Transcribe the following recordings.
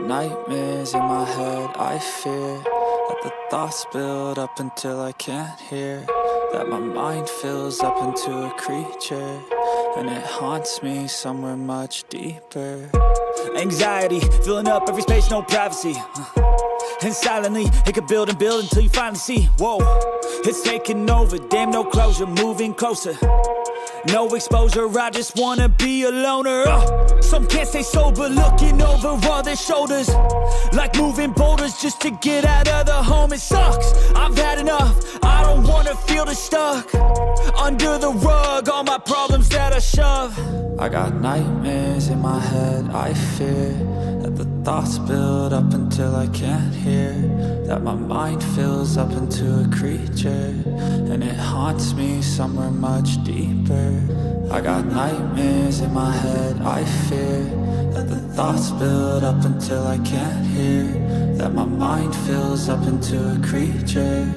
nightmares in my head, I fear that the thoughts build up until I can't hear, that my mind fills up into a creature, and it haunts me somewhere much deeper. Anxiety, filling up every space, no privacy. And silently, it could build and build until you finally see, whoa, it's taking over, damn no closure, moving closer. No exposure, I just wanna be a loner. Some can't stay sober, looking over all their shoulders, like moving boulders just to get out of the home. It sucks, I've had enough, I don't wanna feel the stuck under the rug, all my problems that I shove. I got nightmares in my head, I fear that the thoughts build up until I can't hear, that my mind fills up into a creature, and it haunts me somewhere much deeper. I got nightmares in my head, I fear that the thoughts build up until I can't hear, that my mind fills up into a creature,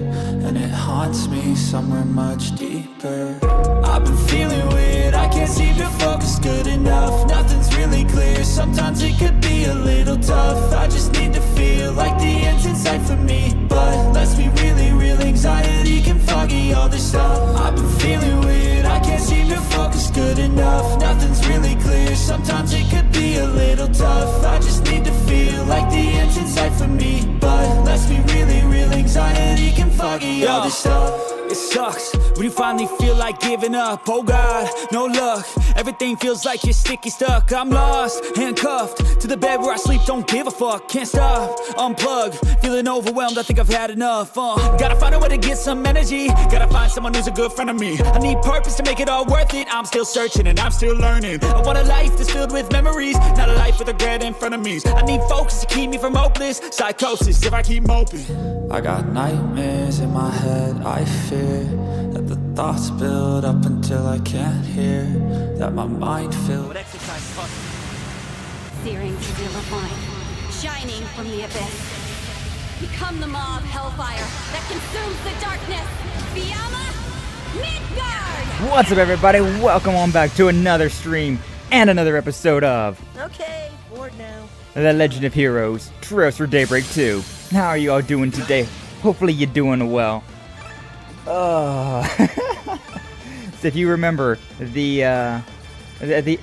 and it haunts me somewhere much deeper. I've been feeling weird, I can't seem to focus good enough, nothing's really clear, sometimes it could be a little tough. I just need to feel like the end's in sight for me, but let's be really real, anxiety can foggy all this stuff. I've been feeling weird, I can't seem to focus good enough, nothing's really clear, sometimes it could be a little tough. I just need to feel like the end's in sight for me, but let's be really real, anxiety can foggy all this stuff. It sucks when you finally feel like giving up. Oh God, no luck, everything feels like you're sticky stuck. I'm lost, handcuffed to the bed where I sleep, don't give a fuck. Can't stop, unplug, feeling overwhelmed, I think I've had enough. Gotta find a way to get some energy, gotta find someone who's a good friend of me. I need purpose to make it all worth it, I'm still searching and I'm still learning. I want a life that's filled with memories, not a life with regret in front of me. I need focus to keep me from hopeless psychosis if I keep moping. I got nightmares in my head, I fear that the thoughts build up until I can't hear, that my mind fills. Searing to the refine, shining from the abyss. Become the maw of hellfire that consumes the darkness. Fiamma Midgard! What's up, everybody? Welcome on back to another stream and another episode of Okay, bored now. The Legend of Heroes, Trails for Daybreak 2. How are you all doing today? Hopefully you're doing well. So if you remember at the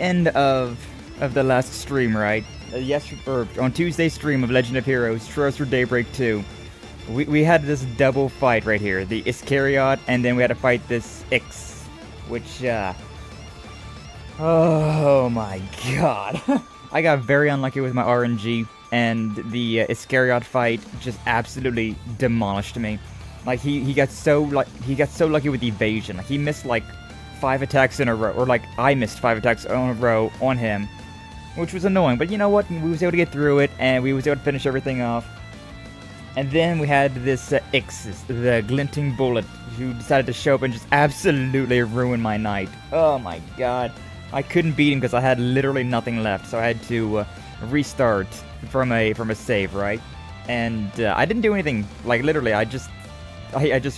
end of the last stream, right? On Tuesday's stream of Legend of Heroes, Trails for Daybreak 2, we had this double fight right here, the Iscariot, and then we had to fight this Ixs, which oh my god. I got very unlucky with my RNG, and the Iscariot fight just absolutely demolished me. Like he got so lucky with evasion. Like he missed like 5 attacks in a row, or like I missed 5 attacks in a row on him, which was annoying. But you know what? We was able to get through it, and we was able to finish everything off. And then we had this Ixs the Glinting Bullet, who decided to show up and just absolutely ruin my night. Oh my god. I couldn't beat him because I had literally nothing left, so I had to restart from a save, right? And I didn't do anything. Like literally, I just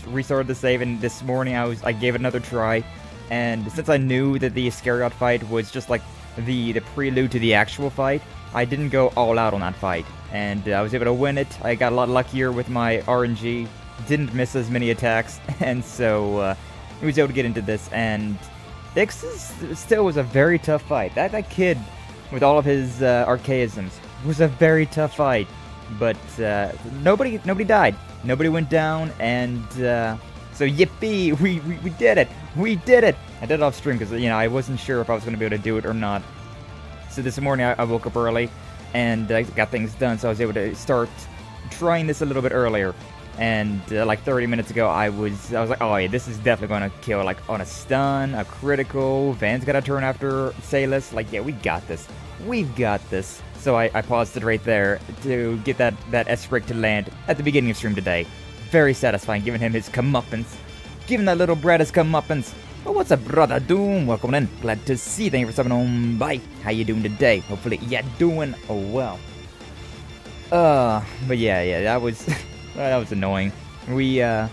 restarted the save, and this morning I gave it another try. And since I knew that the Iscariot fight was just like the prelude to the actual fight, I didn't go all out on that fight, and I was able to win it. I got a lot luckier with my RNG, didn't miss as many attacks, and so I was able to get into this. And Ixs still was a very tough fight. That kid, with all of his archaisms, was a very tough fight. But nobody died. Nobody went down, and so yippee, we did it. We did it. I did it off stream because I wasn't sure if I was going to be able to do it or not. So this morning I woke up early and I got things done, so I was able to start trying this a little bit earlier. And like 30 minutes ago, I was like, oh yeah, this is definitely going to kill, like on a stun, a critical. Van's got to turn after Celis. Like, yeah, we got this. We've got this. So I paused it right there to get that S-Break to land at the beginning of stream today. Very satisfying, giving him his comeuppance. Giving that little brat his comeuppance. But what's up, brother Doom? Welcome in. Glad to see you. Thank you for stopping on by. How you doing today? Hopefully you're doing well. But yeah, that was... that was annoying. Yeah,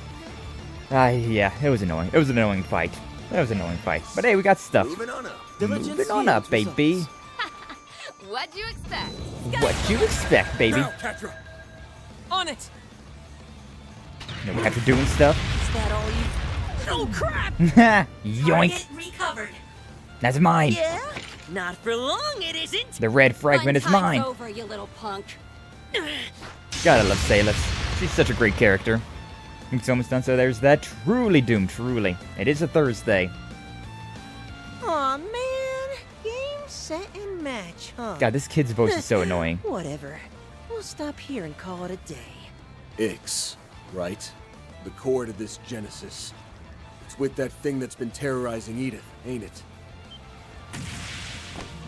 it was annoying. It was an annoying fight. It was an annoying fight. But hey, we got stuff. Moving on up. Moving on up, baby. What'd you expect? What you expect, baby? Now, Catra. On it. You know, we have to doing stuff. Is that all you? Oh crap! Yoink! Target recovered. That's mine. Yeah? Not for long, it isn't. The red fragment is Fun time's mine. over, you little punk. Gotta love Celis. She's such a great character. It's almost done, so there's that. Truly doomed, truly. It is a Thursday. Aw, man. Game, set, and match, huh? God, this kid's voice is so annoying. Whatever. We'll stop here and call it a day. Ixs, right? The core to this Genesis. It's with that thing that's been terrorizing Edith, ain't it?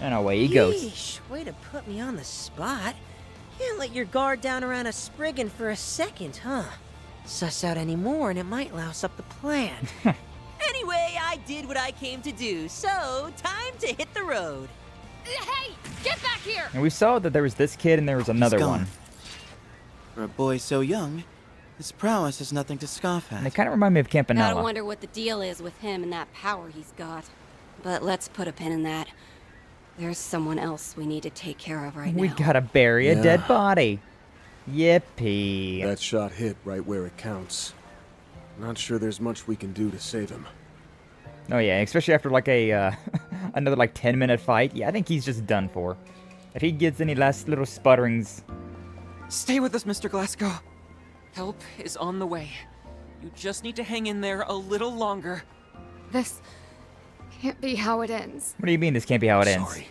And away he goes. Yeesh, way to put me on the spot. Can't let your guard down around a Spriggan for a second, huh? Suss out any more and it might louse up the plan. Anyway, I did what I came to do, so time to hit the road. Hey, get back here! And we saw that there was this kid and there was another gone. one. For a boy so young, his prowess is nothing to scoff And they at. kind of remind me of Gotta Campanella. wonder what the deal is with him and that power he's got. But let's put a pin in that. There's someone else we need to take care of right We now. gotta bury a Yeah. dead body. Yippee. That shot hit right where it counts. Not sure there's much we can do to save him. Oh yeah, especially after like a another like 10-minute fight. Yeah, I think he's just done for. If he gets any last little sputterings, Stay with us, Mr. Glasgow. Help is on the way. You just need to hang in there a little longer. This can't be how it ends. what do you mean this can't be how it ends? Sorry.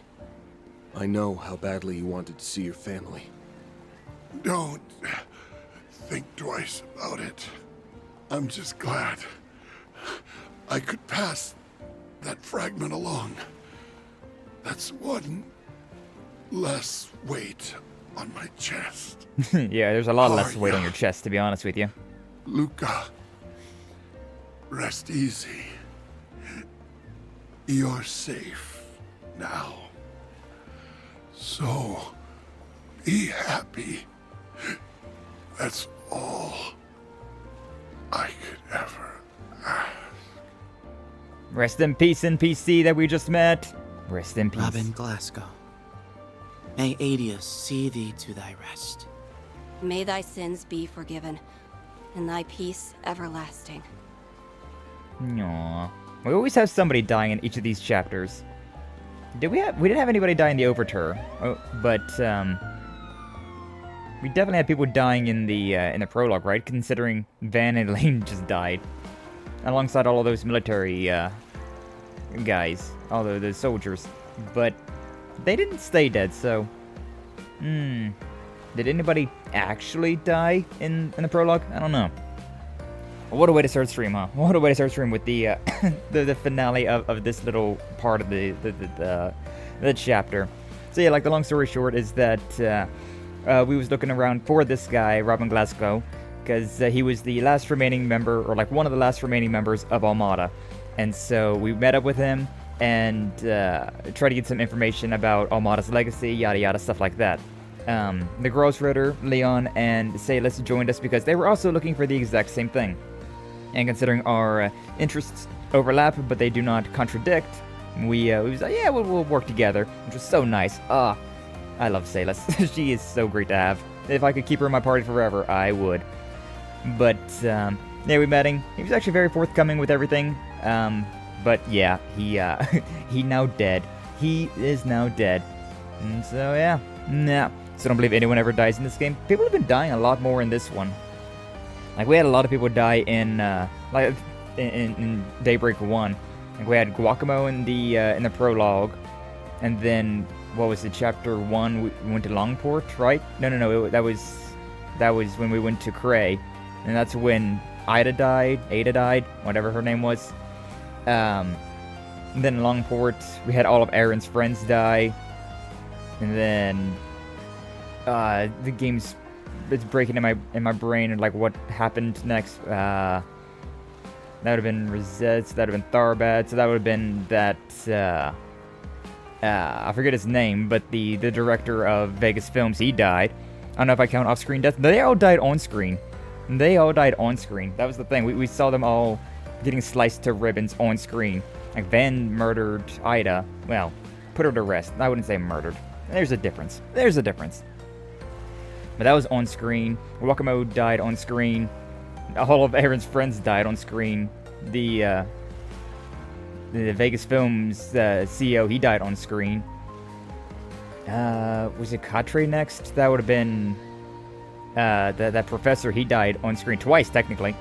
I know how badly you wanted to see your family. Don't think twice about it. I'm just glad I could pass that fragment along. That's one less weight on my chest. Yeah, there's a lot Oh, less weight on yeah. your chest, to be honest with you. Luka, rest easy. You're safe now. So, be happy. That's all I could ever ask. Rest in peace, NPC that we just met. Rest in peace. Robin Glasgow, may Adius see thee to thy rest. May thy sins be forgiven, and thy peace everlasting. Aww. We always have somebody dying in each of these chapters. We didn't have anybody die in the Overture, but we definitely had people dying in the prologue, right? Considering Van and Lane just died, alongside all of those military guys, all the soldiers. But they didn't stay dead, so did anybody actually die in the prologue? I don't know. What a way to start stream, huh? What a way to start stream with the the finale of this little part of the chapter. So yeah, like the long story short is that we was looking around for this guy, Robin Glasgow, because he was the last remaining member, or like one of the last remaining members of Almata. And so we met up with him and tried to get some information about Almata's legacy, yada yada, stuff like that. The Gralsritter, Leon, and Celis joined us because they were also looking for the exact same thing. And considering our interests overlap, but they do not contradict, we was like, yeah, we'll work together, which was so nice. I love Celis. She is so great to have. If I could keep her in my party forever, I would. But, yeah, we met him. He was actually very forthcoming with everything. But yeah, he now dead. He is now dead. And so, yeah. Nah. So I don't believe anyone ever dies in this game. People have been dying a lot more in this one. Like, we had a lot of people die in Daybreak 1. Like, we had Guacamo in the prologue. And then, what was it, Chapter 1, we went to Longport, right? No, that was when we went to Cray. And that's when Ada died, whatever her name was. And then in Longport, we had all of Aaron's friends die. And then, the game's it's breaking in my brain and like what happened next. That would have been Rosette's, that would have been Tharbad, so that would have been that I forget his name, but the director of Vegas Films, he died. I don't know if I count off-screen death. They all died on screen. That was the thing. We saw them all getting sliced to ribbons on screen. Like Van murdered Ida. Well, put her to rest. I wouldn't say murdered. There's a difference. There's a difference. But that was on screen. Wakamo died on screen. All of Aaron's friends died on screen. The Vegas Films CEO, he died on screen. Was it Katre next? That would have been that professor. He died on screen twice, technically.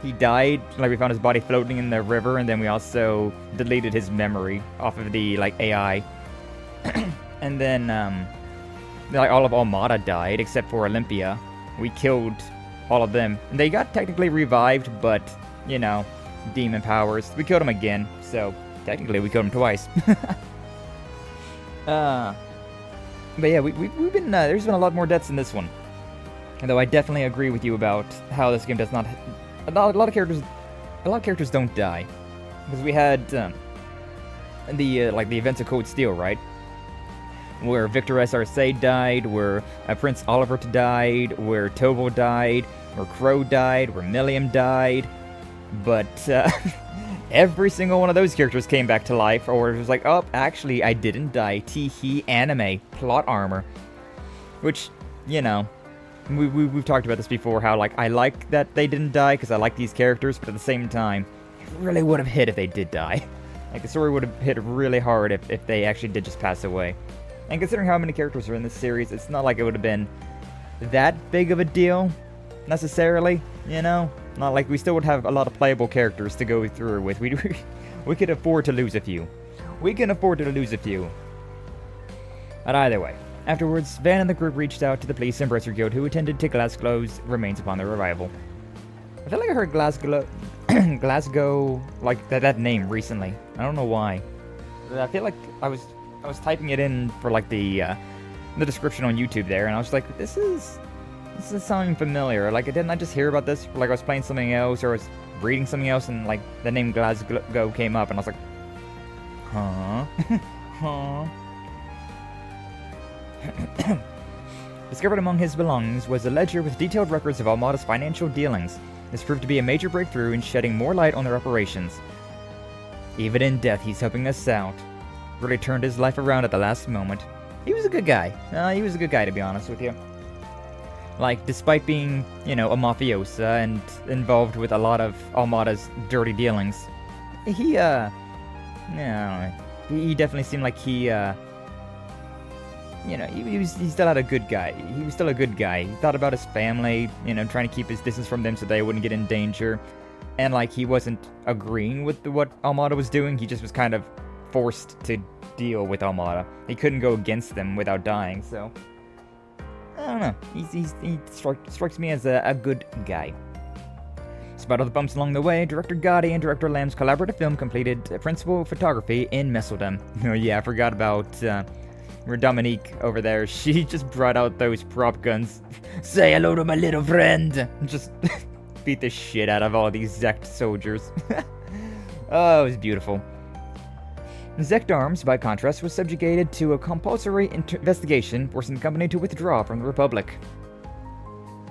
He died, like we found his body floating in the river, and then we also deleted his memory off of the AI. And then like all of Almata died except for Olympia. We killed all of them, and they got technically revived, but you know, demon powers. We killed them again, so technically we killed them twice. But yeah, we've been there's been a lot more deaths in this one. Although I definitely agree with you about how this game does not. A lot of characters don't die, because we had the events of Code Steel, right? Where Victor SRC died, where Prince Oliver died, where Tobal died, where Crow died, where Milliam died, but every single one of those characters came back to life, or it was like, oh, actually, I didn't die. Tee-hee, anime, plot armor. Which, you know, we've talked about this before, how, like, I like that they didn't die, because I like these characters, but at the same time, it really would have hit if they did die. Like, the story would have hit really hard if they actually did just pass away. And considering how many characters are in this series, it's not like it would have been that big of a deal, necessarily, you know? Not like we still would have a lot of playable characters to go through with. We could afford to lose a few. We can afford to lose a few. But either way, afterwards, Van and the group reached out to the police and Bracer Guild, who attended to Glasgow's remains upon their arrival. I feel like I heard Glasgow, like that name recently. I don't know why. I feel like I was typing it in for like the description on YouTube there, and I was like, this is sounding familiar. Like, didn't I just hear about this? Like, I was playing something else, or I was reading something else, and like the name Glasgow came up, and I was like, huh? Huh? Discovered among his belongings was a ledger with detailed records of Almata's financial dealings. This proved to be a major breakthrough in shedding more light on their operations. Even in death, he's helping us out. Really turned his life around at the last moment. He was a good guy. He was a good guy, to be honest with you. Like, despite being, you know, a mafiosa and involved with a lot of Almata's dirty dealings, he definitely seemed like he still had a good guy. He was still a good guy. He thought about his family, you know, trying to keep his distance from them so they wouldn't get in danger. And, like, he wasn't agreeing with what Almata was doing. He just was kind of forced to deal with Almata. He couldn't go against them without dying, so I don't know. He strikes me as a good guy. Despite all the bumps along the way, Director Gotti and Director Lamb's collaborative film completed principal photography in Messeldom. Oh yeah, I forgot about Dominique over there. She just brought out those prop guns. Say hello to my little friend. Just beat the shit out of all these Zecht soldiers. Oh, it was beautiful. Zecht Arms, by contrast, was subjugated to a compulsory investigation, forcing the company to withdraw from the Republic.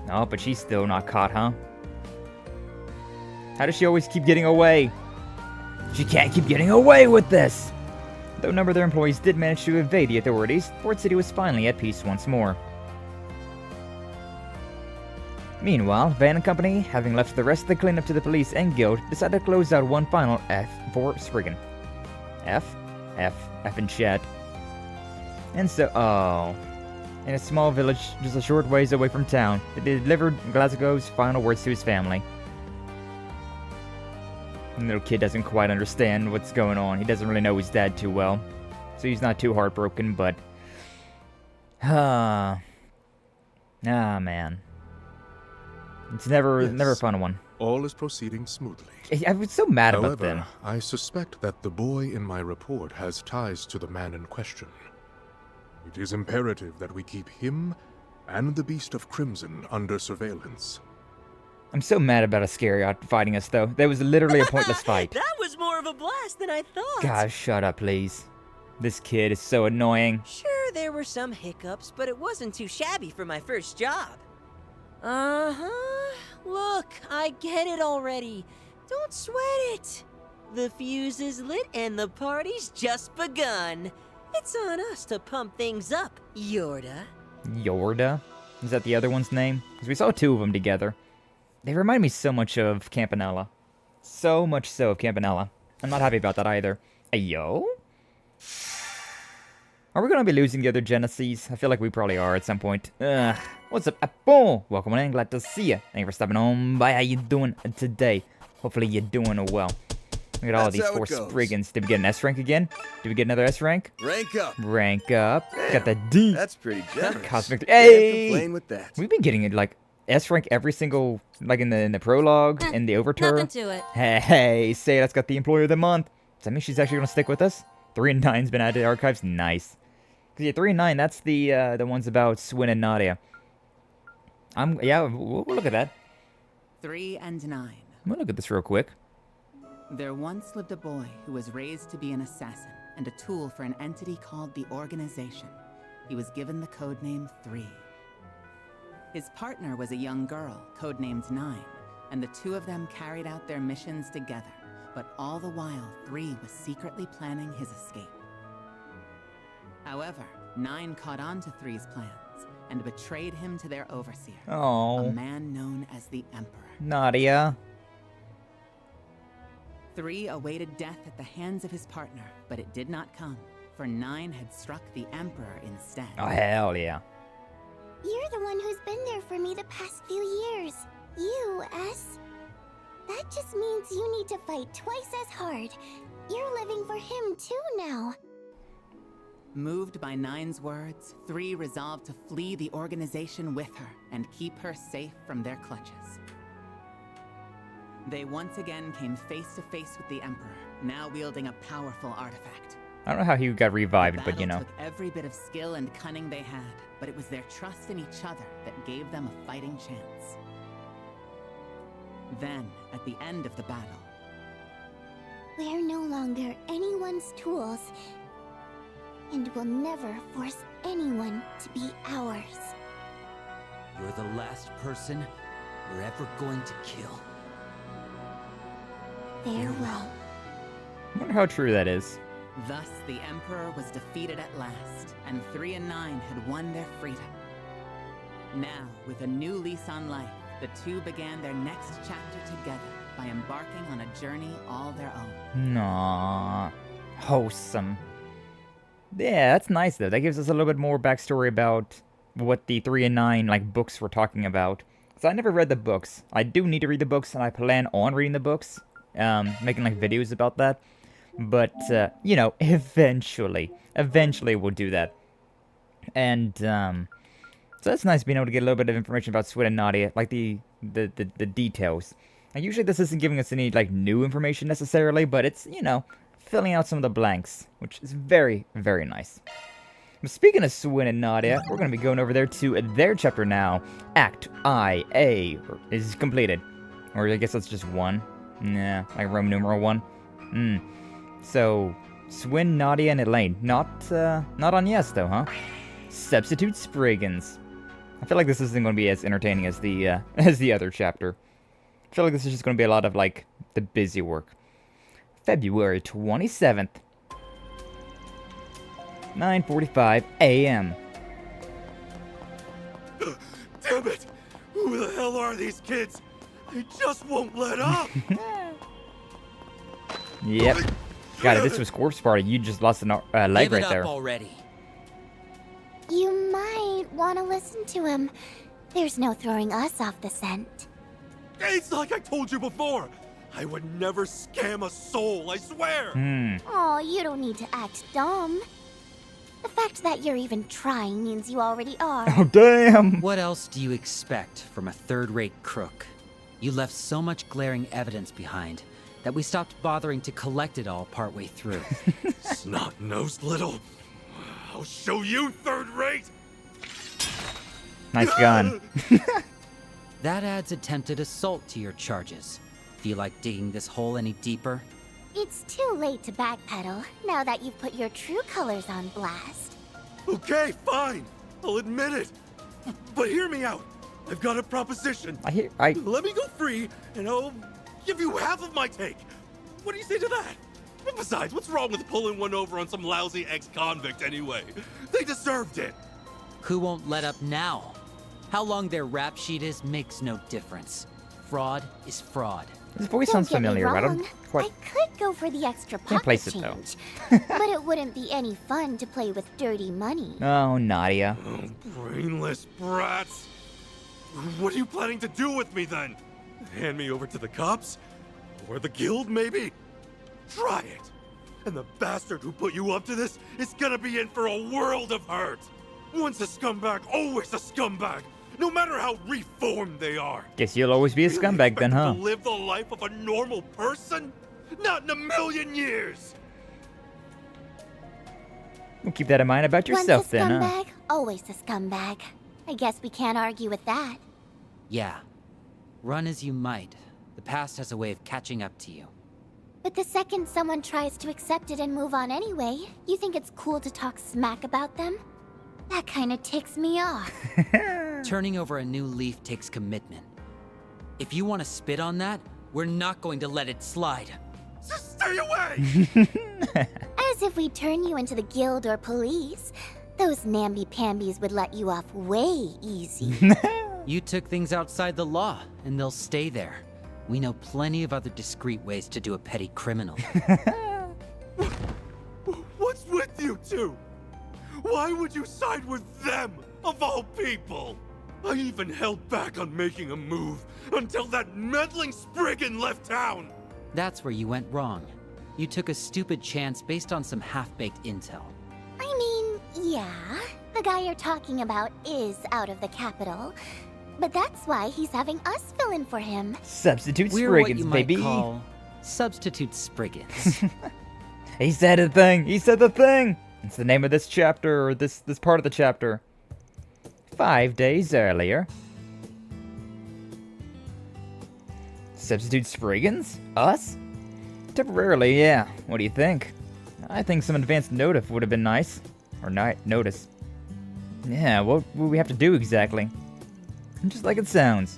Oh, but she's still not caught, huh? How does she always keep getting away? She can't keep getting away with this! Though a number of their employees did manage to evade the authorities, Port City was finally at peace once more. Meanwhile, Van and company, having left the rest of the cleanup to the police and guild, decided to close out one final F for Spriggan. F in chat. And so, in a small village just a short ways away from town, they delivered Glasgow's final words to his family. The little kid doesn't quite understand what's going on. He doesn't really know his dad too well, so he's not too heartbroken, but man, it's never a fun one. All is proceeding smoothly. I was so mad However, about them. I suspect that the boy in my report has ties to the man in question. It is imperative that we keep him and the Beast of Crimson under surveillance. I'm so mad about Iscariot fighting us, though. That was literally a pointless fight. That was more of a blast than I thought. God, shut up, please. This kid is so annoying. Sure, there were some hiccups, but it wasn't too shabby for my first job. Uh-huh. Look, I get it already. Don't sweat it. The fuse is lit and the party's just begun. It's on us to pump things up, Yorda. Yorda? Is that the other one's name? Because we saw 2 of them together. They remind me so much of Campanella. So much so of Campanella. I'm not happy about that either. Ayo? Are we going to be losing the other Genesis? I feel like we probably are at some point. Ugh. What's up, Apple? Welcome in, glad to see you. Thank you for stopping on by. How you doing today? Hopefully you're doing well. Look at all these 4 Spriggans. Did we get an S rank again? Did we get another S rank? Rank up. Rank up. Damn, Got the D. That's pretty generous. Cosmic. Can't Hey! complain with that. We've been getting it like S rank every single, like in the prologue, in the overture. Nothing to it. Hey, say that's got the employee of the month. Does that mean she's actually gonna stick with us? 3 and 9's been added to the archives. Nice. Cause yeah, 3 and 9. That's the ones about Swin and Nadia. Yeah, we'll look at that. 3 and 9. We'll look at this real quick. There once lived a boy who was raised to be an assassin and a tool for an entity called the Organization. He was given the codename 3. His partner was a young girl, codenamed 9, and the 2 of them carried out their missions together, but all the while 3 was secretly planning his escape. However, 9 caught on to 3's plans and betrayed him to their overseer, a man known as the Emperor. Nadia. 3 awaited death at the hands of his partner, but it did not come, for 9 had struck the Emperor instead. Oh, hell yeah. You're the one who's been there for me the past few years. You, S. That just means you need to fight twice as hard. You're living for him too now. Moved by 9's words, 3 resolved to flee the Organization with her and keep her safe from their clutches. They once again came face to face with the Emperor, now wielding a powerful artifact. I don't know how he got revived, but you know. The battle took every bit of skill and cunning they had, but it was their trust in each other that gave them a fighting chance. Then, at the end of the battle, We're no longer anyone's tools, and will never force anyone to be ours. You're the last person we're ever going to kill. Farewell. I wonder how true that is. thus the Emperor was defeated at last, and 3 and 9 had won their freedom. Now, with a new lease on life, the 2 began their next chapter together by embarking on a journey all their own. Aww. Wholesome. Yeah, that's nice though. That gives us a little bit more backstory about what the 3 and 9 like books were talking about. So I never read the books. I do need to read the books, and I plan on reading the books. Making like videos about that. But, you know, eventually we'll do that. And, so that's nice being able to get a little bit of information about Swin and Nadia, like the details. And usually this isn't giving us any, like, new information necessarily, but it's, you know, filling out some of the blanks, which is very, very nice. But speaking of Swin and Nadia, we're going to be going over there to their chapter now. Act IA is completed. Or I guess that's just 1. Nah, like Roman numeral 1. So, Swin, Nadia, and Elaine. Not on yes, though, huh? Substitute Spriggans. I feel like this isn't going to be as entertaining as the other chapter. I feel like this is just going to be a lot of, like, the busy work. February 27th. 9:45 a.m. Damn it! Who the hell are these kids? They just won't let up! Yep. Got it, this was Corpse Party. You just lost a leg right there. Already. You might want to listen to him. There's no throwing us off the scent. It's like I told you before! I would never scam a soul, I swear! Oh, you don't need to act dumb. The fact that you're even trying means you already are. Oh, damn! What else do you expect from a third-rate crook? You left so much glaring evidence behind that we stopped bothering to collect it all partway through. Snot-nosed little... I'll show you third-rate! Nice gun. That adds attempted assault to your charges. Feel like digging this hole any deeper? It's too late to backpedal, now that you've put your true colors on blast. Okay, fine. I'll admit it. But hear me out. I've got a proposition. I Let me go free, and I'll give you half of my take. What do you say to that? Besides, what's wrong with pulling one over on some lousy ex-convict anyway? They deserved it! Who won't let up now? How long their rap sheet is makes no difference. Fraud is fraud. His voice Don't sounds get me familiar. I wrong. don't quite. I could go for the extra Can't pocket place it, though. change, but it wouldn't be any fun to play with dirty money. Oh, Nadia. Oh, brainless brats! What are you planning to do with me then? Hand me over to the cops? Or the guild, maybe? Try it! And the bastard who put you up to this is gonna be in for a world of hurt! Once a scumbag, always a scumbag! No matter how reformed they are! Guess you'll always be a scumbag then, huh? To live the life of a normal person? Not in a million years! We'll keep that in mind about yourself Once a then, scumbag, huh? always a scumbag. I guess we can't argue with that. Yeah. Run as you might, the past has a way of catching up to you. But the second someone tries to accept it and move on anyway, you think it's cool to talk smack about them? That kind of ticks me off. Turning over a new leaf takes commitment. If you want to spit on that, we're not going to let it slide. Just stay away! As if we turn you into the guild or police. Those namby-pambies would let you off way easy. You took things outside the law, and they'll stay there. We know plenty of other discreet ways to do a petty criminal. What's with you two? Why would you side with them, of all people? I even held back on making a move until that meddling spriggan left town! That's where you went wrong. You took a stupid chance based on some half-baked intel. I mean, yeah, the guy you're talking about is out of the capital. But that's why he's having us fill in for him. Substitute We're Spriggans, what you baby. might call substitute Spriggans. He said the thing. He said the thing. It's the name of this chapter, or this part of the chapter. 5 days earlier. Substitute Spriggans? Us? Temporarily, yeah. What do you think? I think some advanced notice would have been nice. Or notice. Yeah, what would we have to do exactly? Just like it sounds.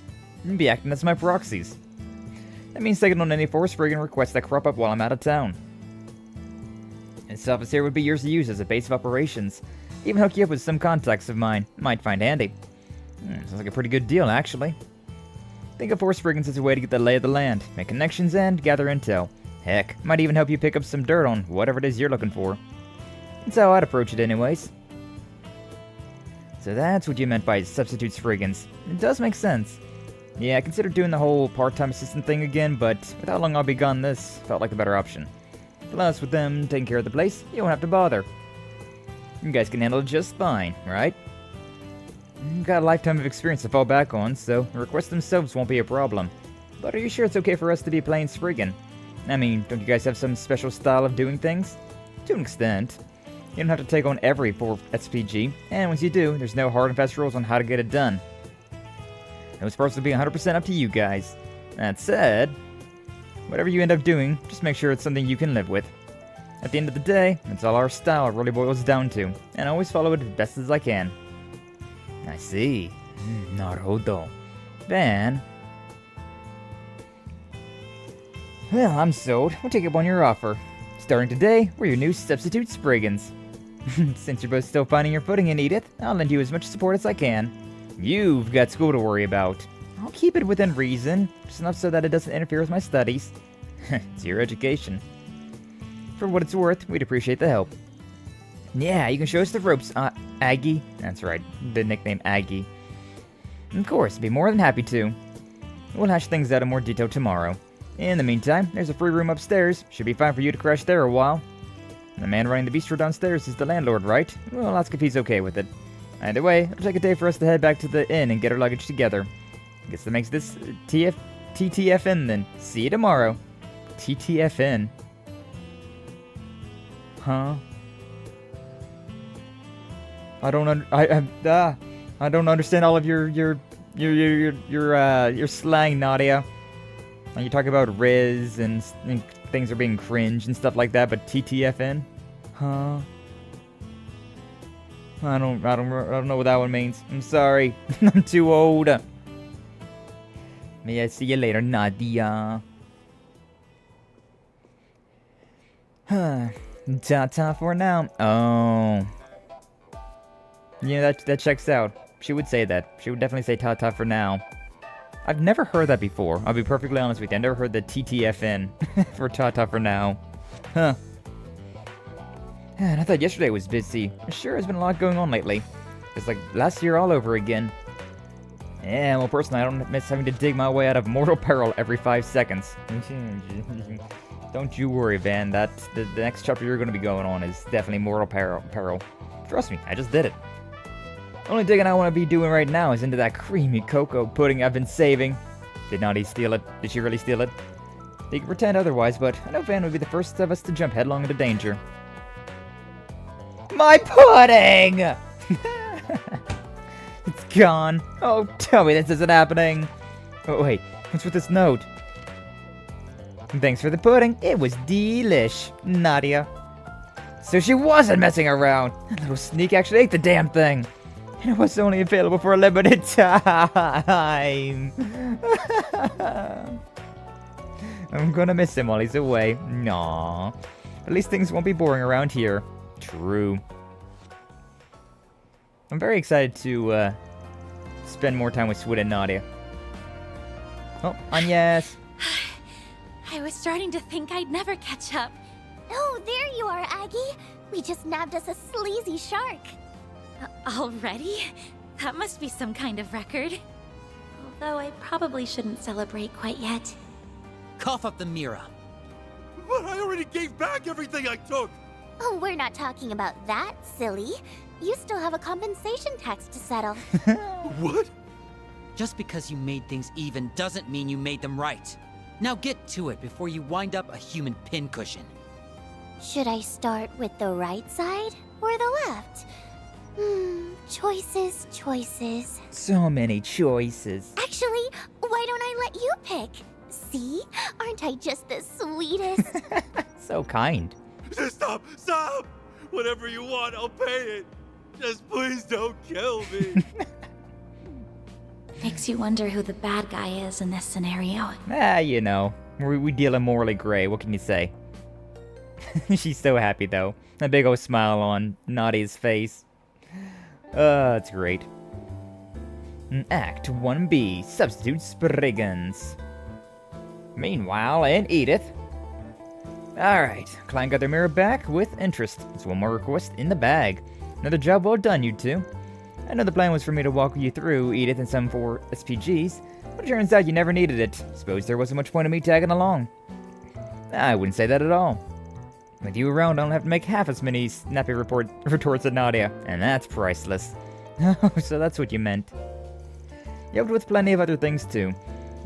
Be acting as my proxies. That means taking on any force Spriggan requests that crop up while I'm out of town. This office here would be yours to use as a base of operations. Even hook you up with some contacts of mine. Might find handy. Sounds like a pretty good deal, actually. Think of force Spriggans as a way to get the lay of the land, make connections, and gather intel. Heck, might even help you pick up some dirt on whatever it is you're looking for. That's how I'd approach it anyways. So that's what you meant by substitute Spriggans. It does make sense. Yeah, I considered doing the whole part-time assistant thing again, but with how long I'll be gone, this felt like a better option. Plus, with them taking care of the place, you won't have to bother. You guys can handle it just fine, right? You've got a lifetime of experience to fall back on, so the requests themselves won't be a problem. But are you sure it's okay for us to be playing Spriggan? I mean, don't you guys have some special style of doing things? To an extent. You don't have to take on every 4 SPG, and once you do, there's no hard and fast rules on how to get it done. Those parts will be 100% up to you guys. That said, whatever you end up doing, just make sure it's something you can live with. At the end of the day, that's all our style really boils down to, and I always follow it as best as I can. I see. Naruto. Then... well, I'm sold. We'll take up on your offer. Starting today, we're your new substitute Spriggans. Since you're both still finding your footing in Edith, I'll lend you as much support as I can. You've got school to worry about. I'll keep it within reason, just enough so that it doesn't interfere with my studies. It's your education. For what it's worth, we'd appreciate the help. Yeah, you can show us the ropes, Aggie. That's right, the nickname Aggie. Of course, be more than happy to. We'll hash things out in more detail tomorrow. In the meantime, there's a free room upstairs. Should be fine for you to crash there a while. The man running the bistro downstairs is the landlord, right? Well, ask if he's okay with it. Either way, it'll take a day for us to head back to the inn and get our luggage together. Guess that makes this TTFN then. See you tomorrow. TTFN. Huh? I don't understand all of your slang, Nadia. And you talk about Riz and things are being cringe and stuff like that, but TTFN? Huh? I don't know what that one means. I'm sorry. I'm too old. May I see you later, Nadia? Ta-ta for now. Oh. Yeah, that checks out. She would say that. She would definitely say ta-ta for now. I've never heard that before. I'll be perfectly honest with you. I've never heard the TTFN for ta-ta for now. Huh. And I thought yesterday was busy. There sure has been a lot going on lately. It's like last year all over again. Yeah, well, personally, I don't miss having to dig my way out of mortal peril every 5 seconds. Don't you worry, Van. That's the next chapter you're going to be going on is definitely mortal peril. Trust me, I just did it. Only digging I want to be doing right now is into that creamy cocoa pudding I've been saving. Did Naughty steal it? Did she really steal it? They can pretend otherwise, but I know Van would be the first of us to jump headlong into danger. My pudding! It's gone. Oh, tell me this isn't happening. Oh, wait. What's with this note? Thanks for the pudding. It was delish, Nadia. So she wasn't messing around. That little sneak actually ate the damn thing. And it was only available for a limited time. I'm gonna miss him while he's away. Aww. At least things won't be boring around here. True. I'm very excited to spend more time with Squid and Nadia. Oh, Agnes. I was starting to think I'd never catch up. Oh, there you are, Aggie. We just nabbed us a sleazy shark. Already? That must be some kind of record. Although I probably shouldn't celebrate quite yet. Cough up the Mira. But I already gave back everything I took! Oh, we're not talking about that, silly. You still have a compensation tax to settle. What? Just because you made things even doesn't mean you made them right. Now get to it before you wind up a human pincushion. Should I start with the right side or the left? Choices. So many choices. Actually, why don't I let you pick? See? Aren't I just the sweetest? So kind. Stop! Whatever you want, I'll pay it. Just please don't kill me. Makes you wonder who the bad guy is in this scenario. You know. We deal in morally gray, what can you say? She's so happy, though. A big old smile on Nadia's face. That's great. Act 1B, Substitute Spriggans. Meanwhile, in Edith. Alright, client got their mirror back with interest. It's one more request in the bag. Another job well done, you two. I know the plan was for me to walk you through Edith and some 4 SPGs, but it turns out you never needed it. Suppose there wasn't much point in me tagging along. I wouldn't say that at all. With you around, I don't have to make half as many snappy retorts at Nadia, and that's priceless. Oh, so that's what you meant. You helped with plenty of other things, too.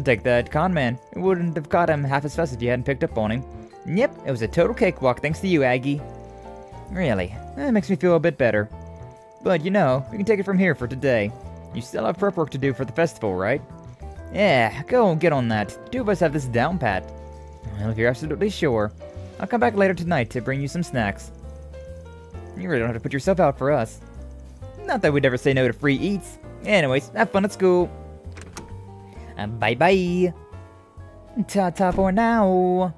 Take that con man. It wouldn't have caught him half as fast if you hadn't picked up on him. Yep, it was a total cakewalk thanks to you, Aggie. Really, that makes me feel a bit better. But, you know, we can take it from here for today. You still have prep work to do for the festival, right? Yeah, go get on that. The 2 of us have this down pat. Well, if you're absolutely sure, I'll come back later tonight to bring you some snacks. You really don't have to put yourself out for us. Not that we'd ever say no to free eats. Anyways, have fun at school. Bye-bye. Ta-ta for now.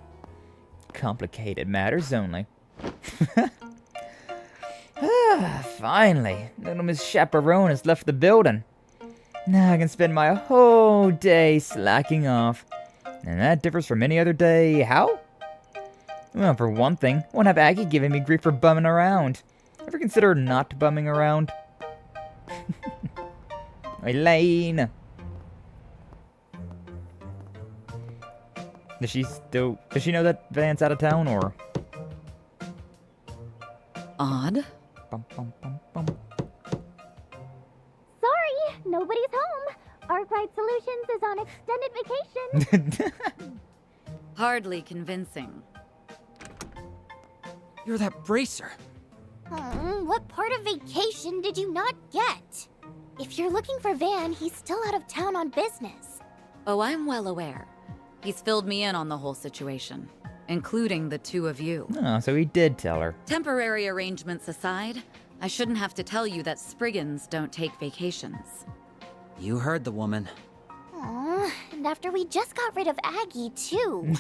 Complicated matters only. Finally, little Miss Chaperone has left the building. Now I can spend my whole day slacking off. And that differs from any other day. How? Well, for one thing, I won't have Aggie giving me grief for bumming around. Ever consider not bumming around? Elaine! Does she know that Van's out of town, or? Odd. Bum, bum, bum, bum. Sorry, nobody's home. Arkride Solutions is on extended vacation. Hardly convincing. You're that bracer. What part of vacation did you not get? If you're looking for Van, he's still out of town on business. Oh, I'm well aware. He's filled me in on the whole situation, including the 2 of you. Oh, so he did tell her. Temporary arrangements aside, I shouldn't have to tell you that Spriggans don't take vacations. You heard the woman. Aw, and after we just got rid of Aggie, too.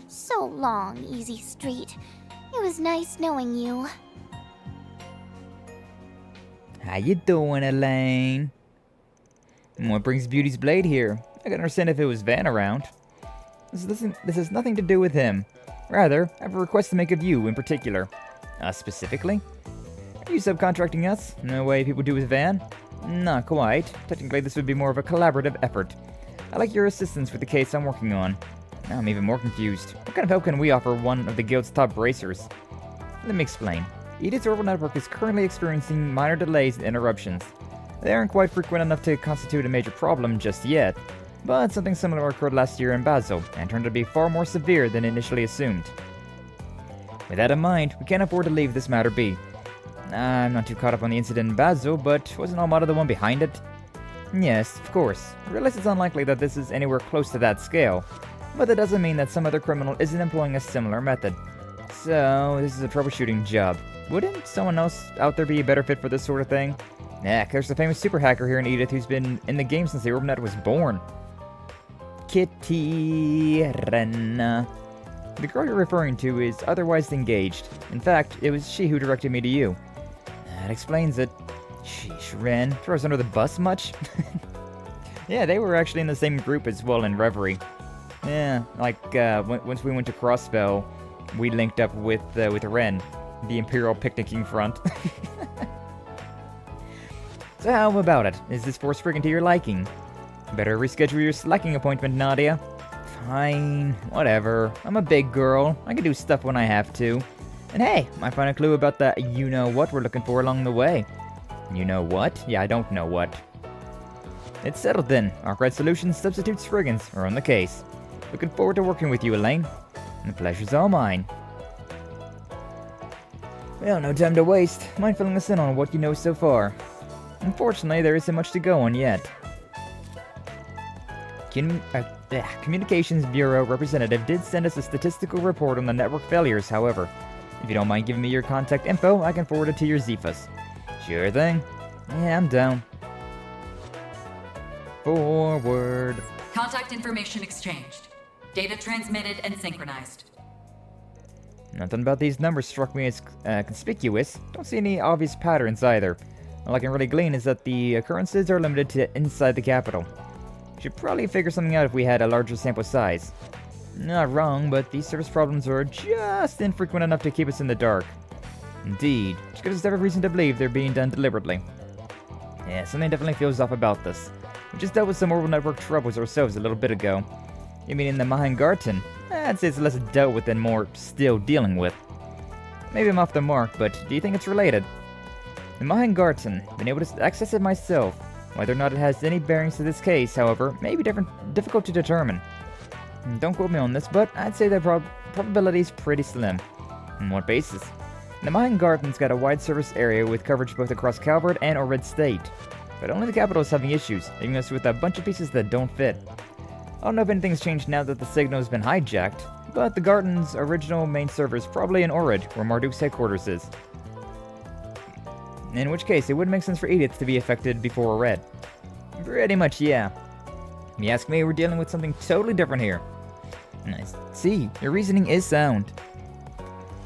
So long, Easy Street. It was nice knowing you. How you doing, Elaine? What brings Beauty's blade here? I can understand if it was Van around. This has nothing to do with him. Rather, I have a request to make of you in particular. Specifically? Are you subcontracting us? In the way people do with Van? Not quite. Technically, this would be more of a collaborative effort. I'd like your assistance with the case I'm working on. Now I'm even more confused. What kind of help can we offer one of the guild's top racers? Let me explain. Edith's orbital network is currently experiencing minor delays and interruptions. They aren't quite frequent enough to constitute a major problem just yet, but something similar occurred last year in Basel, and turned out to be far more severe than initially assumed. With that in mind, we can't afford to leave this matter be. I'm not too caught up on the incident in Basel, but wasn't Almata the one behind it? Yes, of course. I realize it's unlikely that this is anywhere close to that scale, but that doesn't mean that some other criminal isn't employing a similar method. So, this is a troubleshooting job. Wouldn't someone else out there be a better fit for this sort of thing? Heck, there's the famous super hacker here in Edith who's been in the game since the Orbnet was born. Kitty Renna. The girl you're referring to is otherwise engaged. In fact, it was she who directed me to you. That explains it. Sheesh, Ren. Throw us under the bus much? Yeah, they were actually in the same group as well in Reverie. Yeah, like, once we went to Crossbell, we linked up with Ren, the Imperial Picnicking Front. So how about it? Is this force friggin' to your liking? Better reschedule your slacking appointment, Nadia. Fine, whatever. I'm a big girl. I can do stuff when I have to. And hey, might find a clue about the you-know-what we're looking for along the way. You know what? Yeah, I don't know what. It's settled then. Arkride Solutions substitute Spriggans are on the case. Looking forward to working with you, Elaine. The pleasure's all mine. Well, no time to waste. Mind filling us in on what you know so far? Unfortunately, there isn't much to go on yet. Communications Bureau representative did send us a statistical report on the network failures, however. If you don't mind giving me your contact info, I can forward it to your Zephas. Sure thing. Yeah, I'm down. Forward. Contact information exchanged. Data transmitted and synchronized. Nothing about these numbers struck me as conspicuous. Don't see any obvious patterns either. All I can really glean is that the occurrences are limited to inside the capital. Should probably figure something out if we had a larger sample size. Not wrong, but these service problems are just infrequent enough to keep us in the dark. Indeed, which gives us every reason to believe they're being done deliberately. Yeah, something definitely feels off about this. We just dealt with some orbital network troubles ourselves a little bit ago. You mean in the Mahangarten? I'd say it's less dealt with than more still dealing with. Maybe I'm off the mark, but do you think it's related? The Mahangarten, been able to access it myself. Whether or not it has any bearings to this case, however, may be difficult to determine. Don't quote me on this, but I'd say the probability is pretty slim. On what basis? The Mahangarten's got a wide service area with coverage both across Calvard and Red State. But only the capital is having issues, leaving us with a bunch of pieces that don't fit. I don't know if anything's changed now that the signal has been hijacked, but the Garden's original main server is probably in Orid, where Marduk's headquarters is. In which case, it would make sense for Edith to be affected before Red. Pretty much, yeah. If you ask me, we're dealing with something totally different here. Nice. See, your reasoning is sound.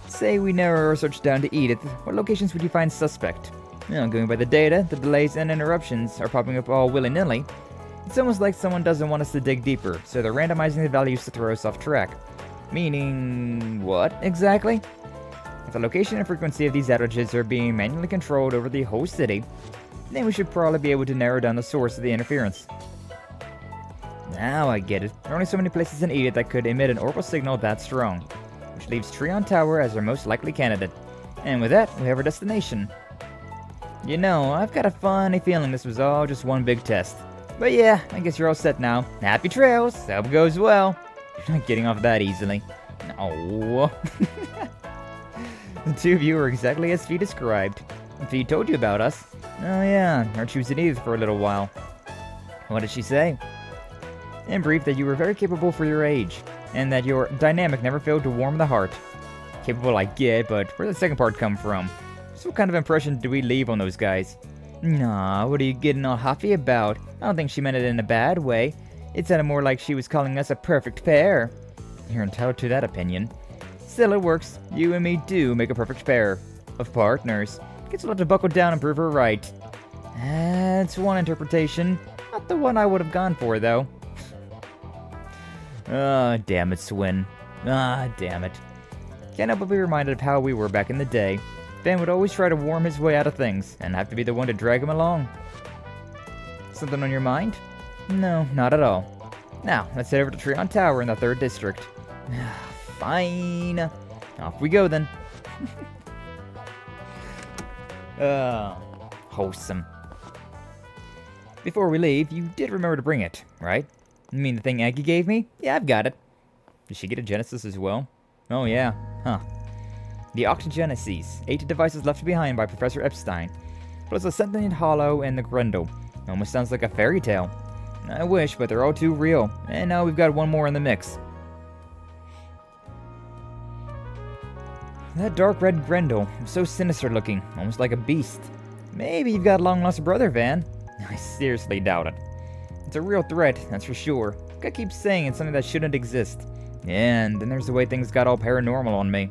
Say we narrow our search down to Edith, what locations would you find suspect? Going by the data, the delays and interruptions are popping up all willy-nilly. It's almost like someone doesn't want us to dig deeper, so they're randomizing the values to throw us off track. Meaning, what exactly? If the location and frequency of these outages are being manually controlled over the whole city, then we should probably be able to narrow down the source of the interference. Now I get it. There are only so many places in Edith that could emit an orbital signal that strong, which leaves Trion Tower as our most likely candidate. And with that, we have our destination. You know, I've got a funny feeling this was all just one big test. But yeah, I guess you're all set now. Happy trails! Hope it goes well. You're not getting off that easily. No. The two of you are exactly as Fee described. Fee told you about us. Oh yeah, our choosing Edith for a little while. What did she say? In brief, that you were very capable for your age, and that your dynamic never failed to warm the heart. Capable I get, but where did the second part come from? So what kind of impression do we leave on those guys? Nah, what are you getting all huffy about? I don't think she meant it in a bad way. It sounded more like she was calling us a perfect pair. You're entitled to that opinion. Still, it works. You and me do make a perfect pair of partners. Guess we'll have to buckle down and prove her right. That's one interpretation. Not the one I would have gone for, though. Ah, damn it, Swin. Ah, damn it. Can't help but be reminded of how we were back in the day. Ben would always try to worm his way out of things, and have to be the one to drag him along. Something on your mind? No, not at all. Now, let's head over to Treon Tower in the 3rd District. Fine. Off we go, then. Wholesome. Before we leave, you did remember to bring it, right? You mean the thing Aggie gave me? Yeah, I've got it. Did she get a Genesis as well? Oh, yeah. Huh. The Octogenesis, 8 devices left behind by Professor Epstein, plus a sentient hollow and the Grendel. Almost sounds like a fairy tale. I wish, but they're all too real. And now we've got one more in the mix. That dark red Grendel, so sinister looking, almost like a beast. Maybe you've got a long-lost brother, Van. I seriously doubt it. It's a real threat, that's for sure. I keep saying it's something that shouldn't exist. And then there's the way things got all paranormal on me.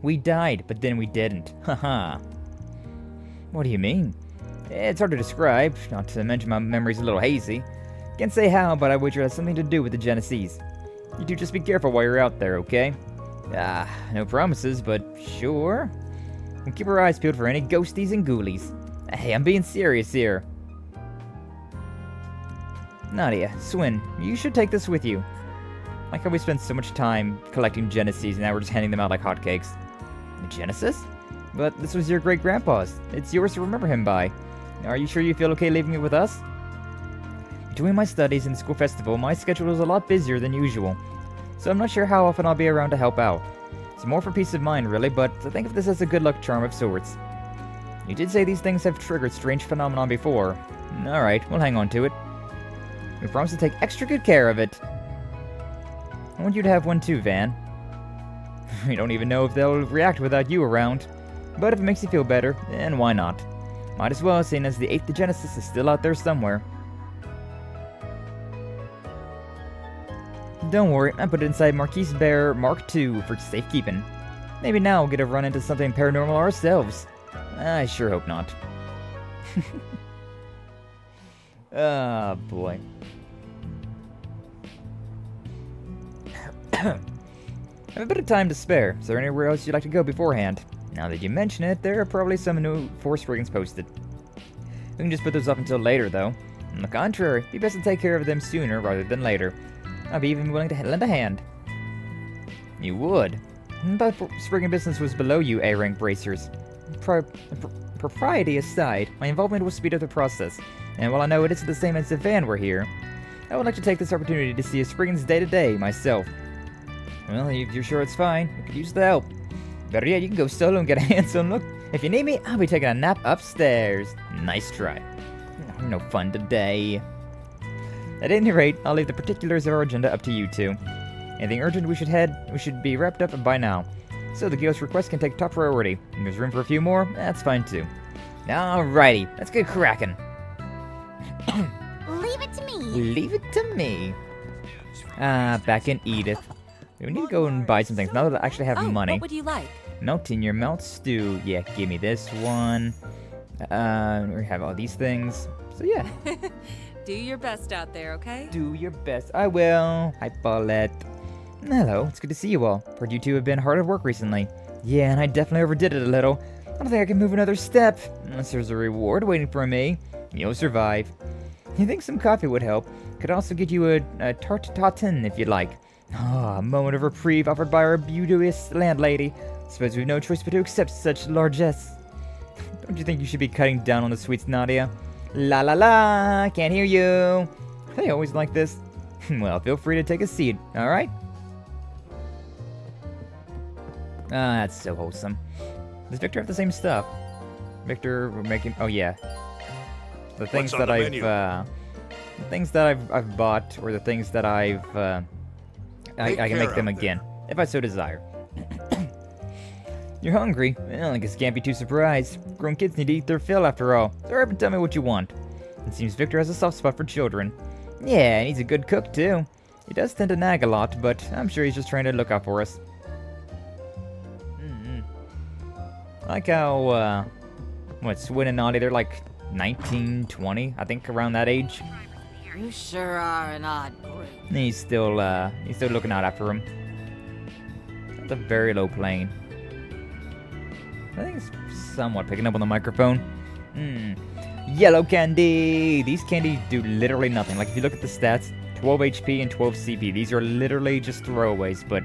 We died, but then we didn't. Haha. What do you mean? It's hard to describe, not to mention my memory's a little hazy. Can't say how, but I wager it has something to do with the Genesis. You two just be careful while you're out there, okay? No promises, but sure. We'll keep our eyes peeled for any ghosties and ghoulies. Hey, I'm being serious here. Nadia, Swin, you should take this with you. Like how we spent so much time collecting Genesis and now we're just handing them out like hotcakes. Genesis? But this was your great-grandpa's. It's yours to remember him by. Are you sure you feel okay leaving it with us? Between my studies and the school festival, my schedule is a lot busier than usual. So I'm not sure how often I'll be around to help out. It's more for peace of mind, really, but I think of this as a good luck charm of sorts. You did say these things have triggered strange phenomenon before. Alright, we'll hang on to it. We promise to take extra good care of it. I want you to have one too, Van. We don't even know if they'll react without you around. But if it makes you feel better, then why not? Might as well, seeing as the 8th Genesis is still out there somewhere. Don't worry, I put it inside Marquise Bear Mark II for safekeeping. Maybe now we'll get to run into something paranormal ourselves. I sure hope not. Oh, boy. I have a bit of time to spare. Is there anywhere else you'd like to go beforehand? Now that you mention it, there are probably some new force riggings posted. We can just put those up until later, though. On the contrary, it'd be best to take care of them sooner rather than later. I'd be even willing to lend a hand. You would? I thought sprigging business was below you, A-rank bracers. Propriety aside, my involvement will speed up the process. And while I know it isn't the same as if Van were here, I would like to take this opportunity to see a Spriggan's day-to-day myself. Well, if you're sure it's fine, I could use the help. Better yet, you can go solo and get a hands-on look. If you need me, I'll be taking a nap upstairs. Nice try. No fun today. At any rate, I'll leave the particulars of our agenda up to you two. Anything urgent we should be wrapped up by now. So the guild's request can take top priority. If there's room for a few more, that's fine too. Alrighty, let's get cracking. Leave it to me. Leave it to me. Back in Edith. We need to go and buy some things now that I actually have money. What would you like? Melt in your melt stew. Yeah, give me this one. We have all these things. So yeah. Do your best out there, okay? Do your best. I will. Hi, Paulette. Hello, it's good to see you all. Heard you two have been hard at work recently. Yeah, and I definitely overdid it a little. I don't think I can move another step. Unless there's a reward waiting for me. You'll survive. You think some coffee would help? Could also get you a tart tatin if you'd like. A moment of reprieve offered by our beauteous landlady. Suppose we've no choice but to accept such largesse. Don't you think you should be cutting down on the sweets, Nadia? La la la, can't hear you. They always like this. Well, feel free to take a seat, alright? That's so wholesome. Does Victor have the same stuff? Victor, we're making... Oh, yeah. The things that I've bought, or the things that I can make them again, if I so desire. You're hungry? Well, I guess can't be too surprised. Grown kids need to eat their fill after all. So hurry up and tell me what you want. It seems Victor has a soft spot for children. Yeah, and he's a good cook too. He does tend to nag a lot, but I'm sure he's just trying to look out for us. like how, what, Swin and Naughty, they're like 19, 20, I think around that age. You sure are an odd group. He's still looking out after him. It's a very low plane. I think it's somewhat picking up on the microphone. Yellow candy! These candies do literally nothing. Like, if you look at the stats, 12 HP and 12 CP. These are literally just throwaways, but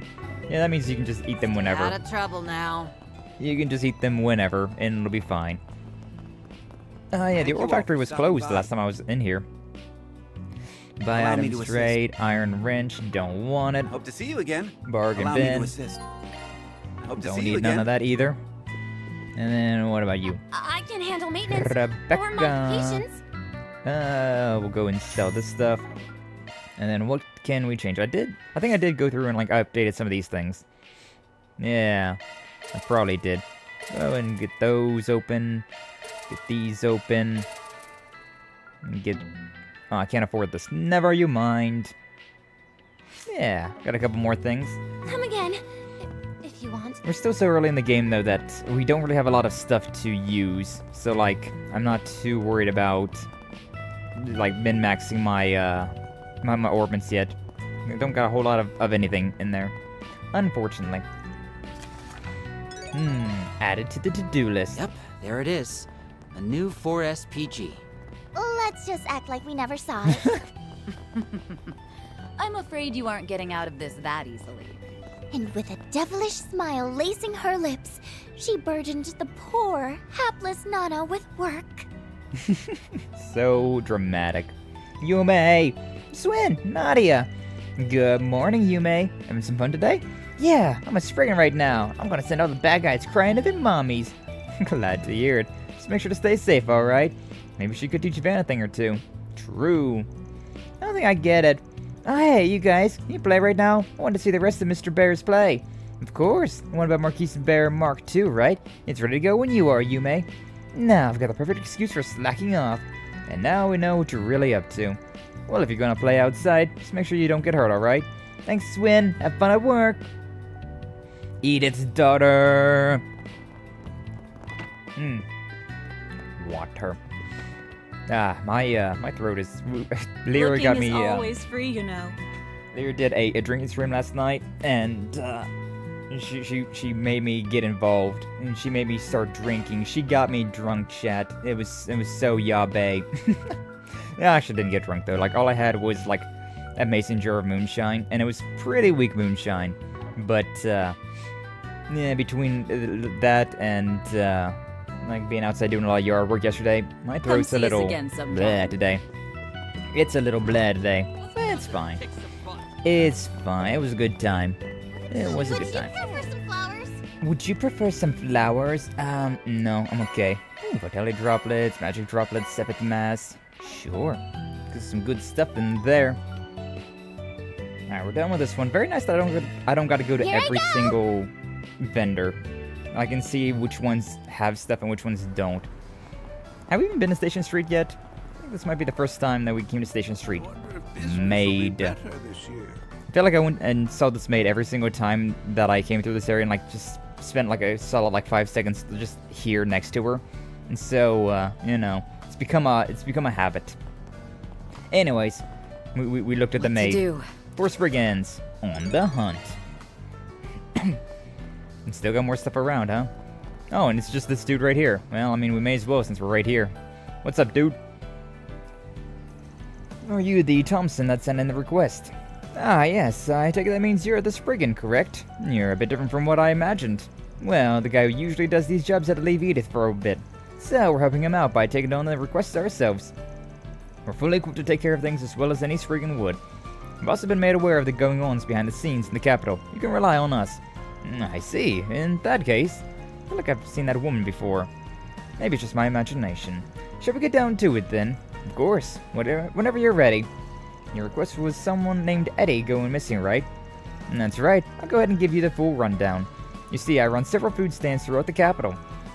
yeah, that means you can just eat them whenever. Out of trouble now. You can just eat them whenever, and it'll be fine. Yeah, the ore factory was closed the last time I was in here. Buy Allow me items to straight, iron wrench, don't want it. Hope to see you again. Bargain Allow me bin. to assist. Hope to Don't see need you none again. of that either. And then, what about you? I can handle maintenance Rebecca. or modifications. We'll go and sell this stuff. And then what can we change? I think I did go through and like updated some of these things. Yeah, I probably did. Go and get those open. Get these open. And get... Oh, I can't afford this. Never you mind. Yeah, got a couple more things. Come again, if you want. We're still so early in the game, though, that we don't really have a lot of stuff to use. So, like, I'm not too worried about, like, min-maxing my, my orbits yet. I don't got a whole lot of anything in there, unfortunately. Added to the to-do list. Yep, there it is. A new 4S PG. Let's just act like we never saw it. I'm afraid you aren't getting out of this that easily. And with a devilish smile lacing her lips, she burdened the poor, hapless Nana with work. So dramatic. Yume! Swin! Nadia! Good morning, Yume. Having some fun today? Yeah, I'm a spriggan right now. I'm gonna send all the bad guys crying to their mommies. Glad to hear it. Just make sure to stay safe, alright? Maybe she could teach Van a thing or two. True. I don't think I get it. Oh, hey, you guys. Can you play right now? I want to see the rest of Mr. Bear's play. Of course. The one about Marquise Bear Mark II, right? It's ready to go when you are, Yume. Now I've got the perfect excuse for slacking off. And now we know what you're really up to. Well, if you're gonna play outside, just make sure you don't get hurt, alright? Thanks, Swin. Have fun at work. Edith's daughter. Water. My throat is... Lyra got me... always free, you know. Lyra did a drinking stream last night, and she made me get involved, and she made me start drinking. She got me drunk, chat. It was so yabe. I actually didn't get drunk though. Like, all I had was like a mason jar of moonshine, and it was pretty weak moonshine. But yeah, between that and like being outside doing a lot of yard work yesterday, my throat's a little bleh today. It's a little bleh today. It's fine. It's fine. It was a good time. It was a good time. Would you prefer some flowers? No, I'm okay. Ooh, Vitelli droplets, magic droplets, sepet mass. Sure. There's some good stuff in there. Alright, we're done with this one. Very nice that I don't got to go to every single vendor. I can see which ones have stuff and which ones don't. Have we even been to Station Street yet? I think this might be the first time that we came to Station Street. Maid. I feel like I went and saw this maid every single time that I came through this area and like just spent like a solid like 5 seconds just here next to her. And so, you know, it's become a habit. Anyways, we looked at the maid. 4 Spriggans on the hunt. And still got more stuff around, huh? Oh, and it's just this dude right here. Well, I mean, we may as well since we're right here. What's up, dude? Are you the Thompson that sent in the request? Ah, yes, I take it that means you're the Spriggan, correct? You're a bit different from what I imagined. Well, the guy who usually does these jobs had to leave Edith for a bit. So, we're helping him out by taking on the requests ourselves. We're fully equipped to take care of things as well as any Spriggan would. I've also been made aware of the going-ons behind the scenes in the capital. You can rely on us. I see. In that case, I feel like I've seen that woman before. Maybe it's just my imagination. Shall we get down to it, then? Of course. Whenever you're ready. Your request was someone named Eddie going missing, right? That's right. I'll go ahead and give you the full rundown. You see, I run several food stands throughout the capital.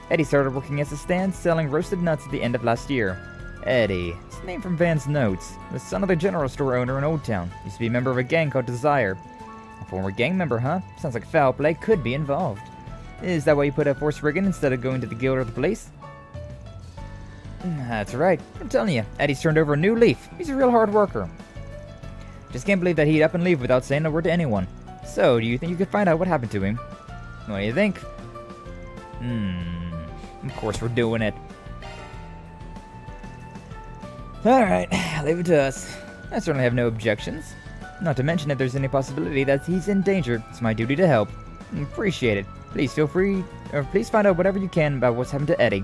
Eddie started working as a stand selling roasted nuts at the end of last year. Eddie. It's a name from Van's notes. The son of the general store owner in Old Town. Used to be a member of a gang called Desire. A former gang member, huh? Sounds like foul play could be involved. Is that why you put up Force Riggin instead of going to the guild or the police? That's right. I'm telling you, Eddie's turned over a new leaf. He's a real hard worker. Just can't believe that he'd up and leave without saying a word to anyone. So, do you think you could find out what happened to him? What do you think? Of course we're doing it. Alright, leave it to us. I certainly have no objections. Not to mention if there's any possibility that he's in danger, it's my duty to help. Appreciate it. Please feel free, or please find out whatever you can about what's happened to Eddie.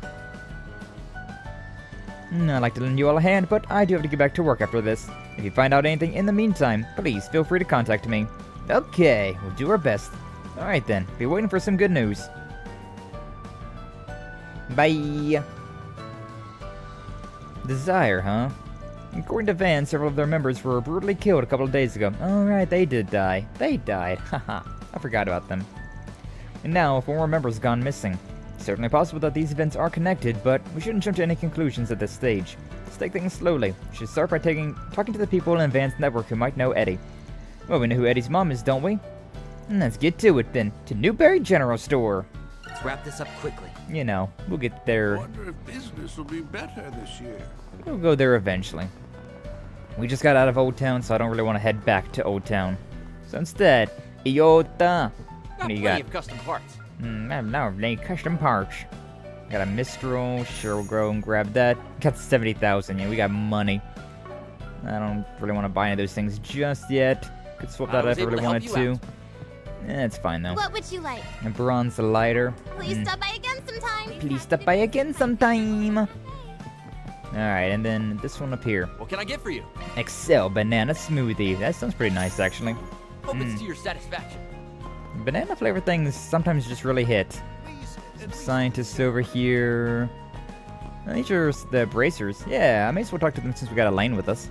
I'd like to lend you all a hand, but I do have to get back to work after this. If you find out anything in the meantime, please feel free to contact me. Okay, we'll do our best. Alright then, be waiting for some good news. Bye! Desire, huh? According to Van, several of their members were brutally killed a couple of days ago. Alright, they did die. They died. Haha, I forgot about them. And now, 4 more members gone missing. Certainly possible that these events are connected, but we shouldn't jump to any conclusions at this stage. Let's take things slowly. We should start by talking to the people in Van's network who might know Eddie. Well, we know who Eddie's mom is, don't we? Let's get to it then. To Newberry General Store. Let's wrap this up quickly. You know, we'll get there. I wonder if business will be better this year. We'll go there eventually. We just got out of Old Town, so I don't really want to head back to Old Town. So instead, Iota. What do you got? Of custom parts. No, custom parts. Got a Mistral, sure we'll go and grab that. Got 70,000, yeah, we got money. I don't really want to buy any of those things just yet. Could swap that out if I really wanted to. It's fine though. What would you like? A bronze lighter. Please stop by again sometime. Please stop by again sometime. Alright, and then this one up here. What can I get for you? Excel Banana Smoothie. That sounds pretty nice actually. Hope it's to your satisfaction. Banana flavor things sometimes just really hit. Some scientists over here. These are the bracers. Yeah, I may as well talk to them since we got a lane with us.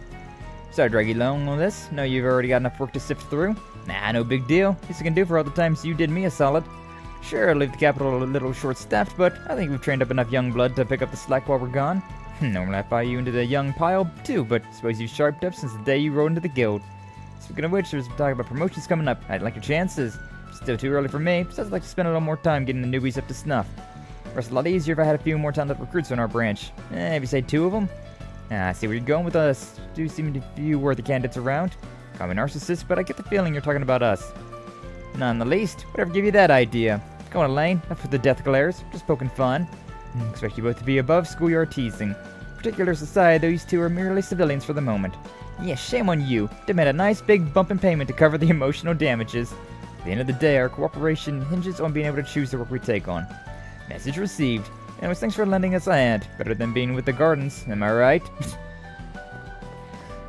Sorry, drag you long on this. No, you've already got enough work to sift through. Nah, no big deal. Least I can do for all the times you did me a solid. Sure, leave the capital a little short-staffed, but I think we've trained up enough young blood to pick up the slack while we're gone. Normally I fire you into the young pile too, but suppose you've sharpened up since the day you rode into the guild. Speaking of which, there's talk about promotions coming up. I'd like your chances. Still too early for me, besides I'd like to spend a little more time getting the newbies up to snuff. It's a lot easier if I had a few more talented recruits on our branch. If you say 2 of them? I see where you're going with us. Do seem to be a few worthy candidates around. Call me narcissist, but I get the feeling you're talking about us. None the least. Whatever gave you that idea? Go on, Elaine. Enough with the death glares. Just poking fun. Expect you both to be above schoolyard teasing. Particulars aside, these 2 are merely civilians for the moment. Yeah, shame on you. Demand a nice big bump in payment to cover the emotional damages. At the end of the day, our cooperation hinges on being able to choose the work we take on. Message received. Anyways, thanks for lending us a hand. Better than being with the gardens, am I right?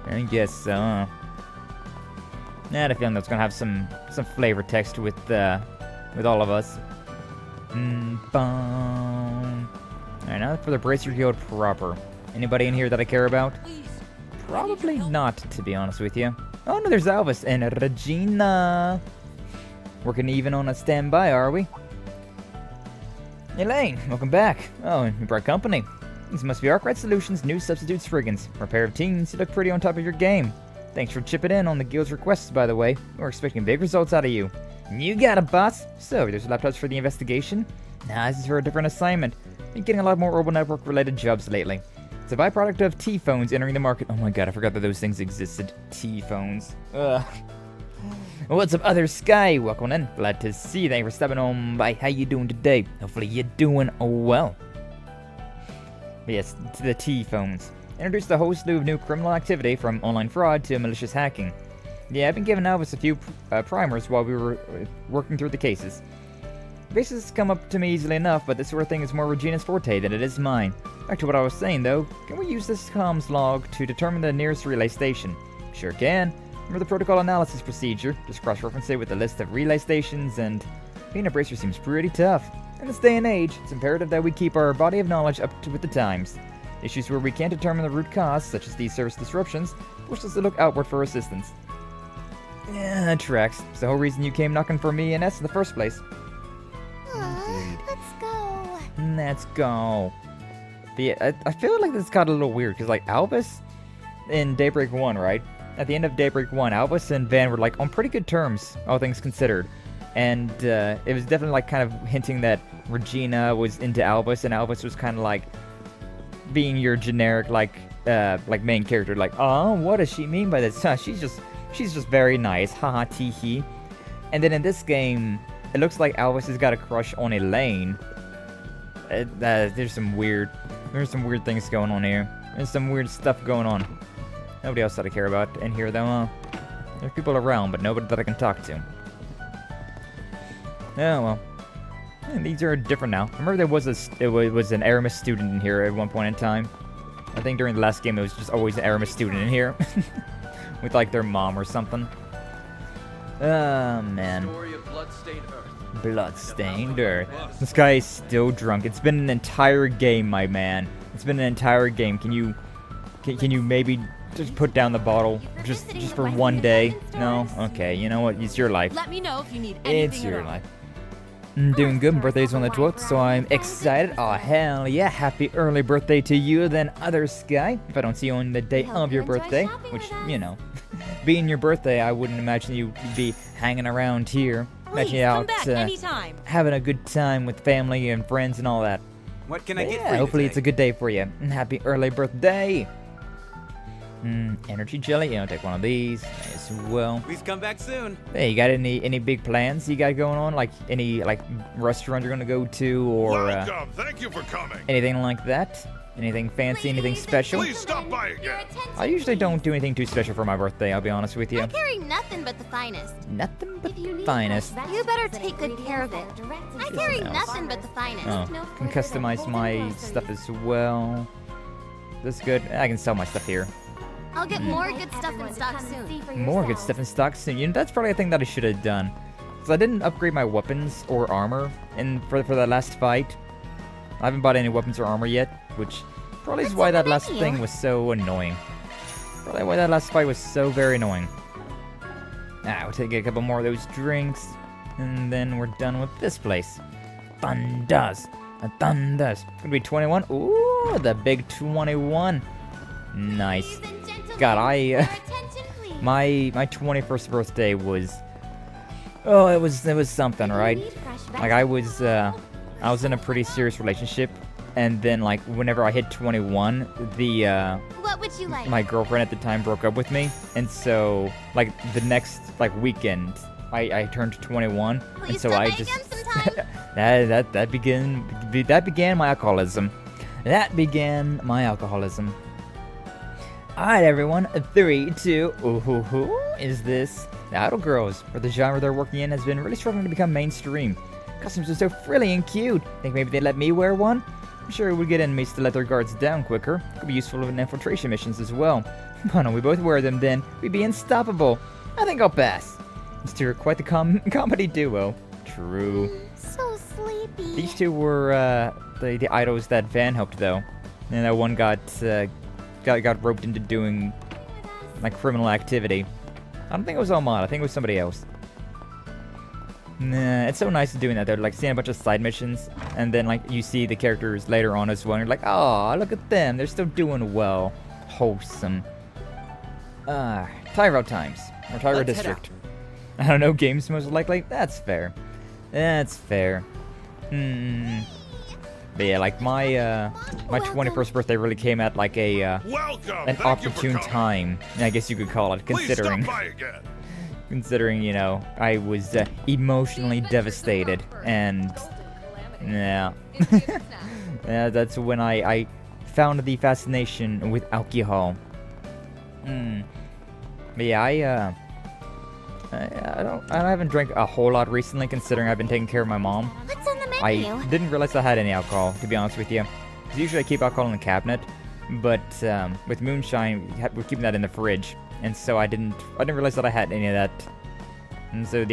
I guess so. I had a feeling that's gonna have some flavor text with all of us. Alright, now for the Bracer Guild proper. Anybody in here that I care about? Probably not, to be honest with you. Oh no, there's Elvis and Regina. Working even on a standby, are we? Elaine, welcome back. Oh, and you brought company. These must be Arkride Solutions' new substitutes friggins. For a pair of teens, you look pretty on top of your game. Thanks for chipping in on the guild's requests, by the way. We're expecting big results out of you. You got it, boss. So, there's laptops for the investigation? Nah, this is for a different assignment. Been getting a lot more Orbital Network-related jobs lately. It's a byproduct of T-phones entering the market. Oh my god, I forgot that those things existed. T-phones. Ugh. What's up, other Sky? Welcome in. Glad to see you. Thank you for stopping on by. How you doing today? Hopefully you're doing well. But yes, to the T-phones. Introduced a whole slew of new criminal activity, from online fraud to malicious hacking. Yeah, I've been giving Elvis a few primers while we were working through the cases. Cases come up to me easily enough, but this sort of thing is more Regina's forte than it is mine. Back to what I was saying, though. Can we use this comms log to determine the nearest relay station? Sure can. Remember the protocol analysis procedure? Just cross-reference it with a list of relay stations, and being a bracer seems pretty tough. In this day and age, it's imperative that we keep our body of knowledge up to with the times. Issues where we can't determine the root cause, such as these service disruptions, push us to look outward for assistance. Yeah, that tracks. It's the whole reason you came knocking for me and S in the first place. Let's go. Let's go. But yeah, I feel like this got a little weird, because like Albus in Daybreak 1, right? At the end of Daybreak 1, Albus and Van were like on pretty good terms, all things considered. And it was definitely like kind of hinting that Regina was into Albus, and Albus was kind of like being your generic like main character. Like, oh, what does she mean by this? She's just very nice. Haha, tee hee. And then in this game, it looks like Albus has got a crush on Elaine. There's some weird things going on here. There's some weird stuff going on. Nobody else that I care about in here though. There's people around, but nobody that I can talk to. Oh well. And these are different now. Remember there was an Aramis student in here at one point in time. I think during the last game there was just always an Aramis student in here. With like their mom or something. Oh man. Bloodstained Earth. This guy is still drunk. It's been an entire game, my man. It's been an entire game. Can you maybe just put down the bottle just for one day? No? Okay, you know what? It's your life. Let me know if you need anything. It's your life. I'm doing good. My birthday's on the 12th, so I'm excited. Oh, hell yeah. Happy early birthday to you than other Sky. If I don't see you on the day of your birthday, which, you know, being your birthday, I wouldn't imagine you'd be hanging around here. Imagine you out having a good time with family and friends and all that. What can I get for you hopefully today? It's a good day for you. Happy early birthday. Energy jelly. You know, take one of these as well. Please come back soon. Hey, you got any big plans you got going on? Like any restaurant you're gonna go to, or Welcome. Thank you for coming. anything like that? Anything fancy? Anything special? Please stop by again. I usually don't do anything too special for my birthday. I'll be honest with you. I carry nothing but the finest. Nothing but the finest. You better take good care of it. I carry nothing but the finest. Oh, can customize my stuff as well. That's good. I can sell my stuff here. I'll get more good stuff in stock soon. More good stuff in stock soon. You know, that's probably a thing that I should have done. Because I didn't upgrade my weapons or armor for that last fight. I haven't bought any weapons or armor yet, which probably is why that last thing was so annoying. Probably why that last fight was so very annoying. We'll take a couple more of those drinks, and then we're done with this place. Thunders. Thunders. Gonna be 21. Ooh, the big 21. Nice. God, my 21st birthday was, it was something, right? Like I was in a pretty serious relationship, and then like whenever I hit 21, What would you like? my girlfriend at the time broke up with me, and so like the next like weekend I turned 21, and so I just that began my alcoholism. That began my alcoholism. Alright everyone, 3, 2, who is this? The Idol Girls, or the genre they're working in, has been really struggling to become mainstream. Costumes are so frilly and cute. Think maybe they'd let me wear one? I'm sure it would get enemies to let their guards down quicker. Could be useful in infiltration missions as well. Why don't we both wear them then? We'd be unstoppable. I think I'll pass. These two are quite the comedy duo. True. So sleepy. These two were the idols that Van helped though. And that one got roped into doing like criminal activity. I don't think it was Almata, I think it was somebody else. Nah, it's so nice doing that. They're like seeing a bunch of side missions, and then like you see the characters later on as well, and you're like, oh, look at them, they're still doing well. Wholesome. Tyro times, or Tyro District. I don't know, games most likely? That's fair. That's fair. But yeah, like my 21st birthday really came at like an opportune time, I guess you could call it, considering, you know, I was emotionally devastated, and yeah, yeah, that's when I found the fascination with alcohol. But yeah, I haven't drank a whole lot recently, considering I've been taking care of my mom. What's on the menu? I didn't realize I had any alcohol, to be honest with you. 'Cause usually I keep alcohol in the cabinet, but with moonshine, we're keeping that in the fridge, and so I didn't realize that I had any of that. And so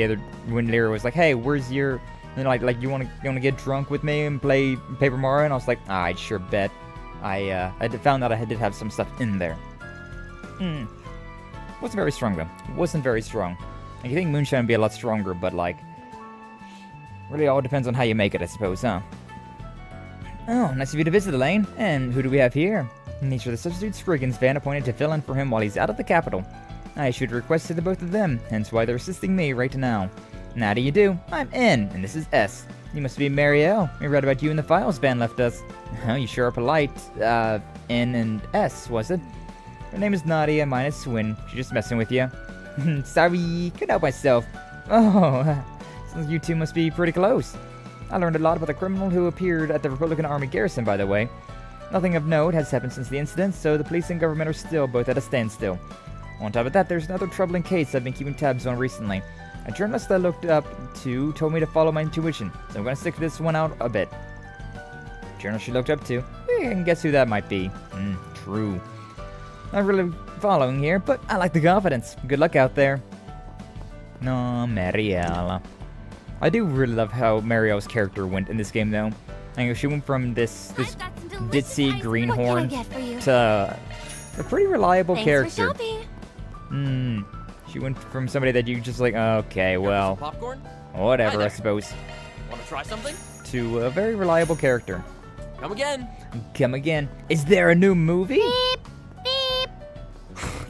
when Lyra was like, "Hey, where's your, you know, like you want to get drunk with me and play Paper Mario?" And I was like, "I'd sure bet." I found out I did have some stuff in there. Wasn't very strong though. Wasn't very strong. Like, you think moonshine would be a lot stronger, but like, really all depends on how you make it, I suppose, huh? Oh, nice of you to visit, Elaine. And who do we have here? Nature the substitute Spriggans Van appointed to fill in for him while he's out of the capital. I issued a request to the both of them, hence why they're assisting me right now. How do you do? I'm N, and this is S. You must be Marielle. We read about you in the files Ben left us. Oh, you sure are polite. N and S, was it? Her name is Nadia, mine is Swin. She's just messing with you. Sorry, couldn't help myself. Oh, sounds you two must be pretty close. I learned a lot about the criminal who appeared at the Republican Army garrison, by the way. Nothing of note has happened since the incident, so the police and government are still both at a standstill. On top of that, there's another troubling case I've been keeping tabs on recently. A journalist I looked up to told me to follow my intuition, so I'm going to stick this one out a bit. Journalist she looked up to? I can guess who that might be. True. Not really following here, but I like the confidence. Good luck out there. No, Mariella. I do really love how Marielle's character went in this game, though. I know she went from this ditzy greenhorn to a pretty reliable character. She went from somebody that you just like, okay, well, popcorn? whatever, I suppose, Want to try something? to a very reliable character. Come again. Come again. Is there a new movie? Beep, beep.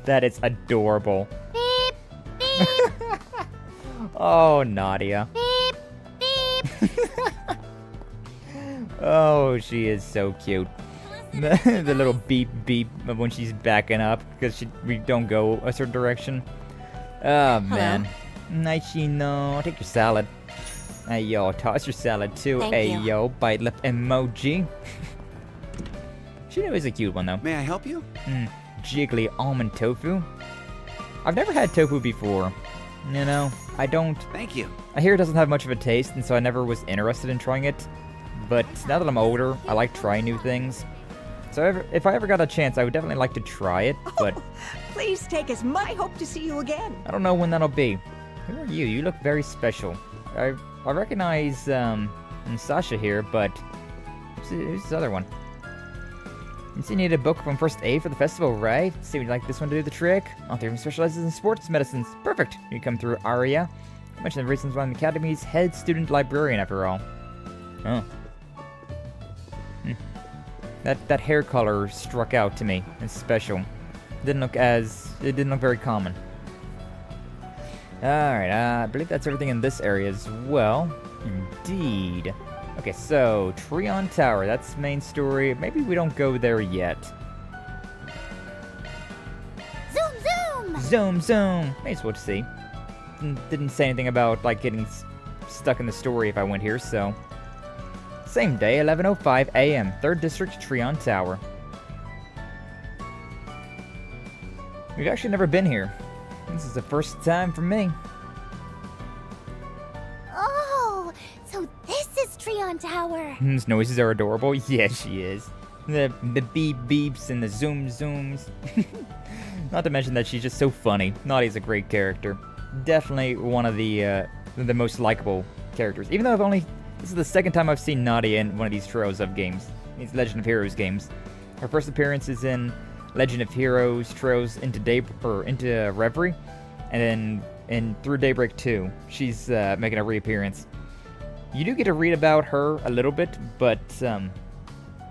That is adorable. Beep, beep. Oh, Nadia. Beep, beep. Oh, she is so cute. The little beep beep of when she's backing up because we don't go a certain direction. Oh man. Nichino, take your salad. Hey yo, toss your salad too. Hey yo, bite lip emoji. She is a cute one though. May I help you? Jiggly almond tofu. I've never had tofu before. You know, I don't. Thank you. I hear it doesn't have much of a taste, and so I never was interested in trying it. But now that I'm older, I like trying new things. So if I ever got a chance, I would definitely like to try it, but... Please take us. I hope to see you again. I don't know when that'll be. Who are you? You look very special. I recognize Sasha here, but... Who's this other one? You see, you need a book from first aid for the festival, right? See, would you like this one to do the trick? Author specializes in sports medicines. Perfect. You come through Aria. I mentioned the reasons why I'm the Academy's head student librarian, after all. Oh. That hair color struck out to me. It's special. It didn't look very common. Alright, I believe that's everything in this area as well. Indeed. Okay, so, Treon Tower, that's main story. Maybe we don't go there yet. Zoom, zoom! Zoom, zoom! May as well see. Didn't say anything about, like, getting stuck in the story if I went here, so... Same day, 11:05 a.m., 3rd District, Treon Tower. We've actually never been here. This is the first time for me. Oh, so this is Treon Tower. These noises are adorable. Yeah, she is. The beep beeps and the zoom zooms. Not to mention that she's just so funny. Nadia's a great character. Definitely one of the most likable characters. Even though this is the second time I've seen Nadia in one of these Trails of games. These Legend of Heroes games. Her first appearance is in Legend of Heroes Trails into Reverie, and then through Daybreak 2, she's making a reappearance. You do get to read about her a little bit, but yeah,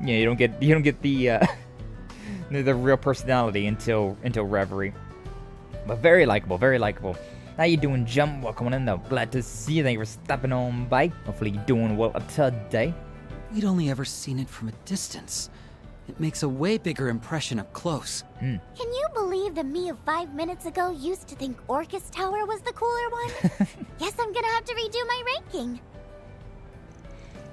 you don't get the the real personality until Reverie. But very likable, very likable. How you doing, Jump? Welcome in though. Glad to see you. Thank you for stopping on by. Hopefully you're doing well today. We'd only ever seen it from a distance. It makes a way bigger impression up close. Can you believe the me of 5 minutes ago used to think Orcus Tower was the cooler one? Guess I'm gonna have to redo my ranking.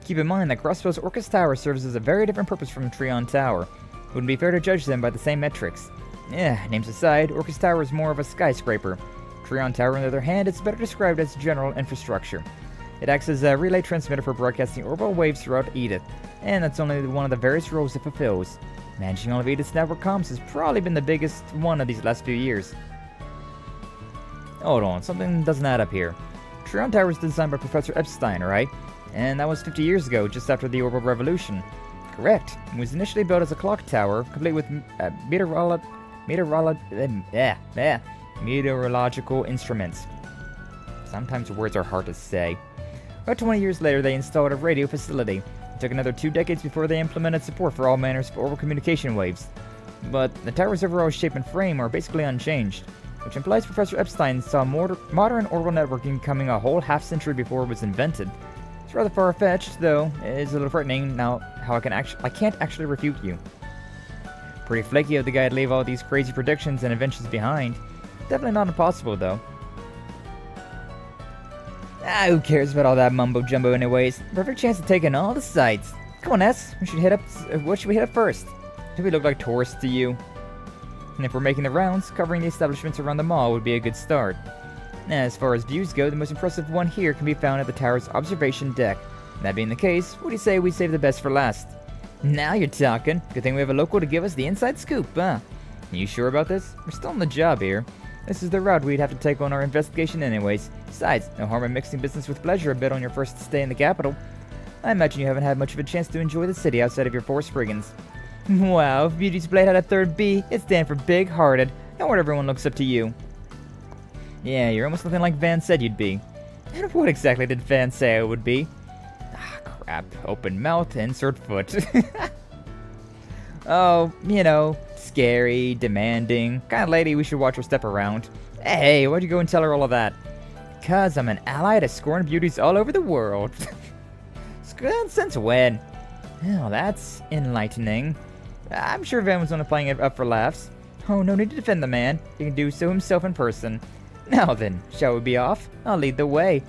Keep in mind that Crossbow's Orcus Tower serves as a very different purpose from Treon Tower. Wouldn't be fair to judge them by the same metrics. Names aside, Orcus Tower is more of a skyscraper. Treon Tower, on the other hand, is better described as general infrastructure. It acts as a relay transmitter for broadcasting orbital waves throughout Edith, and that's only one of the various roles it fulfills. Managing all of Edith's network comms has probably been the biggest one of these last few years. Hold on, something doesn't add up here. Treon Tower was designed by Professor Epstein, right? And that was 50 years ago, just after the Orbital Revolution. Correct. It was initially built as a clock tower, complete with meteorological instruments. Sometimes words are hard to say. About 20 years later, they installed a radio facility. It took another 2 decades before they implemented support for all manners of orbital communication waves. But the tower's overall shape and frame are basically unchanged. which implies Professor Epstein saw modern orbital networking coming a whole half-century before it was invented. It's rather far-fetched, though. It's a little frightening now how I can't actually refute you. Pretty flaky of the guy to leave all these crazy predictions and inventions behind. Definitely not impossible, though. Who cares about all that mumbo-jumbo anyways? Perfect chance to take in all the sights. Come on, S. What should we hit up first? Do we look like tourists to you? And if we're making the rounds, covering the establishments around the mall would be a good start. As far as views go, the most impressive one here can be found at the tower's observation deck. That being the case, what do you say we save the best for last? Now you're talking. Good thing we have a local to give us the inside scoop, huh? You sure about this? We're still on the job here. This is the route we'd have to take on our investigation anyways. Besides, no harm in mixing business with pleasure a bit on your first stay in the capital. I imagine you haven't had much of a chance to enjoy the city outside of your 4 Spriggans. Wow, if Beauty's Blade had a third B, it'd stand for big-hearted. No wonder everyone looks up to you. Yeah, you're almost looking like Van said you'd be. And what exactly did Van say I would be? Crap. Open mouth, insert foot. Oh, you know, scary, demanding, kind of lady we should watch her step around. Hey, why'd you go and tell her all of that? 'Cause I'm an ally to scorned beauties all over the world. Since when? Oh, that's enlightening. I'm sure Van was only playing it up for laughs. Oh, no need to defend the man. He can do so himself in person. Now then, shall we be off? I'll lead the way.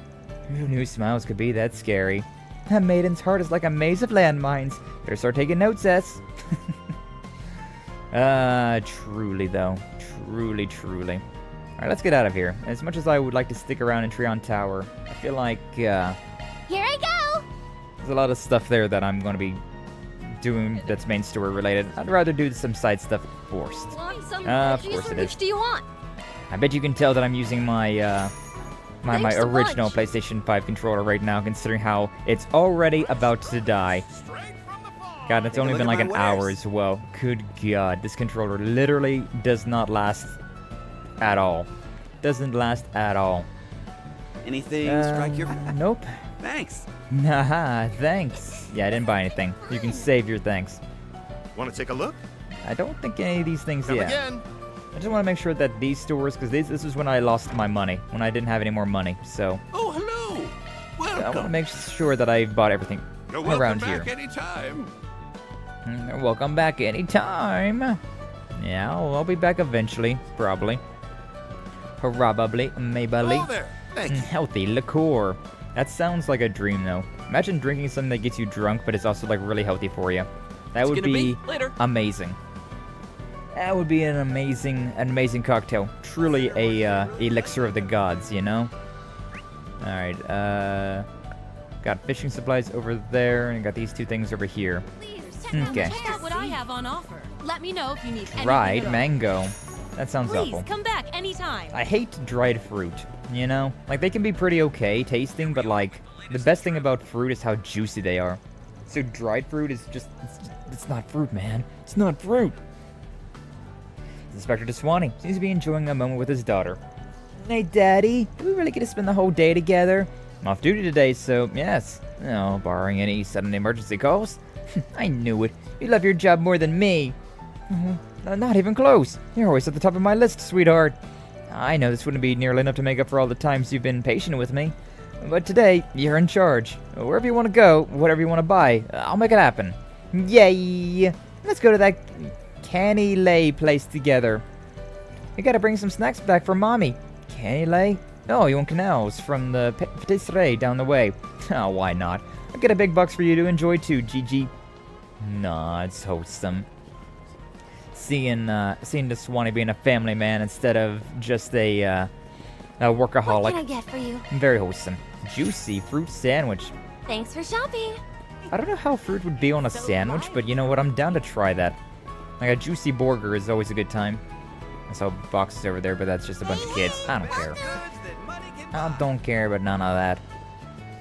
Who knew smiles could be that scary? A maiden's heart is like a maze of landmines. Better start taking notes, S. Truly though. Truly. Alright, let's get out of here. As much as I would like to stick around in Treon Tower, I feel like, Here I go! there's a lot of stuff there that I'm going to be doing that's main story related. I'd rather do some side stuff first. Of course it is. Which do you want? I bet you can tell that I'm using my, my original PlayStation 5 controller right now, considering how it's already about to die. God, it's only been like an hour as well. Good God, this controller literally does not last at all. Doesn't last at all. Anything strike your... Nope. Thanks. Haha, thanks. Yeah, I didn't buy anything. You can save your thanks. Want to take a look? I don't think any of these things Come yet. again. I just want to make sure that these stores, because this is when I lost my money, when I didn't have any more money, so... Oh, hello! Welcome! I want to make sure that I bought everything You're around welcome here. back anytime. Welcome back anytime. Yeah, I'll be back eventually, probably. Maybe. Hello there. Thank you. Healthy liqueur. That sounds like a dream, though. Imagine drinking something that gets you drunk, but it's also like really healthy for you. That would be amazing. That would be an amazing cocktail. Truly a elixir of the gods, you know. All right. Got fishing supplies over there, and got these 2 things over here. Okay. Check out what I have on offer. Let me know if you need anything. Dried mango. That sounds Please awful. come back anytime. I hate dried fruit, you know? Like, they can be pretty okay tasting, but, like, the best thing about fruit is how juicy they are. So dried fruit is just... It's not fruit, man. It's not fruit. Inspector DeSwanee seems to be enjoying a moment with his daughter. Hey, Daddy. Do we really get to spend the whole day together? I'm off duty today, so, yes. Oh, barring any sudden emergency calls. I knew it. You love your job more than me. Not even close. You're always at the top of my list, sweetheart. I know this wouldn't be nearly enough to make up for all the times you've been patient with me. But today, you're in charge. Wherever you want to go, whatever you want to buy, I'll make it happen. Yay! Let's go to that Canny Lay place together. We gotta bring some snacks back for Mommy. Canny Lay? Oh, you want canals from the patisserie down the way. Oh, why not? I'll get a big box for you to enjoy too, Gigi. Nah, it's wholesome. Seeing DeSwanee being a family man instead of just a workaholic. What can I get for you? Very wholesome. Juicy fruit sandwich. Thanks for shopping. I don't know how fruit would be on a sandwich, but you know what? I'm down to try that. Like a juicy burger is always a good time. I saw boxes over there, but that's just a bunch of kids. I don't care. I don't care about none of that.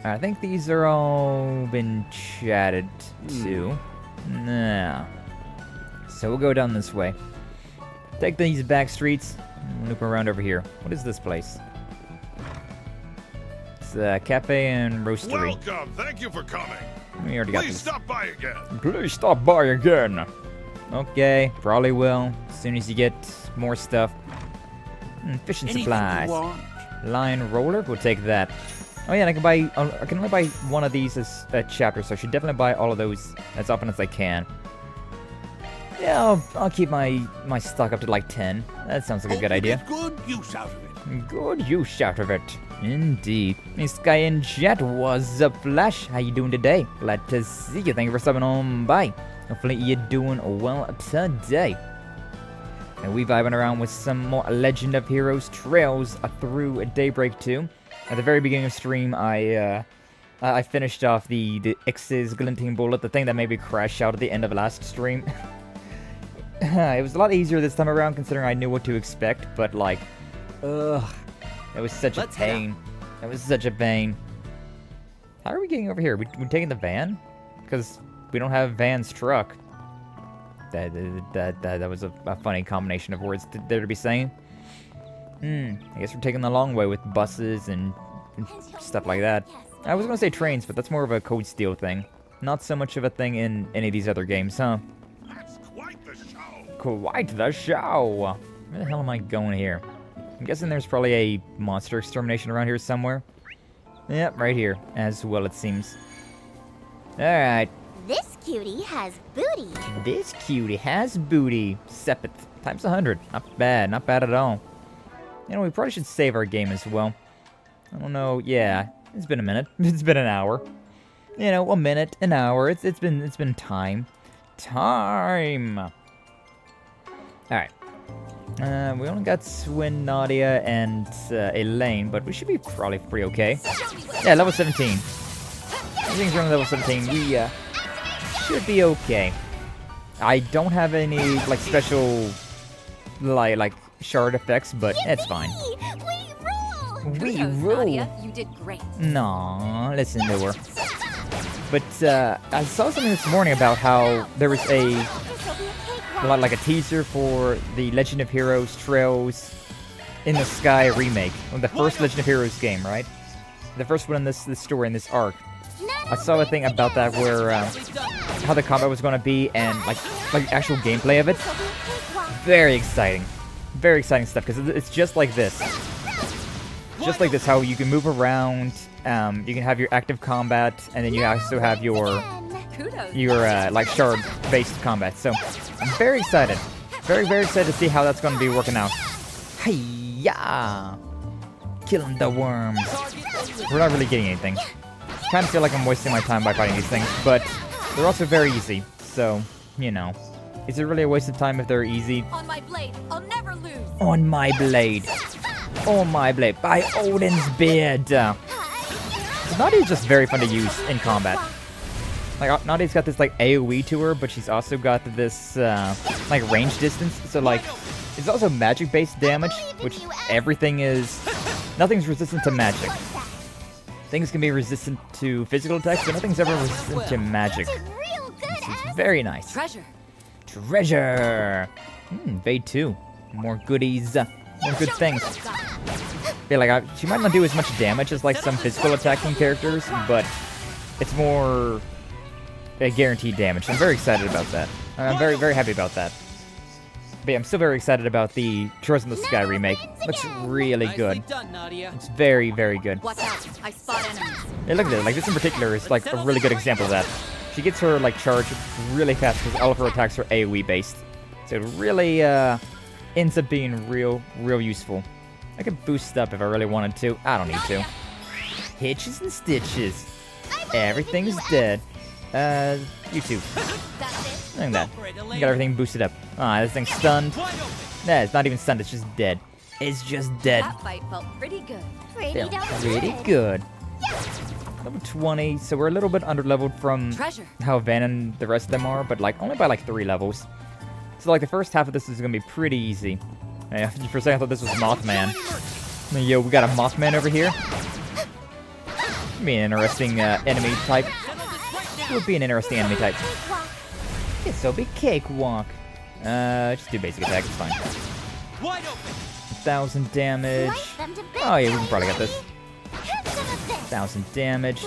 I think these are all been chatted to. Nah. So we'll go down this way. Take these back streets and loop around over here. What is this place? It's a cafe and roastery. Welcome. Thank you for coming. We already got Please this. stop by again. Please stop by again. Okay, probably will. As soon as you get more stuff. Fishing Anything you supplies. want? Line roller, we'll take that. Oh yeah, and I can only buy one of these as a chapter, so I should definitely buy all of those as often as I can. Yeah, I'll keep my stock up to like 10. That sounds like a good idea. Good use out of it. Good use out of it. Indeed. Miss Sky and Jet, what's up, Flash? How you doing today? Glad to see you. Thank you for stopping on by. Hopefully you're doing well today. And we vibing around with some more Legend of Heroes trails through Daybreak 2. At the very beginning of stream, I finished off the Ixs Glinting Bullet, the thing that made me crash out at the end of last stream. It was a lot easier this time around, considering I knew what to expect, but like, ugh, it was such a pain. It was such a pain. How are we getting over here? We taking the van? Because we don't have Van's truck. That was a funny combination of words there to be saying. I guess we're taking the long way with buses and stuff like that. I was gonna say trains, but that's more of a Code Steel thing. Not so much of a thing in any of these other games, huh? Quite the show! Where the hell am I going here? I'm guessing there's probably a monster extermination around here somewhere. Yep, right here, as well it seems. Alright. This cutie has booty. This cutie has booty. Sepith. Times 100. Not bad, not bad at all. You know, we probably should save our game as well. I don't know, yeah. It's been a minute. It's been an hour. You know, a minute, an hour. It's been time. Time! Alright. We only got Swin, Nadia, and Elaine, but we should be probably pretty okay. Yeah, level 17. Everything's running level 17. We should be okay. I don't have any like special like shard effects, but it's fine. We rule. Nadia, you did great. Nah, listen to her. But I saw something this morning about how there was like a teaser for the Legend of Heroes Trails in the Sky remake, the first Legend of Heroes game, right? The first one in this story, in this arc. I saw a thing about that where how the combat was going to be and like actual gameplay of it. Very exciting stuff because it's just like this. Just like this, how you can move around. You can have your active combat, and then you also have your like shard-based combat. So I'm very excited, very excited to see how that's going to be working out. Hey-ya! Killing the worms. We're not really getting anything. Kind of feel like I'm wasting my time by fighting these things, but they're also very easy. So you know, is it really a waste of time if they're easy? On my blade, I'll never lose. On my blade. On my blade. By Odin's beard. Nadia's just very fun to use in combat. Like, Nadia's got this, like, AoE to her, but she's also got this, like, range distance. So, like, it's also magic-based damage, which everything is... Nothing's resistant to magic. Things can be resistant to physical attacks, but nothing's ever resistant to magic. This is very nice. Treasure! Fade 2. More goodies. More good things. Yeah, like, she might not do as much damage as, like, some physical attacking characters, but it's more guaranteed damage. I'm very excited about that. I'm very happy about that. But yeah, I'm still very excited about the Trails in the Sky remake. Looks really good. It's very good. Watch out, I spot enemies. Yeah, look at it. Like, this in particular is, like, a really good example of that. She gets her, like, charge really fast because all of her attacks are AoE based. So it really, ends up being real useful. I could boost up if I really wanted to. I don't need to. Hitches and stitches. Everything's dead. You too. Look at that. You got everything boosted up. Ah, this thing's stunned. Nah, it's not even stunned, it's just dead. It's just dead. That fight felt pretty good. Pretty good. Level 20, so we're a little bit under-leveled from how Van and the rest of them are, but like only by like 3 levels. So like the first half of this is gonna be pretty easy. Yeah, for a second I thought this was Mothman. Yo, we got a Mothman over here. Be an interesting enemy type. It would be an interesting enemy type. This'll be cakewalk. Just do basic attack, it's fine. 1,000 damage. Oh yeah, we can probably get this. 1,000 damage.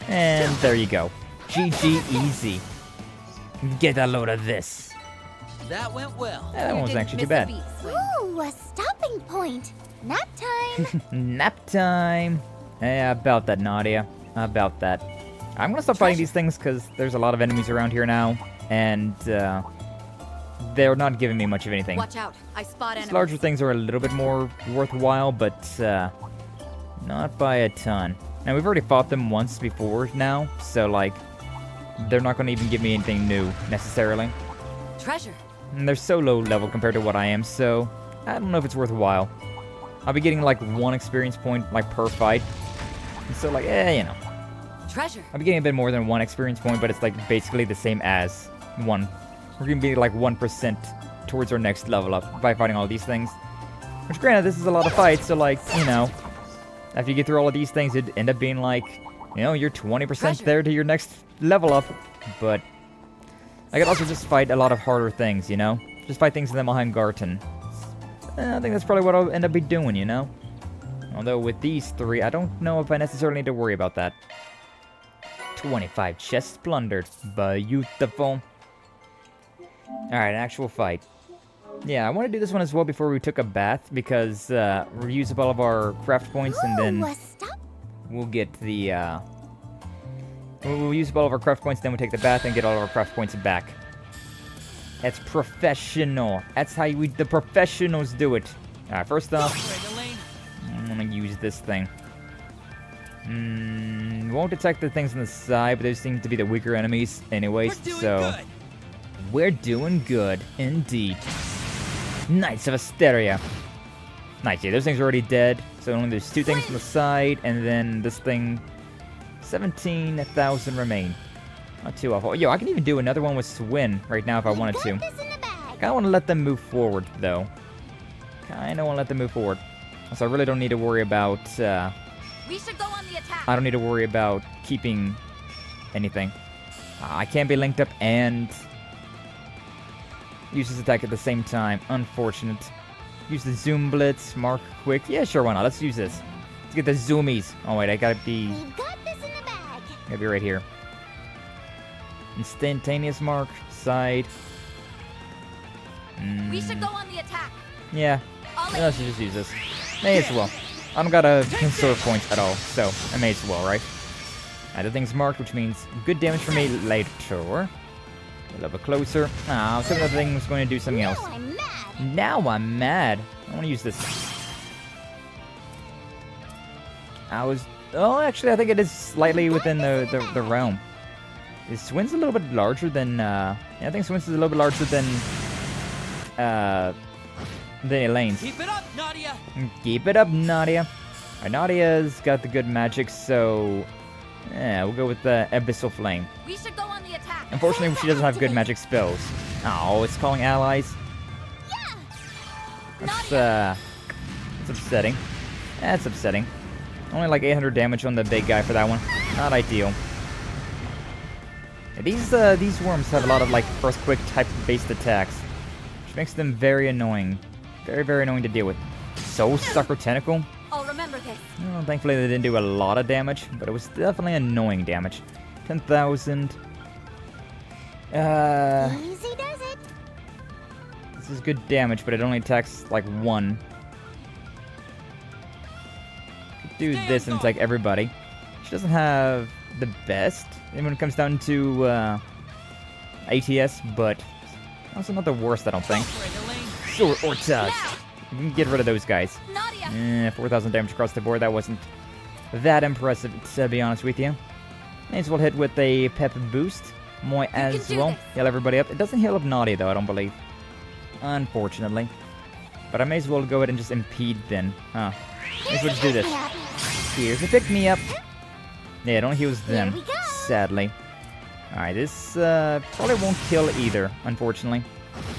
And there you go. GG easy. Get a load of this. That went well. Yeah, that one was actually too bad. Ooh, a stopping point. Nap time. Nap time. Yeah, about that, Nadia. About that. I'm gonna stop fighting these things because there's a lot of enemies around here now, and they're not giving me much of anything. Watch out! I spot These enemies. larger things are a little bit more worthwhile, but not by a ton. Now, we've already fought them once before now, so, like, they're not going to even give me anything new, necessarily. Treasure. And they're so low level compared to what I am, so I don't know if it's worthwhile. I'll be getting, like, 1 experience point, like, per fight. And so, like, you know. Treasure. I'll be getting a bit more than 1 experience point, but it's, like, basically the same as 1. We're going to be, like, 1% towards our next level up by fighting all these things. Which, granted, this is a lot of fights, so, like, you know, after you get through all of these things, it'd end up being, like, you know, you're 20% there to your next level up. But I could also just fight a lot of harder things, you know? Just fight things in the Maheimgarten. I think that's probably what I'll end up be doing, you know? Although with these 3, I don't know if I necessarily need to worry about that. 25 chests plundered. Beautiful. Alright, an actual fight. Yeah, I want to do this one as well before we took a bath, because we'll use up all of our craft points, and then we'll get the, we'll use up all of our craft points, then we'll take the bath and get all of our craft points back. That's professional. That's how the professionals do it. Alright, first off, I'm gonna use this thing. Won't detect the things on the side, but those seem to be the weaker enemies anyways, so we're doing good indeed. Knights of Asteria. Nice, yeah, those things are already dead, so only there's 2 things on the side, and then this thing, 17,000 remain. Not too awful. Yo, I can even do another one with Swin right now if I wanted to. Kinda wanna let them move forward, though. Kinda wanna let them move forward. So I really don't need to worry about, We should go on the attack. I don't need to worry about keeping anything. I can't be linked up and use this attack at the same time. Unfortunate. Use the Zoom Blitz, Mark Quick. Yeah, sure, why not? Let's use this. Let's get the zoomies. Oh, wait, I gotta be... Gotta be right here. Instantaneous Mark, side. We should go on the attack. Yeah, let's just use this. May as well. I don't gotta conserve points at all, so I may as well, right? The thing's marked, which means good damage for me later. A little bit closer. Ah, so the thing was going to do something else. Now I'm mad. I want to use this. Oh, actually, I think it is slightly within the realm. Is Swin's a little bit larger than, yeah, I think Swin's is a little bit larger than Elaine's. Keep it up, Nadia! Keep it up, Nadia. Alright, Nadia's got the good magic, so yeah, we'll go with the Abyssal Flame. We should go on the attack. Unfortunately, she doesn't have good magic spells. Oh, it's calling allies. That's upsetting. That's upsetting. Only like 800 damage on the big guy for that one. Not ideal. Yeah, these worms have a lot of like earthquake type based attacks, which makes them very annoying. Very, very annoying to deal with. Soul Sucker Tentacle. I'll remember this. Well, thankfully they didn't do a lot of damage, but it was definitely annoying damage. 10,000. Easy does it. This is good damage, but it only attacks like 1. Could do this and attack everybody. She doesn't have the best when it comes down to ATS, but also not the worst, I don't think. Sword or touch. You can get rid of those guys. 4,000 damage across the board. That wasn't that impressive, to be honest with you. May as well hit with a pep boost. Moi as well. Heal everybody up. It doesn't heal up Nadia, though, I don't believe. Unfortunately. But I may as well go ahead and just impede then. Huh. May as well just do this. Here's a pick-me-up. Yeah, it only heals them, sadly. Alright, this probably won't kill either, unfortunately.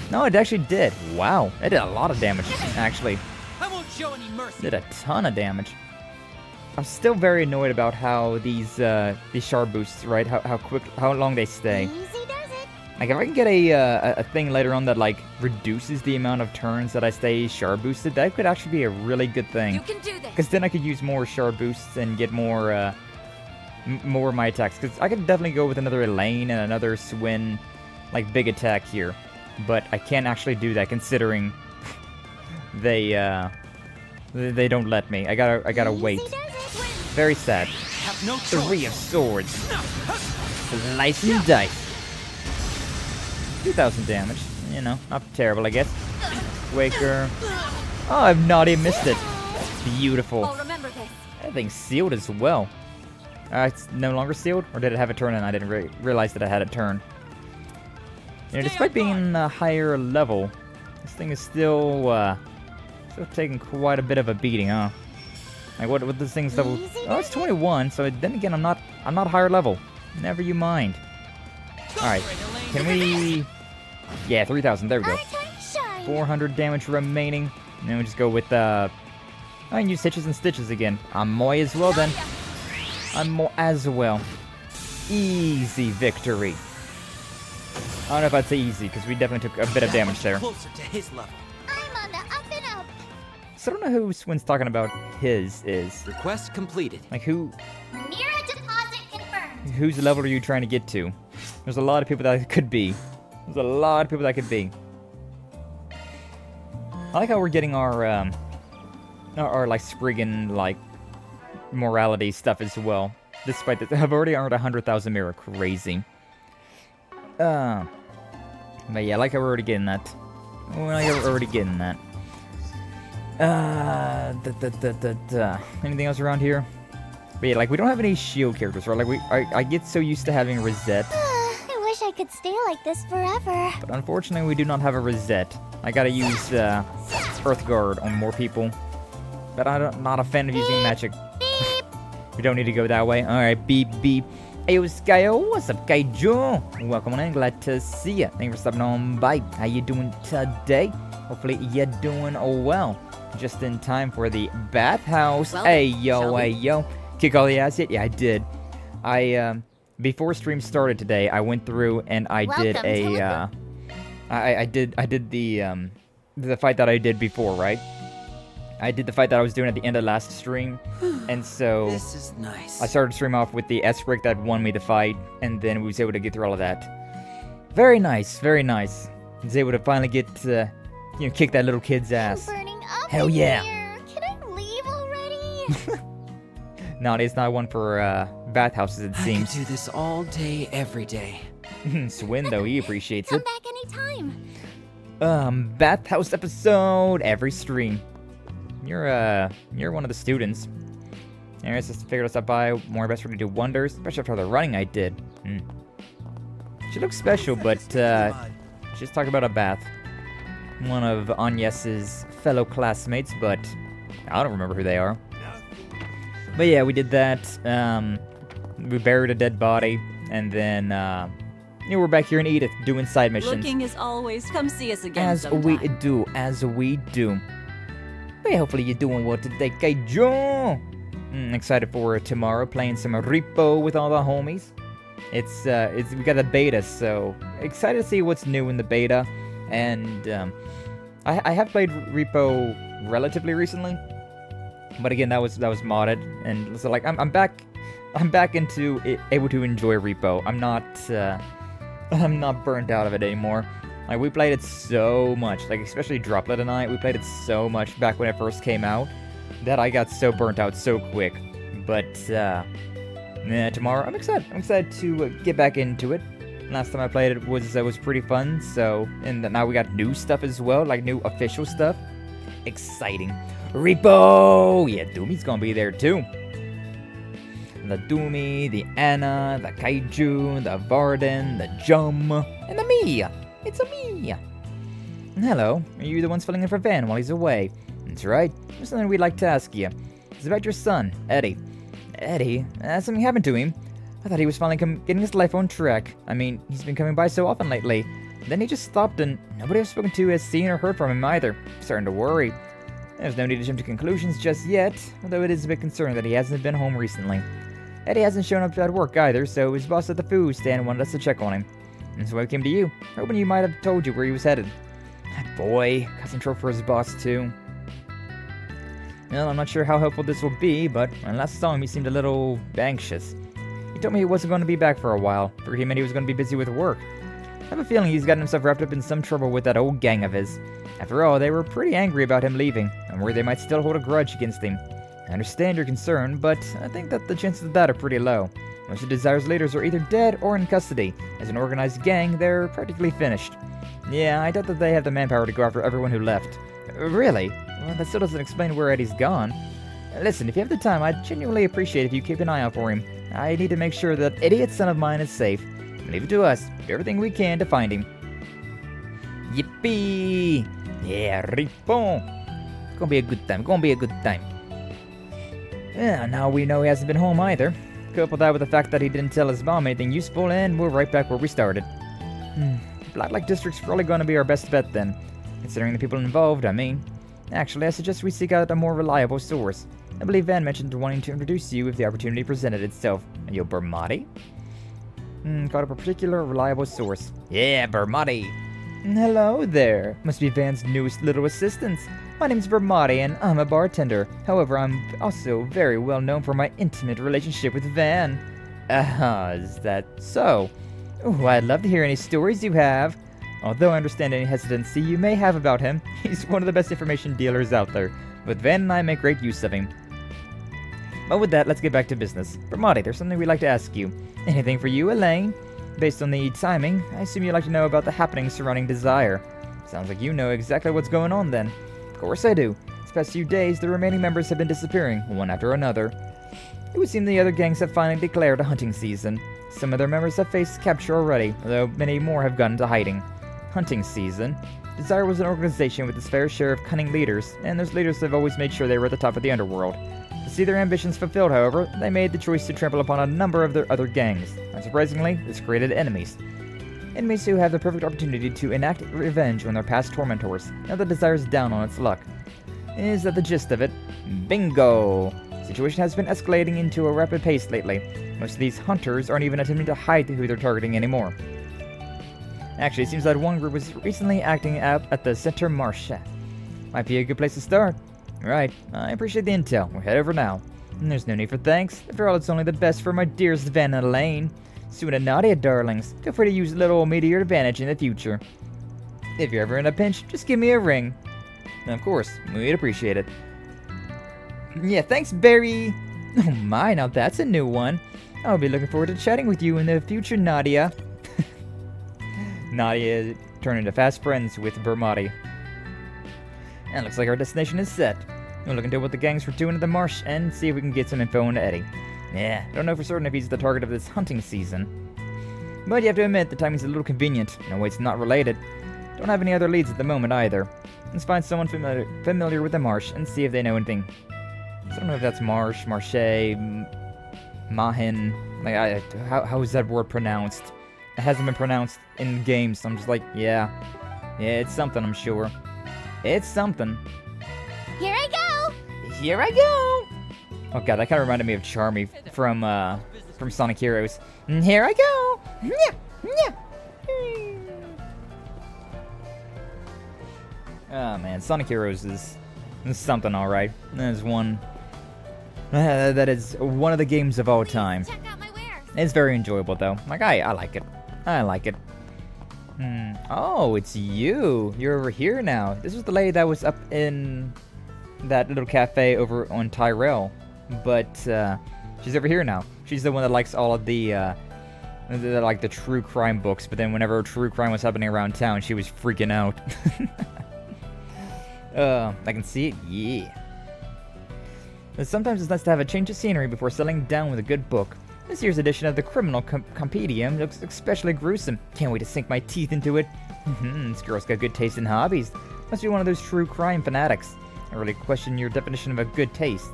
No, it actually did. Wow, it did a lot of damage, actually. I won't show any mercy. Did a ton of damage. I'm still very annoyed about how these shard boosts, right? How long they stay. Like, if I can get a thing later on that like reduces the amount of turns that I stay shard boosted, that could actually be a really good thing. You can do this. Because then I could use more shard boosts and get more more of my attacks. Because I could definitely go with another Elaine and another Swin, like big attack here. but I can't actually do that considering they don't let me. I gotta wait. Very sad. No 3 of swords. Slice and dice. 2,000 damage. You know, not terrible, I guess. Waker. Oh, I've not even missed it. Beautiful. Remember this. That thing's sealed as well. It's no longer sealed? Or did it have a turn and I didn't realize that it had a turn? You know, despite being a higher level, this thing is still taking quite a bit of a beating, huh? Like, what this thing's level? Oh, it's 21, so then again, I'm not higher level. Never you mind. Alright, can we... Yeah, 3,000, there we go. 400 damage remaining. And then we just go with, I can use Hitches and Stitches again. I'm Moy as well, then. I'm Moy as well. Easy victory. I don't know if I'd say easy, because we definitely took a bit of damage there. Closer to his level. I'm on the up and up. So I don't know who Swin's talking about his is. Request completed. Like, who... Mira deposit confirmed. Whose level are you trying to get to? There's a lot of people that it could be. There's a lot of people that could be. I like how we're getting our like Spriggan, like, morality stuff as well. Despite that, I've already earned 100,000 mirror. Crazy. But yeah, I like how we're already getting that. Anything else around here? But yeah, like, we don't have any shield characters, right? Like, I get so used to having Rosette. I wish I could stay like this forever. But unfortunately, we do not have a Rosette. I gotta use Earthguard on more people. But I'm not a fan of using magic. We don't need to go that way. Alright, beep, beep. Hey, Skyo, what's up, Kaijo? Welcome on in, glad to see you. Thank you for stopping on by. How you doing today? Hopefully you're doing well. Just in time for the bathhouse. Well, hey, yo. Kick all the ass yet? Yeah, I did. Before stream started today, I went through and I did a, I did the fight that I did before, right? I did the fight that I was doing at the end of last stream, and so This is nice. I started stream off with the S-Brick that won me the fight, and then we was able to get through all of that. Very nice, very nice. I was able to finally get, kick that little kid's ass. Burning up Hell in yeah! here. Can I leave already? No, it's not one for bathhouses, it I seems. could do this all day, every day. Swin, though, he appreciates Come it. back anytime. Bathhouse episode every stream. You're one of the students. Anyways, just figured us out by more best way to do wonders, especially after the running I did. She looks special, but just talk about a bath. One of Agnes's fellow classmates, but I don't remember who they are. But yeah, we did that. We buried a dead body, and then we're back here in Edith doing side missions. Looking as always. Come see us again As we do. But yeah, hopefully you're doing well today, Kaijo. Excited for tomorrow, playing some Repo with all the homies. We got the beta, so excited to see what's new in the beta. And I have played Repo relatively recently, but again, that was modded, and so like I'm back into it, able to enjoy Repo. I'm not burned out of it anymore. Like, we played it so much, like, especially Droplet and I, we played it so much back when it first came out, that I got so burnt out so quick. But, tomorrow, I'm excited to get back into it. Last time I played it was pretty fun, so, and now we got new stuff as well, like new official stuff. Exciting. Repo! Yeah, Doomy's gonna be there too. The Doomy, the Anna, the Kaiju, the Varden, the Jum, and the Mia. It's a me! Hello, are you the ones filling in for Van while he's away? That's right, there's something we'd like to ask you. It's about your son, Eddie. Eddie? Something happened to him? I thought he was finally getting his life on track. I mean, he's been coming by so often lately. Then he just stopped and nobody I've spoken to has seen or heard from him either. I'm starting to worry. There's no need to jump to conclusions just yet, although it is a bit concerning that he hasn't been home recently. Eddie hasn't shown up at work either, so his boss at the food stand wanted us to check on him. And so I came to you, hoping you might have told you where he was headed. Boy, causing trouble for his boss too. Well, I'm not sure how helpful this will be, but when I last saw him, he seemed a little anxious. He told me he wasn't going to be back for a while, for he meant he was going to be busy with work. I have a feeling he's gotten himself wrapped up in some trouble with that old gang of his. After all, they were pretty angry about him leaving, and worried they might still hold a grudge against him. I understand your concern, but I think that the chances of that are pretty low. Most of Desire's leaders are either dead or in custody. As an organized gang, they're practically finished. Yeah, I doubt that they have the manpower to go after everyone who left. Really? Well, that still doesn't explain where Eddie's gone. Listen, if you have the time, I'd genuinely appreciate if you keep an eye out for him. I need to make sure that idiot son of mine is safe. Leave it to us. Do everything we can to find him. Yippee! Yeah, ripon! It's gonna be a good time. Gonna be a good time. Yeah, now we know he hasn't been home either. Couple that with the fact that he didn't tell his mom anything useful, and we're right back where we started. Black District's probably gonna be our best bet then. Considering the people involved, I mean. Actually, I suggest we seek out a more reliable source. I believe Van mentioned wanting to introduce you if the opportunity presented itself. Are you Bermati? Caught up a particular reliable source. Yeah, Bermati! Hello there. Must be Van's newest little assistant. My name's Bermati and I'm a bartender. However, I'm also very well known for my intimate relationship with Van. Is that so? Oh, I'd love to hear any stories you have. Although I understand any hesitancy you may have about him, he's one of the best information dealers out there. But Van and I make great use of him. But with that, let's get back to business. Bermati, there's something we'd like to ask you. Anything for you, Elaine? Based on the timing, I assume you'd like to know about the happenings surrounding Desire. Sounds like you know exactly what's going on then. Of course I do. These past few days, the remaining members have been disappearing, one after another. It would seem the other gangs have finally declared a hunting season. Some of their members have faced capture already, although many more have gone into hiding. Hunting season? Desire was an organization with its fair share of cunning leaders, and those leaders have always made sure they were at the top of the underworld. To see their ambitions fulfilled, however, they made the choice to trample upon a number of their other gangs. Unsurprisingly, this created enemies. Enemies who have the perfect opportunity to enact revenge on their past tormentors, now that Desire's down on its luck. Is that the gist of it? Bingo! The situation has been escalating into a rapid pace lately. Most of these hunters aren't even attempting to hide who they're targeting anymore. Actually, it seems that one group was recently acting out at the Center Marché. Might be a good place to start. Right, I appreciate the intel. We'll head over now. And there's no need for thanks. After all, it's only the best for my dearest Van and Elaine. Soon and Nadia, darlings. Feel free to use a little me to your advantage in the future. If you're ever in a pinch, just give me a ring. And of course, we'd appreciate it. Yeah, thanks, Barry. Oh my, now that's a new one. I'll be looking forward to chatting with you in the future, Nadia. Nadia turned into fast friends with Bermati. And looks like our destination is set. We'll look into what the gangs were doing at the marsh and see if we can get some info on Eddie. Yeah, don't know for certain if he's the target of this hunting season. But you have to admit, the timing's a little convenient. No way it's not related. Don't have any other leads at the moment either. Let's find someone familiar with the marsh and see if they know anything. I don't know if that's marsh, marché, mahin. Like, how is that word pronounced? It hasn't been pronounced in games, so I'm just like, yeah. Yeah, it's something, I'm sure. It's something. Here I go! Here I go! Oh god, that kind of reminded me of Charmy from Sonic Heroes. And here I go! Oh man, Sonic Heroes is something, alright. That is one of the games of all time. It's very enjoyable though. Like I like it. I like it. Oh, it's you. You're over here now. This was the lady that was up in that little cafe over on Tyrell. But she's over here now. She's the one that likes all of the true crime books, but then whenever true crime was happening around town, she was freaking out. I can see it, yeah. But sometimes it's nice to have a change of scenery before settling down with a good book. This year's edition of the Criminal Compendium looks especially gruesome. Can't wait to sink my teeth into it. This girl's got good taste in hobbies. Must be one of those true crime fanatics. I really question your definition of a good taste.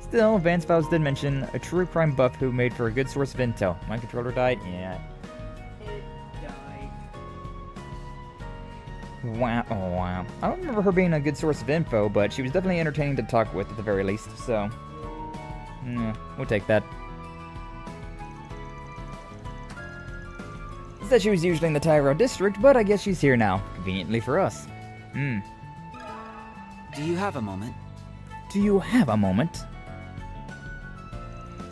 Still, Van's files did mention a true crime buff who made for a good source of intel. My controller died? Yeah. It died. Wow. Oh, wow. I don't remember her being a good source of info, but she was definitely entertaining to talk with at the very least, so... yeah, we'll take that. Said she was usually in the Tyrell district, but I guess she's here now. Conveniently for us. Do you have a moment? Do you have a moment?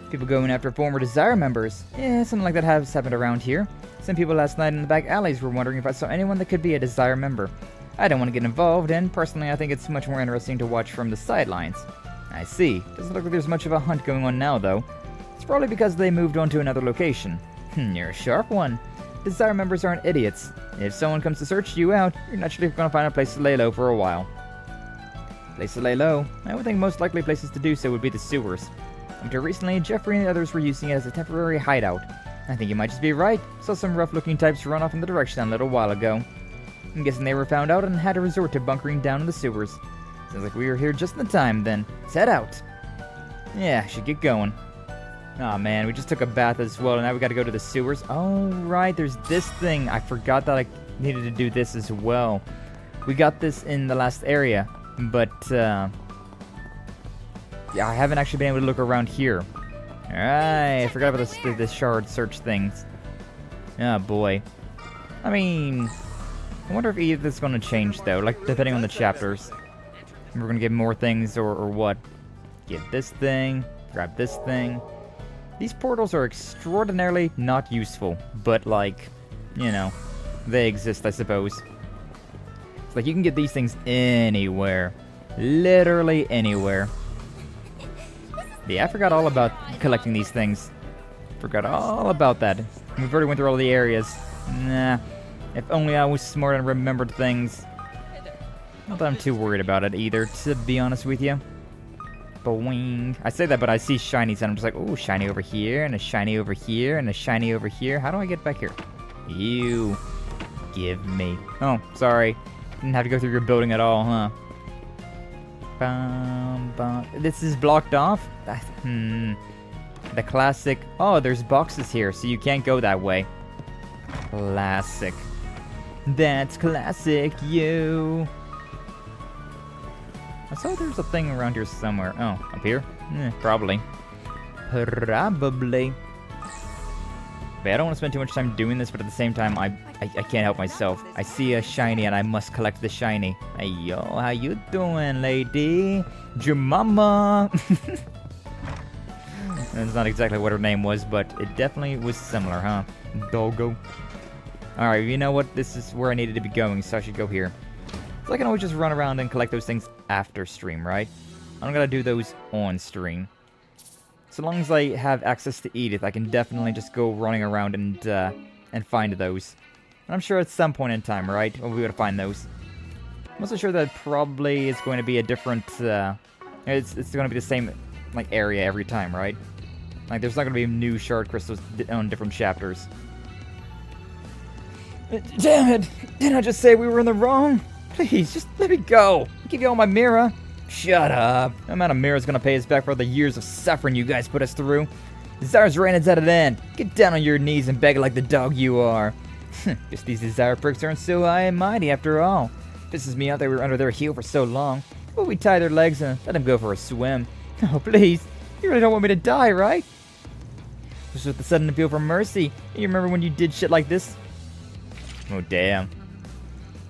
People going after former Desire members. Yeah, something like that has happened around here. Some people last night in the back alleys were wondering if I saw anyone that could be a Desire member. I don't want to get involved, and personally I think it's much more interesting to watch from the sidelines. I see. Doesn't look like there's much of a hunt going on now, though. It's probably because they moved on to another location. You're a sharp one. Desire members aren't idiots. If someone comes to search you out, you're naturally going to find a place to lay low for a while. Place to lay low? I would think most likely places to do so would be the sewers. Until recently, Jeffrey and the others were using it as a temporary hideout. I think you might just be right. Saw some rough-looking types run off in the direction a little while ago. I'm guessing they were found out and had to resort to bunkering down in the sewers. Sounds like we were here just in time, then. Let's head out. Yeah, should get going. Aw, man, we just took a bath as well, and now we gotta go to the sewers. Oh, right, there's this thing. I forgot that I needed to do this as well. We got this in the last area, but, yeah, I haven't actually been able to look around here. Alright, I forgot about the shard search things. Oh, boy. I mean, I wonder if Edith is going to change, though, like, depending on the chapters. We're going to get more things, or what? Get this thing, grab this thing. These portals are extraordinarily not useful, but, like, you know, they exist, I suppose. It's like you can get these things anywhere. Literally anywhere. Yeah, I forgot all about collecting these things. Forgot all about that. We've already went through all the areas. Nah. If only I was smart and remembered things. Not that I'm too worried about it either, to be honest with you. Boing. I say that, but I see shinies, and I'm just like, oh, shiny over here, and a shiny over here, and a shiny over here. How do I get back here? You. Give me. Oh, sorry. Didn't have to go through your building at all, huh? Bum, bum. This is blocked off? The classic. Oh, there's boxes here, so you can't go that way. Classic. That's classic, you. I saw there's a thing around here somewhere. Oh, up here? Probably. Probably. But I don't want to spend too much time doing this, but at the same time, I can't help myself. I see a shiny and I must collect the shiny. Hey, yo, how you doing, lady? Jemima. That's not exactly what her name was, but it definitely was similar, huh? Doggo. Alright, you know what? This is where I needed to be going, so I should go here. So I can always just run around and collect those things after stream, right? I don't gotta do those on stream. So long as I have access to Edith, I can definitely just go running around and find those. And I'm sure at some point in time, right, we'll be able to find those. I'm also sure that probably it's going to be a different, it's going to be the same, like, area every time, right? Like, there's not going to be new shard crystals on different chapters. Damn it! Didn't I just say we were in the wrong? Please, just let me go. I'll give you all my mirror. Shut up. The amount of mirrors gonna pay us back for all the years of suffering you guys put us through. Desire's reign is at an end. Get down on your knees and beg like the dog you are. Guess these Desire pricks aren't so high and mighty after all. Pisses me out they were under their heel for so long. But we tie their legs and let them go for a swim. Oh, please. You really don't want me to die, right? Just with the sudden appeal for mercy. You remember when you did shit like this? Oh, damn.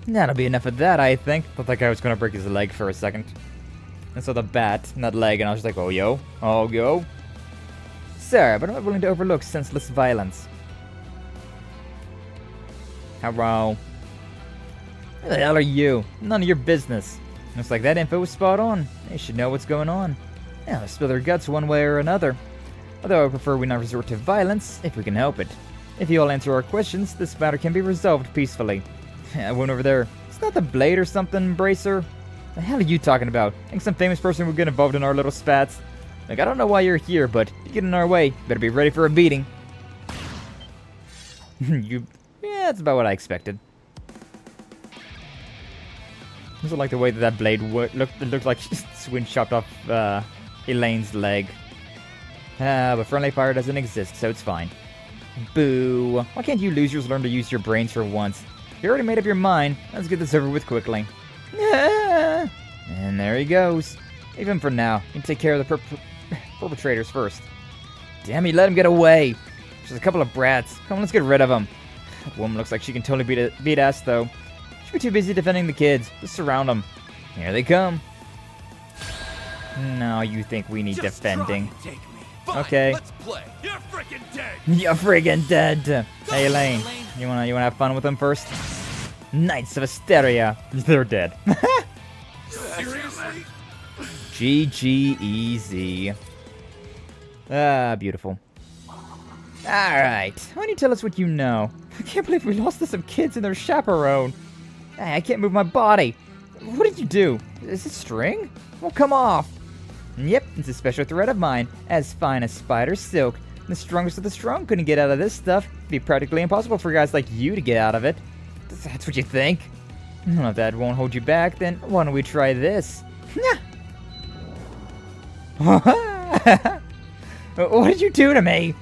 That'll be enough of that, I think. Thought that guy was gonna break his leg for a second. I saw the bat, not leg, and I was just like, oh, yo. Oh, yo. Sir, but I'm not willing to overlook senseless violence. Hello. Who the hell are you? None of your business. Looks like that info was spot on. They should know what's going on. Yeah, they'll spill their guts one way or another. Although I prefer we not resort to violence, if we can help it. If you all answer our questions, this matter can be resolved peacefully. I went over there. It's not the blade or something, Bracer? The hell are you talking about? Think some famous person would get involved in our little spats? Like, I don't know why you're here, but if you get in our way, better be ready for a beating. Yeah, that's about what I expected. I also like the way that blade looked like Swin chopped off Elaine's leg. But friendly fire doesn't exist, so it's fine. Boo. Why can't you losers learn to use your brains for once? You already made up your mind. Let's get this over with quickly. And there he goes. Even for now, you can take care of the perpetrators first. Damn, you let him get away. Just a couple of brats. Come on, let's get rid of them. That woman looks like she can totally beat ass, though. She'll be too busy defending the kids. Just surround them. Here they come. No, you think we need defending. Fine, okay. Let's play. You're freaking dead. You're freaking dead. Hey, Elaine. You wanna have fun with them first? Knights of Asteria. They're dead. Seriously? GG easy. Ah, beautiful. Alright, why don't you tell us what you know? I can't believe we lost to some kids and their chaperone. Hey, I can't move my body. What did you do? Is it string? Well, come off. Yep, it's a special thread of mine, as fine as spider silk. The strongest of the strong couldn't get out of this stuff. It'd be practically impossible for guys like you to get out of it. That's what you think? Well, if that won't hold you back, then why don't we try this? What did you do to me?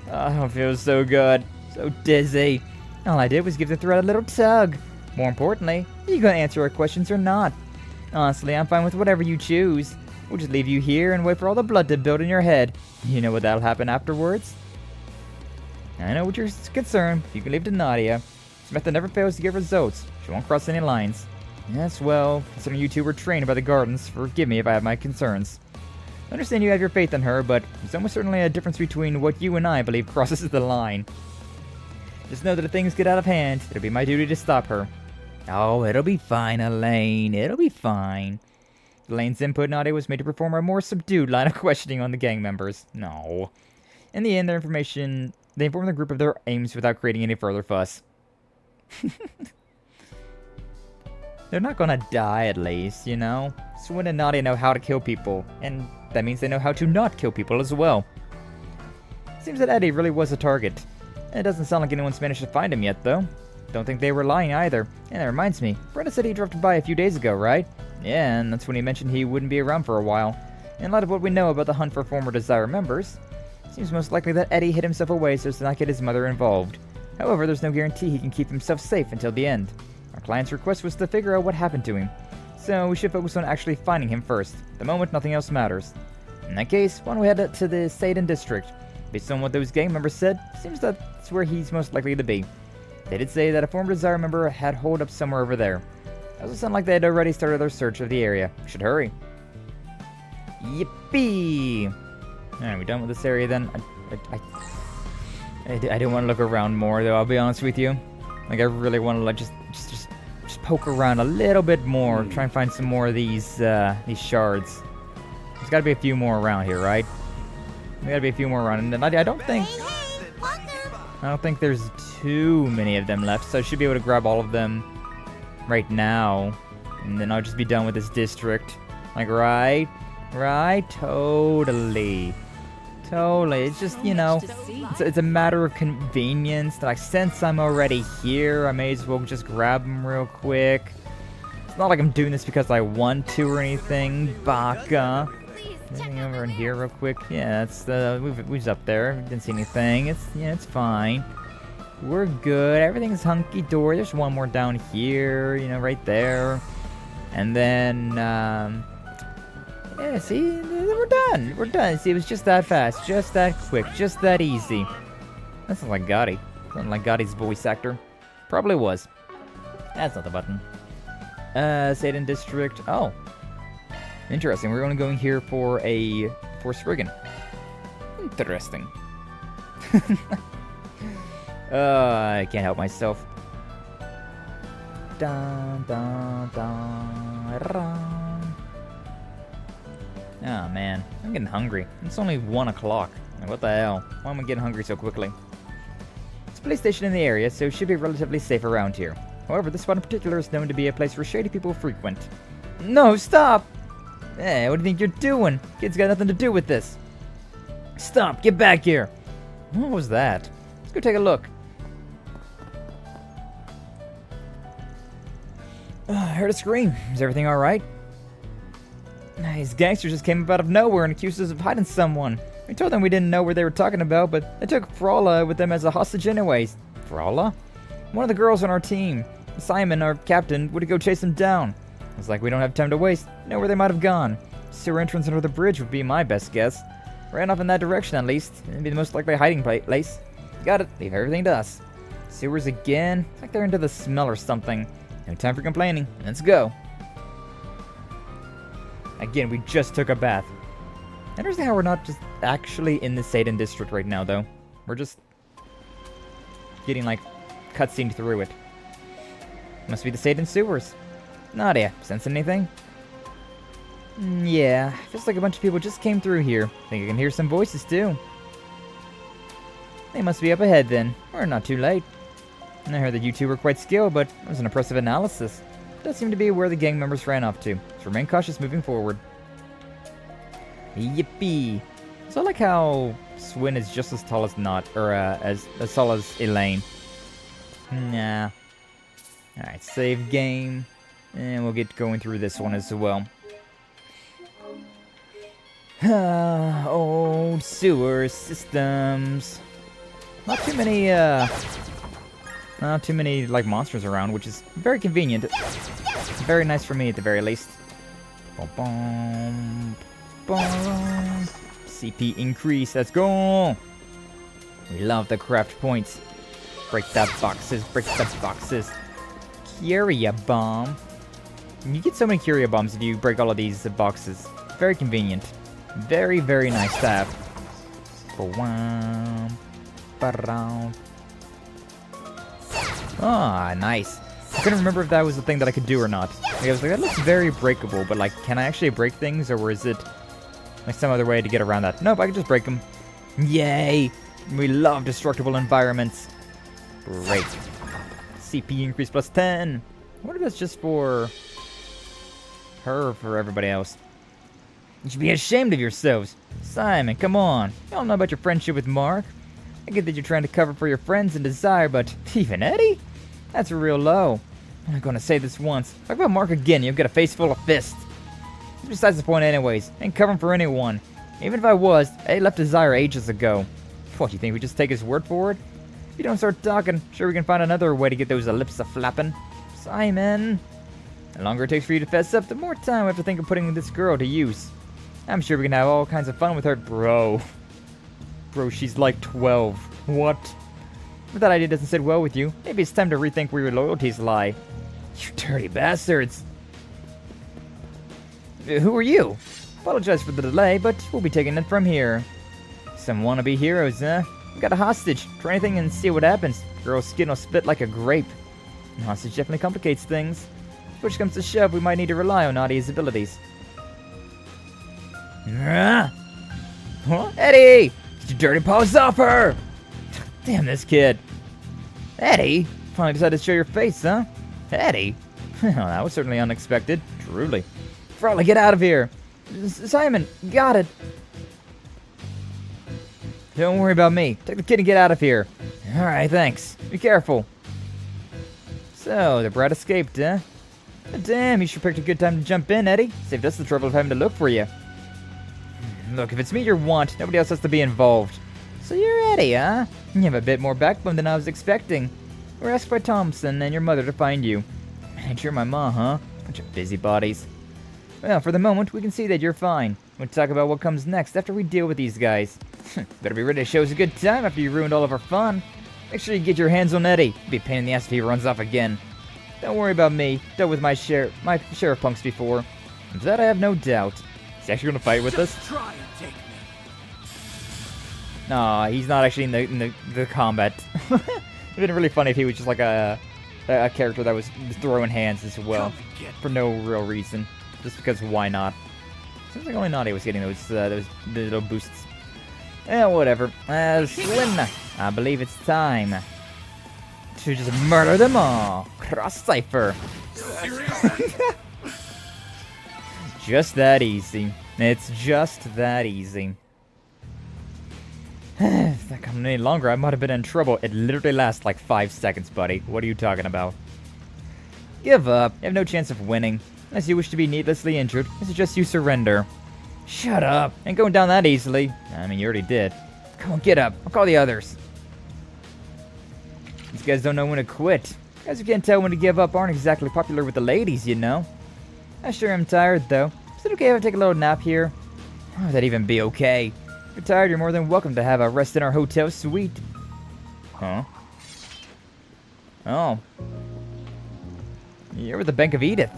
Oh, it feels so good. So dizzy. All I did was give the thread a little tug. More importantly, are you going to answer our questions or not? Honestly, I'm fine with whatever you choose. We'll just leave you here and wait for all the blood to build in your head. You know what that'll happen afterwards? I know what you're concerned. You can leave to Nadia. This method never fails to give results. She won't cross any lines. Yes, well, considering you two were trained by the Gardens, forgive me if I have my concerns. I understand you have your faith in her, but there's almost certainly a difference between what you and I believe crosses the line. Just know that if things get out of hand, it'll be my duty to stop her. Oh, it'll be fine, Elaine. It'll be fine. Elaine's input, Nadia, was made to perform a more subdued line of questioning on the gang members. No. In the end, they informed the group of their aims without creating any further fuss. They're not gonna die, at least, you know? So when did Nadia know how to kill people? And that means they know how to not kill people as well. Seems that Eddie really was a target. It doesn't sound like anyone's managed to find him yet, though. Don't think they were lying either. And that reminds me, Brenda said he dropped by a few days ago, right? Yeah, and that's when he mentioned he wouldn't be around for a while. In light of what we know about the hunt for former Desire members, seems most likely that Eddie hid himself away so as to not get his mother involved. However, there's no guarantee he can keep himself safe until the end. Our client's request was to figure out what happened to him, so we should focus on actually finding him first. At the moment, nothing else matters. In that case, why don't we head to the Satan district? Based on what those gang members said, seems that's where he's most likely to be. They did say that a former Desire member had holed up somewhere over there. It doesn't sound like they had already started their search of the area. We should hurry. Yippee! Alright, we done with this area then? I do want to look around more, though, I'll be honest with you. Like, I really want to, like, just poke around a little bit more. Try and find some more of these shards. There's got to be a few more around here, right? There got to be a few more around. And I don't think there's too many of them left, so I should be able to grab all of them right now. And then I'll just be done with this district. Like, right? Totally. It's just, you know, it's a matter of convenience. Like, since I'm already here, I may as well just grab them real quick. It's not like I'm doing this because I want to or anything. Baka. Anything over in here real quick? Yeah, that's we's up there. Didn't see anything. It's fine. We're good. Everything's hunky-dory. There's one more down here, you know, right there. And then, yeah, see, we're done. See, it was just that fast, just that quick, just that easy. That sounds like Gotti. Sounds like Gotti's voice actor. Probably was. That's not the button. Satan District. Oh. Interesting. We're only going here for Spriggan. Interesting. I can't help myself. Dun, dun, dun, dun. Oh man, I'm getting hungry. It's only 1 o'clock. Like, what the hell? Why am I getting hungry so quickly? It's a police station in the area, so it should be relatively safe around here. However, this spot in particular is known to be a place where shady people frequent. No, stop! Hey, what do you think you're doing? Kid's got nothing to do with this. Stop! Get back here! What was that? Let's go take a look. I heard a scream. Is everything alright? These gangsters just came up out of nowhere and accused us of hiding someone. We told them we didn't know what they were talking about, but they took Frala with them as a hostage anyways. Frala? One of the girls on our team. Simon, our captain, would go chase them down. It's like we don't have time to waste. Know where they might have gone. Sewer entrance under the bridge would be my best guess. Ran off in that direction at least. It'd be the most likely hiding place. Got it. Leave everything to us. Sewers again? It's like they're into the smell or something. No time for complaining. Let's go. Again, we just took a bath. I understand how we're not just actually in the Satan district right now, though. We're just getting, like, cutscene through it. Must be the Satan sewers. Nadia, sense anything? Yeah, feels like a bunch of people just came through here. Think I can hear some voices too. They must be up ahead then. We're not too late. I heard that you two were quite skilled, but it was an impressive analysis. Does seem to be where the gang members ran off to, so remain cautious moving forward. Yippee! So I like how Swin is just as tall as as tall as Elaine. Nah. Alright, save game. And we'll get going through this one as well. Old sewer systems. Not too many like monsters around, which is very convenient. Very nice for me at the very least. Boom, boom, boom. CP increase, let's go! We love the craft points. Break the boxes, break the boxes. Curia bomb. You get so many Curia bombs if you break all of these boxes. Very convenient. Very, very nice to have. Ah, nice. I couldn't remember if that was the thing that I could do or not. Like, I was like, that looks very breakable, but like, can I actually break things, or is it like some other way to get around that? Nope, I can just break them. Yay! We love destructible environments. Break. CP increase plus 10. I wonder if that's just for her or for everybody else. You should be ashamed of yourselves. Simon, come on. You all know about your friendship with Mark. I get that you're trying to cover for your friends and desire, but even Eddie? That's real low. I'm not gonna say this once. Talk about Mark again, you've got a face full of fists. It's besides the point anyways. I ain't covering for anyone. Even if I was, Eddie left Desire ages ago. What, you think we just take his word for it? If you don't start talking, sure we can find another way to get those lips a-flapping. Simon. The longer it takes for you to fess up, the more time we have to think of putting this girl to use. I'm sure we can have all kinds of fun with her. Bro, she's like 12. What? If that idea doesn't sit well with you, maybe it's time to rethink where your loyalties lie. You dirty bastards. Who are you? Apologize for the delay, but we'll be taking it from here. Some wannabe heroes, huh? We got a hostage. Try anything and see what happens. Girl's skin will split like a grape. And hostage definitely complicates things. If push comes to shove, we might need to rely on Nadia's abilities. Huh? Eddie! Get your dirty paws off her! Damn this kid. Eddie? Finally decided to show your face, huh? Eddie? Well, that was certainly unexpected. Truly. Frolly, get out of here! Simon, got it! Don't worry about me. Take the kid and get out of here. Alright, thanks. Be careful. So, the brat escaped, huh? Damn, you sure picked a good time to jump in, Eddie. Saved us the trouble of having to look for you. Look, if it's me you want, nobody else has to be involved. So you're Eddie, huh? You have a bit more backbone than I was expecting. We're asked by Thompson and your mother to find you. And you're my ma, huh? Bunch of busybodies. Well, for the moment, we can see that you're fine. We'll talk about what comes next after we deal with these guys. Better be ready to show us a good time after you ruined all of our fun. Make sure you get your hands on Eddie. It'll be a pain in the ass if he runs off again. Don't worry about me. Dealt with my share of punks before. Of that I have no doubt. He's actually gonna fight with us? Try and take me. No, he's not actually in the combat. It'd been really funny if he was just like a character that was throwing hands as well, for no real reason, just because why not? Seems like only Nadia was getting those little boosts. Yeah, whatever. Swin, I believe it's time to just murder them all. Cross cipher. Just that easy. It's just that easy. If that come any longer, I might have been in trouble. It literally lasts like 5 seconds, buddy. What are you talking about? Give up. You have no chance of winning. Unless you wish to be needlessly injured, I suggest you surrender. Shut up. Ain't going down that easily. I mean, you already did. Come on, get up. I'll call the others. These guys don't know when to quit. Guys who can't tell when to give up aren't exactly popular with the ladies, you know. I sure am tired, though. Is it okay if I take a little nap here? How would that even be okay? If you're tired, you're more than welcome to have a rest in our hotel suite. Huh? Oh. You're with the Bank of Edith.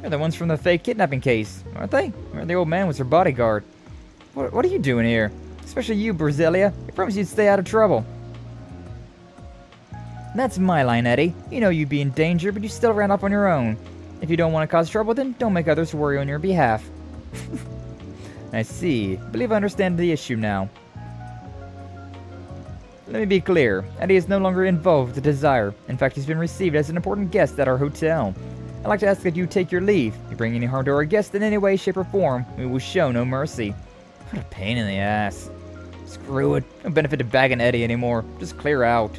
They're the ones from the fake kidnapping case, aren't they? Or the old man was her bodyguard. What are you doing here? Especially you, Brasilia. I promised you'd stay out of trouble. That's my line, Eddie. You know you'd be in danger, but you still ran off on your own. If you don't want to cause trouble, then don't make others worry on your behalf. I see. Believe I understand the issue now. Let me be clear. Eddie is no longer involved with the Desire. In fact, he's been received as an important guest at our hotel. I'd like to ask that you take your leave. If you bring any harm to our guest in any way, shape, or form, we will show no mercy. What a pain in the ass. Screw it. No benefit to bagging Eddie anymore. Just clear out.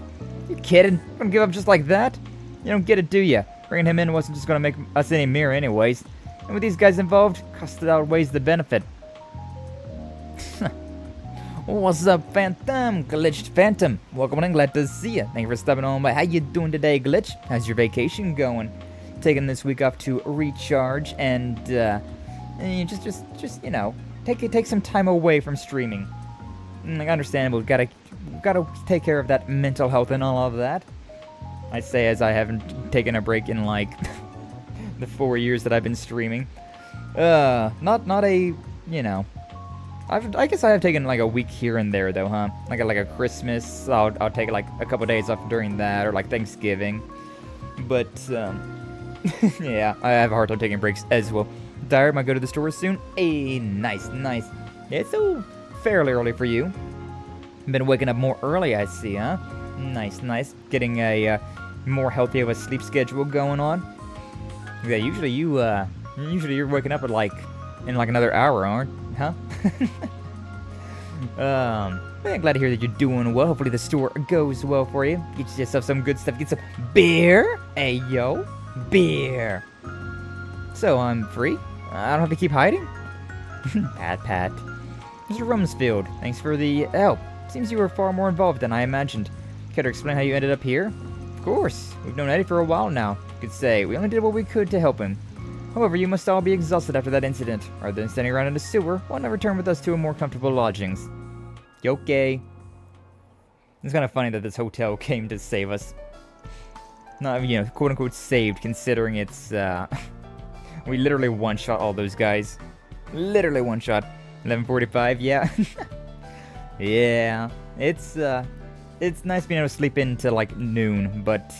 You kidding? You gonna give up just like that? You don't get it, do ya? Bringing him in wasn't just gonna make us any mirror anyways. And with these guys involved, cost outweighs the benefit. What's up, Phantom? Glitched Phantom. Welcome and glad to see you. Thank you for stopping on by. How you doing today, Glitch? How's your vacation going? Taking this week off to recharge and just you know, take some time away from streaming. Like, understandable. Gotta take care of that mental health and all of that. I say as I haven't taken a break in like the 4 years that I've been streaming. Not a, you know. I guess I have taken like a week here and there though, huh? Like a Christmas, I'll take like a couple days off during that, or like Thanksgiving. But yeah, I have a hard time taking breaks as well. Tired, might go to the store soon. Hey, nice. It's so fairly early for you. Been waking up more early, I see, huh? Nice. Getting a more healthy of a sleep schedule going on. Yeah, usually you're waking up at like in like another hour, aren't? Huh? I'm glad to hear that you're doing well. Hopefully the store goes well for you. Get yourself some good stuff. Get some beer. Hey, yo. Beer. So, I'm free? I don't have to keep hiding? Pat. Mr. Rumsfeld, thanks for the help. Seems you were far more involved than I imagined. Care to explain how you ended up here? Of course. We've known Eddie for a while now. Could say we only did what we could to help him. However, you must all be exhausted after that incident. Rather than standing around in the sewer, why not return with us to a more comfortable lodgings? Okay. It's kind of funny that this hotel came to save us. Not, you know, quote-unquote saved, considering it's, we literally one-shot all those guys. Literally one-shot. 11:45, yeah. Yeah. It's nice being able to sleep into, like, noon, but,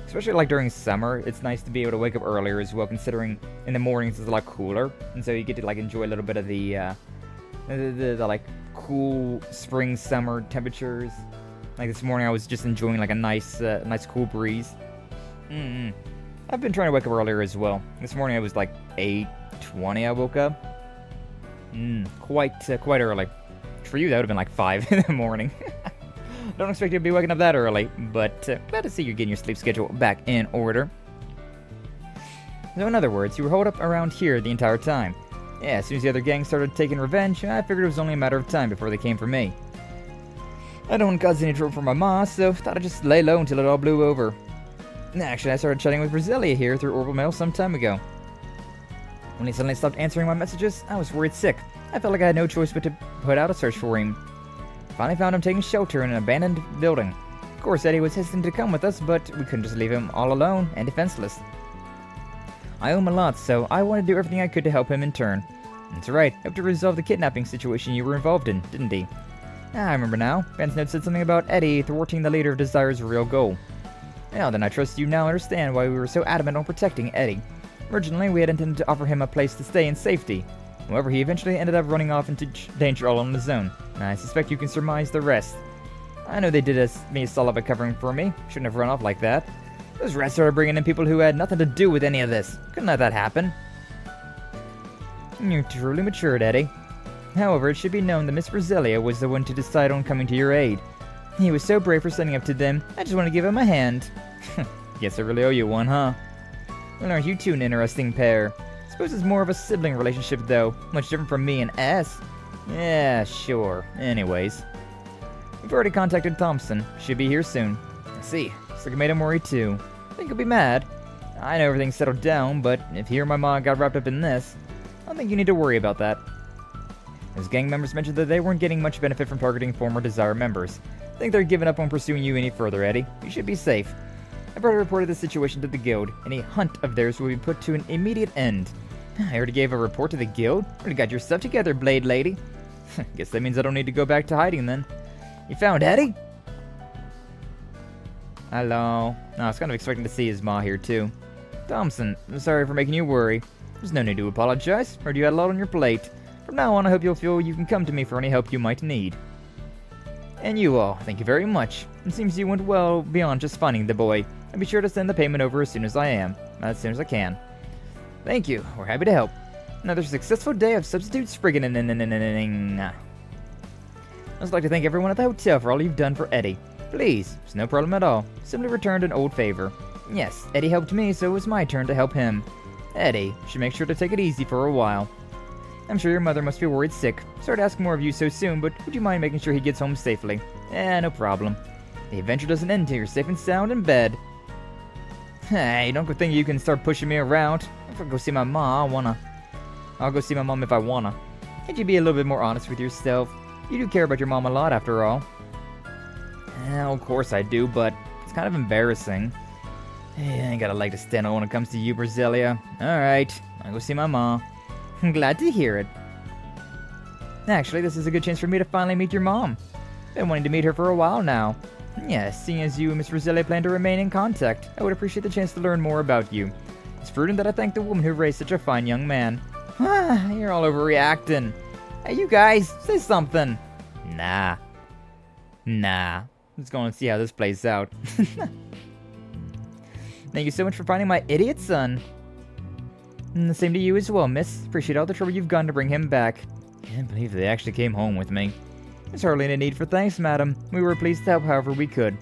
especially like during summer, it's nice to be able to wake up earlier as well, considering in the mornings it's a lot cooler, and so you get to like enjoy a little bit of the like cool spring summer temperatures. Like this morning, I was just enjoying like a nice cool breeze. I've been trying to wake up earlier as well. This morning it was like 8:20. I woke up. Quite early. For you, that would have been like 5 in the morning. Don't expect you to be waking up that early, but glad to see you're getting your sleep schedule back in order. So in other words, you were holed up around here the entire time. Yeah, as soon as the other gang started taking revenge, I figured it was only a matter of time before they came for me. I don't want to cause any trouble for my ma, so thought I'd just lay low until it all blew over. Actually, I started chatting with Brasilia here through Orbital Mail some time ago. When he suddenly stopped answering my messages, I was worried sick. I felt like I had no choice but to put out a search for him. Finally found him taking shelter in an abandoned building. Of course, Eddie was hesitant to come with us, but we couldn't just leave him all alone and defenseless. I owe him a lot, so I wanted to do everything I could to help him in turn. That's right, helped to resolve the kidnapping situation you were involved in, didn't he? I remember now. Van's note said something about Eddie thwarting the leader of Desire's real goal. Now then, I trust you now understand why we were so adamant on protecting Eddie. Originally, we had intended to offer him a place to stay in safety. However, he eventually ended up running off into danger all on his own. I suspect you can surmise the rest. I know they did me a solid by covering for me. Shouldn't have run off like that. Those rats started bringing in people who had nothing to do with any of this. Couldn't let that happen. You're truly matured, Eddie. However, it should be known that Miss Brasilia was the one to decide on coming to your aid. He was so brave for standing up to them, I just want to give him a hand. Guess I really owe you one, huh? Well, aren't you two an interesting pair? Suppose it's more of a sibling relationship, though. Much different from me and S. Yeah, sure. Anyways. We've already contacted Thompson. Should be here soon. Let's see. Looks like it made him worry, too. Think he'll be mad. I know everything's settled down, but if he or my mom got wrapped up in this, I don't think you need to worry about that. Those gang members mentioned that they weren't getting much benefit from targeting former Desire members. I think they're giving up on pursuing you any further, Eddie. You should be safe. I've already reported the situation to the guild. Any hunt of theirs will be put to an immediate end. I already gave a report to the guild. Already got your stuff together, Blade Lady. Guess that means I don't need to go back to hiding then. You found Eddie? Hello. No, I was kind of expecting to see his ma here, too. Thompson, I'm sorry for making you worry. There's no need to apologize. Heard you had a lot on your plate. From now on, I hope you'll feel you can come to me for any help you might need. And you all, thank you very much. It seems you went well beyond just finding the boy. I'll be sure to send the payment over as soon as I can. Thank you. We're happy to help. Another successful day of substitute sprigging. I'd just like to thank everyone at the hotel for all you've done for Eddie. Please, it's no problem at all. Simply returned an old favor. Yes, Eddie helped me, so it was my turn to help him. Eddie, should make sure to take it easy for a while. I'm sure your mother must be worried sick. Sorry to ask more of you so soon, but would you mind making sure he gets home safely? No problem. The adventure doesn't end till you're safe and sound in bed. Hey, don't go thinking you can start pushing me around. If I go see my mom, I'll go see my mom if I wanna. Can't you be a little bit more honest with yourself? You do care about your mom a lot, after all. Of course I do, but it's kind of embarrassing. Hey, I ain't got a leg to stand on when it comes to you, Brasilia. Alright, I'll go see my mom. I'm glad to hear it. Actually, this is a good chance for me to finally meet your mom. Been wanting to meet her for a while now. Yes, seeing as you and Miss Brasilia plan to remain in contact, I would appreciate the chance to learn more about you. It's prudent that I thank the woman who raised such a fine young man. You're all overreacting. Hey, you guys, say something. Nah. Let's go and see how this plays out. Thank you so much for finding my idiot son. And the same to you as well, miss. Appreciate all the trouble you've gone to bring him back. Can't believe they actually came home with me. There's hardly any need for thanks, madam. We were pleased to help however we could.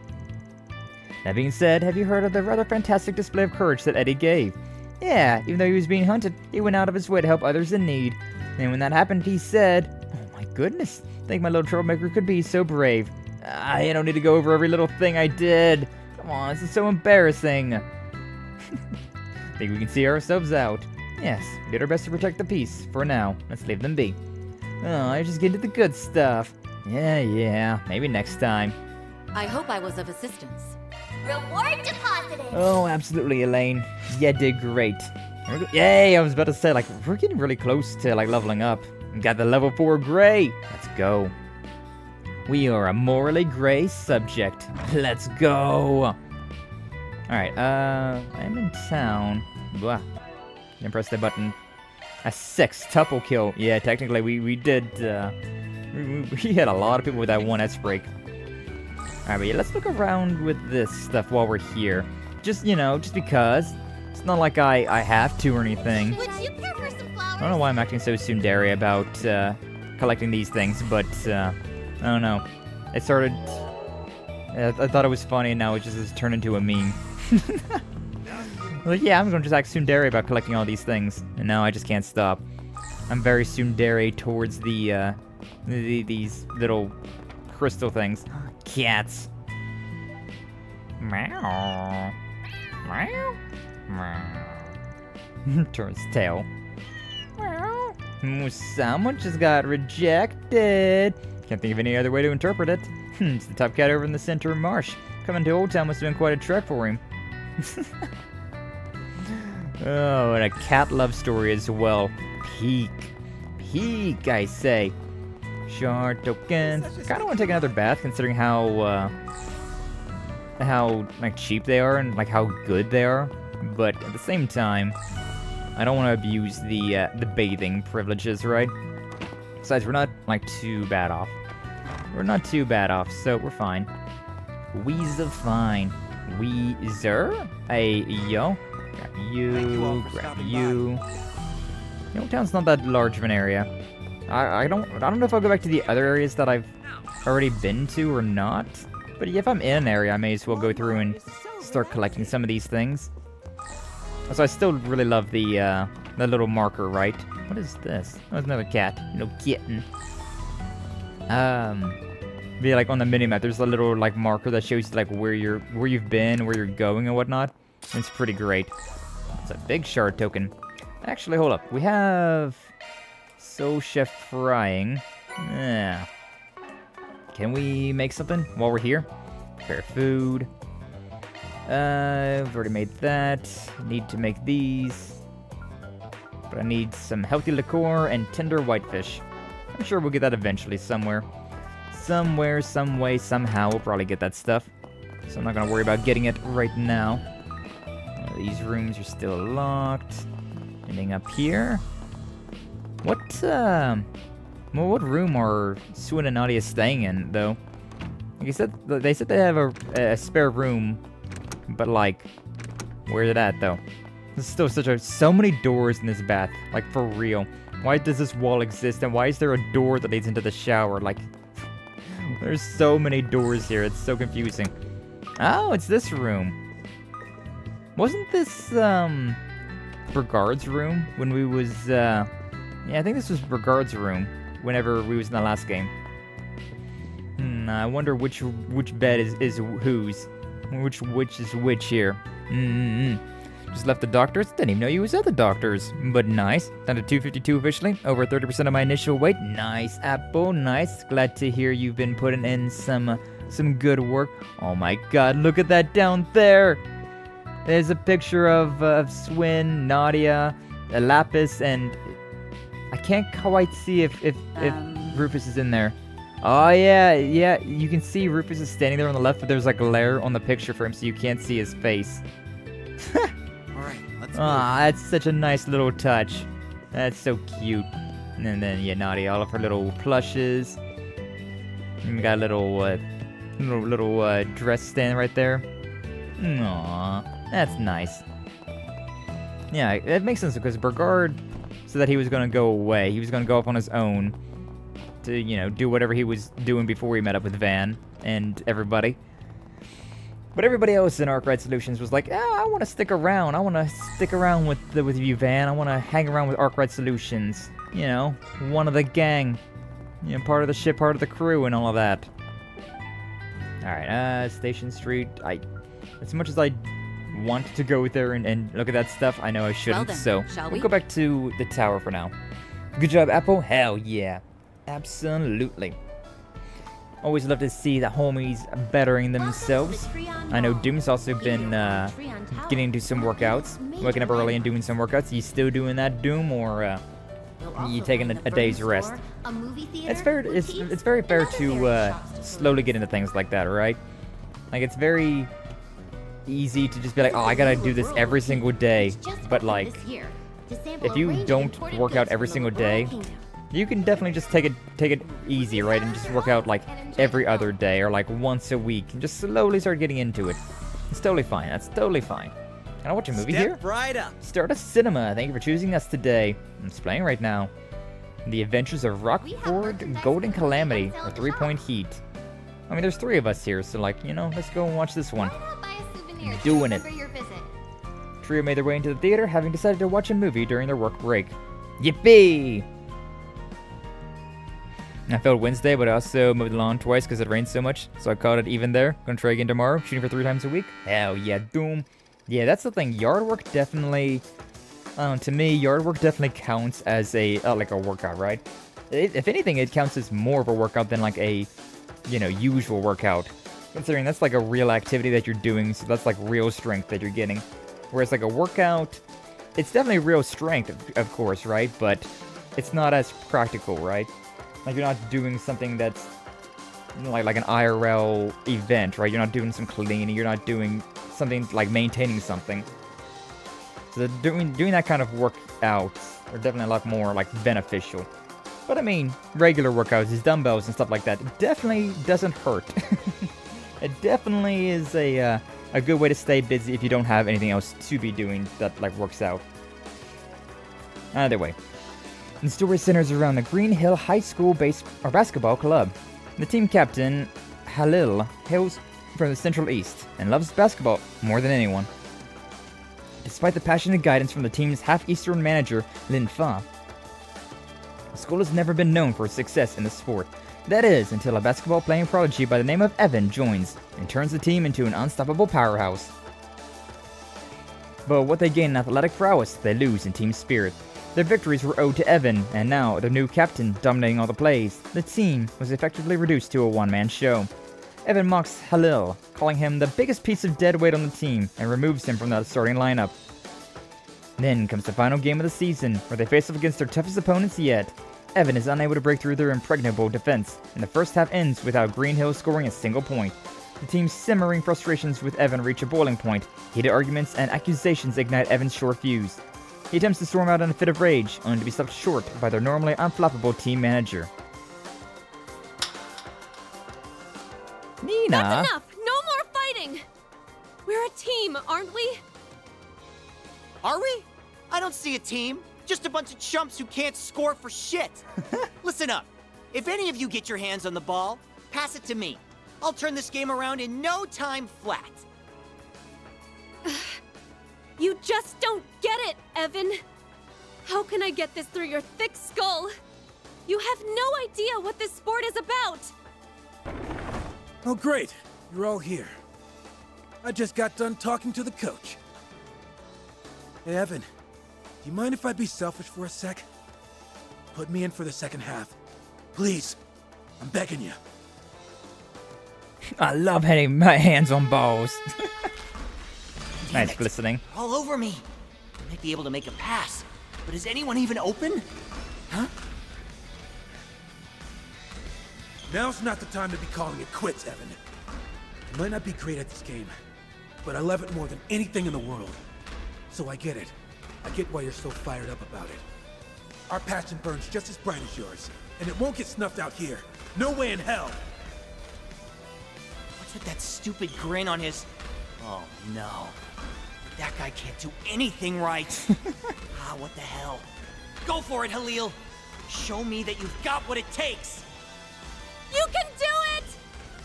That being said, have you heard of the rather fantastic display of courage that Eddie gave? Yeah, even though he was being hunted, he went out of his way to help others in need. And when that happened, he said, "Oh my goodness, think my little troublemaker could be so brave. I don't need to go over every little thing I did. Come on, this is so embarrassing." Think we can see ourselves out. Yes, we did our best to protect the peace. For now, let's leave them be. Oh, I just get to the good stuff. Yeah, maybe next time. I hope I was of assistance. Reward deposited! Oh, absolutely, Elaine. You did great. Yay, I was about to say, like, we're getting really close to, like, leveling up. We got the level 4 gray. Let's go. We are a morally gray subject. Let's go. Alright, I'm in town. Blah. Didn't press the button. A 6-tuple kill. Yeah, technically, we did, we had a lot of people with that one S-break. Alright, but yeah, let's look around with this stuff while we're here. Just, just because. It's not like I have to or anything. Would you care for some flowers? I don't know why I'm acting so tsundere about, collecting these things, but, I don't know. It started... I thought it was funny, and now it just has turned into a meme. Like, yeah, I'm gonna just act tsundere about collecting all these things, and now I just can't stop. I'm very tsundere towards these little crystal things. Cats. Meow. Meow. Meow. Turns tail. Meow. Someone just got rejected. Can't think of any other way to interpret it. It's the top cat over in the center of marsh. Coming to Old Town must have been quite a trek for him. Oh, and a cat love story as well. Peak, I say. Shard tokens. Kind of want to take another bath, considering how like cheap they are and like how good they are. But at the same time, I don't want to abuse the bathing privileges, right? Besides, we're not like too bad off. We're not too bad off, so we're fine. Weezer fine. Weezer? Hey, yo. Grab you. Old Town's not that large of an area. I don't know if I'll go back to the other areas that I've already been to or not. But if I'm in an area, I may as well go through and start collecting some of these things. So I still really love the little marker, right? What is this? Oh, it's another cat. No kitten. Be like on the minimap, there's a little like marker that shows you like where you've been, where you're going, and whatnot. It's pretty great. It's a big shard token. Actually, hold up. We have Soul Chef frying. Yeah. Can we make something while we're here? Prepare food. I've already made that. Need to make these. But I need some healthy liqueur and tender whitefish. I'm sure we'll get that eventually somewhere. Somewhere, some way, somehow, we'll probably get that stuff. so I'm not gonna worry about getting it right now. These rooms are still locked. Anything up here? What room are Sue and Nadia staying in, though? Like I said, they said they have a spare room, but like, where's it at, though? There's still so many doors in this bath, like for real. Why does this wall exist, and why is there a door that leads into the shower? Like, there's so many doors here, it's so confusing. Oh, it's this room. Wasn't this, Brigard's room when we was, yeah, I think this was Brigard's room whenever we was in the last game. I wonder which bed is whose. Which is which here. Just left the doctor's. Didn't even know you was at the doctor's. But nice. Down to 252 officially. Over 30% of my initial weight. Nice, Apple. Nice. Glad to hear you've been putting in some good work. Oh my god, look at that down there. There's a picture of Swin, Nadia, Lapis, and I can't quite see if Rufus is in there. Oh yeah, you can see Rufus is standing there on the left, but there's like a glare on the picture for him, so you can't see his face. Alright, let's Ah, that's such a nice little touch. That's so cute. And then, yeah, Nadia, all of her little plushes. And we got a little dress stand right there. Aww, that's nice. Yeah, it makes sense because Brigard said that he was going to go away. He was going to go off on his own to, you know, do whatever he was doing before he met up with Van and everybody. But everybody else in Arkride Solutions was like, I want to stick around. I want to stick around with you, Van. I want to hang around with Arkride Solutions. You know, one of the gang. You know, part of the ship, part of the crew, and all of that. Alright, Station Street. As much as I want to go there and look at that stuff, I know I shouldn't, Well then, so shall we'll we? go back to the tower for now. Good job, Apple. Hell yeah. Absolutely. Always love to see the homies bettering themselves. I know Doom's also been getting into some workouts, waking up early and doing some workouts. You still doing that, Doom, or you taking a day's rest? It's fair. It's very fair to slowly get into things like that, right? Like, it's very easy to just be like, oh, I gotta do this every single day. But like, if you don't work out every single day, you can definitely just take it easy, right? And just work out like every other day or like once a week and just slowly start getting into it. It's totally fine. That's totally fine. Can I watch a movie here? Right up. Start a cinema. Thank you for choosing us today. It's playing right now. The Adventures of Rockford Golden Calamity or 3 Point Heat. I mean, there's 3 of us here, so like, you know, let's go and watch this one. Doing it. Trio made their way into the theater, having decided to watch a movie during their work break. Yippee! I failed Wednesday, but I also mowed the lawn twice because it rained so much, so I called it even there. Gonna try again tomorrow, shooting for 3 times a week. Hell yeah, Doom. Yeah, that's the thing. Yard work definitely, to me, yard work definitely counts as like a workout, right? If anything, it counts as more of a workout than like a, you know, usual workout. Considering that's like a real activity that you're doing, so that's like real strength that you're getting. Whereas like a workout, it's definitely real strength, of course, right? But it's not as practical, right? Like, you're not doing something that's, you know, like an IRL event, right? You're not doing some cleaning, you're not doing something like maintaining something. So doing that kind of workouts are definitely a lot more like beneficial. But I mean, regular workouts, is dumbbells and stuff like that, it definitely doesn't hurt. It definitely is a good way to stay busy if you don't have anything else to be doing that like works out. Either way. The story centers around the Green Hill High School basketball club. The team captain, Halil, hails from the Central East and loves basketball more than anyone. Despite the passionate guidance from the team's half-Eastern manager, Lin Fa, the school has never been known for its success in the sport. That is, until a basketball-playing prodigy by the name of Evan joins and turns the team into an unstoppable powerhouse. But what they gain in athletic prowess, they lose in team spirit. Their victories were owed to Evan, and now, their new captain dominating all the plays, the team was effectively reduced to a one-man show. Evan mocks Halil, calling him the biggest piece of dead weight on the team, and removes him from the starting lineup. Then comes the final game of the season, where they face off against their toughest opponents yet. Evan is unable to break through their impregnable defense, and the first half ends without Green Hill scoring a single point. The team's simmering frustrations with Evan reach a boiling point. Heated arguments and accusations ignite Evan's short fuse. He attempts to storm out in a fit of rage, only to be stopped short by their normally unflappable team manager. Nina! That's enough! No more fighting! We're a team, aren't we? Are we? I don't see a team. Just a bunch of chumps who can't score for shit. Listen up. If any of you get your hands on the ball, pass it to me. I'll turn this game around in no time flat. You just don't get it, Evan. How can I get this through your thick skull? You have no idea what this sport is about. Oh, great. You're all here. I just got done talking to the coach. Hey, Evan, do you mind if I be selfish for a sec? Put me in for the second half. Please. I'm begging you. I love having my hands on balls. Nice glistening. All over me. I might be able to make a pass, but is anyone even open? Huh? Now's not the time to be calling it quits, Evan. I might not be great at this game, but I love it more than anything in the world. So I get it. I get why you're so fired up about it. Our passion burns just as bright as yours, and it won't get snuffed out here. No way in hell! What's with that stupid grin on his... Oh, no. That guy can't do anything right. What the hell? Go for it, Halil. Show me that you've got what it takes. You can do it!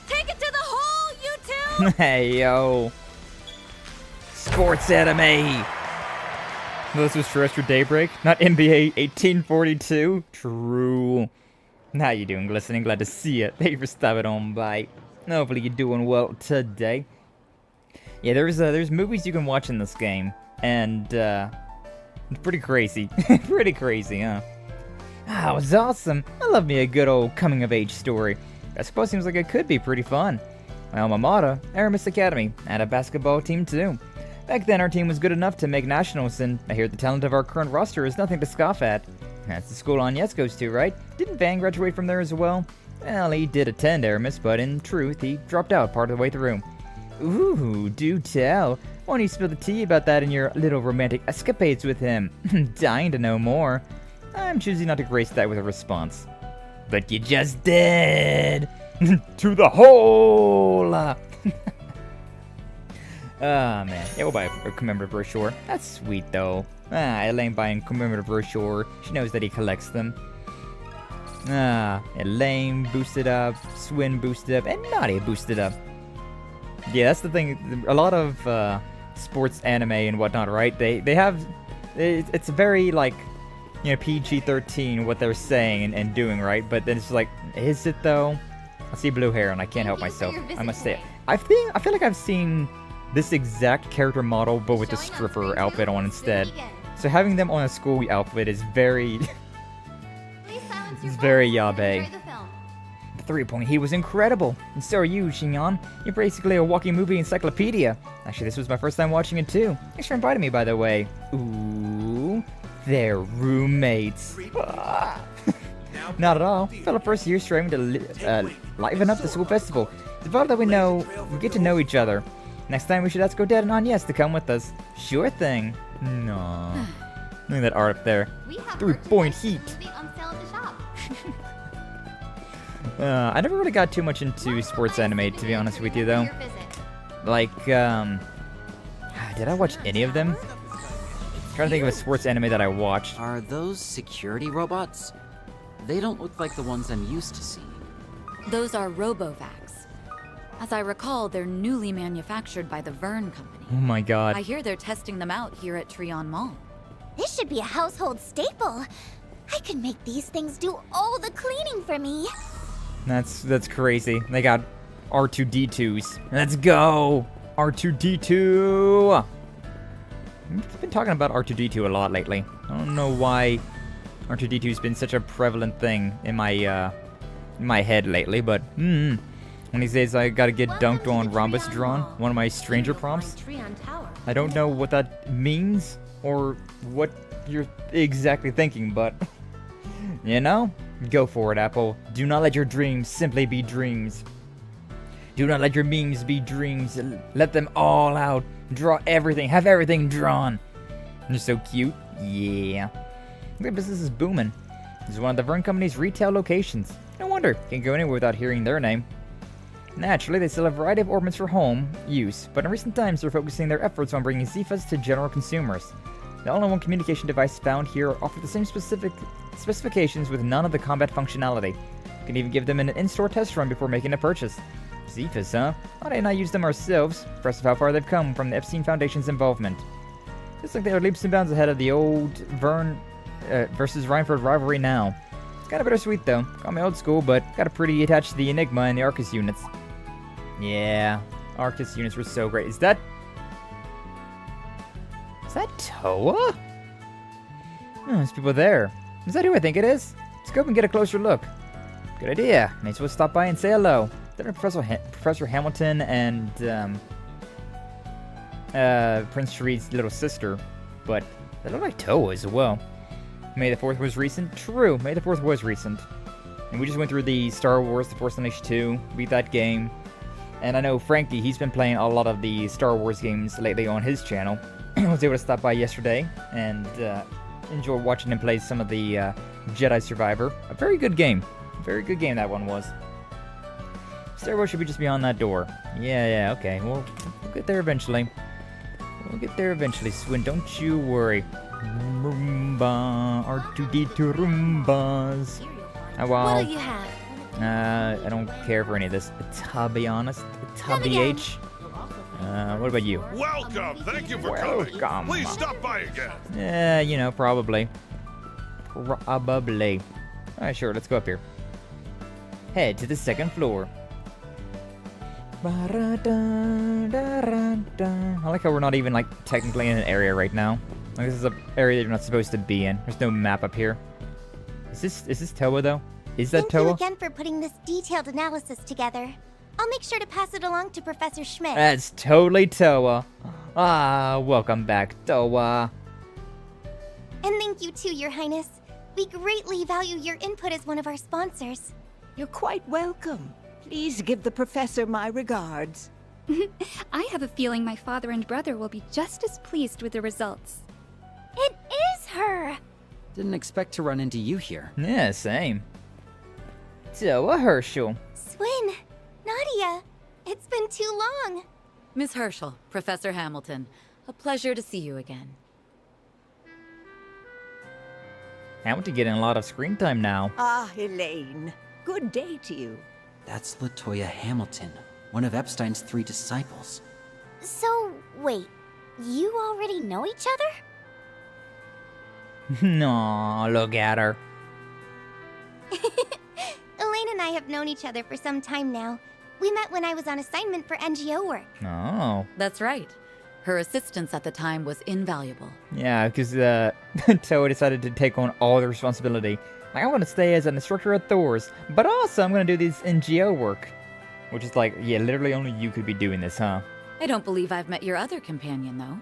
Take it to the hole, you two! Hey, yo. Sports anime. This was Terrestrial Daybreak, not NBA 1842. True. How you doing, Glistening? Glad to see you. Thank you for stopping on by. Hopefully you're doing well today. Yeah, there's movies you can watch in this game, and it's pretty crazy. Pretty crazy, huh? Ah, it was awesome. I love me a good old coming-of-age story. I suppose seems like it could be pretty fun. My alma mater, Aramis Academy, had a basketball team too. Back then, our team was good enough to make nationals, and I hear the talent of our current roster is nothing to scoff at. That's the school Agnes goes to, right? Didn't Van graduate from there as well? Well, he did attend Aramis, but in truth, he dropped out part of the way through. Ooh, do tell. Why don't you spill the tea about that in your little romantic escapades with him? Dying to know more. I'm choosing not to grace that with a response. But you just did! To the hole! Man. Yeah, we'll buy a commemorative brochure. That's sweet, though. Elaine buying commemorative brochure. She knows that he collects them. Elaine boosted up, Swin boosted up, and Nadia boosted up. Yeah, that's the thing. A lot of sports anime and whatnot, right? They have... It's very, like, you know, PG-13 what they're saying and doing, right? But then it's like, is it, though? I see blue hair and I can't help myself. I must say it. I feel like I've seen this exact character model, but with the stripper outfit on instead. So having them on a school outfit is very... it's very yabe. The 3-point heat was incredible, and so are you, Xinyan. You're basically a walking movie encyclopedia. Actually, this was my first time watching it too. Thanks for inviting me, by the way. Ooh, they're roommates. Not at all. Fellow first year striving to liven up the school festival. It's vital that we get to know each other. Next time we should ask Odette and Agnes to come with us. Sure thing. No. Look at that art up there. 3-point heat. I never really got too much into sports anime, to be honest with you, though. Like, did I watch any of them? I'm trying to think of a sports anime that I watched. Are those security robots? They don't look like the ones I'm used to seeing. Those are Robovacs. As I recall, they're newly manufactured by the Vern Company. Oh my god. I hear they're testing them out here at Trion Mall. This should be a household staple. I could make these things do all the cleaning for me. That's crazy. They got R2-D2s. Let's go! R2-D2! I've been talking about R2-D2 a lot lately. I don't know why R2-D2's been such a prevalent thing in my head lately, but when he says I gotta get dunked on Rhombus drawn, one of my stranger prompts, I don't know what that means or what you're exactly thinking, but you know, go for it, Apple. Do not let your dreams simply be dreams. Do not let your memes be dreams. Let them all out. Draw everything. Have everything drawn. They're so cute. Yeah. Their business is booming. This is one of the Vern Company's retail locations. No wonder. Can't go anywhere without hearing their name. Naturally, they sell a variety of ornaments for home use, but in recent times they're focusing their efforts on bringing Zifas to general consumers. The all-in-one communication device found here offer the same specifications with none of the combat functionality. You can even give them an in-store test run before making a purchase. Zifas, huh? Why did not use them ourselves? Impressive how far they've come from the Epstein Foundation's involvement. Looks like they are leaps and bounds ahead of the old Vern versus Rhineford rivalry now. It's kind of bittersweet though. Call me old school, but got a pretty attached to the Enigma and the Arcus units. Yeah, Arcus units were so great. Is that Toa? Oh, there's people there. Is that who I think it is? Let's go up and get a closer look. Good idea. May as well stop by and say hello. Then Professor Hamilton and Prince Sharid's little sister, but they look like Toa as well. May the 4th was recent? True, May the 4th was recent. And we just went through the Star Wars The Force Unleashed 2, beat that game. And I know Frankie, he's been playing a lot of the Star Wars games lately on his channel. I was able to stop by yesterday and enjoy watching him play some of the Jedi Survivor. A very good game. Very good game that one was. Stairwell should be just beyond that door. Yeah, okay. We'll get there eventually. We'll get there eventually, Swin. Don't you worry. Roomba. R2D2 Roombas. What do you have? I don't care for any of this, to be honest. TBH. What about you? Welcome! Thank you for coming. Please stop by again. Yeah, you know, probably. Probably. Alright, sure, let's go up here. Head to the 2nd floor. I like how we're not even, like, technically in an area right now. Like, this is an area that you're not supposed to be in. There's no map up here. Is this Toa, though? Is that Toa? Thank you again for putting this detailed analysis together. I'll make sure to pass it along to Professor Schmidt. That's totally Toa. Ah, welcome back, Toa. And thank you too, Your Highness. We greatly value your input as one of our sponsors. You're quite welcome. Please give the professor my regards. I have a feeling my father and brother will be just as pleased with the results. It is her! Didn't expect to run into you here. Yeah, same. Toa Herschel. Swin, Nadia, it's been too long. Miss Herschel, Professor Hamilton, a pleasure to see you again. Hamilton getting a lot of screen time now. Ah, Elaine. Good day to you. That's Latoya Hamilton, one of Epstein's 3 disciples. So, wait, you already know each other? No, look at her. Elaine and I have known each other for some time now. We met when I was on assignment for NGO work. Oh. That's right. Her assistance at the time was invaluable. Yeah, because Toa decided to take on all the responsibility. Like, I want to stay as an instructor at Thor's, but also I'm going to do this NGO work. Which is like, yeah, literally only you could be doing this, huh? I don't believe I've met your other companion, though.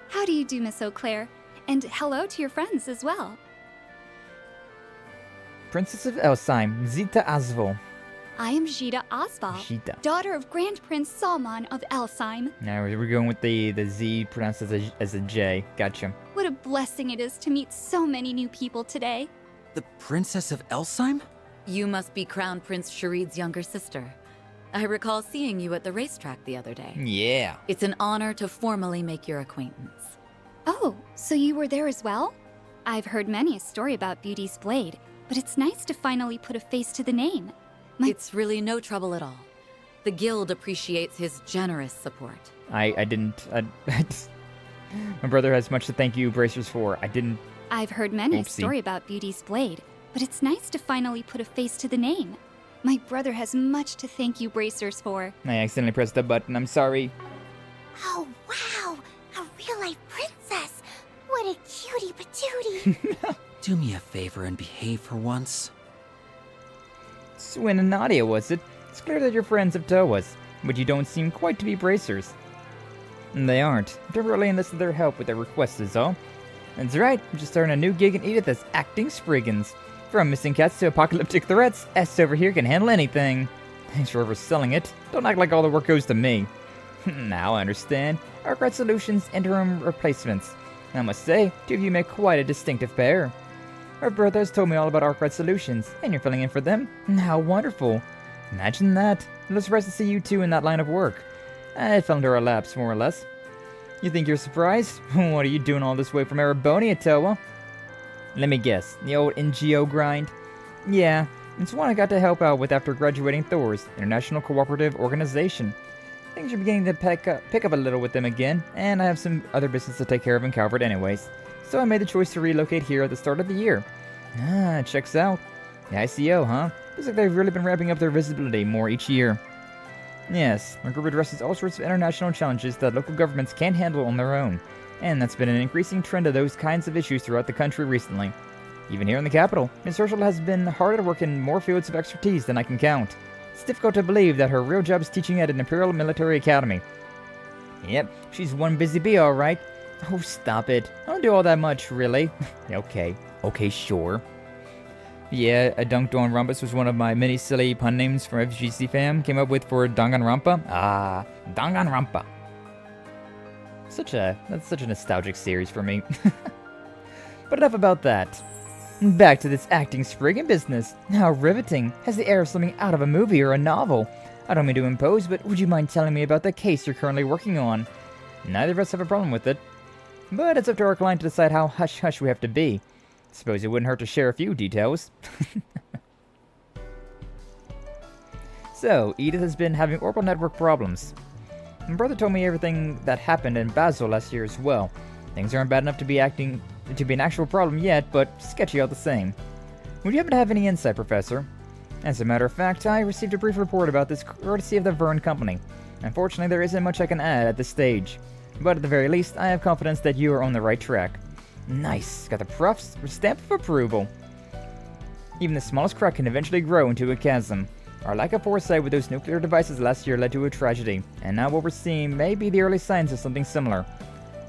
How do you do, Miss Eau Claire? And hello to your friends as well. Princess of Elsheim, Zita Asval. I am Jita Osval, Jita. daughter of Grand Prince Salman of Elsheim. Now we're going with the Z pronounced as a J. Gotcha. What a blessing it is to meet so many new people today. The Princess of Elsheim? You must be Crown Prince Sharid's younger sister. I recall seeing you at the racetrack the other day. Yeah. It's an honor to formally make your acquaintance. Oh, so you were there as well? I've heard many a story about Beauty's Blade, but it's nice to finally put a face to the name. It's really no trouble at all. The guild appreciates his generous support. I didn't. My brother has much to thank you, Bracers, for. I've heard many a Oopsie. story about Beauty's Blade, but it's nice to finally put a face to the name. My brother has much to thank you, Bracers, for. I accidentally pressed the button. I'm sorry. Oh, wow! A real-life princess! What a cutie patootie! Do me a favor and behave for once. Swin and Nadia, was it? It's clear that you're friends of Toa's, but you don't seem quite to be Bracers. And they aren't. They're really enlisted their help with their requests is all. That's right, I'm just starting a new gig in Edith as acting Spriggans. From missing cats to apocalyptic threats, S over here can handle anything. Thanks for overselling it. Don't act like all the work goes to me. Now I understand. Arkride Solutions interim replacements. I must say, two of you make quite a distinctive pair. Our brothers told me all about Arkride Solutions, and you're filling in for them? How wonderful. Imagine that. I'm surprised to see you two in that line of work. I fell into our laps, more or less. You think you're surprised? What are you doing all this way from Arabonia, Toa? Let me guess, the old NGO grind? Yeah, it's one I got to help out with after graduating Thor's International Cooperative Organization. Things are beginning to pick up a little with them again, and I have some other business to take care of in Calvard anyways. So I made the choice to relocate here at the start of the year. Ah, checks out. The ICO, huh? Looks like they've really been ramping up their visibility more each year. Yes, our group addresses all sorts of international challenges that local governments can't handle on their own, and that's been an increasing trend of those kinds of issues throughout the country recently. Even here in the capital, Ms. Herschel has been hard at work in more fields of expertise than I can count. It's difficult to believe that her real job is teaching at an Imperial Military Academy. Yep, she's one busy bee, alright. Oh, stop it. I don't do all that much, really. Okay, sure. Yeah, a Danganronpa was one of my many silly pun names from FGC fam came up with for Danganronpa. Ah, Danganronpa. That's such a nostalgic series for me. But enough about that. Back to this acting sprig in business. How riveting. Has the air of something out of a movie or a novel. I don't mean to impose, but would you mind telling me about the case you're currently working on? Neither of us have a problem with it. But it's up to our client to decide how hush-hush we have to be. Suppose it wouldn't hurt to share a few details. So, Edith has been having orbital network problems. My brother told me everything that happened in Basel last year as well. Things aren't bad enough to be an actual problem yet, but sketchy all the same. Would you happen to have any insight, Professor? As a matter of fact, I received a brief report about this courtesy of the Vern Company. Unfortunately, there isn't much I can add at this stage. But at the very least, I have confidence that you are on the right track. Nice, got the prof's stamp of approval. Even the smallest crack can eventually grow into a chasm. Our lack of foresight with those nuclear devices last year led to a tragedy, and now what we're seeing may be the early signs of something similar.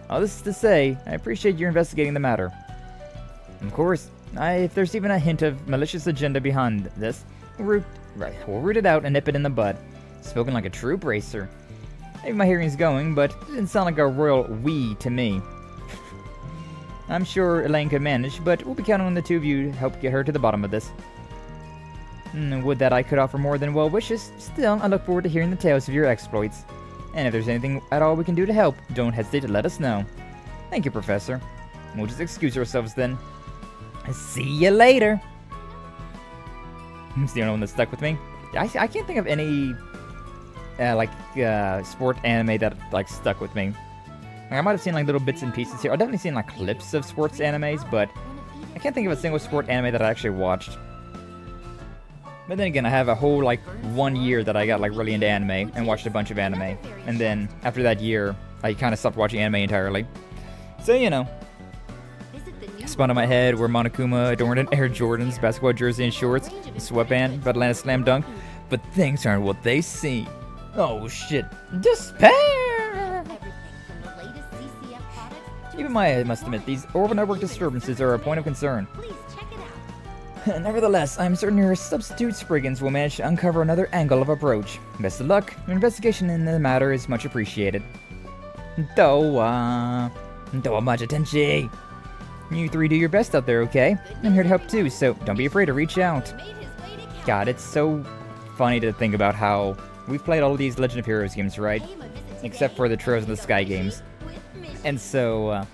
All this is to say, I appreciate you investigating the matter. Of course, if there's even a hint of malicious agenda behind this, we'll root it out and nip it in the bud. Spoken like a true bracer. Maybe my hearing's going, but it didn't sound like a royal we to me. I'm sure Elaine could manage, but we'll be counting on the two of you to help get her to the bottom of this. Would that I could offer more than well wishes, still, I look forward to hearing the tales of your exploits. And if there's anything at all we can do to help, don't hesitate to let us know. Thank you, Professor. We'll just excuse ourselves then. See you later! It's the only one that stuck with me. I can't think of any, sport anime that, stuck with me. I might have seen, little bits and pieces here. I've definitely seen, clips of sports animes, but I can't think of a single sport anime that I actually watched. But then again, I have a whole, 1 year that I got, really into anime and watched a bunch of anime. And then, after that year, I kind of stopped watching anime entirely. So, Spun on my head were Monokuma adorned in Air Jordans, basketball jersey and shorts, a sweatband, but Atlanta Slam Dunk. But things aren't what they seem. Oh shit. Despair! Even I must admit, these orbital network disturbances are a point of concern. Nevertheless, I'm certain your substitute Spriggans will manage to uncover another angle of approach. Best of luck. Your investigation in the matter is much appreciated. Doa much attention. You three do your best out there, okay? I'm here to help too, so don't be afraid to reach out. God, it's so funny to think about how we've played all of these Legend of Heroes games, right? Except for the Trails of the Sky games. And so,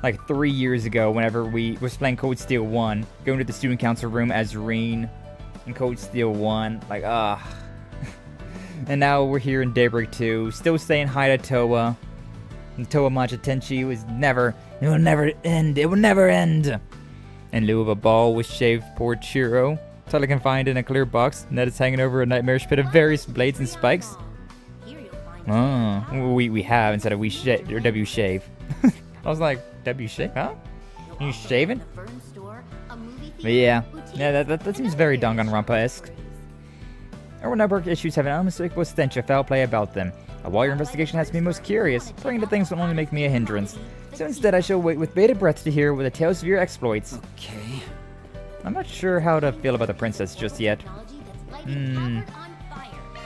3 years ago, whenever we was playing Cold Steel 1, going to the student council room as Reen in Cold Steel 1, And now we're here in Daybreak 2, still saying hi to Toa. And Toa Machatenchi it will never end. In lieu of a ball with shaved poor Chiro, it's all I can find in a clear box, and that is hanging over a nightmarish pit of various blades and spikes. Oh, we have instead of we or W shave. I was like, W shave, huh? Are you shaving? But yeah, that seems very Danganronpa-esque. Our network issues have an unmistakable stench of foul play about them. While your investigation has me most curious, praying to things will only make me a hindrance. So instead I shall wait with bated breath to hear the tales of your exploits. Okay. I'm not sure how to feel about the princess just yet.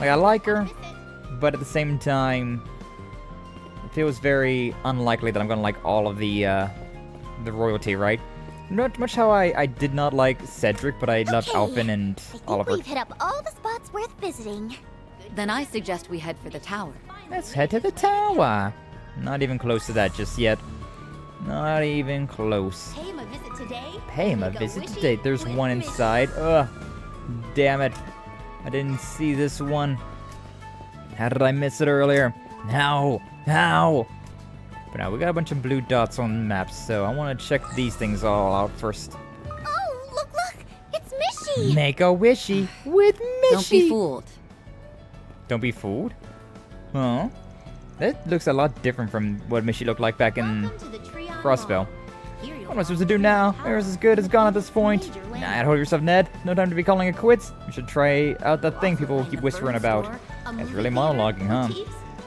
Like, I like her, but at the same time, it feels very unlikely that I'm gonna like all of the royalty, right? Not much how I did not like Cedric, but I loved Alvin and Oliver. We've hit up all the spots worth visiting. Then I suggest we head for the tower. Let's head to the tower. Not even close to that just yet. Not even close. Pay him a visit today. Pay him a visit today. There's one inside. Ugh. Damn it. I didn't see this one. How did I miss it earlier? How? How? But now we got a bunch of blue dots on the map, so I want to check these things all out first. Oh, look! It's Mishy! Make a wishy with Mishy! Don't be fooled. Don't be fooled? Huh? That looks a lot different from what Mishy looked like back in Crossbell. What am I supposed to do now? Era's as good as gone at this point. Nah, hold yourself, Ned. No time to be calling it quits. You should try out that thing people keep whispering about. It's really monologuing, huh?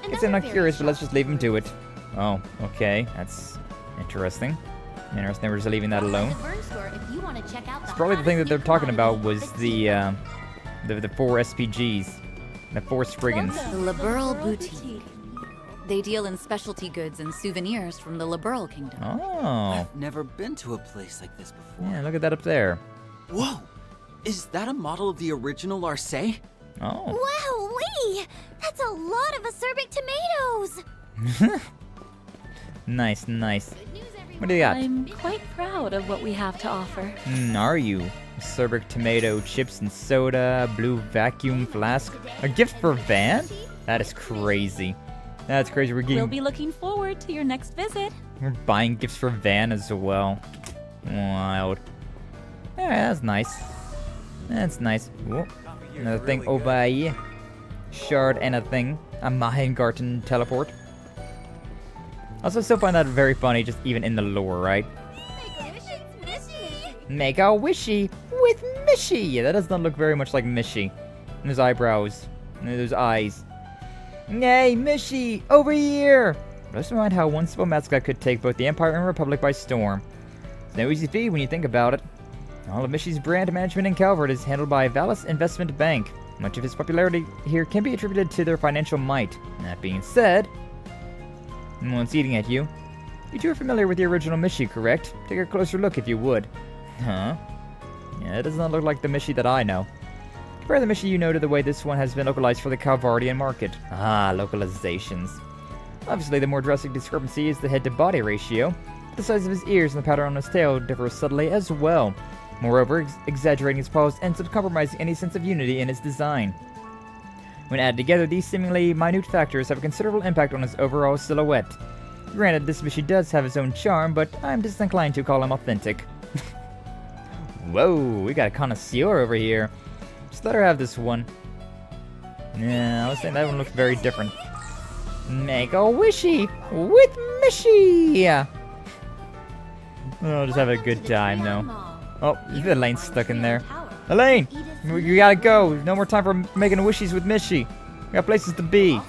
Guess I'm not curious, but let's just leave him to it. Oh, okay. That's interesting. Interesting, we're just leaving that alone. It's probably the thing that they're talking about was the 4 SPGs. The 4 Spriggans. The Liberal Boutique. They deal in specialty goods and souvenirs from the Liberal Kingdom. Oh. I've never been to a place like this before. Yeah, look at that up there. Whoa! Is that a model of the original Arce? Oh. Wow-wee! That's a lot of acerbic tomatoes! Nice, nice. What do you got? I'm quite proud of what we have to offer. Are you? Acerbic tomato, chips and soda, blue vacuum flask. A gift for Van? That is crazy. That's crazy. We'll be looking forward to your next visit. We're buying gifts for Van as well. Wild. Yeah, that's nice. That's nice. Whoa. Another thing over here. Shard and a thing. A Mahengarten teleport. Also, still find that very funny, just even in the lore, right? Make a wishy with Mishy. Yeah, that does not look very much like Mishy. And those eyebrows. And those eyes. Nay, Mishy, over here! Just mind how one simple mascot could take both the Empire and Republic by storm. It's no easy feat when you think about it. All of Mishy's brand management in Calvard is handled by Vallis Investment Bank. Much of his popularity here can be attributed to their financial might. That being said, no one's eating at you. You two are familiar with the original Mishy, correct? Take a closer look if you would. Huh? Yeah, it does not look like the Mishy that I know. Compare the Mishy you know to the way this one has been localized for the Calvardian market. Ah, localizations. Obviously, the more drastic discrepancy is the head-to-body ratio. The size of his ears and the pattern on his tail differ subtly as well. Moreover, exaggerating his paws ends up compromising any sense of unity in his design. When added together, these seemingly minute factors have a considerable impact on his overall silhouette. Granted, this Mishy does have his own charm, but I'm disinclined to call him authentic. Whoa, we got a connoisseur over here. Just let her have this one. Yeah, I was saying that one looks very different. Make a wishy with Mishy! Oh, just have a good time, though. Oh, Elaine's stuck in there. Elaine! You gotta go. No more time for making wishies with Mishy. We got places to be.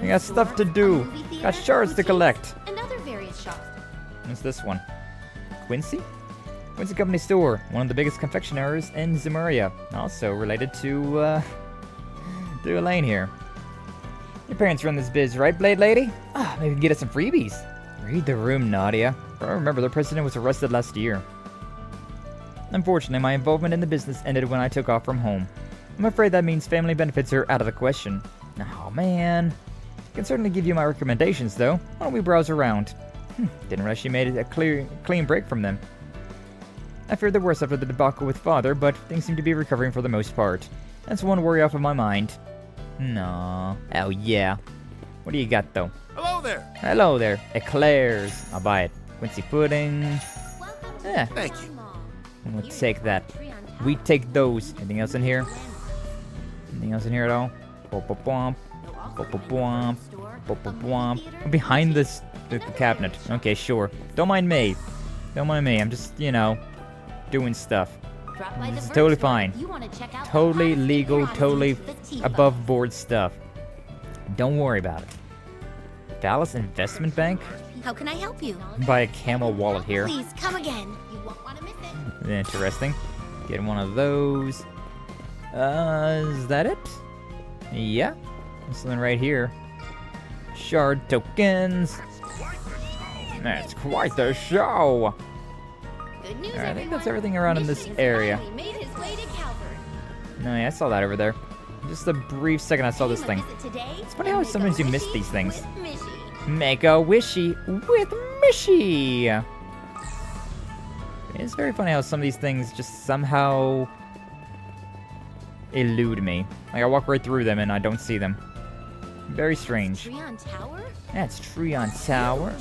We got stuff to do. Got shards to collect. What's this one? Quincy? Quincy Company Store, one of the biggest confectioners in Zemuria. Also related to Elaine here. Your parents run this biz, right, Blade Lady? Ah, maybe we can get us some freebies. Read the room, Nadia. I remember the president was arrested last year. Unfortunately, my involvement in the business ended when I took off from home. I'm afraid that means family benefits are out of the question. Oh, man. I can certainly give you my recommendations, though. Why don't we browse around? Didn't realize she made it a clean break from them. I feared the worst after the debacle with Father, but things seem to be recovering for the most part. That's one worry off of my mind. No. Oh, yeah. What do you got, though? Hello there. Hello there. Eclairs. I'll buy it. Quincy pudding. Yeah. Thank you. We'll take that. We take those. Anything else in here? Anything else in here at all? Bop-bop-bwomp. Bop-bop-bwomp. Bop-bop-bwomp. Behind the cabinet. Okay, sure. Don't mind me. Don't mind me. I'm just, you know, doing stuff. This is totally fine. Totally legal, totally above board stuff. Don't worry about it. Dallas Investment Bank? How can I help you? Buy a camel wallet here. Please come again. You won't want to miss it. Interesting. Get one of those. Is that it? Yeah. There's something right here. Shard tokens. That's quite the show. Good news, Alright, I think everyone. that's everything around in this Mission area. finally made his way to Calvard. No, yeah, I saw that over there. Just a brief second I saw this thing. It's funny how sometimes you miss these things. Make a wishy with Mishy. It's very funny how some of these things just somehow elude me. Like I walk right through them and I don't see them. Very strange. Treon Tower? That's Treon Tower.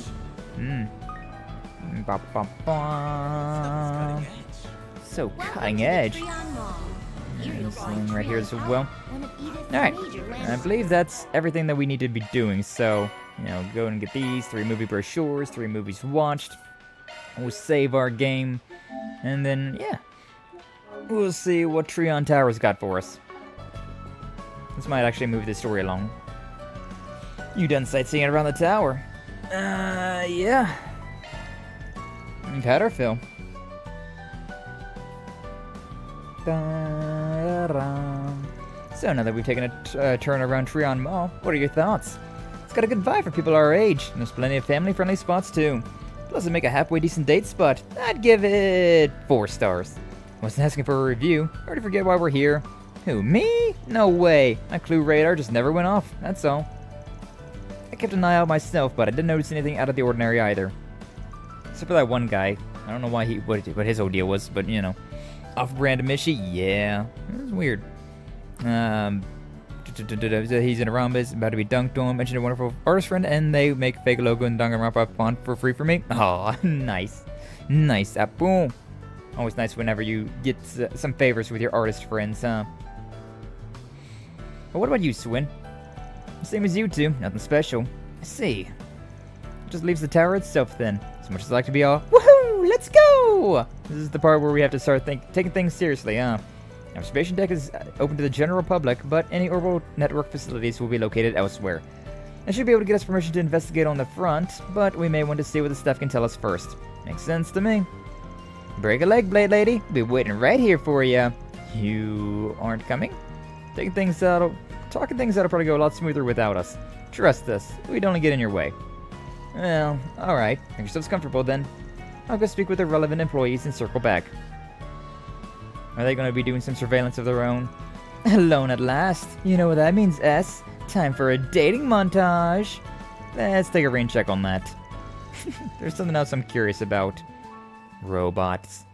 Ba, ba, ba. So cutting edge. There's something right here as well. Alright, I believe that's everything that we need to be doing. So, you know, go and get these 3 movie brochures, 3 movies watched. We'll save our game. And then, yeah. We'll see what Treon Tower's got for us. This might actually move the story along. You done sightseeing around the tower? Yeah. You've had our fill. So now that we've taken a turn around Treon Mall, what are your thoughts? It's got a good vibe for people our age, and there's plenty of family-friendly spots too. Plus, it'd make a halfway decent date spot. I'd give it 4 stars. Wasn't asking for a review. Already forget why we're here. Who, me? No way. My clue radar just never went off, that's all. I kept an eye out myself, but I didn't notice anything out of the ordinary either. Except for that one guy. I don't know why what his whole deal was, but you know. Off-brand Mishy, yeah. It was weird. He's in a rhombus, about to be dunked on. Mentioned a wonderful artist friend, and they make fake logo and Danganronpa font for free for me. Oh, nice. Nice, boom. Always nice whenever you get some favors with your artist friends, huh? But what about you, Swin? Same as you two, nothing special. I see. Just leaves the tower itself then. As much as I like to be all, woohoo, let's go! This is the part where we have to start taking things seriously, huh? The observation deck is open to the general public, but any orbital network facilities will be located elsewhere. I should be able to get us permission to investigate on the front, but we may want to see what the staff can tell us first. Makes sense to me. Break a leg, Blade Lady. Be waiting right here for you. You aren't coming? Talking things that'll probably go a lot smoother without us. Trust us, we'd only get in your way. Well, alright. Make yourselves comfortable then. I'll go speak with the relevant employees and circle back. Are they going to be doing some surveillance of their own? Alone at last. You know what that means, S. Time for a dating montage. Let's take a rain check on that. There's something else I'm curious about. Robots.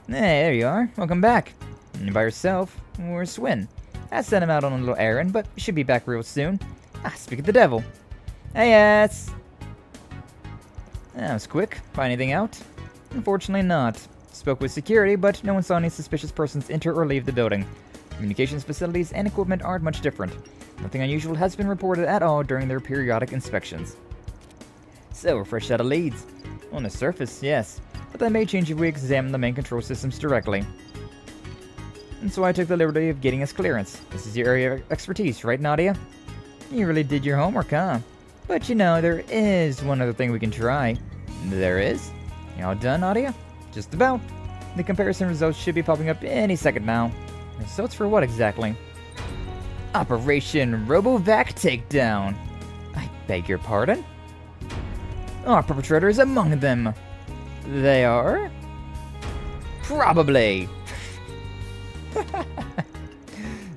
Hey, there you are. Welcome back. And by yourself, or Swin. I sent him out on a little errand, but should be back real soon. Speak of the devil. Hey, S. That was quick. Find anything out? Unfortunately not. Spoke with security, but no one saw any suspicious persons enter or leave the building. Communications facilities and equipment aren't much different. Nothing unusual has been reported at all during their periodic inspections. So, we're fresh out of leads. On the surface, yes, but that may change if we examine the main control systems directly. And so I took the liberty of getting us clearance. This is your area of expertise, right, Nadia? You really did your homework, huh? But you know, there is one other thing we can try. There is? You all done, Nadia? Just about. The comparison results should be popping up any second now. Results for what exactly? Operation RoboVac Takedown. I beg your pardon? Our perpetrator is among them. They are? Probably.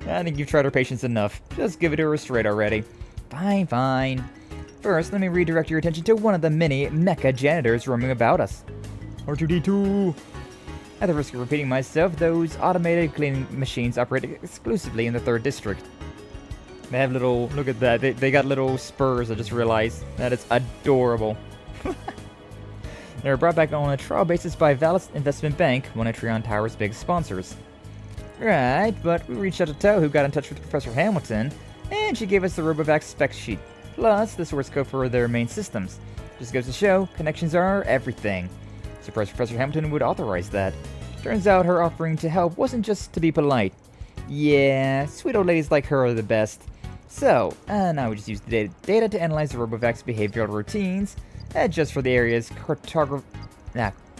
I think you've tried our patience enough. Just give it to her straight already. Fine, fine. First, let me redirect your attention to one of the many mecha janitors roaming about us. R2-D2! At the risk of repeating myself, those automated cleaning machines operate exclusively in the 3rd District. They have little, look at that, they got little spurs, I just realized. That is adorable. They were brought back on a trial basis by Valis Investment Bank, one of Treon Tower's big sponsors. Right, but we reached out to Toe, who got in touch with Professor Hamilton, and she gave us the RoboVac spec sheet, plus the source code for their main systems. Just goes to show, connections are everything. Surprised Professor Hamilton would authorize that. Turns out her offering to help wasn't just to be polite. Yeah, sweet old ladies like her are the best. So, now we just use the data to analyze the RoboVac's behavioral routines, adjust for the area's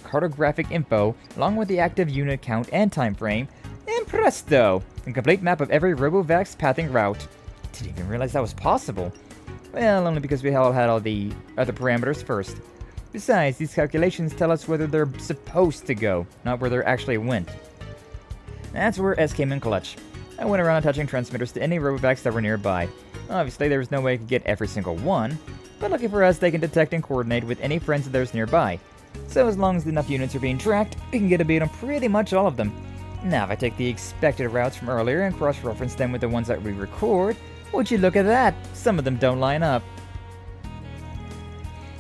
cartographic info, along with the active unit count and time frame, and Presto! A complete map of every RoboVax pathing route. Didn't even realize that was possible. Well, only because we all had all the other parameters first. Besides, these calculations tell us whether they're supposed to go, not where they actually went. That's where S came in clutch. I went around attaching transmitters to any RoboVax that were nearby. Obviously, there was no way I could get every single one, but lucky for us, they can detect and coordinate with any friends of theirs nearby. So as long as enough units are being tracked, we can get a beat on pretty much all of them. Now, if I take the expected routes from earlier and cross-reference them with the ones that we record, would you look at that? Some of them don't line up.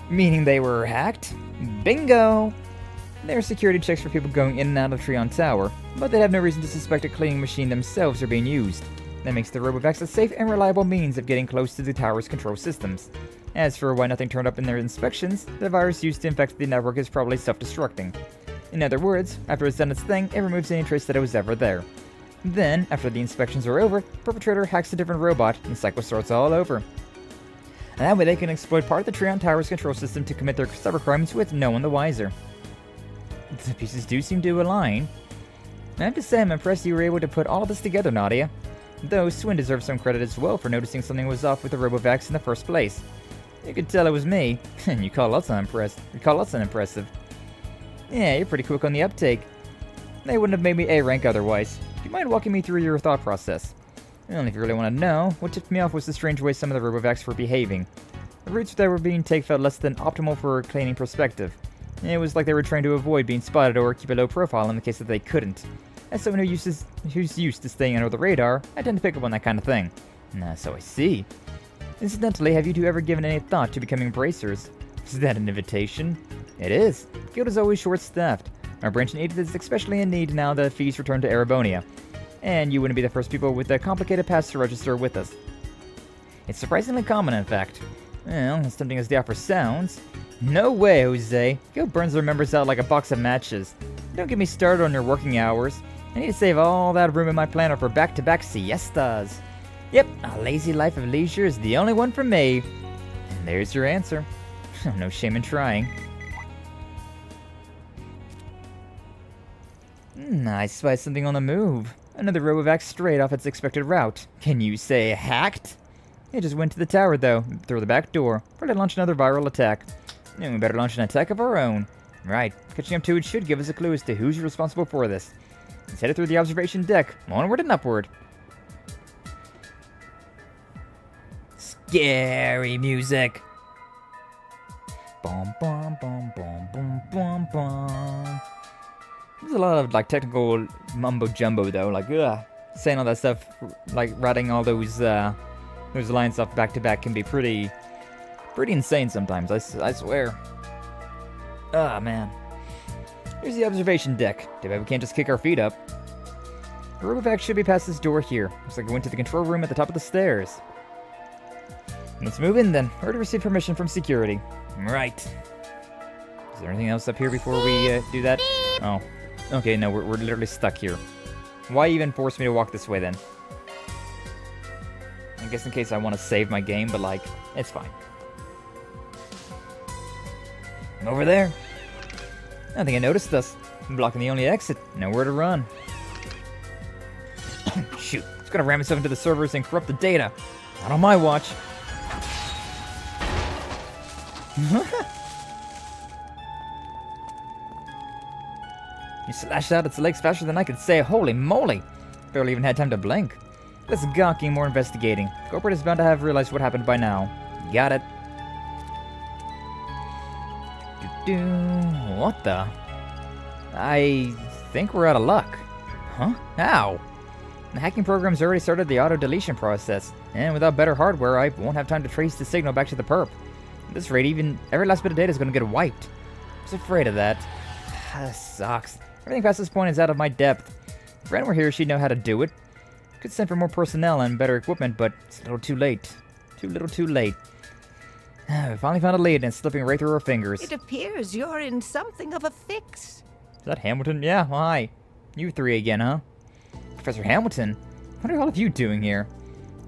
Meaning they were hacked? Bingo! There are security checks for people going in and out of Treon Tower, but they have no reason to suspect a cleaning machine themselves are being used. That makes the RoboVax a safe and reliable means of getting close to the tower's control systems. As for why nothing turned up in their inspections, the virus used to infect the network is probably self-destructing. In other words, after it's done its thing, it removes any trace that it was ever there. Then, after the inspections are over, perpetrator hacks a different robot, and the cycle starts all over. And that way they can exploit part of the Treon Tower's control system to commit their cybercrimes with no one the wiser. The pieces do seem to align. I have to say I'm impressed you were able to put all of this together, Nadia. Though Swin deserves some credit as well for noticing something was off with the RoboVax in the first place. You could tell it was me, and you call us unimpressive. Yeah, you're pretty quick on the uptake. They wouldn't have made me A rank otherwise. Do you mind walking me through your thought process? Well, if you really want to know, what tipped me off was the strange way some of the RoboVax were behaving. The routes that were being taken felt less than optimal for a cleaning perspective. It was like they were trying to avoid being spotted or keep a low profile in the case that they couldn't. As someone who's used to staying under the radar, I tend to pick up on that kind of thing. So I see. Incidentally, have you two ever given any thought to becoming bracers? Is that an invitation? It is. Guild is always short-staffed. Our branch in Edith is especially in need now that fees return to Erebonia. And you wouldn't be the first people with a complicated past to register with us. It's surprisingly common, in fact. Well, as tempting as the offer sounds. No way, Jose. Guild burns their members out like a box of matches. Don't get me started on your working hours. I need to save all that room in my planner for back-to-back siestas. Yep, a lazy life of leisure is the only one for me. And there's your answer. No shame in trying. I spy something on the move. Another RoboVax straight off its expected route. Can you say hacked? It just went to the tower though, through the back door. Probably launch another viral attack. And we better launch an attack of our own. Right, catching up to it should give us a clue as to who's responsible for this. Let's head it through the observation deck, onward and upward. Scary music. Bum bum bum bum bum bum bum. There's a lot of like technical mumbo jumbo though, like saying all that stuff, like writing all those lines off back to back can be pretty insane sometimes. I swear. Ah man. Here's the observation deck. Too bad we can't just kick our feet up. The RoboVax should be past this door here. Looks like it went to the control room at the top of the stairs. Let's move in then. Already received permission from security. Right. Is there anything else up here before we do that? Oh. Okay, no, we're literally stuck here. Why even force me to walk this way then? I guess in case I want to save my game, but like, it's fine. I'm over there. I don't think I noticed us. I'm blocking the only exit. Nowhere to run. Shoot. It's gonna ram itself into the servers and corrupt the data. Not on my watch. You slashed out its legs faster than I could say. Holy moly. Barely even had time to blink. Less gawking, more investigating. Corporate is bound to have realized what happened by now. Got it. What the? I think we're out of luck. Huh? How? The hacking program's already started the auto-deletion process, and without better hardware, I won't have time to trace the signal back to the perp. At this rate, even every last bit of data is going to get wiped. I was afraid of that. That sucks. Everything past this point is out of my depth. If Ren were here, she'd know how to do it. Could send for more personnel and better equipment, but it's a little too late. Too little too late. We finally found a lead and it's slipping right through our fingers. It appears you're in something of a fix. Is that Hamilton? Yeah, well, hi. You three again, huh? Professor Hamilton? What are all of you doing here?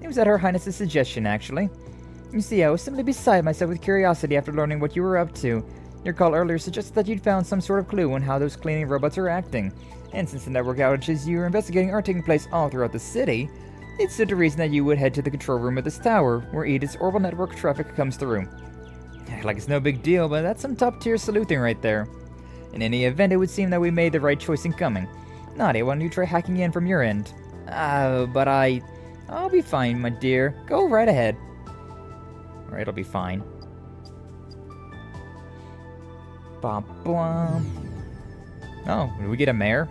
It was at Her Highness's suggestion, actually. You see, I was simply beside myself with curiosity after learning what you were up to. Your call earlier suggested that you'd found some sort of clue on how those cleaning robots are acting. And since the network outages you are investigating are taking place all throughout the city, it stood to reason that you would head to the control room of this tower, where Edith's orbital network traffic comes through. Like it's no big deal, but that's some top-tier sleuthing right there. In any event, it would seem that we made the right choice in coming. Nadia, why don't you try hacking in from your end? But I'll be fine, my dear. Go right ahead. Or it'll be fine. Ba-blah. Oh, did we get a mare?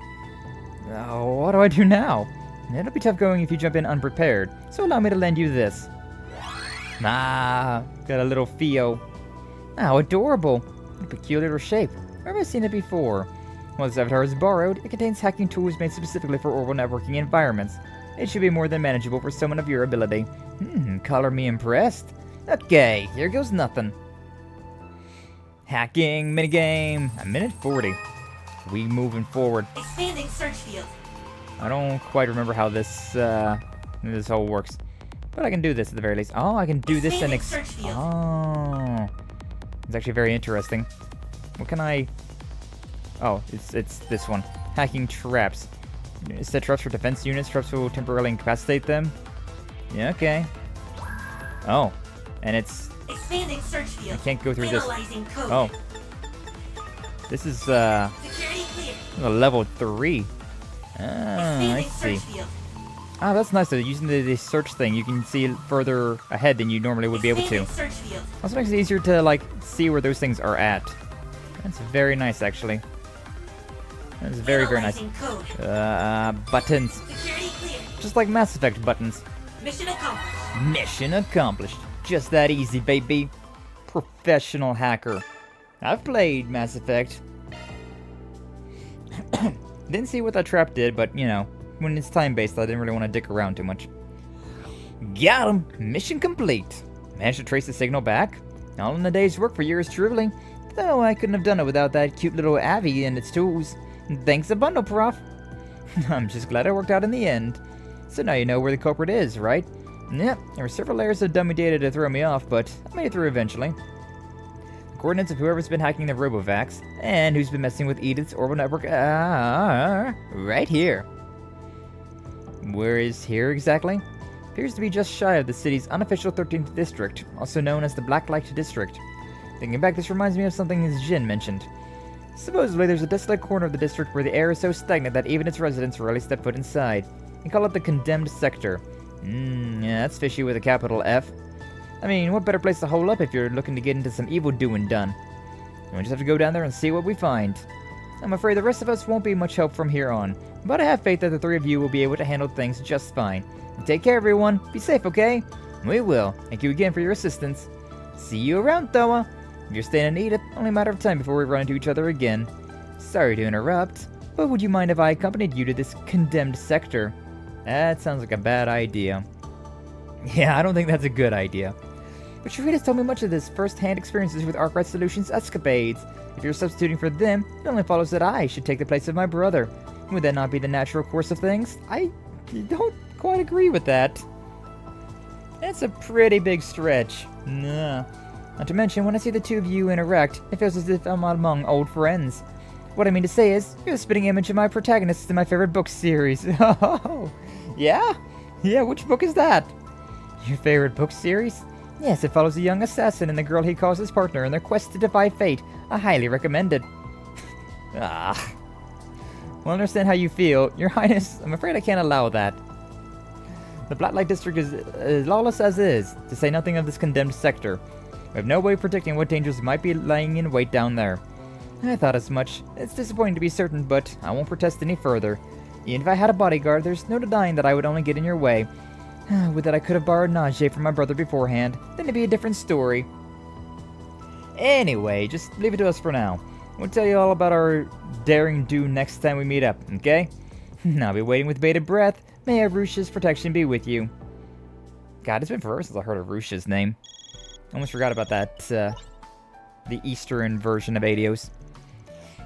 Oh, what do I do now? It'll be tough going if you jump in unprepared, so allow me to lend you this. Got a little Theo. How adorable. A peculiar little shape. Where have I seen it before? While this avatar is borrowed, it contains hacking tools made specifically for orbital networking environments. It should be more than manageable for someone of your ability. Color me impressed. Okay, here goes nothing. Hacking minigame. A minute 40. We moving forward. Expanding search field. I don't quite remember how this whole works, but I can do this at the very least. Oh, I can do this and oh, it's actually very interesting. What can I? Oh, it's this one. Hacking traps. Set traps for defense units. Traps will temporarily incapacitate them. Yeah, okay. Oh, and it's. Expanding search field. I can't go through this. Code. Oh, this is Security clear. a level 3. I see. Ah, that's nice though. Using the search thing, you can see further ahead than you normally would be able to. Also makes it easier to like see where those things are at. That's very nice, actually. That's very, very nice. Buttons. Just like Mass Effect buttons. Mission accomplished. Mission accomplished. Just that easy, baby. Professional hacker. I've played Mass Effect. Didn't see what that trap did, but, you know, when it's time-based, I didn't really want to dick around too much. Got him! Mission complete. Managed to trace the signal back. All in a day's work for yours truly. Though I couldn't have done it without that cute little Abby and its tools. Thanks a bundle, Prof. I'm just glad it worked out in the end. So now you know where the culprit is, right? Yep, there were several layers of dummy data to throw me off, but I made it through eventually. Coordinates of whoever's been hacking the Robovacs, and who's been messing with Edith's orbital network are right here. Where is here exactly? Appears to be just shy of the city's unofficial 13th district, also known as the Blacklight District. Thinking back, this reminds me of something Jin mentioned. Supposedly there's a desolate corner of the district where the air is so stagnant that even its residents rarely step foot inside. They call it the Condemned Sector. Yeah, that's fishy with a capital F. I mean, what better place to hole up if you're looking to get into some evil doing done? We just have to go down there and see what we find. I'm afraid the rest of us won't be much help from here on, but I have faith that the three of you will be able to handle things just fine. Take care, everyone. Be safe, okay? We will. Thank you again for your assistance. See you around, Thoa. If you're staying in Edith, only a matter of time before we run into each other again. Sorry to interrupt, but would you mind if I accompanied you to this condemned sector? That sounds like a bad idea. Yeah, I don't think that's a good idea. But Sharita's told me much of this first-hand experiences with Arkride Solutions escapades. If you're substituting for them, it only follows that I should take the place of my brother. Would that not be the natural course of things? I don't quite agree with that. That's a pretty big stretch. Nah. Not to mention, when I see the two of you interact, it feels as if I'm among old friends. What I mean to say is, you're the spitting image of my protagonists in my favorite book series. Oh, yeah? Yeah, which book is that? Your favorite book series? Yes, it follows a young assassin and the girl he calls his partner in their quest to defy fate. I highly recommend it. Well, I understand how you feel. Your Highness, I'm afraid I can't allow that. The Blacklight District is as lawless as is, to say nothing of this condemned sector. We have no way of predicting what dangers might be lying in wait down there. I thought as much. It's disappointing to be certain, but I won't protest any further. Even if I had a bodyguard, there's no denying that I would only get in your way. Would that I could have borrowed Najee from my brother beforehand, then it'd be a different story. Anyway, just leave it to us for now. We'll tell you all about our daring do next time we meet up, okay? I'll be waiting with bated breath. May Arusha's protection be with you. God, it's been forever since I heard of Arusha's name. Almost forgot about that, the Eastern version of Adios.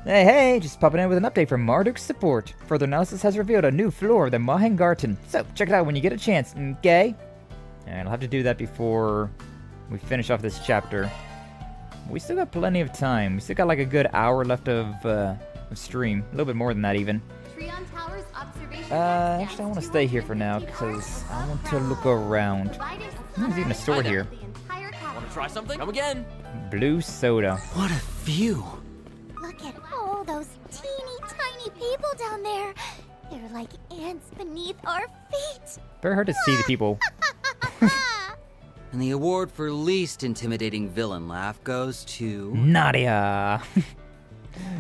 Hey, just popping in with an update from Marduk's support. Further analysis has revealed a new floor of the Mahengarten, so check it out when you get a chance, okay? And I'll have to do that before we finish off this chapter. We still got plenty of time. We still got like a good hour left of stream. A little bit more than that even. Actually, I want to stay here for now because I want to look around. There's even a store here. Want to try something? Come again. Blue soda. What a view. Look at all those teeny tiny people down there. They're like ants beneath our feet. Very hard to see the people. And the award for least intimidating villain laugh goes to... Nadia!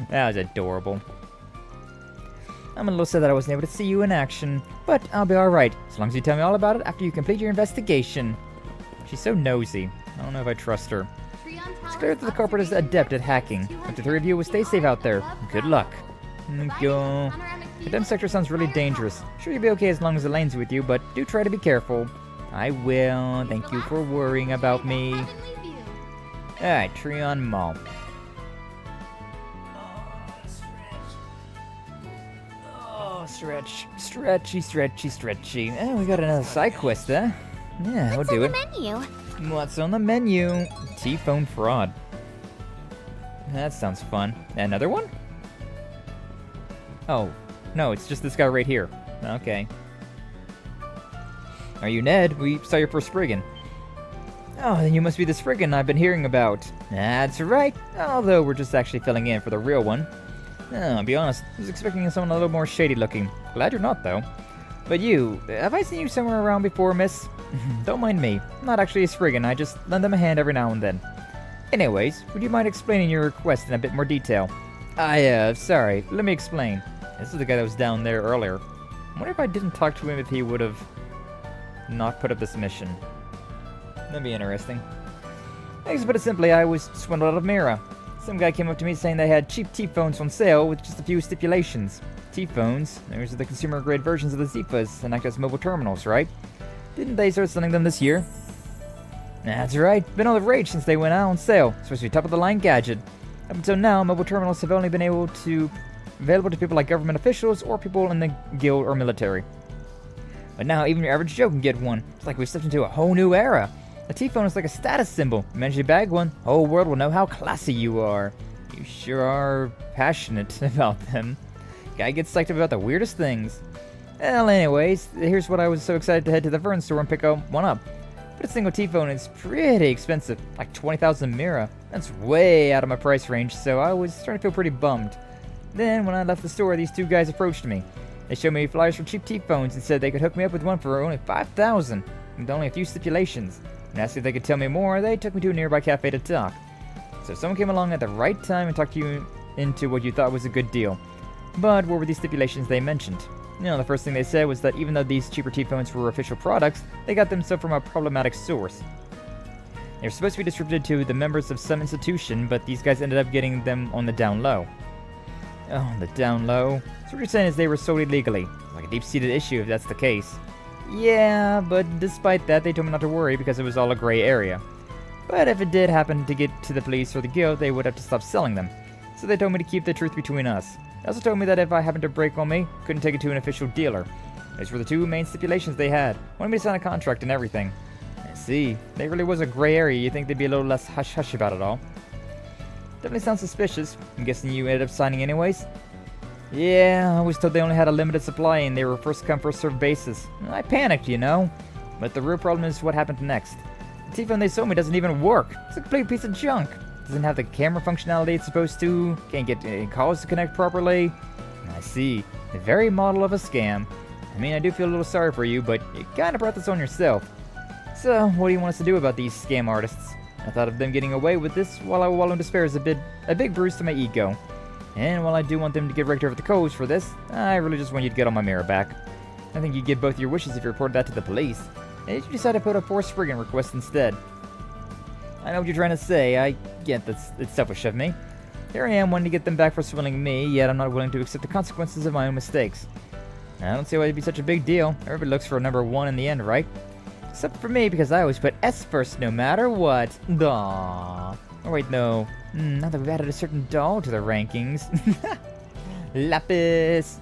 That was adorable. I'm a little sad that I wasn't able to see you in action, but I'll be alright, as long as you tell me all about it after you complete your investigation. She's so nosy. I don't know if I trust her. It's clear that the culprit is adept at hacking. If the three of you will stay safe out there, good luck. Go. The dump sector sounds really dangerous. Sure, you'll be okay as long as Elaine's with you, but do try to be careful. I will. Thank you for worrying about me. Alright, Treon Mall. Oh, stretch. Stretchy, stretchy, stretchy. We got another side quest, huh? Yeah, we'll do it. What's on the menu? T-phone fraud. That sounds fun. Another one? Oh, no, it's just this guy right here. Okay. Are you Ned? We saw your first Spriggan. Oh, then you must be the Spriggan I've been hearing about. That's right, although we're just actually filling in for the real one. I'll be honest, I was expecting someone a little more shady looking. Glad you're not, though. But you, have I seen you somewhere around before, miss? Don't mind me. I'm not actually a Spriggan, I just lend them a hand every now and then. Anyways, would you mind explaining your request in a bit more detail? Sorry, let me explain. This is the guy that was down there earlier. I wonder if I didn't talk to him if he would have not put up this mission. That'd be interesting. To put it simply, I was swindled out of Mira. Some guy came up to me saying they had cheap T-phones on sale with just a few stipulations. T-phones, those are the consumer-grade versions of the Zifas and act as mobile terminals, right? Didn't they start selling them this year? That's right, been all the rage since they went out on sale. Supposed to be top-of-the-line gadget. Up until now, mobile terminals have only been available to people like government officials or people in the guild or military. But now even your average Joe can get one. It's like we've stepped into a whole new era. A T-phone is like a status symbol. You manage to bag one, the whole world will know how classy you are. You sure are passionate about them. Guy gets psyched about the weirdest things. Well, anyways, here's what I was so excited to head to the Vern store and pick one up. But a single T-phone is pretty expensive, like 20,000 Mira. That's way out of my price range, so I was starting to feel pretty bummed. Then, when I left the store, these two guys approached me. They showed me flyers for cheap T-phones and said they could hook me up with one for only 5,000, with only a few stipulations. When I asked if they could tell me more, they took me to a nearby cafe to talk. So someone came along at the right time and talked you into what you thought was a good deal. But what were these stipulations they mentioned? You know, the first thing they said was that even though these cheaper T-phones were official products, they got them so from a problematic source. They were supposed to be distributed to the members of some institution, but these guys ended up getting them on the down low. Oh, the down low? So what you're saying is they were sold illegally. Like a deep-seated issue if that's the case. Yeah, but despite that, they told me not to worry because it was all a gray area. But if it did happen to get to the police or the guild, they would have to stop selling them. So they told me to keep the truth between us. They also told me that if I happened to break on me, couldn't take it to an official dealer. Those were the two main stipulations they had. Wanted me to sign a contract and everything. I see. There really was a gray area. You'd think they'd be a little less hush-hush about it all. Definitely sounds suspicious. I'm guessing you ended up signing anyways? Yeah, I was told they only had a limited supply and they were first-come, first-served basis. I panicked, you know. But the real problem is what happened next. The T-phone they sold me doesn't even work. It's a complete piece of junk. Doesn't have the camera functionality it's supposed to. Can't get any calls to connect properly. I see. The very model of a scam. I mean, I do feel a little sorry for you, but you kind of brought this on yourself. So, what do you want us to do about these scam artists? I thought of them getting away with this while I wallow in despair is a big bruise to my ego. And while I do want them to get raked over the coals for this, I really just want you to get on my mirror back. I think you'd get both your wishes if you reported that to the police. And you decide to put a forced Spriggan request instead. I know what you're trying to say. I get that it's selfish of me. Here I am wanting to get them back for swindling me, yet I'm not willing to accept the consequences of my own mistakes. I don't see why it'd be such a big deal. Everybody looks for a number one in the end, right? Except for me, because I always put S first no matter what. Aww. Oh wait, no. Now that we've added a certain doll to the rankings. Lapis!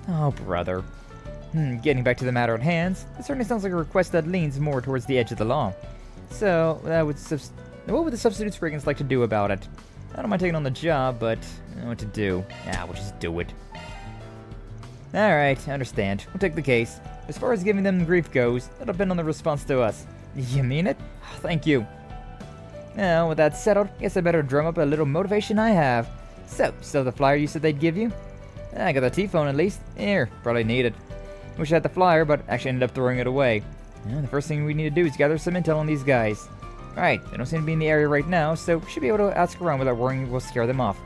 Oh, brother. Getting back to the matter at hand, it certainly sounds like a request that leans more towards the edge of the law. So, that And what would the substitute brigands like to do about it? I don't mind taking on the job, but I don't know what to do. Yeah, we'll just do it. Alright, I understand. We'll take the case. As far as giving them grief goes, that'll depend on the response to us. You mean it? Thank you. Now, with that settled, guess I better drum up a little motivation I have. So, still the flyer you said they'd give you? I got the T-phone at least. Here, probably need it. Wish I had the flyer, but actually ended up throwing it away. The first thing we need to do is gather some intel on these guys. Alright, they don't seem to be in the area right now, so we should be able to ask around without worrying we'll scare them off.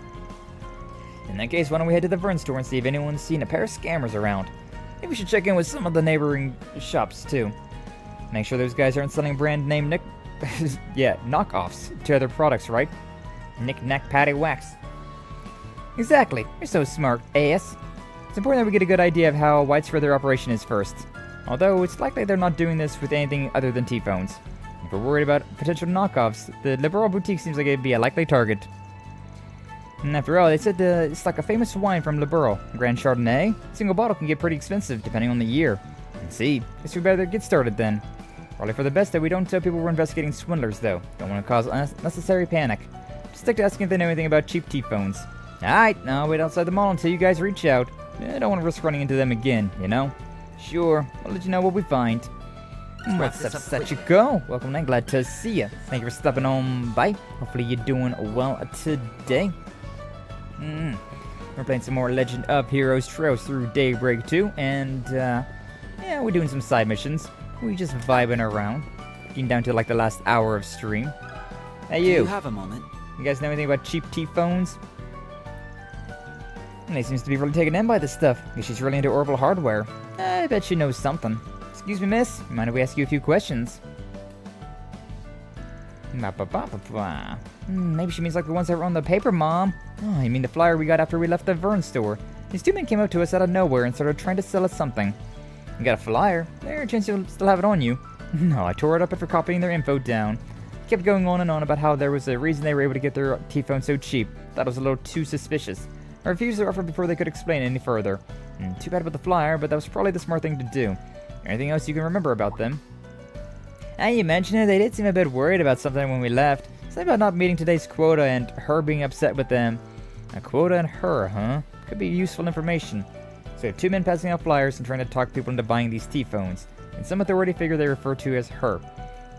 In that case, why don't we head to the Vern store and see if anyone's seen a pair of scammers around. Maybe we should check in with some of the neighboring shops, too. Make sure those guys aren't selling brand name knockoffs to other products, right? Knick-knack patty wax. Exactly. You're so smart, AS. It's important that we get a good idea of how widespread their operation is first. Although, it's likely they're not doing this with anything other than T-phones. If we're worried about potential knockoffs, the Liberal Boutique seems like it'd be a likely target. And after all, they said it's like a famous wine from Liberal, Grand Chardonnay. A single bottle can get pretty expensive, depending on the year. Let's see. Guess we better get started then. Probably for the best that we don't tell people we're investigating swindlers, though. Don't want to cause unnecessary panic. Just stick to asking if they know anything about cheap T-phones. Alright, now I'll wait outside the mall until you guys reach out. I don't want to risk running into them again, you know? Sure, I'll let you know what we find. What's up, Sachiko? Welcome in, glad to see you. Thank you for stopping on by. Hopefully you're doing well today. We're playing some more Legend of Heroes Trails through Daybreak 2, and yeah, we're doing some side missions. We just vibing around. Getting down to like the last hour of stream. Hey you! Do you have a moment? You guys know anything about cheap T-phones? And he seems to be really taken in by this stuff. Guess she's really into orbital hardware. I bet she knows something. Excuse me, miss. Mind if we ask you a few questions? Maybe she means like the ones that were on the paper, Mom. Oh, you mean the flyer we got after we left the Vern store. These two men came up to us out of nowhere and started trying to sell us something. You got a flyer? There's a chance you'll still have it on you. No, I tore it up after copying their info down. Kept going on and on about how there was a reason they were able to get their T-phone so cheap. Thought it was a little too suspicious. I refused their offer before they could explain any further. Too bad about the flyer, but that was probably the smart thing to do. Anything else you can remember about them? Now you mention it, they did seem a bit worried about something when we left. Something about not meeting today's quota and her being upset with them. A quota and her, huh? Could be useful information. So two men passing out flyers and trying to talk people into buying these T-phones. And some authority figure they refer to as her.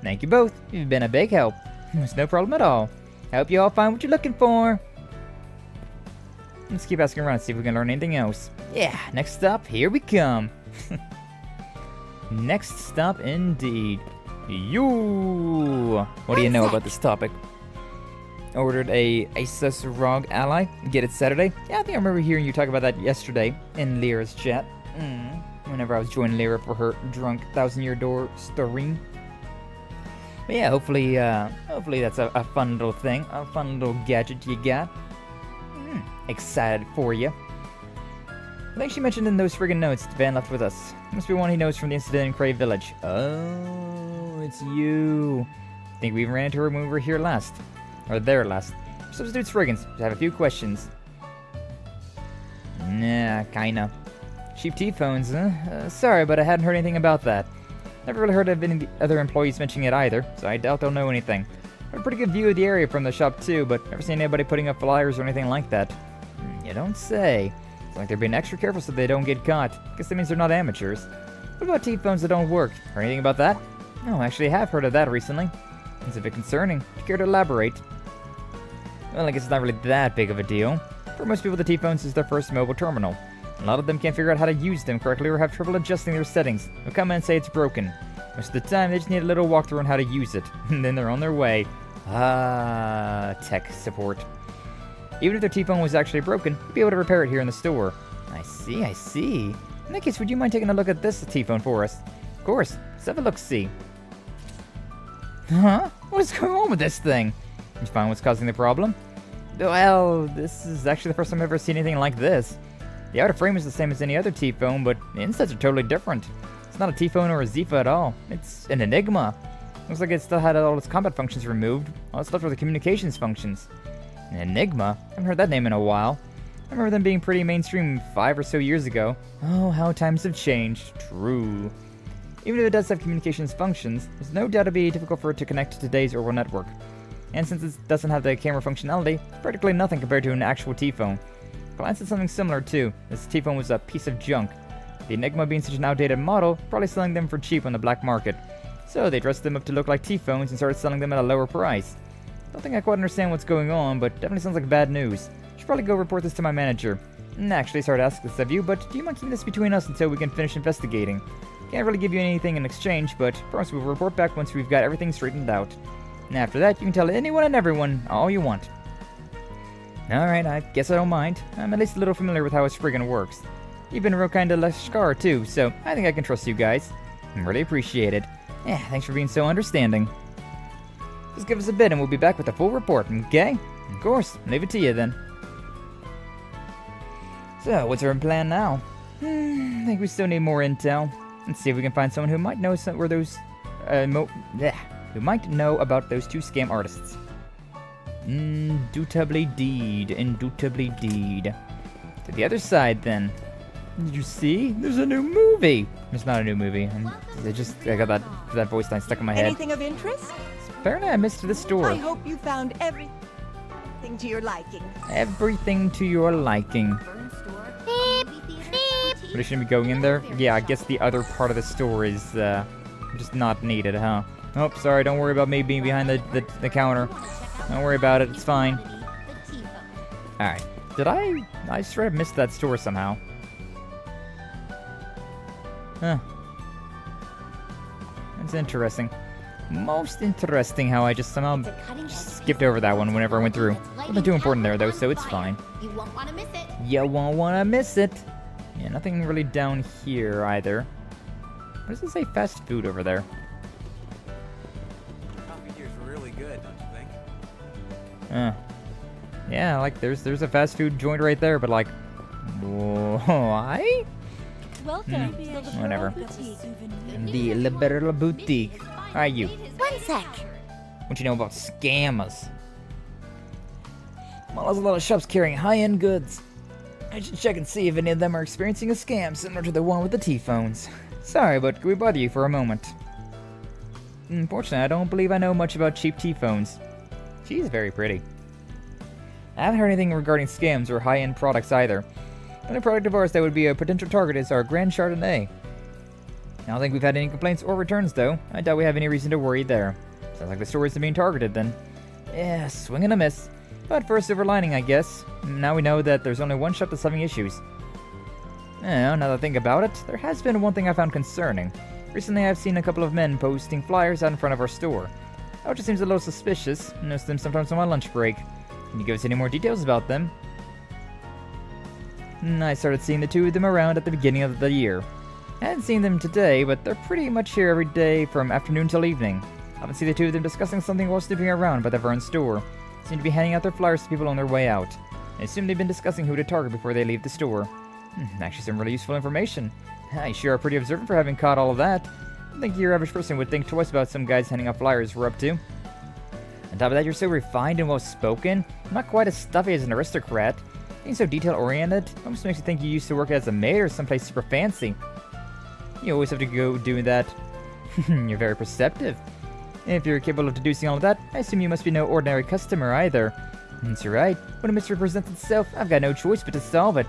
Thank you both. You've been a big help. It's no problem at all. I hope you all find what you're looking for. Let's keep asking around and see if we can learn anything else. Yeah, next stop, here we come. Next stop indeed. You. What do you know about this topic? Ordered a Asus ROG ally. Get it Saturday? Yeah, I think I remember hearing you talk about that yesterday in Lyra's chat. Whenever I was joining Lyra for her drunk 1,000-year door stream. But yeah, hopefully that's a fun little thing, a fun little gadget you got. Excited for you. I think she mentioned in those friggin' notes Van left with us. Must be one he knows from the incident in Crave Village. Oh, it's you. I think we even ran into her when we were here last. Or there last. Substitute Spriggans, just have a few questions. Nah, kinda. Cheap T-phones, huh? Sorry, but I hadn't heard anything about that. Never really heard of any other employees mentioning it either, so I doubt they'll know anything. I have a pretty good view of the area from the shop too, but never seen anybody putting up flyers or anything like that. You don't say. It's like they're being extra careful so they don't get caught. Guess that means they're not amateurs. What about T-phones that don't work? Or anything about that? No, actually I have heard of that recently. It's a bit concerning. Do you care to elaborate? Well, I guess it's not really that big of a deal. For most people, the T-phones is their first mobile terminal. A lot of them can't figure out how to use them correctly or have trouble adjusting their settings. They'll come in and say it's broken. Most of the time, they just need a little walkthrough on how to use it, and then they're on their way. Tech support. Even if their T-phone was actually broken, you'd be able to repair it here in the store. I see, I see. In that case, would you mind taking a look at this T-phone for us? Of course. Let's have a look-see. Huh? What is going on with this thing? Did you find what's causing the problem? Well, this is actually the first time I've ever seen anything like this. The outer frame is the same as any other T-phone, but the insides are totally different. It's not a T-phone or a Zifa at all. It's an Enigma. Looks like it still had all its combat functions removed. All it's left were the communications functions. An Enigma? I haven't heard that name in a while. I remember them being pretty mainstream 5 or so years ago. Oh, how times have changed. True. Even if it does have communications functions, there's no doubt it'd be difficult for it to connect to today's Orbital network. and since it doesn't have the camera functionality, it's practically nothing compared to an actual T-phone. Glanced at something similar too. This T-phone was a piece of junk. The Enigma being such an outdated model, probably selling them for cheap on the black market. So they dressed them up to look like T-phones and started selling them at a lower price. Don't think I quite understand what's going on, but definitely sounds like bad news. Should probably go report this to my manager. Actually, sorry to ask this of you, but do you mind keeping this between us until we can finish investigating? Can't really give you anything in exchange, but promise we'll report back once we've got everything straightened out. And after that, you can tell anyone and everyone all you want. Alright, I guess I don't mind. I'm at least a little familiar with how a Spriggan works. You've been real kinda Lashkar too, so I think I can trust you guys. Really appreciate it. Yeah, thanks for being so understanding. Just give us a bit and we'll be back with a full report, okay? Of course, leave it to you then. So, what's our plan now? I think we still need more intel. Let's see if we can find someone who might know where those, who might know about those two scam artists. Indubitably deed. To the other side, then. Did you see? There's a new movie. It's not a new movie. I got that voice line stuck in my head. Anything of interest? Apparently, I missed the store. I hope you found everything to your liking. Everything to your liking. Beep, beep. But I shouldn't be going in there? Yeah, I guess the other part of the store is just not needed, huh? Oh, sorry, don't worry about me being behind the counter. Don't worry about it, it's fine. Alright, did I swear I missed that store somehow. Huh. That's interesting. Most interesting how I just somehow skipped over that one whenever I went through. Nothing too important there though, so it's fine. You won't want to miss it. You won't want to miss it. Yeah, nothing really down here either. What does it say fast food over there? Coffee here's really good, don't you think? Yeah, like there's a fast food joint right there, but like, why? Welcome. Whatever. The Liberal Boutique. Are you? One sec. What you know about scammers? Well, there's a lot of shops carrying high-end goods. I should check and see if any of them are experiencing a scam similar to the one with the T-phones. Sorry, but can we bother you for a moment? Unfortunately, I don't believe I know much about cheap T-phones. She's very pretty. I haven't heard anything regarding scams or high-end products either. The only product of ours that would be a potential target is our Grand Chardonnay. I don't think we've had any complaints or returns, though. I doubt we have any reason to worry there. Sounds like the store isn't being targeted, then. Yeah, swing and a miss. But for a silver lining, I guess. Now we know that there's only one shop that's having issues. Now that I think about it, there has been one thing I found concerning. Recently, I've seen a couple of men posting flyers out in front of our store. That just seems a little suspicious. I notice them sometimes on my lunch break. Can you give us any more details about them? I started seeing the two of them around at the beginning of the year. I hadn't seen them today, but they're pretty much here every day from afternoon till evening. I haven't seen the two of them discussing something while snooping around by the Vern store. They seem to be handing out their flyers to people on their way out. I assume they've been discussing who to target before they leave the store. Actually some really useful information. You sure are pretty observant for having caught all of that. I think your average person would think twice about some guys handing out flyers we're up to. On top of that, you're so refined and well-spoken. I'm not quite as stuffy as an aristocrat. Being so detail-oriented almost makes you think you used to work as a maid or someplace super fancy. You always have to go doing that. You're very perceptive. If you're capable of deducing all of that, I assume you must be no ordinary customer either. That's right. When a mystery presents itself, I've got no choice but to solve it.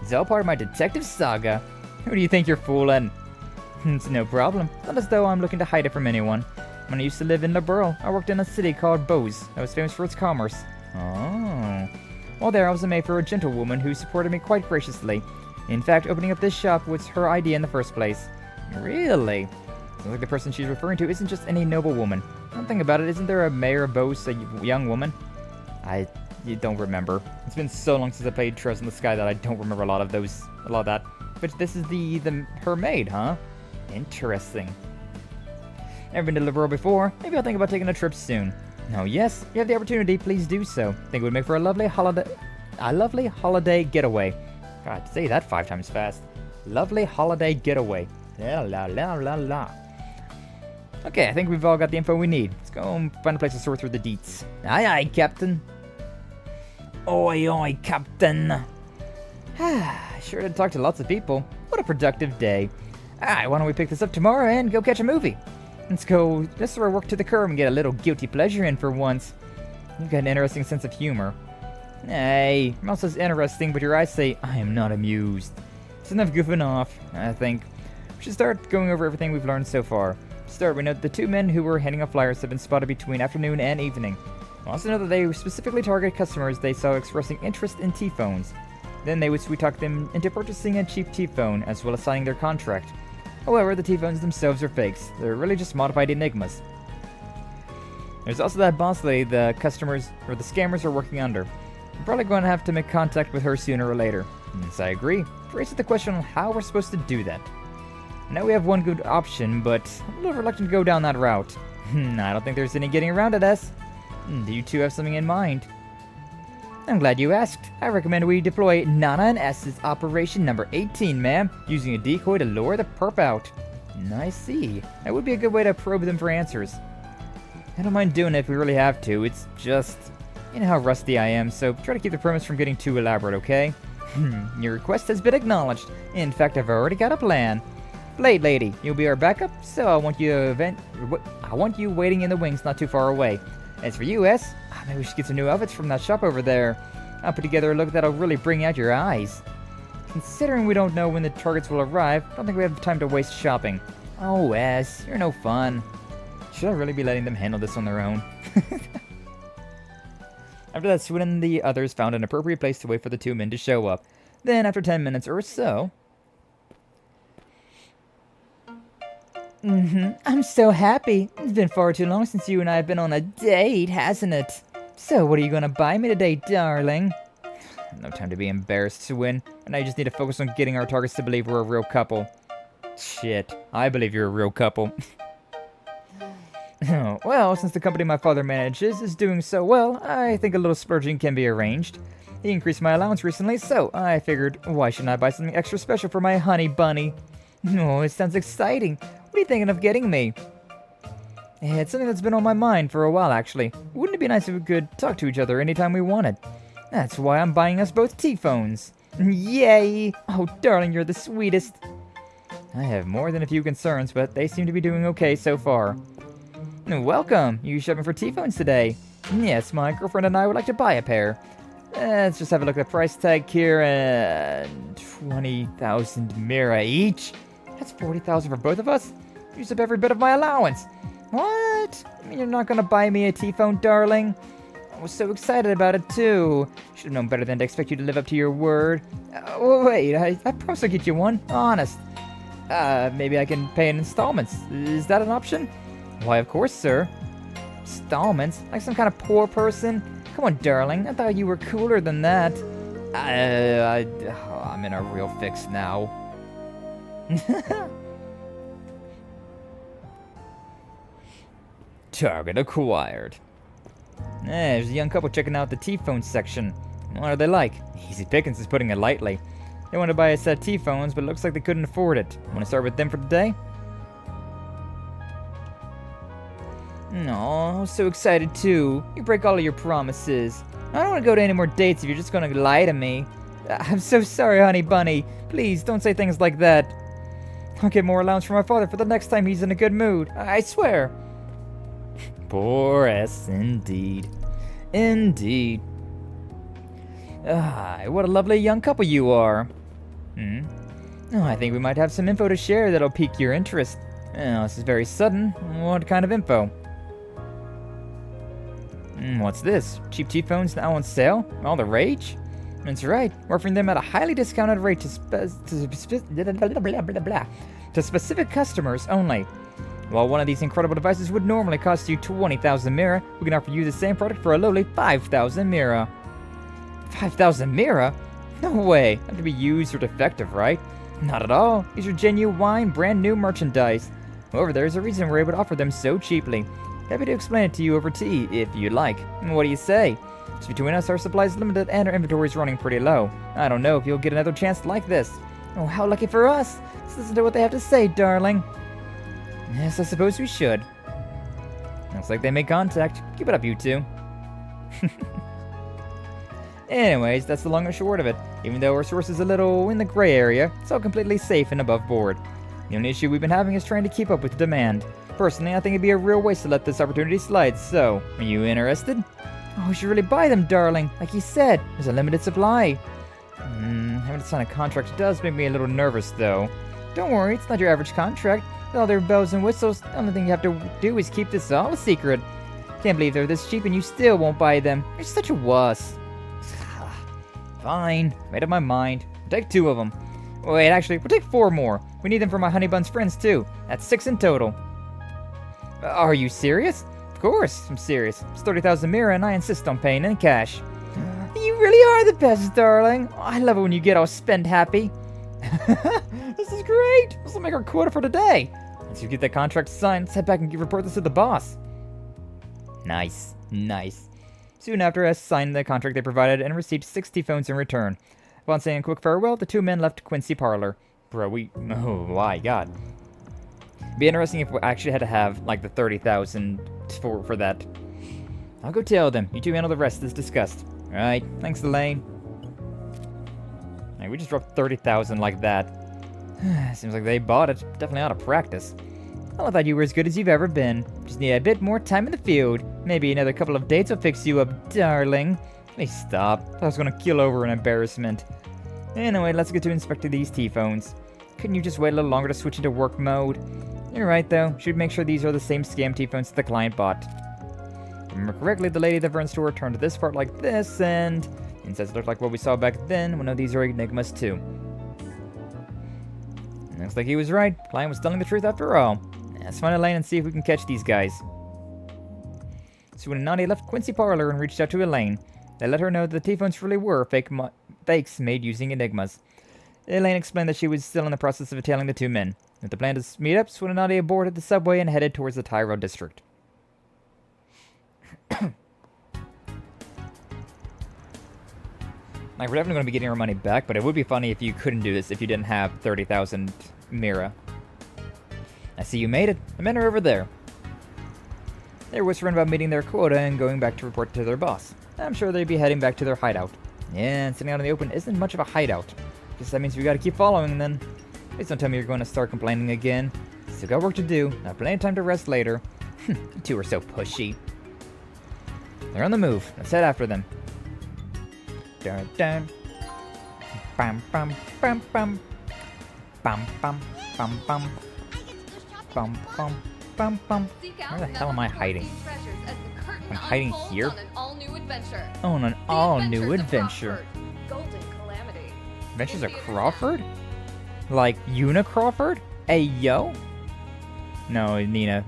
It's all part of my detective saga. Who do you think you're fooling? It's no problem. Not as though I'm looking to hide it from anyone. When I used to live in La Burle, I worked in a city called Bose that was famous for its commerce. Oh. While there, I was a maid for a gentlewoman who supported me quite graciously. In fact, opening up this shop was her idea in the first place. Really? Sounds like the person she's referring to isn't just any noblewoman. Don't think about it, isn't there a mayor of Bose, a young woman? I don't remember. It's been so long since I played Trails in the Sky that I don't remember a lot of that. But this is her maid, huh? Interesting. Never been to La Burle before. Maybe I'll think about taking a trip soon. Oh yes, if you have the opportunity, please do so. I think it would make for a lovely holiday getaway. God, say that 5 times fast. Lovely holiday getaway. La la la la la. Okay, I think we've all got the info we need. Let's go and find a place to sort through the deets. Aye aye, Captain. Oi oi, Captain. Sure did talk to lots of people. What a productive day. Alright, why don't we pick this up tomorrow and go catch a movie? Let's throw our work to the curb and get a little guilty pleasure in for once. You've got an interesting sense of humor. Hey, your mouth says interesting, but your eyes say, I am not amused. It's enough goofing off, I think. We should start going over everything we've learned so far. To start, we know that the two men who were handing out flyers have been spotted between afternoon and evening. We also know that they specifically target customers they saw expressing interest in T-phones. Then they would sweet-talk them into purchasing a cheap T-phone, as well as signing their contract. However, the T-phones themselves are fakes. They're really just modified enigmas. There's also that boss lady the customers, or the scammers are working under. I'm probably going to have to make contact with her sooner or later. Yes, I agree. It raises the question on how we're supposed to do that. I know we have one good option, but I'm a little reluctant to go down that route. I don't think there's any getting around it, S. Do you two have something in mind? I'm glad you asked. I recommend we deploy Nana and S's Operation Number 18, ma'am, using a decoy to lure the perp out. I see. That would be a good way to probe them for answers. I don't mind doing it if we really have to. It's just, you know how rusty I am, so try to keep the premise from getting too elaborate, okay? Your request has been acknowledged. In fact, I've already got a plan. Blade Lady, you'll be our backup, so I want you waiting in the wings not too far away. As for you, S, maybe we should get some new outfits from that shop over there. I'll put together a look that'll really bring out your eyes. Considering we don't know when the targets will arrive, I don't think we have time to waste shopping. Oh, S, you're no fun. Should I really be letting them handle this on their own? After that, Swin and the others found an appropriate place to wait for the two men to show up. Then, after 10 minutes or so... I'm so happy. It's been far too long since you and I have been on a date, hasn't it? So, what are you gonna buy me today, darling? No time to be embarrassed, Swin. And I just need to focus on getting our targets to believe we're a real couple. Shit, I believe you're a real couple. Oh, well, since the company my father manages is doing so well, I think a little splurging can be arranged. He increased my allowance recently, so I figured, why shouldn't I buy something extra special for my honey bunny? Oh, it sounds exciting. What are you thinking of getting me? It's something that's been on my mind for a while, actually. Wouldn't it be nice if we could talk to each other anytime we wanted? That's why I'm buying us both T-phones. Yay! Oh, darling, you're the sweetest. I have more than a few concerns, but they seem to be doing okay so far. Welcome! You shopping for T-phones today? Yes, my girlfriend and I would like to buy a pair. Let's just have a look at the price tag here. 20,000 mira each? That's 40,000 for both of us? Use up every bit of my allowance. What? You mean you're not gonna buy me a T-phone, darling? I was so excited about it, too. Should have known better than to expect you to live up to your word. Wait, I promise I'll get you one. Honest. Maybe I can pay in installments. Is that an option? Why, of course, sir. Installments? Like some kind of poor person? Come on, darling. I thought you were cooler than that. I'm in a real fix now. Target acquired. There's a young couple checking out the T-phone section. What are they like? Easy pickings is putting it lightly. They want to buy a set of T-phones, but it looks like they couldn't afford it. Want to start with them for today? No, I was so excited too. You break all of your promises. I don't want to go to any more dates if you're just going to lie to me. I'm so sorry, honey bunny. Please, don't say things like that. I'll get more allowance from my father for the next time he's in a good mood. I swear. Poor S, indeed. Indeed. What a lovely young couple you are. Oh, I think we might have some info to share that'll pique your interest. Oh, this is very sudden. What kind of info? What's this? Cheap T-phones now on sale? All the rage? That's right. We're offering them at a highly discounted rate to specific customers only. While one of these incredible devices would normally cost you 20,000 mira, we can offer you the same product for a lowly 5,000 mira. 5,000 mira? No way. Have to be used or defective, right? Not at all. These are genuine, brand new merchandise. However, there's a reason we're able to offer them so cheaply. Happy to explain it to you over tea, if you'd like. What do you say? Just between us, our supply is limited and our inventory is running pretty low. I don't know if you'll get another chance like this. Oh, how lucky for us! Let's listen to what they have to say, darling. Yes, I suppose we should. Looks like they made contact. Keep it up, you two. Anyways, that's the long and short of it. Even though our source is a little in the gray area, it's all completely safe and above board. The only issue we've been having is trying to keep up with the demand. Personally, I think it'd be a real waste to let this opportunity slide, so, are you interested? Oh, we should really buy them, darling. Like you said, there's a limited supply. Having to sign a contract does make me a little nervous, though. Don't worry, it's not your average contract. With all their bells and whistles, the only thing you have to do is keep this all a secret. Can't believe they're this cheap and you still won't buy them. You're such a wuss. Fine, made up my mind. We'll take 2 of them. Wait, actually, we'll take 4 more. We need them for my Honey Bun's friends, too. That's 6 in total. Are you serious? Of course, I'm serious. It's 30,000 Mira and I insist on paying in cash. You really are the best, darling. Oh, I love it when you get all spend happy. This is great. This will make our quota for today. Once you get that contract signed, let's head back and report this to the boss. Nice, nice. Soon after, I signed the contract they provided and received 60 phones in return. Upon saying a quick farewell, the 2 men left Quincy Parlor. Bro, oh my god. Be interesting if we actually had to have, like, the 30,000 for that. I'll go tell them. You 2 handle the rest as discussed. Alright, thanks, Elaine. Hey, we just dropped 30,000 like that. Seems like they bought it. Definitely out of practice. I thought you were as good as you've ever been. Just need a bit more time in the field. Maybe another couple of dates will fix you up, darling. Please stop. I was gonna keel over in embarrassment. Anyway, let's get to inspecting these T-phones. Couldn't you just wait a little longer to switch into work mode? You're right, though. Should make sure these are the same scam T-phones that the client bought. If I remember correctly, the lady at the front store turned to this part like this, and insides looked like what we saw back then. Well, no, these are Enigmas, too. Looks like he was right. Client was telling the truth after all. Let's find a lane and see if we can catch these guys. Sue and Nadia left Quincy Parlor and reached out to Elaine. They let her know that the T-phones really were fakes made using Enigmas. Elaine explained that she was still in the process of tailing the 2 men. With the plan to meet up, Sue and Nadia boarded the subway and headed towards the Tyrell district. Like, we're definitely going to be getting our money back, but it would be funny if you couldn't do this if you didn't have 30,000 Mira. I see you made it. The men are over there. They're whispering about meeting their quota and going back to report to their boss. I'm sure they'd be heading back to their hideout. Yeah, and sitting out in the open isn't much of a hideout. Guess that means we gotta keep following then. Please don't tell me you're going to start complaining again. Still got work to do. Have plenty of time to rest later. You 2 are so pushy. They're on the move. Let's head after them. Dun dun. Bam bam bam bam. Bam bam bam bam. Bum bum bum bum. Where the hell am I hiding? I'm hiding here? Oh, on an all-new adventure. Adventures of Crawford? Like Una Crawford? Hey, yo? No, Nina.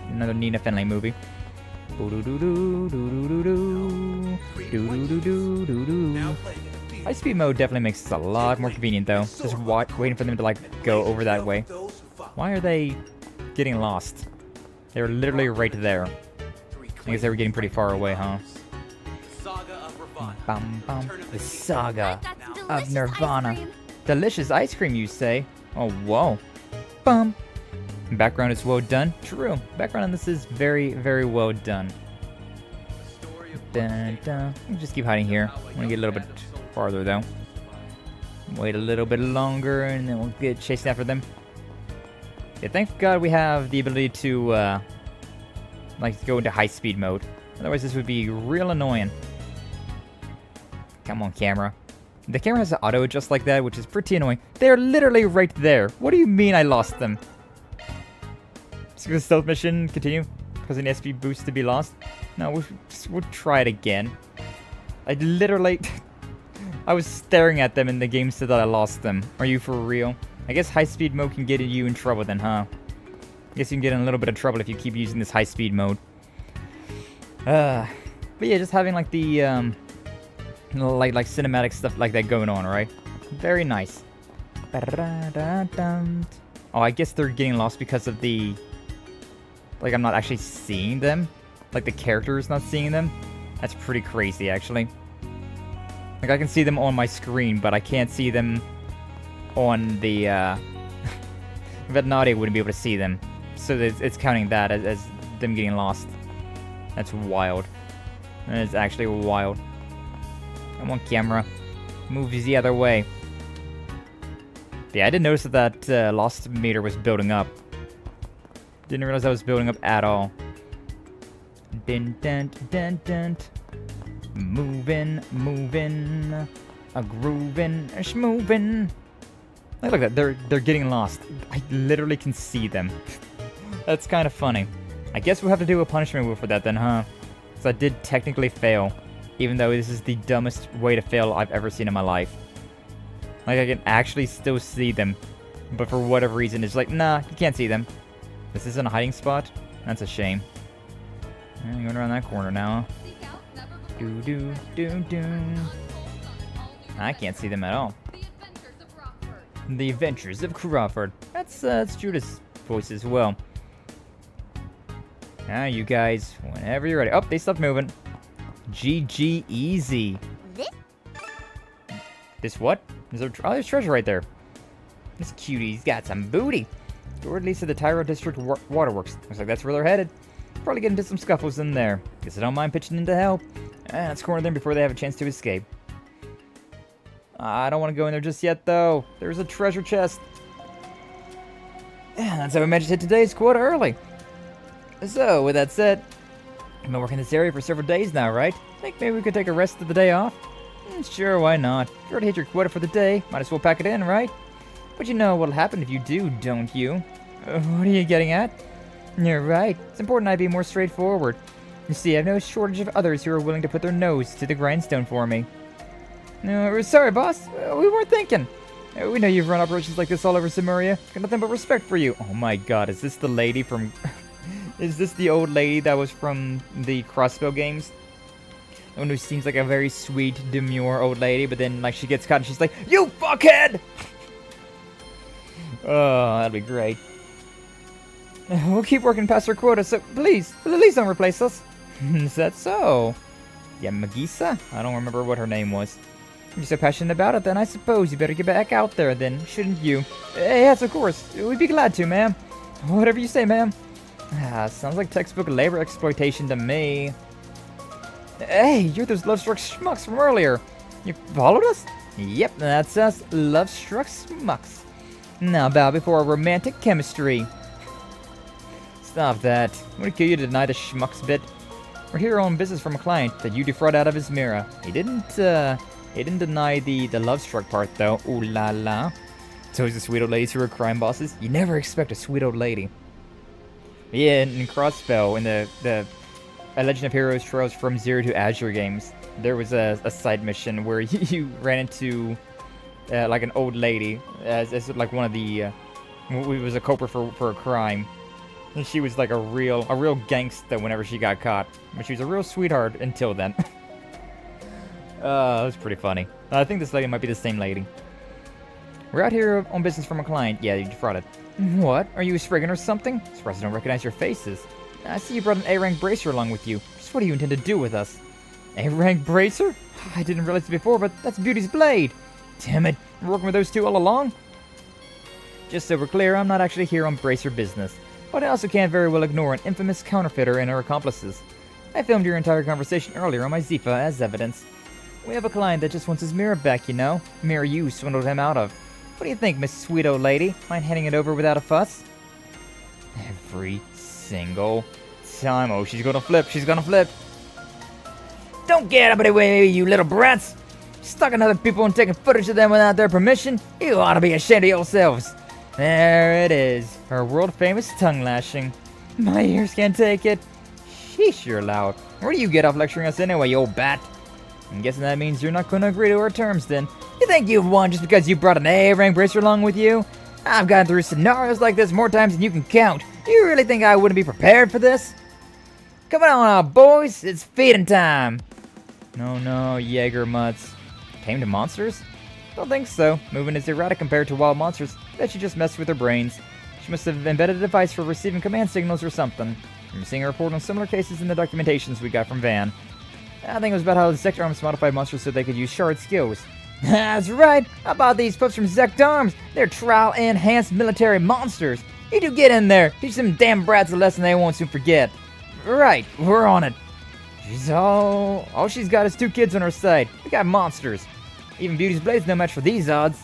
Another Nina Finlay movie. High-speed mode definitely makes this a lot more convenient, though. Just waiting for them to, like, go over that way. Why are they getting lost? They're literally right there. I guess they were getting pretty far away, huh? Bum, bum. The Saga of Nirvana. Delicious ice cream, you say? Oh, whoa. Bum. Background is well done. True. Background on this is very, very well done. Dun, dun. We'll just keep hiding here. I want to get a little bit farther, though. Wait a little bit longer, and then we'll get chasing after them. Yeah, thank God we have the ability to, like, go into high-speed mode. Otherwise, this would be real annoying. Come on, camera. The camera has an auto-adjust like that, which is pretty annoying. They're literally right there. What do you mean I lost them? Just gonna stealth mission continue? Because an SP boost to be lost? No, we'll try it again. I literally... I was staring at them and the game said that I lost them. Are you for real? I guess high-speed mode can get you in trouble then, huh? I guess you can get in a little bit of trouble if you keep using this high-speed mode. But yeah, just having like the, like cinematic stuff like that going on, right? Very nice. Oh, I guess they're getting lost because of the... Like, I'm not actually seeing them. Like, the character is not seeing them. That's pretty crazy, actually. Like, I can see them on my screen, but I can't see them on the, but Nadia wouldn't be able to see them. So it's counting that as them getting lost. That's wild. That is actually wild. Come on, camera. Move the other way. Yeah, I didn't notice that lost meter was building up. Didn't realize that was building up at all. Dun, dun, dun, dun. Moving, moving, a grooving, a schmoving. Look at that, they're getting lost. I literally can see them. That's kind of funny. I guess we'll have to do a punishment move for that then, huh? Because I did technically fail, even though this is the dumbest way to fail I've ever seen in my life. Like, I can actually still see them, but for whatever reason, it's like, nah, you can't see them. This isn't a hiding spot? That's a shame. I'm going around that corner now. Do. I can't see them at all. The Adventures of Crawford. That's Judah's voice as well. Now, you guys, whenever you're ready. Oh, they stopped moving. GG easy. This what? There's treasure right there. This cutie's got some booty. Or leads to the Tyro District Waterworks. Looks like that's where they're headed. Probably get into some scuffles in there. Guess I don't mind pitching in to help. Let's corner them before they have a chance to escape. I don't want to go in there just yet, though. There's a treasure chest. Yeah, that's how we managed to hit today's quota early. So, with that said, I've been working this area for several days now, right? Think maybe we could take a rest of the day off? Sure, why not? You already hit your quota for the day. Might as well pack it in, right? But you know what'll happen if you do, don't you? What are you getting at? You're right. It's important I be more straightforward. You see, I have no shortage of others who are willing to put their nose to the grindstone for me. No, sorry, boss. We weren't thinking. We know you've run operations like this all over Samaria. Got nothing but respect for you. Oh my god, is this the lady from... Is this the old lady that was from the Crossbow games? The one who seems like a very sweet, demure old lady, but then like she gets caught and she's like, "You fuckhead!" Oh, that'd be great. We'll keep working past our quota, so please don't replace us. Is that so? Yeah, Magisa? I don't remember what her name was. You're so passionate about it, then I suppose you better get back out there then, shouldn't you? Yes, of course. We'd be glad to, ma'am. Whatever you say, ma'am. Sounds like textbook labor exploitation to me. Hey, you're those love-struck schmucks from earlier. You followed us? Yep, that's us, love-struck schmucks. Now bow before our romantic chemistry. Stop that. I'm gonna kill you to deny the schmucks bit. We're here on business from a client that you defraud out of his mirror. He didn't deny the love-struck part, though. Ooh la la. So is the sweet old ladies who are crime bosses? You never expect a sweet old lady. Yeah, in Crossbow, in the A Legend of Heroes Trails from Zero to Azure games, there was a side mission where you ran into like an old lady as like one of the who was a culprit for a crime, and she was like a real gangsta whenever she got caught, but she was a real sweetheart until then. That was pretty funny. I think this lady might be the same lady. We're out here on business from a client. Yeah, you defrauded. What? Are you a Spriggan or something? Surprised I don't recognize your faces. I see you brought an A-rank bracer along with you. Just what do you intend to do with us? A-rank bracer? I didn't realize it before, but that's Beauty's blade. Damn it, we're working with those two all along? Just so we're clear, I'm not actually here on bracer business, but I also can't very well ignore an infamous counterfeiter and her accomplices. I filmed your entire conversation earlier on my Zifa as evidence. We have a client that just wants his mirror back, you know? Mirror you swindled him out of. What do you think, Miss Sweet Old Lady? Mind handing it over without a fuss? Every single time. Oh, she's gonna flip. She's gonna flip. Don't get out of the way, you little brats. Stalking other people and taking footage of them without their permission. You ought to be ashamed of yourselves. There it is. Her world-famous tongue lashing. My ears can't take it. Sheesh, you're loud. Where do you get off lecturing us anyway, you old bat? I'm guessing that means you're not going to agree to our terms then. You think you've won just because you brought an A-rank bracer along with you? I've gone through scenarios like this more times than you can count. You really think I wouldn't be prepared for this? Come on now, boys. It's feeding time. No, Jaeger mutts. Tamed monsters? Don't think so. Movement is erratic compared to wild monsters. Bet she just messed with her brains. She must have embedded a device for receiving command signals or something. I'm seeing a report on similar cases in the documentations we got from Van. I think it was about how the Zecht Arms modified monsters so they could use shard skills. That's right! I bought these pups from Zecht Arms! They're trial-enhanced military monsters! You do get in there! Teach them damn brats a lesson they won't soon forget! Right, we're on it! All she's got is 2 kids on her side. We got monsters. Even Beauty's blade's no match for these odds.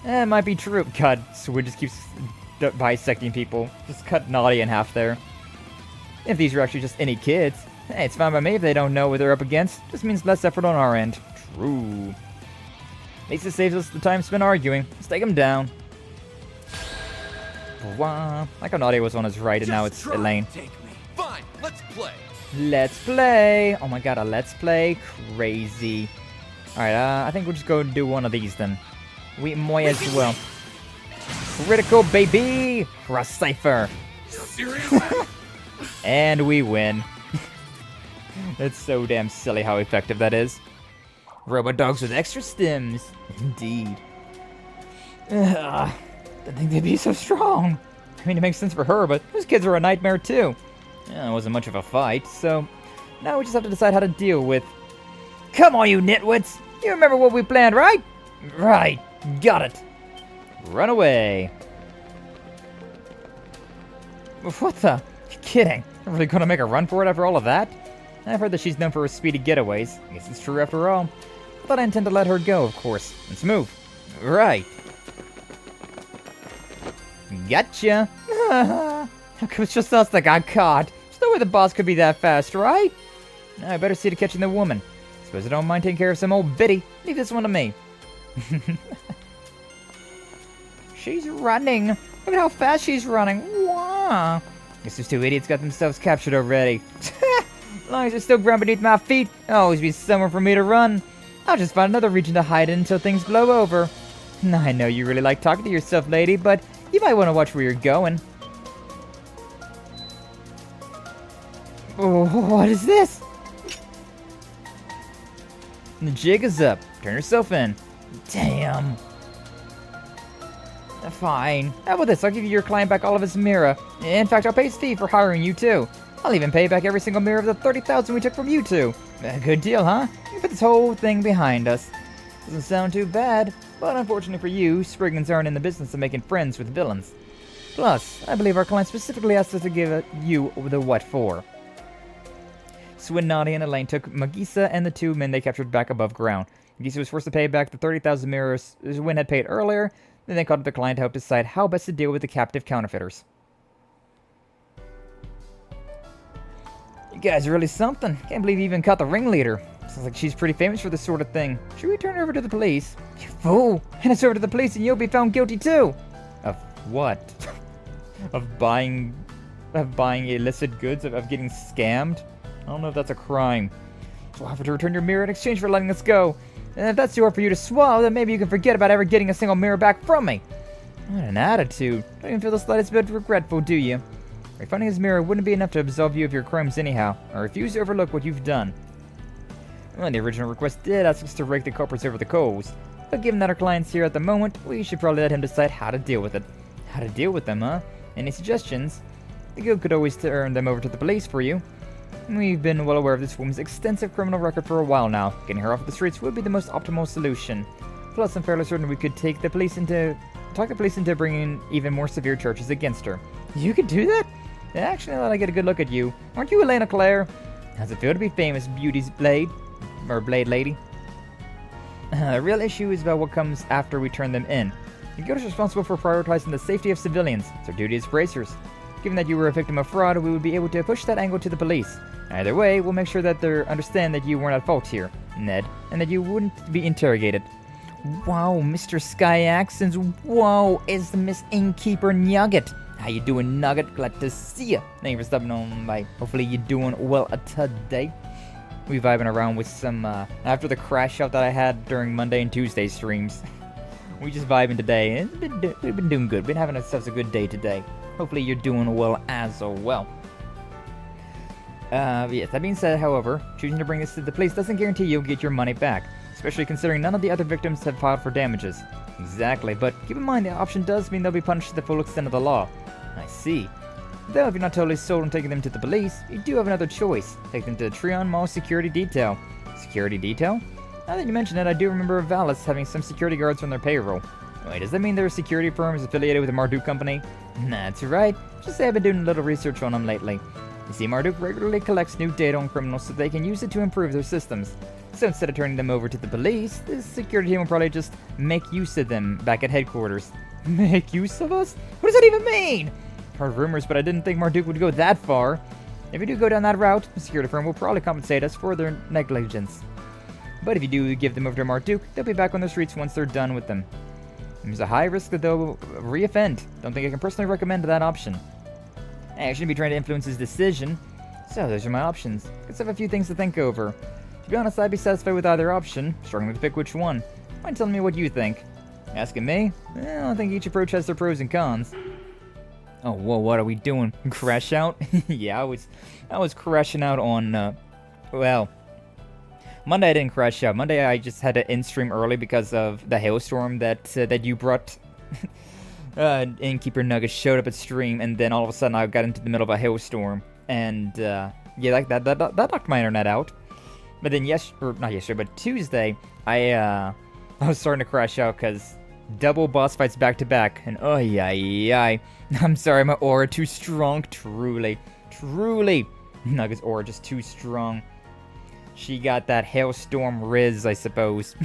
It might be true. God, Sword just keeps bisecting people. Just cut Naughty in half there. If these were actually just any kids. Hey, it's fine by me if they don't know what they're up against. Just means less effort on our end. True. At least it saves us the time spent arguing. Let's take him down. Wow. Like how Nadia was on his right and now it's Elaine. Fine, let's play. Let's play. Oh my god, a let's play. Crazy. Alright, I think we'll just go and do one of these then. We might as well. Critical, baby! Cross Cypher. And we win. It's so damn silly how effective that is. Robot dogs with extra stims. Indeed. Didn't think they'd be so strong. I mean, it makes sense for her, but those kids are a nightmare too. Yeah, it wasn't much of a fight, so now we just have to decide how to deal with... Come on, you nitwits! You remember what we planned, right? Right. Got it. Run away. What the? You're kidding. I'm really gonna make a run for it after all of that? I've heard that she's known for her speedy getaways. I guess it's true after all. I thought I intend to let her go, of course. Let's move. Right. Gotcha. How come it's just us that got caught? There's no way the boss could be that fast, right? I better see to catching the woman. Suppose I don't mind taking care of some old biddy. Leave this one to me. She's running. Look at how fast she's running. Wow. Guess those two idiots got themselves captured already. As long as they're still ground beneath my feet, there'll always be somewhere for me to run. I'll just find another region to hide in until things blow over. I know you really like talking to yourself, lady, but you might want to watch where you're going. Oh, what is this? The jig is up. Turn yourself in. Damn. Fine. How about this? I'll give your client back all of his mirror. In fact, I'll pay his fee for hiring you too. I'll even pay back every single mirror of the 30,000 we took from you two. Good deal, huh? You put this whole thing behind us. Doesn't sound too bad, but unfortunately for you, Spriggans aren't in the business of making friends with villains. Plus, I believe our client specifically asked us to give you the what for. Swin, Nadia, and Elaine took Magisa and the two men they captured back above ground. Magisa was forced to pay back the 30,000 mirrors Swin had paid earlier, then they called up the client to help decide how best to deal with the captive counterfeiters. You guys are really something. Can't believe you even caught the ringleader. Sounds like she's pretty famous for this sort of thing. Should we turn her over to the police? You fool! Hand us over to the police and you'll be found guilty too! Of what? of buying illicit goods? Of getting scammed? I don't know if that's a crime. So we'll have to return your mirror in exchange for letting us go. And if that's too hard for you to swallow, then maybe you can forget about ever getting a single mirror back from me. What an attitude. Don't even feel the slightest bit regretful, do you? Refunding his mirror wouldn't be enough to absolve you of your crimes anyhow. I refuse to overlook what you've done. Well, the original request did ask us to rake the culprits over the coals. But given that our client's here at the moment, we should probably let him decide how to deal with it. How to deal with them, huh? Any suggestions? The guild could always turn them over to the police for you. We've been well aware of this woman's extensive criminal record for a while now. Getting her off the streets would be the most optimal solution. Plus, I'm fairly certain we could talk the police into bringing even more severe charges against her. You could do that? Actually, now that I get a good look at you, aren't you Elena Claire? How's it feel to be famous, Beauty's Blade? Or Blade Lady? The real issue is about what comes after we turn them in. The guild is responsible for prioritizing the safety of civilians. It's our duty as bracers. Given that you were a victim of fraud, we would be able to push that angle to the police. Either way, we'll make sure that they understand that you weren't at fault here, Ned, and that you wouldn't be interrogated. Wow, Mr. Sky Accents. Whoa, it's Miss Innkeeper Nugget. How you doing, Nugget? Glad to see you. Thank you for stopping on by. Hopefully you're doing well today. We vibing around with some, after the crash out that I had during Monday and Tuesday streams. We just vibing today. We've been doing good. Been having ourselves a good day today. Hopefully you're doing well as well. Yes, that being said, however, choosing to bring this to the police doesn't guarantee you'll get your money back, especially considering none of the other victims have filed for damages. Exactly, but keep in mind the option does mean they'll be punished to the full extent of the law. I see. Though if you're not totally sold on taking them to the police, you do have another choice. Take them to the Trion Mall Security Detail. Security Detail? Now that you mention it, I do remember Valis having some security guards on their payroll. Wait, does that mean their security firm is affiliated with the Marduk Company? That's right. Just say I've been doing a little research on them lately. You see, Marduk regularly collects new data on criminals so they can use it to improve their systems. So instead of turning them over to the police, the security team will probably just make use of them back at headquarters. Make use of us? What does that even mean? Heard rumors, but I didn't think Marduk would go that far. If you do go down that route, the security firm will probably compensate us for their negligence. But if you do give them over to Marduk, they'll be back on the streets once they're done with them. There's a high risk that they'll re-offend. Don't think I can personally recommend that option. I shouldn't be trying to influence his decision, so those are my options. Guess I have a few things to think over. To be honest, I'd be satisfied with either option, struggling to pick which one. Mind telling me what you think? Asking me? I don't think each approach has their pros and cons. Oh, whoa, what are we doing? Crash out? Yeah, I was crashing out on, well, Monday I didn't crash out. Monday I just had to end stream early because of the hailstorm that you brought. Innkeeper Nugget showed up at stream, and then all of a sudden I got into the middle of a hailstorm, and yeah, that knocked my internet out. But then not yesterday, but Tuesday I was starting to crash out because double boss fights back to back, and oh yeah, I'm sorry, my aura too strong, truly. Nugget's aura just too strong. She got that hailstorm riz, I suppose.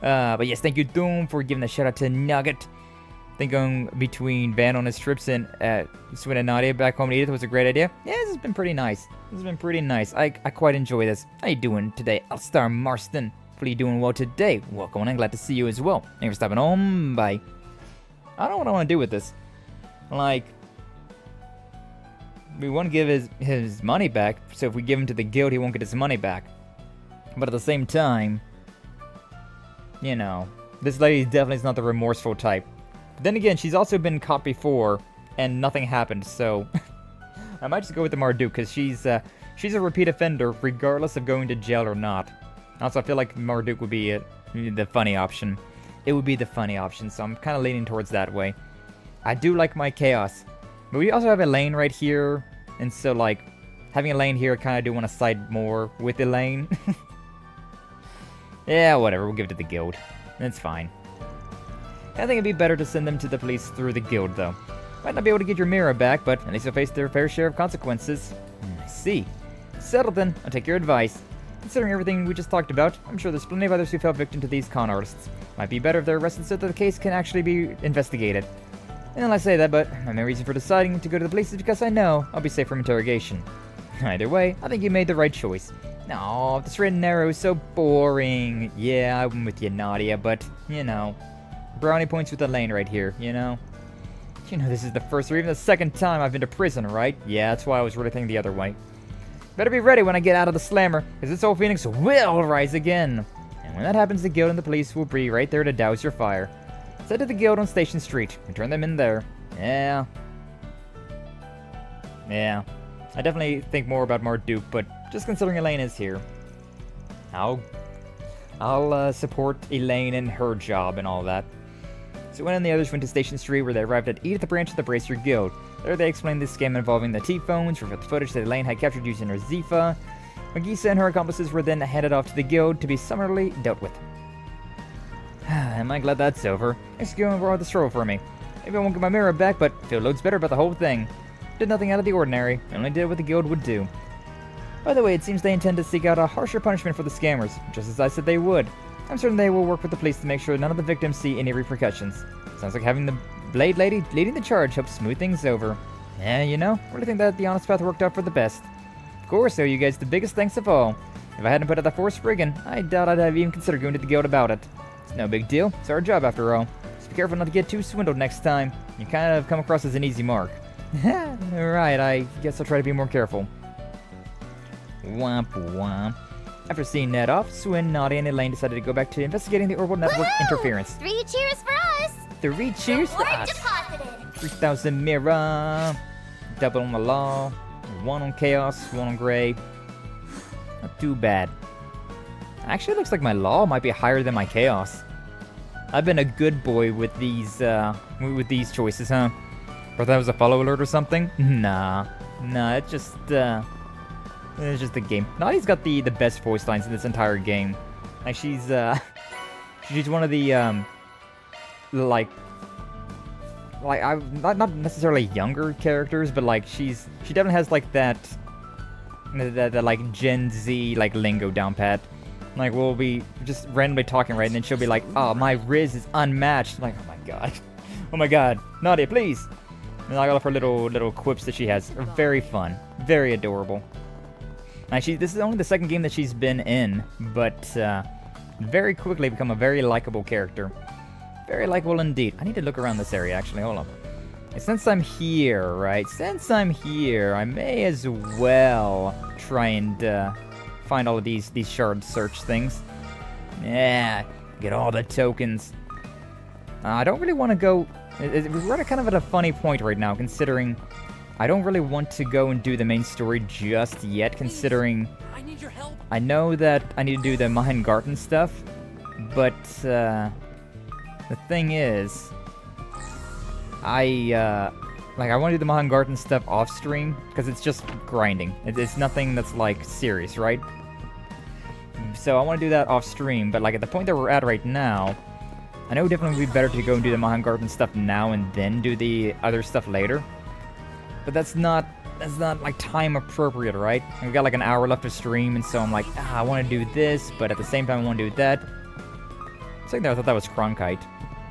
But yes, thank you, Doom, for giving a shout out to Nugget. I think going between Van on his trips and Swin and Nadia back home to Edith was a great idea. Yeah, this has been pretty nice. I quite enjoy this. How you doing today, Alstar Marston? Hopefully you're doing well today. Welcome, and I'm glad to see you as well. Thank you for stopping on by. I don't know what I want to do with this. Like, we want to give his money back, so if we give him to the guild, he won't get his money back. But at the same time, you know, this lady definitely is not the remorseful type. But then again, she's also been caught before, and nothing happened, so I might just go with the Marduk, because she's a repeat offender, regardless of going to jail or not. Also, I feel like Marduk would be the funny option. It would be the funny option, so I'm kind of leaning towards that way. I do like my chaos. But we also have Elaine right here, and so, like, having Elaine here, I kind of do want to side more with Elaine. Yeah, whatever, we'll give it to the guild. It's fine. I think it'd be better to send them to the police through the guild, though. Might not be able to get your mirror back, but at least they'll face their fair share of consequences. I see. Settled then, I'll take your advice. Considering everything we just talked about, I'm sure there's plenty of others who fell victim to these con artists. Might be better if they're arrested so that the case can actually be investigated. And I say that, but my main reason for deciding to go to the police is because I know I'll be safe from interrogation. Either way, I think you made the right choice. Aw, this red and narrow is so boring. Yeah, I'm with you, Nadia, but, you know, brownie points with Elaine right here, you know? You know, this is the first or even the second time I've been to prison, right? Yeah, that's why I was really thinking the other way. Better be ready when I get out of the slammer, because this old phoenix will rise again. And when that happens, the guild and the police will be right there to douse your fire. Head to the guild on Station Street and turn them in there. Yeah. I definitely think more about Marduk, but just considering Elaine is here, I'll support Elaine and her job and all that. So when and the others went to Station Street, where they arrived at Edith, the branch of the Bracer Guild. There they explained the scam involving the T-phones, revealed the footage that Elaine had captured using her Zifa. Magisa and her accomplices were then headed off to the guild to be summarily dealt with. Am I glad that's over? Thanks for going over all the stroll for me. Maybe I won't get my mirror back, but I feel loads better about the whole thing. Did nothing out of the ordinary. I only did what the guild would do. By the way, it seems they intend to seek out a harsher punishment for the scammers, just as I said they would. I'm certain they will work with the police to make sure none of the victims see any repercussions. Sounds like having the Blade Lady leading the charge helps smooth things over. Yeah, you know, I really think that the honest path worked out for the best. Of course, I owe you guys the biggest thanks of all. If I hadn't put out the forced friggin', I doubt I'd have even considered going to the guild about it. It's no big deal. It's our job after all. Just be careful not to get too swindled next time. You kind of come across as an easy mark. Right, I guess I'll try to be more careful. Womp womp. After seeing Ned off, Swin, Nadia, and Elaine decided to go back to investigating the orbital network interference. 3 cheers for us! 3 cheers for us! Deposited. 3,000 mirror. Double on the law. 1 on chaos, 1 on gray. Not too bad. Actually, it looks like my law might be higher than my chaos. I've been a good boy with these choices, huh? Or that was a follow alert or something? Nah, it's just the game. Nadia's got the best voice lines in this entire game. Like she's one of the like I'm not necessarily younger characters, but like she definitely has like that like Gen Z like lingo down pat. Like we'll be just randomly talking, right, and then she'll be like, "Oh, my Riz is unmatched." I'm like, oh my god, Nadia, please. And all of her little quips that she has are very fun, very adorable. And this is only the second game that she's been in, but very quickly become a very likable character. Very likable indeed. I need to look around this area, actually. Hold on. And since I'm here, right? Since I'm here, I may as well try and find all of these shard search things. Yeah, get all the tokens. I don't really want to go... We're kind of at a funny point right now, considering I don't really want to go and do the main story just yet, considering I know that I need to do the Mahengarten stuff, but the thing is, I want to do the Mahengarten stuff off stream, because it's just grinding. It's nothing that's, like, serious, right? So I want to do that off stream, but, like, at the point that we're at right now, I know it definitely would be better to go and do the Mahengarten stuff now and then do the other stuff later. But that's not like time appropriate, right? We've got like an hour left to stream, and so I'm like, I want to do this, but at the same time I want to do that. Second there, I thought that was Cronkite.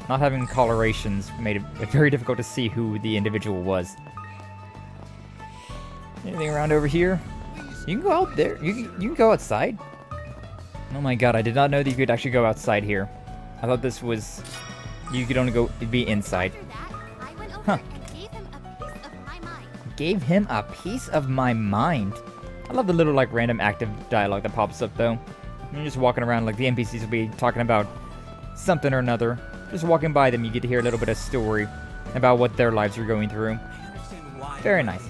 Not having colorations made it very difficult to see who the individual was. Anything around over here? You can go out there. You can go outside. Oh my god, I did not know that you could actually go outside here. I thought this was... You could only be inside. Huh. Gave him a piece of my mind. I love the little, like, random active dialogue that pops up, though. You're just walking around, like, the NPCs will be talking about something or another. Just walking by them, you get to hear a little bit of story about what their lives are going through. Very nice.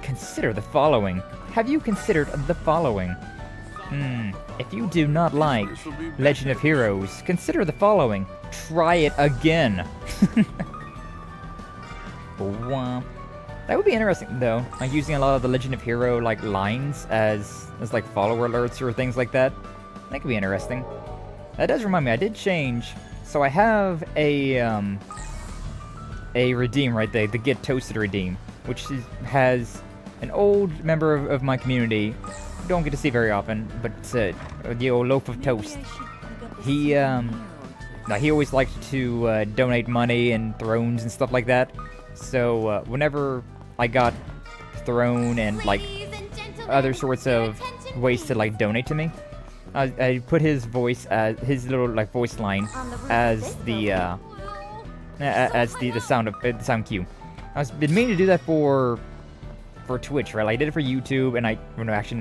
Consider the following. Have you considered the following? If you do not like Legend of Heroes, consider the following. Try it again. That would be interesting, though. Like, using a lot of the Legend of Hero, like, lines as like, follower alerts or things like that. That could be interesting. That does remind me, I did change. So I have a redeem right there, the Get Toasted redeem, which has an old member of my community. Don't get to see very often, but the old loaf of toast. He always liked to donate money and thrones and stuff like that. So whenever I got throne and like other sorts of ways to like donate to me, I put his voice as his little like voice line as the sound cue. I've been meaning to do that for Twitch, right? Like, I did it for YouTube, and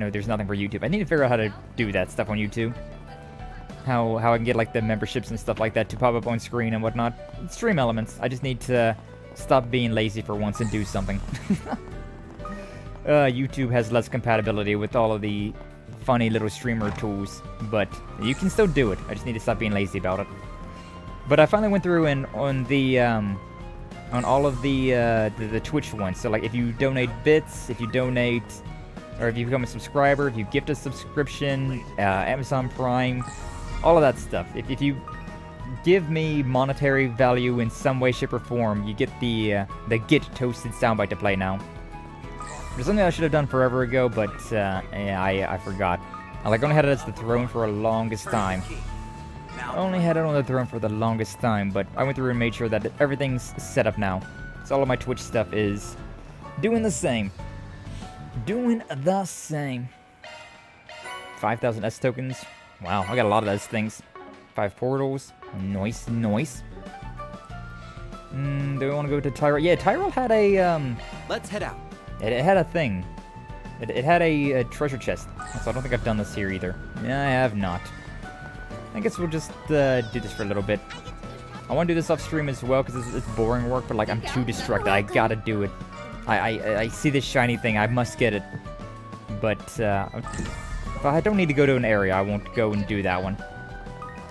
no, there's nothing for YouTube. I need to figure out how to do that stuff on YouTube. How I can get like the memberships and stuff like that to pop up on screen and whatnot. Stream elements. I just need to stop being lazy for once and do something. YouTube has less compatibility with all of the funny little streamer tools, but you can still do it. I just need to stop being lazy about it. But I finally went through and on all of the Twitch ones. So like if you donate bits, if you donate, or if you become a subscriber, if you gift a subscription, Amazon Prime, all of that stuff. If you give me monetary value in some way, shape, or form, you get the Get Toasted soundbite to play now. There's something I should have done forever ago, but I forgot. I only had it as the throne for the longest time. Only had it on the throne for the longest time, but I went through and made sure that everything's set up now. So all of my Twitch stuff is doing the same. Doing the same. 5,000 S tokens. Wow, I got a lot of those things. 5 portals. Nice. Do we want to go to Tyrell? Yeah, Tyrell had a, Let's head out. It had a thing. It had a treasure chest. So I don't think I've done this here either. Yeah, I have not. I guess we'll just do this for a little bit. I want to do this off stream as well because it's boring work, but like I'm too distracted. I gotta do it. I see this shiny thing. I must get it. But if I don't need to go to an area, I won't go and do that one.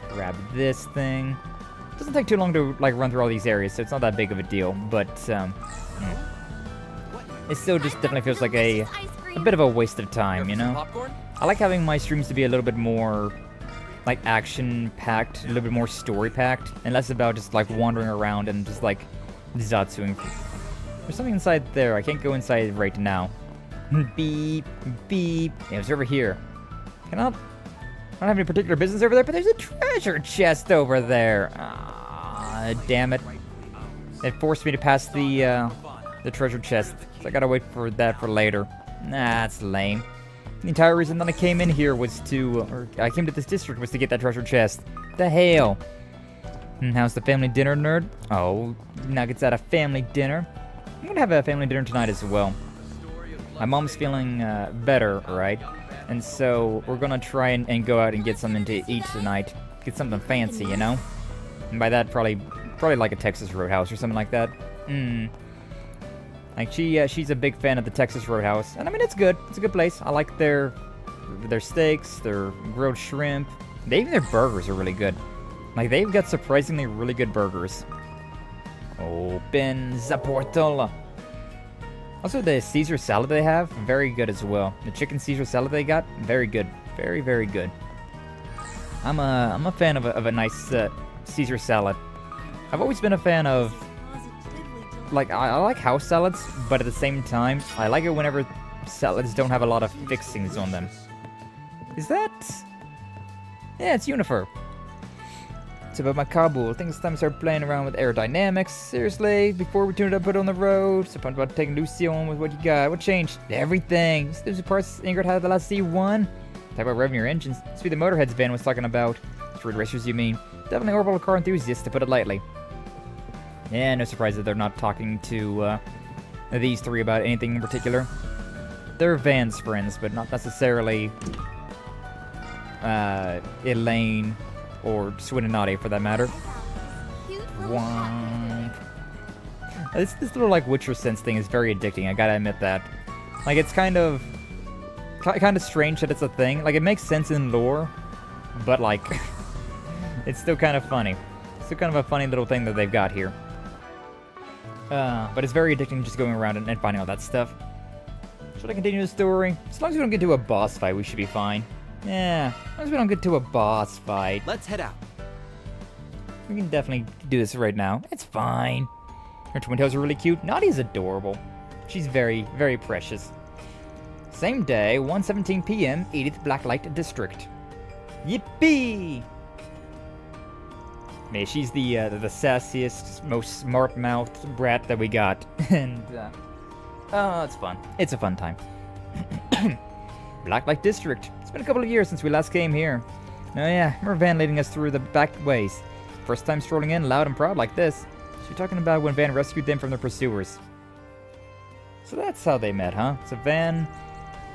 Grab this thing. It doesn't take too long to like run through all these areas, so it's not that big of a deal. But it still just definitely feels like a bit of a waste of time, you know? I like having my streams to be a little bit more like action-packed, a little bit more story-packed, and less about just like wandering around and just like Zatsuing. There's something inside there. I can't go inside right now. Beep, beep. Yeah, it's over here. I don't have any particular business over there, but there's a treasure chest over there. Ah, damn it. It forced me to pass the treasure chest. So I gotta wait for that for later. Nah, that's lame. The entire reason that I came in here was or I came to this district was to get that treasure chest. The hell? And how's the family dinner, nerd? Oh, nuggets at a family dinner. I'm gonna have a family dinner tonight as well. My mom's feeling better, right? And so we're gonna try and go out and get something to eat tonight. Get something fancy, you know? And by that, probably like a Texas Roadhouse or something like that. Like she's a big fan of the Texas Roadhouse, and I mean it's good. It's a good place. I like their steaks, their grilled shrimp. Even their burgers are really good. Like they've got surprisingly really good burgers. Open the portal. Also the Caesar salad they have, very good as well. The chicken Caesar salad they got, very good, very very good. I'm a fan of a nice Caesar salad. I've always been a fan of. Like, I like house salads, but at the same time, I like it whenever salads don't have a lot of fixings on them. Is that? Yeah, it's Unifer. It's about my Kabul. I think it's time to start playing around with aerodynamics. Seriously, before we tune it up, put it on the road. So I'm about to take Lucio on with what you got. What changed? Everything. Those are parts Ingrid had at the last C1. Talk about revving your engines. This would be the Motorheads van was talking about. Street racers, you mean? Definitely orbital car enthusiasts, to put it lightly. Yeah, no surprise that they're not talking to these three about anything in particular. They're Van's friends, but not necessarily Elaine or Swinanati for that matter. This little like Witcher sense thing is very addicting. I gotta admit that. Like it's kind of strange that it's a thing. Like it makes sense in lore, but like it's still kind of funny. It's still kind of a funny little thing that they've got here. But it's very addicting just going around and finding all that stuff. Should I continue the story? As long as we don't get to a boss fight, we should be fine. Yeah, as long as we don't get to a boss fight. Let's head out. We can definitely do this right now. It's fine. Her twin toes are really cute. Nadia's adorable. She's very, very precious. Same day, 1:17 p.m., Edith Blacklight District. Yippee! Yeah, she's the sassiest, most smart-mouthed brat that we got, and oh, it's fun. It's a fun time. Blacklight District. It's been a couple of years since we last came here. Oh yeah, remember Van leading us through the back ways. First time strolling in, loud and proud like this. She's talking about when Van rescued them from their pursuers. So that's how they met, huh? So Van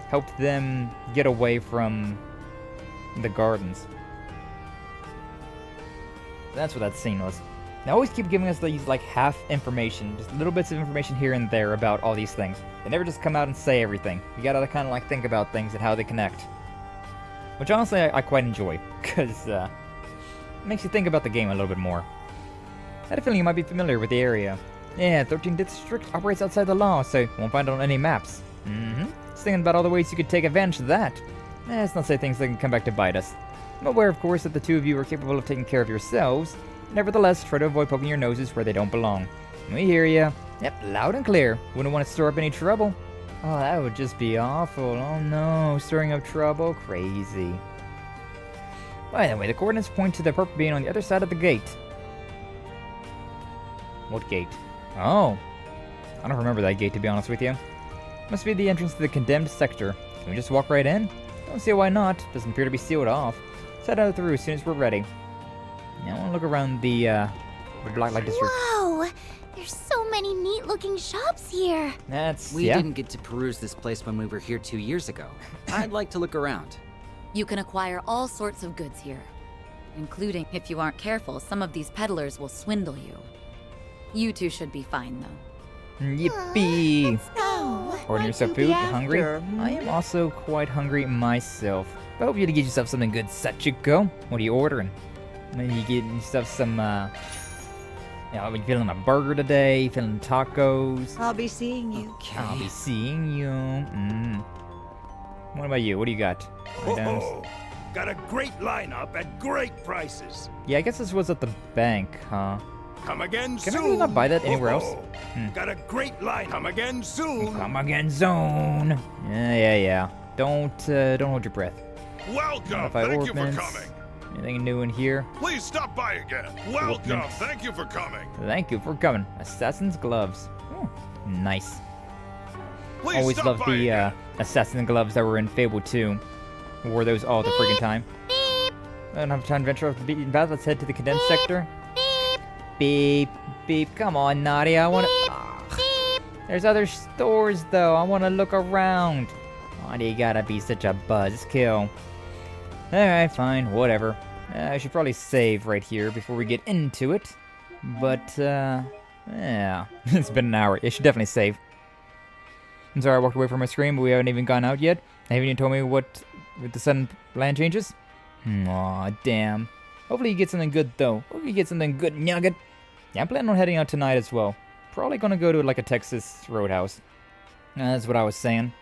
helped them get away from the gardens. That's what that scene was. They always keep giving us these, like, half information, just little bits of information here and there about all these things. They never just come out and say everything. You gotta kind of, like, think about things and how they connect. Which, honestly, I quite enjoy, because, it makes you think about the game a little bit more. I had a feeling you might be familiar with the area. Yeah, 13th District operates outside the law, so you won't find it on any maps. Just thinking about all the ways you could take advantage of that. Let's not say things that can come back to bite us. I'm aware, of course, that the two of you are capable of taking care of yourselves. Nevertheless, try to avoid poking your noses where they don't belong. We hear ya. Yep, loud and clear. Wouldn't want to stir up any trouble. Oh, that would just be awful. Oh no, stirring up trouble? Crazy. By the way, the coordinates point to the purple being on the other side of the gate. What gate? Oh. I don't remember that gate, to be honest with you. Must be the entrance to the condemned sector. Can we just walk right in? Don't see why not. Doesn't appear to be sealed off. Let's head out through as soon as we're ready. Now I want to look around the Blacklight District. Whoa! There's so many neat-looking shops here. We didn't get to peruse this place when we were here 2 years ago. I'd like to look around. You can acquire all sorts of goods here, including, if you aren't careful, some of these peddlers will swindle you. You two should be fine, though. Yippee! No. Ordering yourself food? Hungry? I am also quite hungry myself. I hope you to get yourself something good, Sachiko. What are you ordering? Maybe you get yourself some, are you feeling a burger today? You feeling tacos? I'll be seeing you. Okay. I'll be seeing you. What about you? What do you got? Got a great lineup at great prices. Yeah, I guess this was at the bank, huh? Come again soon. Can I really not buy that anywhere else? Got a great line. Come again soon. Come again soon. Yeah. Don't hold your breath. Welcome. Thank you for coming. Anything new in here? Please stop by again. Welcome. Thank you for coming. Thank you for coming. Assassin's gloves. Ooh, nice. Please Always stop loved by the again. assassin gloves that were in Fable 2. Wore those all the freaking time. I don't have time to venture off the beaten path. Let's head to the condensed sector. Beep, beep. Come on, Nadia. I want to. There's other stores though. I want to look around. Why do you gotta be such a buzzkill? Alright, fine, whatever. I should probably save right here before we get into it. But, yeah. It's been an hour. I should definitely save. I'm sorry I walked away from my screen, but we haven't even gone out yet. They haven't even told me what with the sudden plan changes. Aw, damn. Hopefully you get something good, though. Hopefully you get something good, nugget. Yeah, I'm planning on heading out tonight as well. Probably gonna go to, like, a Texas Roadhouse. That's what I was saying.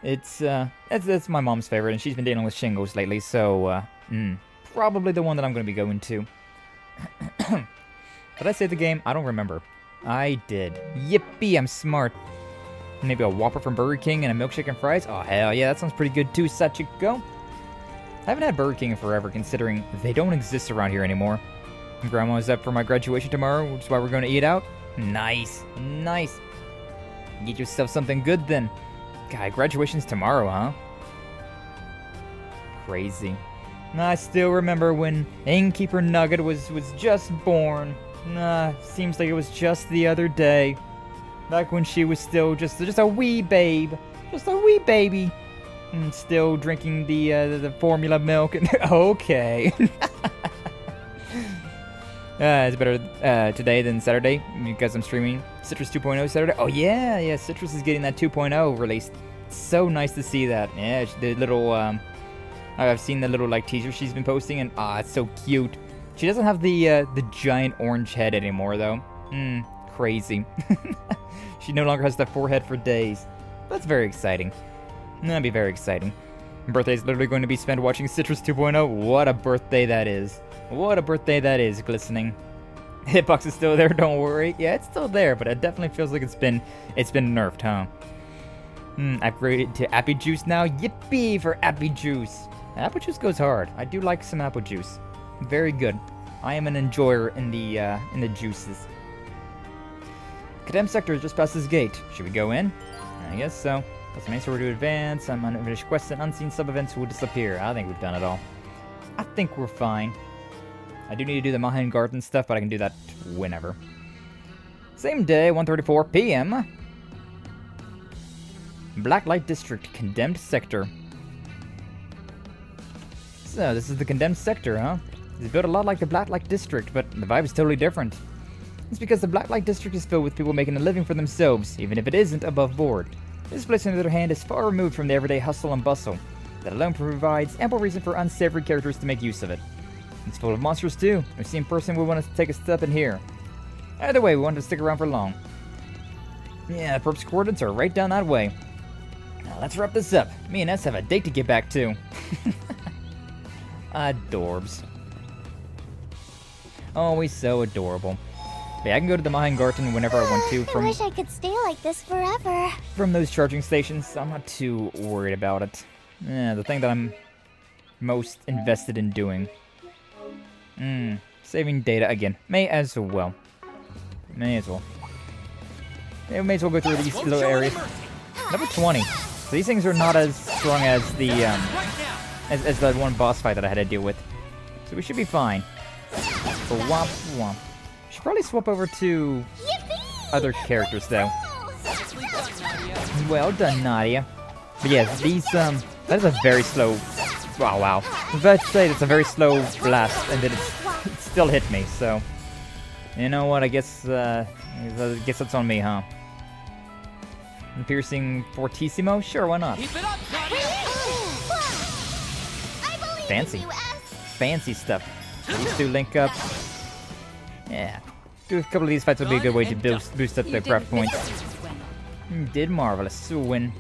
It's my mom's favorite, and she's been dealing with shingles lately, so, probably the one that I'm going to be going to. Did I save the game? I don't remember. I did. Yippee, I'm smart. Maybe a Whopper from Burger King and a milkshake and fries? Oh, hell yeah, that sounds pretty good too, such a go. I haven't had Burger King in forever, considering they don't exist around here anymore. Grandma's up for my graduation tomorrow, which is why we're going to eat out. Nice, nice. Get yourself something good then. God, graduation's tomorrow, huh? Crazy. I still remember when Innkeeper Nugget was just born. Seems like it was just the other day. Back when she was still just a wee babe. Just a wee baby. And still drinking the formula milk. Okay. It's better today than Saturday because I'm streaming Citrus 2.0 Saturday. Oh yeah, Citrus is getting that 2.0 released. So nice to see that. Yeah, the little I've seen the little like teaser she's been posting, and it's so cute. She doesn't have the giant orange head anymore though. Crazy. She no longer has that forehead for days. That's very exciting. That'd be very exciting. My birthday's literally going to be spent watching Citrus 2.0. What a birthday that is. What a birthday that is, glistening. Hitbox is still there, don't worry. Yeah, it's still there, but it definitely feels like it's been nerfed, huh? Upgraded to Appy Juice now. Yippee for Appy Juice. Apple Juice goes hard. I do like some apple juice. Very good. I am an enjoyer in the juices. Condemned sector is just past this gate. Should we go in? I guess so. Plus main sword to advance. Some unfinished quests and unseen sub-events will disappear. I think we've done it all. I think we're fine. I do need to do the Mahan Garden stuff, but I can do that whenever. Same day, 1:34 p.m. Blacklight District, Condemned Sector. So, this is the Condemned Sector, huh? It's built a lot like the Blacklight District, but the vibe is totally different. It's because the Blacklight District is filled with people making a living for themselves, even if it isn't above board. This place, on the other hand, is far removed from the everyday hustle and bustle. That alone provides ample reason for unsavory characters to make use of it. It's full of monsters too. If seen in person, we want to take a step in here. Either way, we want to stick around for long. Yeah, the perp's coordinates are right down that way. Now let's wrap this up. Me and S have a date to get back to. Adorbs. Always so adorable. Yeah, I can go to the Mahan Garden whenever I want to. I wish I could stay like this forever. From those charging stations, I'm not too worried about it. Yeah, the thing that I'm most invested in doing. Saving data again. May as well. May as well. Yeah, we may as well go through these little areas. Number 20. So these things are not as strong as the as that one boss fight that I had to deal with. So we should be fine. Womp womp. Should probably swap over to other characters though. Well done, Nadia. But yeah, these that is a very slow. Wow. I was about to say it's a very slow blast, and then it still hit me. So you know what? I guess that's on me, huh? And piercing Fortissimo? Sure, why not? Fancy. Fancy stuff. These two link up. Yeah. Do a couple of these fights would be a good way to boost up their craft points. Did marvelous. Win.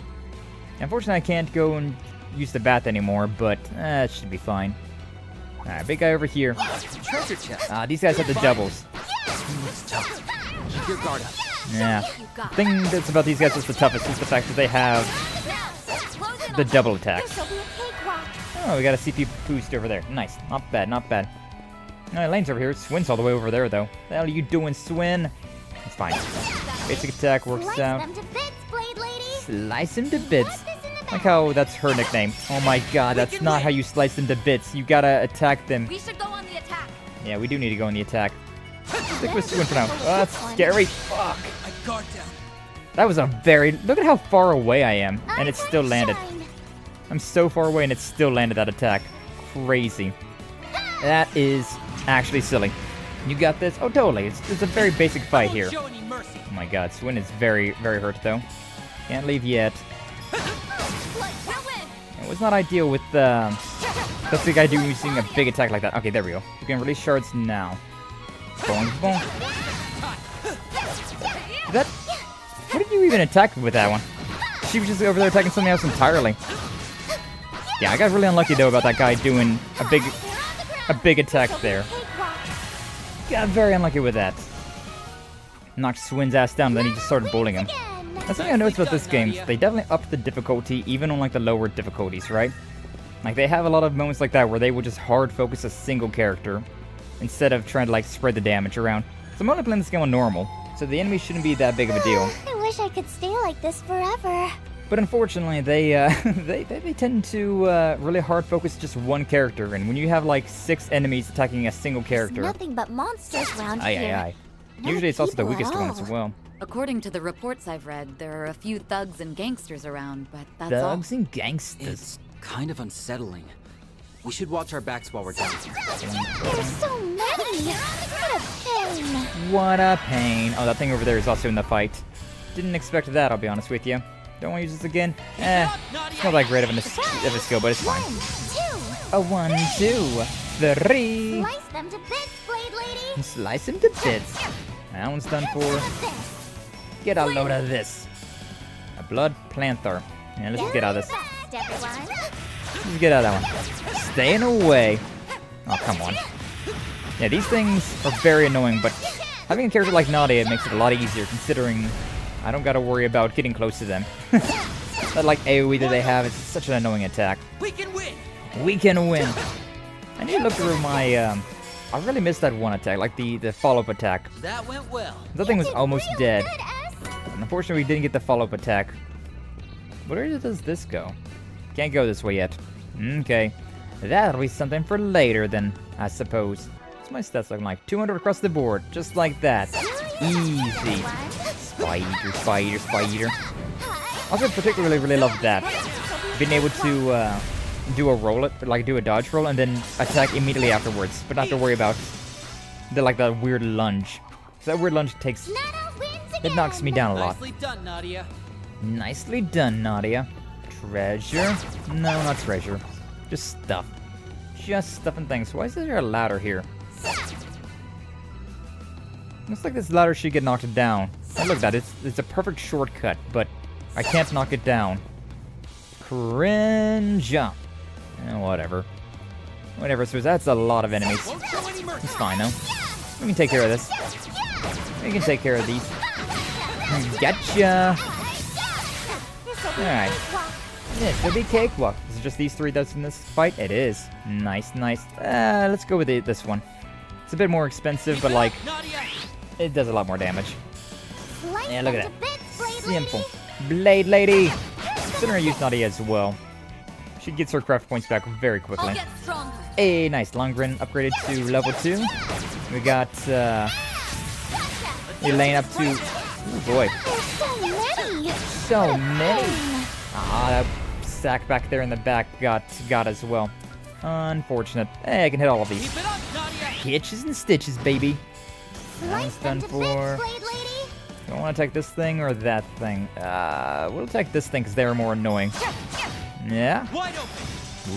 Unfortunately, I can't go and use the bath anymore, but it should be fine. Alright, big guy over here. Treasure chest. These guys have the doubles. Keep your guard up. Yeah. The thing that's about these guys that's the toughest is the fact that they have the double attacks. Oh, we got a CP boost over there. Nice. Not bad, not bad. No, Lane's over here. Swin's all the way over there, though. The hell are you doing, Swin? It's fine. Basic attack works out. Slice him to bits. Like how that's her nickname. Oh my god, that's not how you slice them to bits. You gotta attack them. We should go on the attack. Yeah, we do need to go on the attack. Stick with Swin for now. Oh, that's scary. Fuck. That was a very... Look at how far away I am, and it still landed. I'm so far away, and it still landed that attack. Crazy. That is actually silly. You got this? Oh, totally. It's a very basic fight here. Oh my god, Swin is very, very hurt, though. Can't leave yet. It was not ideal with that's the guy using a big attack like that. Okay, there we go. We can release shards now. Boing, boing. That... What did you even attack with that one? She was just over there attacking something else entirely. Yeah, I got really unlucky though about that guy doing a big attack there. Got very unlucky with that. Knocked Swin's ass down, then he just started bullying him. That's something I noticed about this game. They definitely upped the difficulty, even on like the lower difficulties, right? Like they have a lot of moments like that where they will just hard focus a single character instead of trying to like spread the damage around. So I'm only playing this game on normal, so the enemy shouldn't be that big of a deal. I wish I could stay like this forever. But unfortunately, they they tend to really hard focus just one character, and when you have like 6 enemies attacking a single character, Nothing but monsters around aye, here. aye, aye. Usually it's also the weakest one as well. According to the reports I've read, there are a few thugs and gangsters around, but that's all. Thugs and gangsters. It's kind of unsettling. We should watch our backs while we're down here. There's so many! What a pain! What a pain. Oh, that thing over there is also in the fight. Didn't expect that, I'll be honest with you. Don't want to use this again? It's not that great of a skill, but it's fine. 1, 2, 3. Slice them to bits, Blade Lady! Slice him to bits. That one's done for. Get a load of this. A blood planther. Yeah, let's just get out of this. Let's get out of that one. Staying away. Oh, come on. Yeah, these things are very annoying, but having a character like Nadia makes it a lot easier, considering I don't gotta worry about getting close to them. That like AoE that they have is such an annoying attack. We can win! We can win! I need to look through my, I really missed that one attack, like the follow-up attack. That went well. That thing was almost dead. Unfortunately, we didn't get the follow-up attack. Where does this go? Can't go this way yet. Okay. That'll be something for later then, I suppose. What's my stats looking like? 200 across the board, just like that. Easy. Spider, spider, spider. Also, particularly really love that. Being able to do a roll, like do a dodge roll, and then attack immediately afterwards, but not have to worry about that weird lunge. So that weird lunge takes, it knocks me down a lot. Nicely done, Nadia. Nicely done, Nadia. Treasure? No, not treasure. Just stuff. Just stuff and things. Why is there a ladder here? Looks like this ladder should get knocked down. Oh, look at that. It's a perfect shortcut, but I can't knock it down. Cringe. Whatever. Whatever, so that's a lot of enemies. It's fine, though. We can take care of this. We can take care of these. Gotcha! Alright. This will be cakewalk. Is it just these 3 that's in this fight? It is. Nice, nice. Let's go with this one. It's a bit more expensive, but like, it does a lot more damage. Yeah, look at that. Simple. Blade Lady! Consider her use Nadia as well. She gets her craft points back very quickly. Hey, nice. Longren upgraded to level 2. We got Elaine up to... Oh boy. So many! Ah, that sack back there in the back got as well. Unfortunate. Hey, I can hit all of these. Hitches and stitches, baby. That one's done for... Do I want to attack this thing or that thing? We'll attack this thing because they're more annoying. Yeah?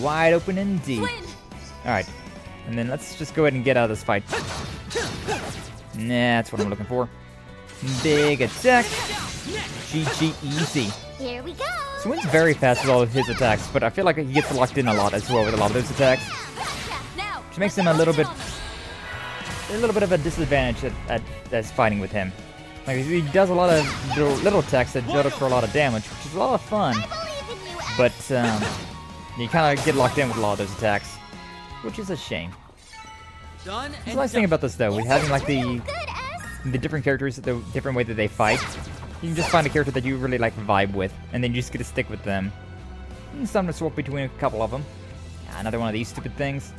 Wide open indeed. Alright. And then let's just go ahead and get out of this fight. Nah, that's what I'm looking for. Big attack. GG easy. Here we go. Swin's very fast with all of his attacks, but I feel like he gets locked in a lot as well with a lot of those attacks. Which makes him a little bit of a disadvantage at fighting with him. Like, he does a lot of little attacks that build up for a lot of damage, which is a lot of fun. But You kind of get locked in with a lot of those attacks, which is a shame. Done. The nice thing about this, though, we having like the different characters, the different way that they fight. You can just find a character that you really like vibe with, and then you just get to stick with them. And some to swap between a couple of them. Another one of these stupid things.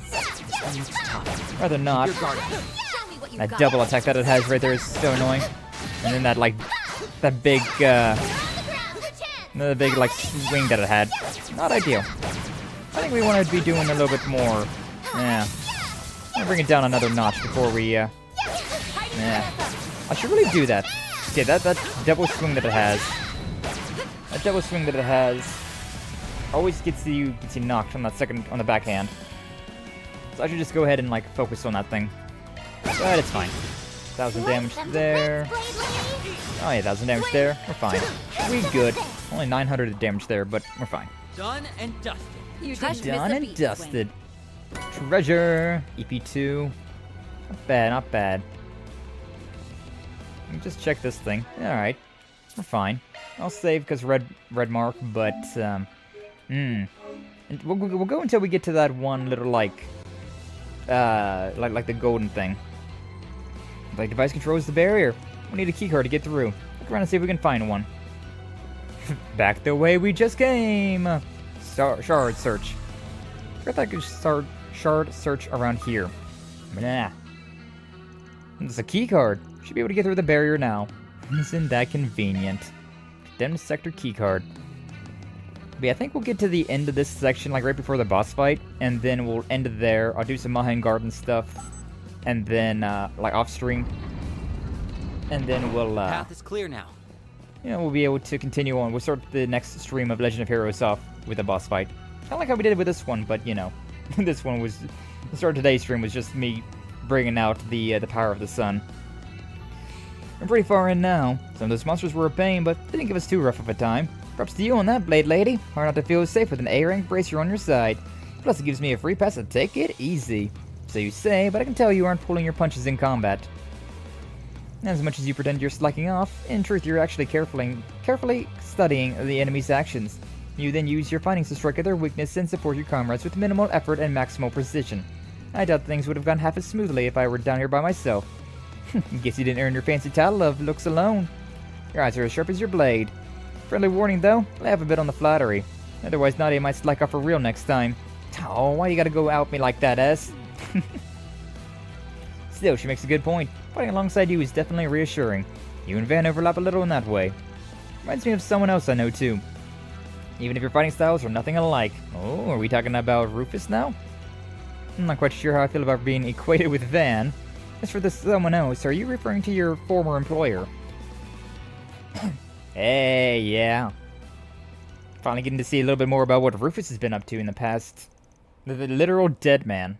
Rather not. That double attack that it has right there is so annoying. And then that like, that big, another big like swing that it had. Not ideal. I think we want to be doing a little bit more. Yeah. I'm gonna bring it down another notch before we. Yeah. I should really do that. Yeah, that double swing that it has. That double swing that it has always gets you knocked on that on the backhand. So I should just go ahead and like focus on that thing. But it's fine. 1,000 damage there. Oh yeah, 1,000 damage there. We're fine. We good. Only 900 damage there, but we're fine. Done and dusted. Done and dusted. Treasure. EP2. Not bad, not bad. Let me just check this thing. Alright. We're fine. I'll save because red mark, but and we'll go until we get to that one little like the golden thing. Like device controls the barrier. We need a keycard to get through. Look around and see if we can find one. Back the way we just came. Shard search. I thought I could start shard search around here. Nah. It's a keycard. Should be able to get through the barrier now. Isn't that convenient? Condemned sector keycard. But yeah, I think we'll get to the end of this section, like right before the boss fight, and then we'll end it there. I'll do some Mahan Garden stuff, and then like off stream, and then we'll. Path is clear now. You know, we'll be able to continue on. We'll start the next stream of Legend of Heroes off with a boss fight. I like how we did it with this one, but you know, this one was the start of today's stream was just me bringing out the power of the sun. We're pretty far in now. Some of those monsters were a pain, but they didn't give us too rough of a time. Props to you on that, Blade Lady. Hard not to feel safe with an A-rank bracer on your side. Plus, it gives me a free pass to take it easy. So you say, but I can tell you aren't pulling your punches in combat. As much as you pretend you're slacking off, in truth you're actually carefully studying the enemy's actions. You then use your findings to strike at their weakness and support your comrades with minimal effort and maximal precision. I doubt things would have gone half as smoothly if I were down here by myself. Guess you didn't earn your fancy title of looks alone. Your eyes are as sharp as your blade. Friendly warning though, lay off a bit on the flattery. Otherwise Nadia might slack off for real next time. Oh, why you gotta go out me like that, S? Still, she makes a good point. Fighting alongside you is definitely reassuring. You and Van overlap a little in that way. Reminds me of someone else I know too. Even if your fighting styles are nothing alike. Oh, are we talking about Rufus now? I'm not quite sure how I feel about being equated with Van. As for this someone else, are you referring to your former employer? Hey, yeah. Finally getting to see a little bit more about what Rufus has been up to in the past. The literal dead man.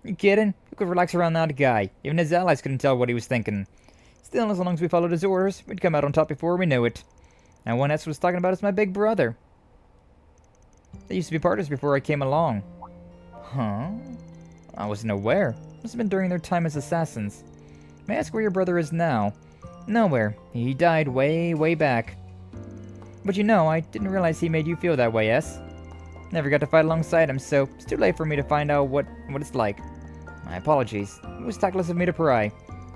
You kidding? Who could relax around that guy? Even his allies couldn't tell what he was thinking. Still, as long as we followed his orders, we'd come out on top before we knew it. And one S was talking about is my big brother. They used to be partners before I came along. Huh? I wasn't aware. Must have been during their time as assassins. May I ask where your brother is now? Nowhere. He died way back. But you know, I didn't realize he made you feel that way, S. Never got to fight alongside him, so it's too late for me to find out what it's like. My apologies. It was tactless of me to pry.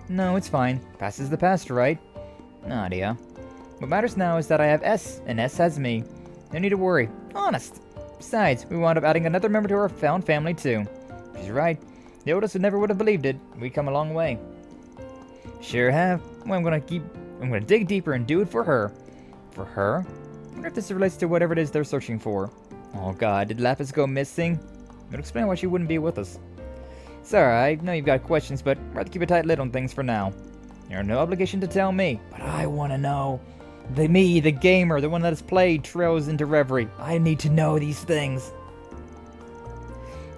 No, it's fine. Past is the past, right? Nadia. What matters now is that I have S, and S has me. No need to worry. Honest. Besides, we wound up adding another member to our found family, too. She's right. The oldest never would have believed it. We've come a long way. Sure have. Well, I'm gonna dig deeper and do it for her. For her? I wonder if this relates to whatever it is they're searching for. Oh god, did Lapis go missing? It would explain why she wouldn't be with us. Sorry, I know you've got questions, but I'd rather keep a tight lid on things for now. You're no obligation to tell me, but I want to know. The gamer, the one that has played Trails into Reverie. I need to know these things.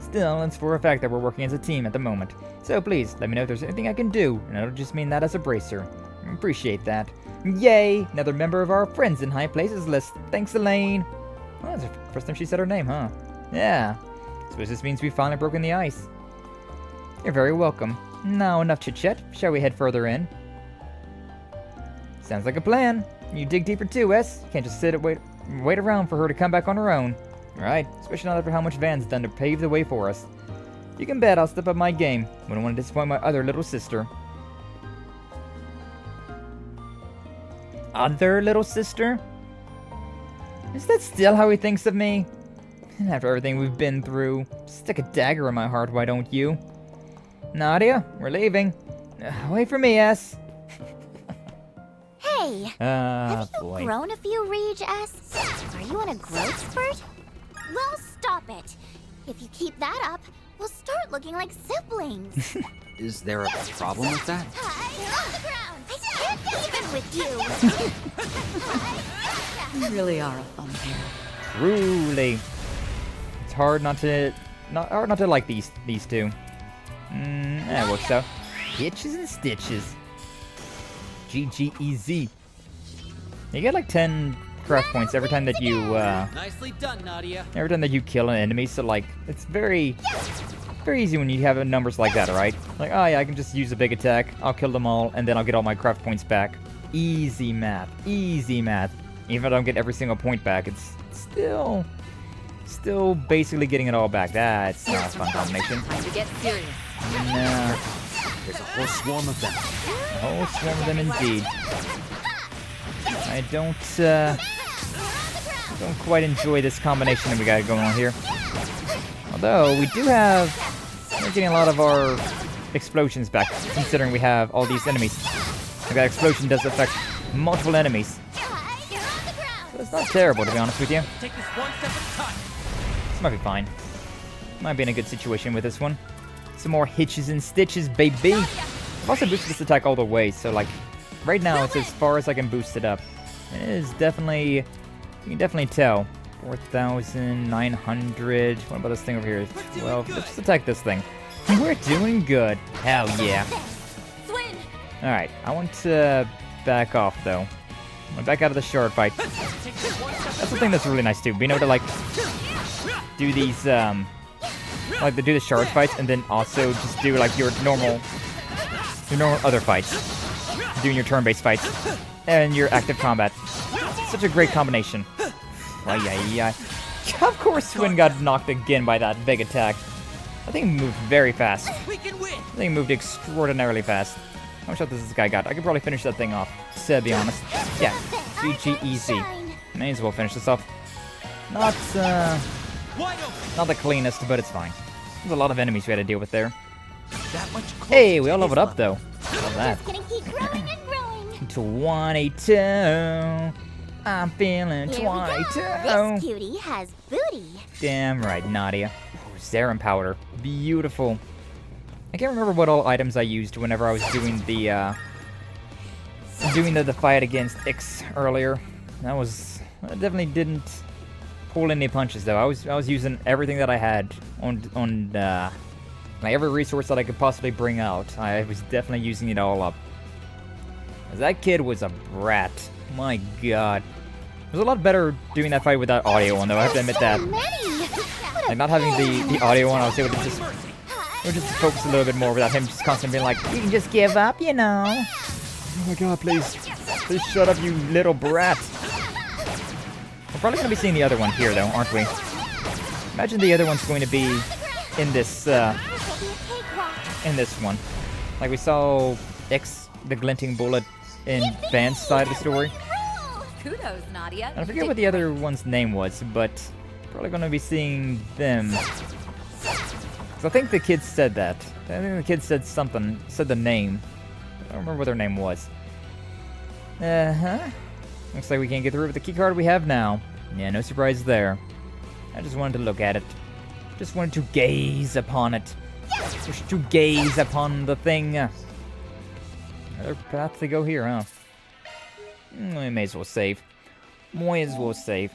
Still, it's for a fact that we're working as a team at the moment. So please, let me know if there's anything I can do, and it'll just mean that as a bracer. I appreciate that. Yay! Another member of our Friends in High Places list. Thanks, Elaine. Well, that's the first time she said her name, huh? Yeah. Suppose this means we've finally broken the ice. You're very welcome. Now, enough chit-chat. Shall we head further in? Sounds like a plan. You dig deeper too, S. You can't just sit and wait around for her to come back on her own. Alright, especially not after how much Van's done to pave the way for us. You can bet I'll step up my game. Wouldn't want to disappoint my other little sister. Other little sister? Is that still how he thinks of me? And after everything we've been through, stick a dagger in my heart, why don't you? Nadia, we're leaving. Wait for me, S. Hey, have you boy. grown a few Rage, S? Are you on a growth spurt? Well, stop it. If you keep that up, we'll start looking like siblings. Is there a problem with that? On the ground! I can't get even with you! You really are a fun pair. Truly. It's hard not to like these two. That works out. Hitches and stitches. GGEZ. You get like 10 craft points every time that you Nicely done, Nadia. every time that you kill an enemy, so like it's very easy when you have numbers like that, alright? Like, oh yeah, I can just use a big attack, I'll kill them all, and then I'll get all my craft points back. Easy math. Easy math. Even if I don't get every single point back, it's still basically getting it all back. That's not a fun combination. Time to get serious. No. There's a whole swarm of them. A whole swarm of them indeed. I don't quite enjoy this combination that we got going on here. Although, we're getting a lot of our explosions back, considering we have all these enemies. Like that explosion does affect multiple enemies. So it's not terrible, to be honest with you. Take this one step at a time. This might be fine. Might be in a good situation with this one. Some more hitches and stitches, baby! I've also boosted this attack all the way, so like, right now it's as far as I can boost it up. It is definitely, you can definitely tell. 4,900. What about this thing over here? 12. Let's just attack this thing. We're doing good. Hell yeah. Alright, I want to back off though. I want to back out of the shard fight. That's the thing that's really nice too. Being able to like do these do the shard fights and then also just do like your normal other fights. Doing your turn-based fights and your active combat. Such a great combination. Of course Swin got knocked again by that big attack. I think he moved very fast. I think he moved extraordinarily fast. How much health does this guy got? I could probably finish that thing off, to be honest. Yeah, GG easy. May as well finish this off. Not the cleanest, but it's fine. There's a lot of enemies we had to deal with there. Hey, we all leveled up though. Love that. 22. I'm feeling 22. This cutie has booty. Damn right, Nadia. Oh, Serum powder. Beautiful. I can't remember what all items I used whenever I was doing the fight against Ixs earlier. I definitely didn't pull any punches though. I was using everything that I had on like every resource that I could possibly bring out. I was definitely using it all up. 'Cause that kid was a brat. My god. It was a lot better doing that fight without audio on though, I have to admit that. Like not having the audio on, I was able to just focus a little bit more without him just constantly being like, you can just give up, you know. Oh my god, please shut up, you little brat. We're probably going to be seeing the other one here though, aren't we? Imagine the other one's going to be in this one. Like we saw Ixs the Glinting Bullet in Van's side of the story. Kudos, Nadia. And I forget what the other one's name was, but probably going to be seeing them. I think the kid said that. I think the kid said the name. I don't remember what their name was. Looks like we can't get through with the keycard we have now. Yeah, no surprise there. I just wanted to look at it. Just wanted to gaze upon it. Just to gaze upon the thing. Another path to go here, huh? We may as well save. Might as well save.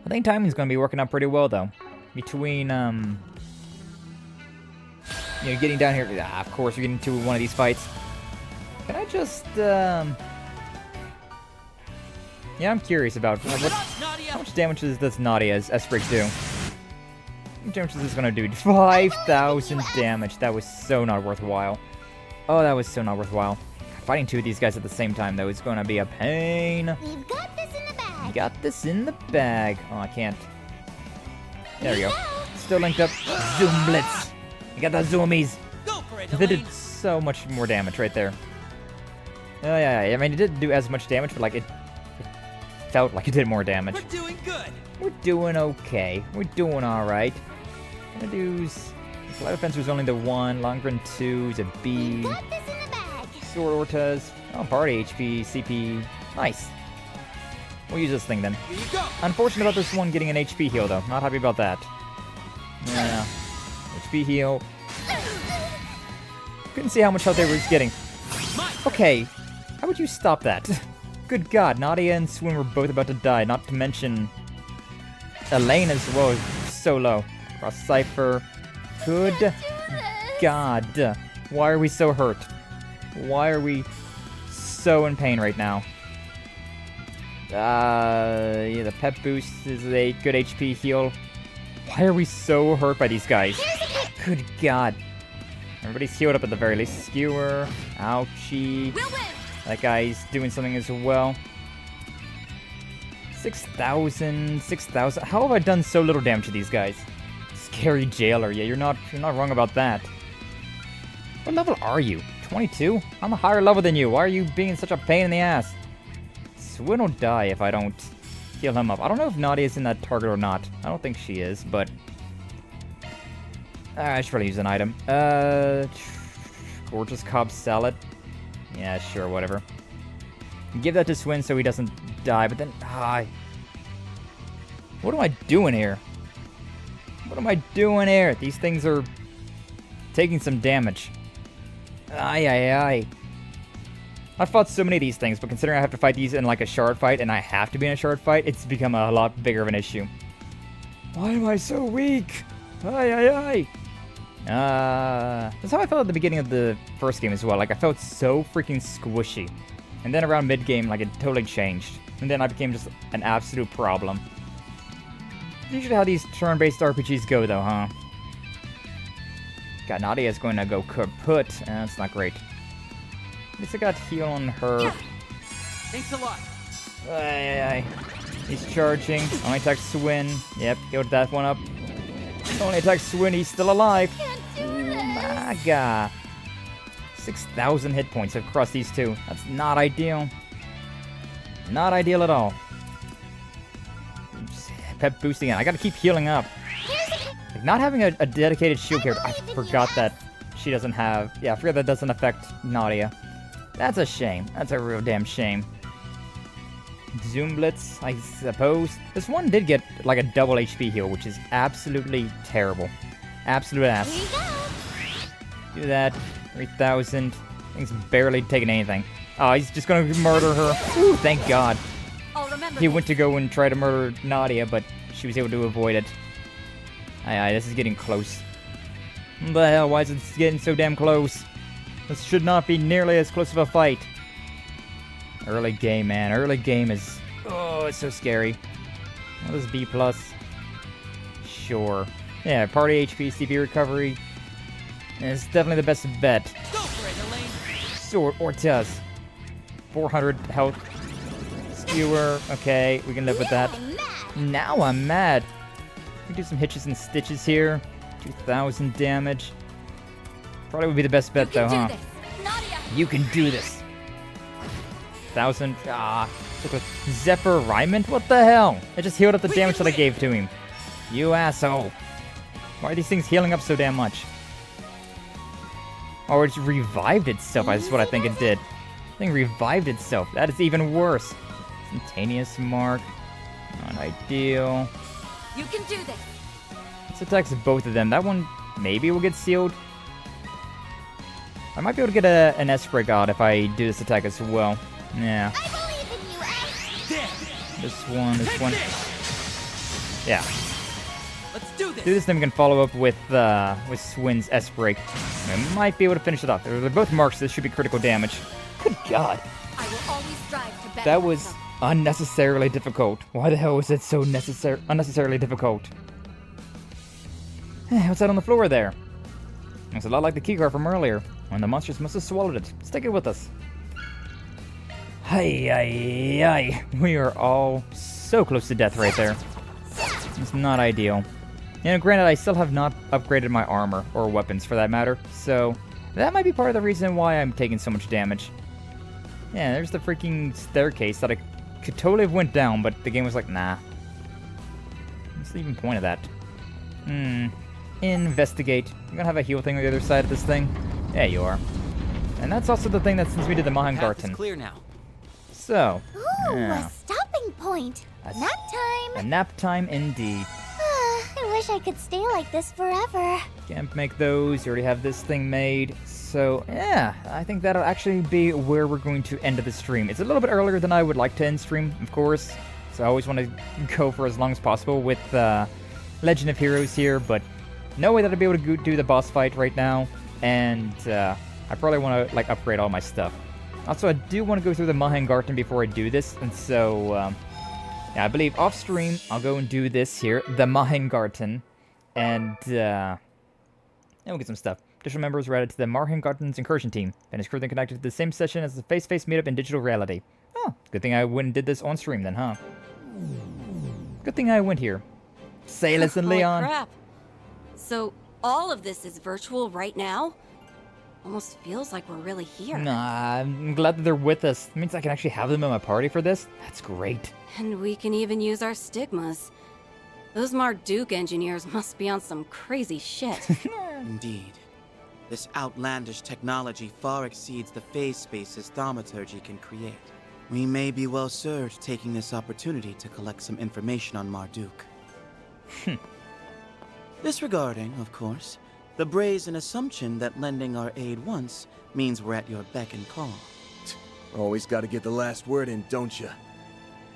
I think timing's gonna be working out pretty well though. Between you know, getting down here. Of course, you're getting to one of these fights. Can I just yeah, I'm curious about how much damage does this Nadia's S-Break do? How much damage is this gonna do? 5,000 damage. That was so not worthwhile. Oh, that was so not worthwhile. Fighting two of these guys at the same time, though, is gonna be a pain. We've got this in the bag. Got this in the bag. Oh, I can't There we go. Still linked up. Zoom Blitz. You got the zoomies. They did so much more damage right there. Oh yeah, I mean, it didn't do as much damage, but like it felt like it did more damage. We're doing good. We're doing okay. We're doing alright. Gonna do... Flight Offense was only the 1. Long Run 2 is a B. Got this in the bag. Sword Ortez. Oh, Party HP, CP. Nice. We'll use this thing then. Here you go. Unfortunate about this one getting an HP heal though. Not happy about that. Yeah. HP heal. Couldn't see how much health they were getting. Okay. How would you stop that? Good God, Nadia and Swin were both about to die, not to mention Elaine as well is so low. Cross Cypher. Good God. Why are we so hurt? Why are we so in pain right now? Yeah, the pep boost is a good HP heal. Why are we so hurt by these guys? Good God. Everybody's healed up at the very least. Skewer. Ouchie. That guy's doing something as well. 6,000. 6,000. How have I done so little damage to these guys? Scary jailer. Yeah, you're not wrong about that. What level are you? 22? I'm a higher level than you. Why are you being such a pain in the ass? Swin will die if I don't heal him up. I don't know if Nadia's in that target or not. I don't think she is, but... I should probably use an item. Gorgeous Cobb Salad. Yeah, sure, whatever. Give that to Swin so he doesn't die, but then... What am I doing here? What am I doing here? These things are taking some damage. Aye. I've fought so many of these things, but considering I have to fight these in like a shard fight, and I have to be in a shard fight, it's become a lot bigger of an issue. Why am I so weak? Aye. That's how I felt at the beginning of the first game as well. Like, I felt so freaking squishy. And then around mid-game, like, it totally changed. And then I became just an absolute problem. Usually how these turn-based RPGs go, though, huh? God, Nadia's going to go kaput. That's not great. At least I got heal on her. Thanks a lot. Aye. He's charging. Only attack Swin. Yep, healed that one up. Only attack Swin, he's still alive. My God. 6,000 hit points across these two. That's not ideal. Not ideal at all. Pep boost again. I gotta keep healing up. Like, not having a dedicated shield character. I forgot that she doesn't have... Yeah, I forgot that doesn't affect Nadia. That's a shame. That's a real damn shame. Zoom Blitz, I suppose. This one did get like a double HP heal, which is absolutely terrible. Absolute ass. Do that. 3,000. Thing's barely taking anything. Oh, he's just gonna murder her. Ooh, thank God. He went to go and try to murder Nadia, but she was able to avoid it. Aye, this is getting close. What the hell? Why is it getting so damn close? This should not be nearly as close of a fight. Early game, man. Early game is... Oh, it's so scary. What is B+? Sure. Yeah, party HP, CP recovery. It's definitely the best bet. Go for it, Elaine. Sword Ortez. 400 health. Skewer. Okay, we can live with that. Now I'm mad. We can do some hitches and stitches here. 2,000 damage. Probably would be the best bet though, huh? You can do this. 1,000. Look at Zephyr Ryment? What the hell? I just healed up the damage that I gave to him. You asshole. Why are these things healing up so damn much? Oh, it just revived itself. That's what I think it did. The thing revived itself. That is even worse. Instantaneous mark. Not ideal. You can do this. Let's attack both of them. That one maybe will get sealed. I might be able to get an Esper God if I do this attack as well. Yeah. This one. Yeah. Let's do this. Do this, then we can follow up with Swin's S-Break. I might be able to finish it off. They're both marks, so this should be critical damage. Good God. I will always strive to better That was unnecessarily difficult. Why the hell was it so unnecessarily difficult? What's that on the floor there? Looks a lot like the keycard from earlier. When the monsters must have swallowed it. Let's take it with us. Hi. We are all so close to death right there. It's not ideal. You know, granted, I still have not upgraded my armor, or weapons for that matter, so that might be part of the reason why I'm taking so much damage. Yeah, there's the freaking staircase that I could totally have went down, but the game was like, nah. What's the even point of that? Investigate. You're gonna have a heal thing on the other side of this thing? Yeah, you are. And that's also the thing that sends me to the Mahengarten. It's clear now. So, Ooh, yeah. a stopping point. Nap time. A nap time indeed. I wish I could stay like this forever. Can't make those. You already have this thing made. So, yeah, I think that'll actually be where we're going to end the stream. It's a little bit earlier than I would like to end stream, of course. So I always want to go for as long as possible with Legend of Heroes here, but no way that I'd be able to do the boss fight right now. And I probably want to like upgrade all my stuff. Also, I do want to go through the Mahengarten before I do this, and so yeah, I believe off stream I'll go and do this here, the Mahengarten, and we'll get some stuff. Additional members were added to the Mahengarten's incursion team, and is currently connected to the same session as the face-to-face meetup in digital reality. Oh, good thing I went and did this on stream then, huh? Good thing I went here. Celis and Leon. Holy crap. So all of this is virtual right now? Almost feels like we're really here. Nah, I'm glad that they're with us. It means I can actually have them in my party for this. That's great. And we can even use our stigmas. Those Marduk engineers must be on some crazy shit. Indeed. This outlandish technology far exceeds the phase spaces thaumaturgy can create. We may be well served taking this opportunity to collect some information on Marduk. Disregarding, of course, the brazen assumption that lending our aid once means we're at your beck and call. Always gotta get the last word in, don't ya?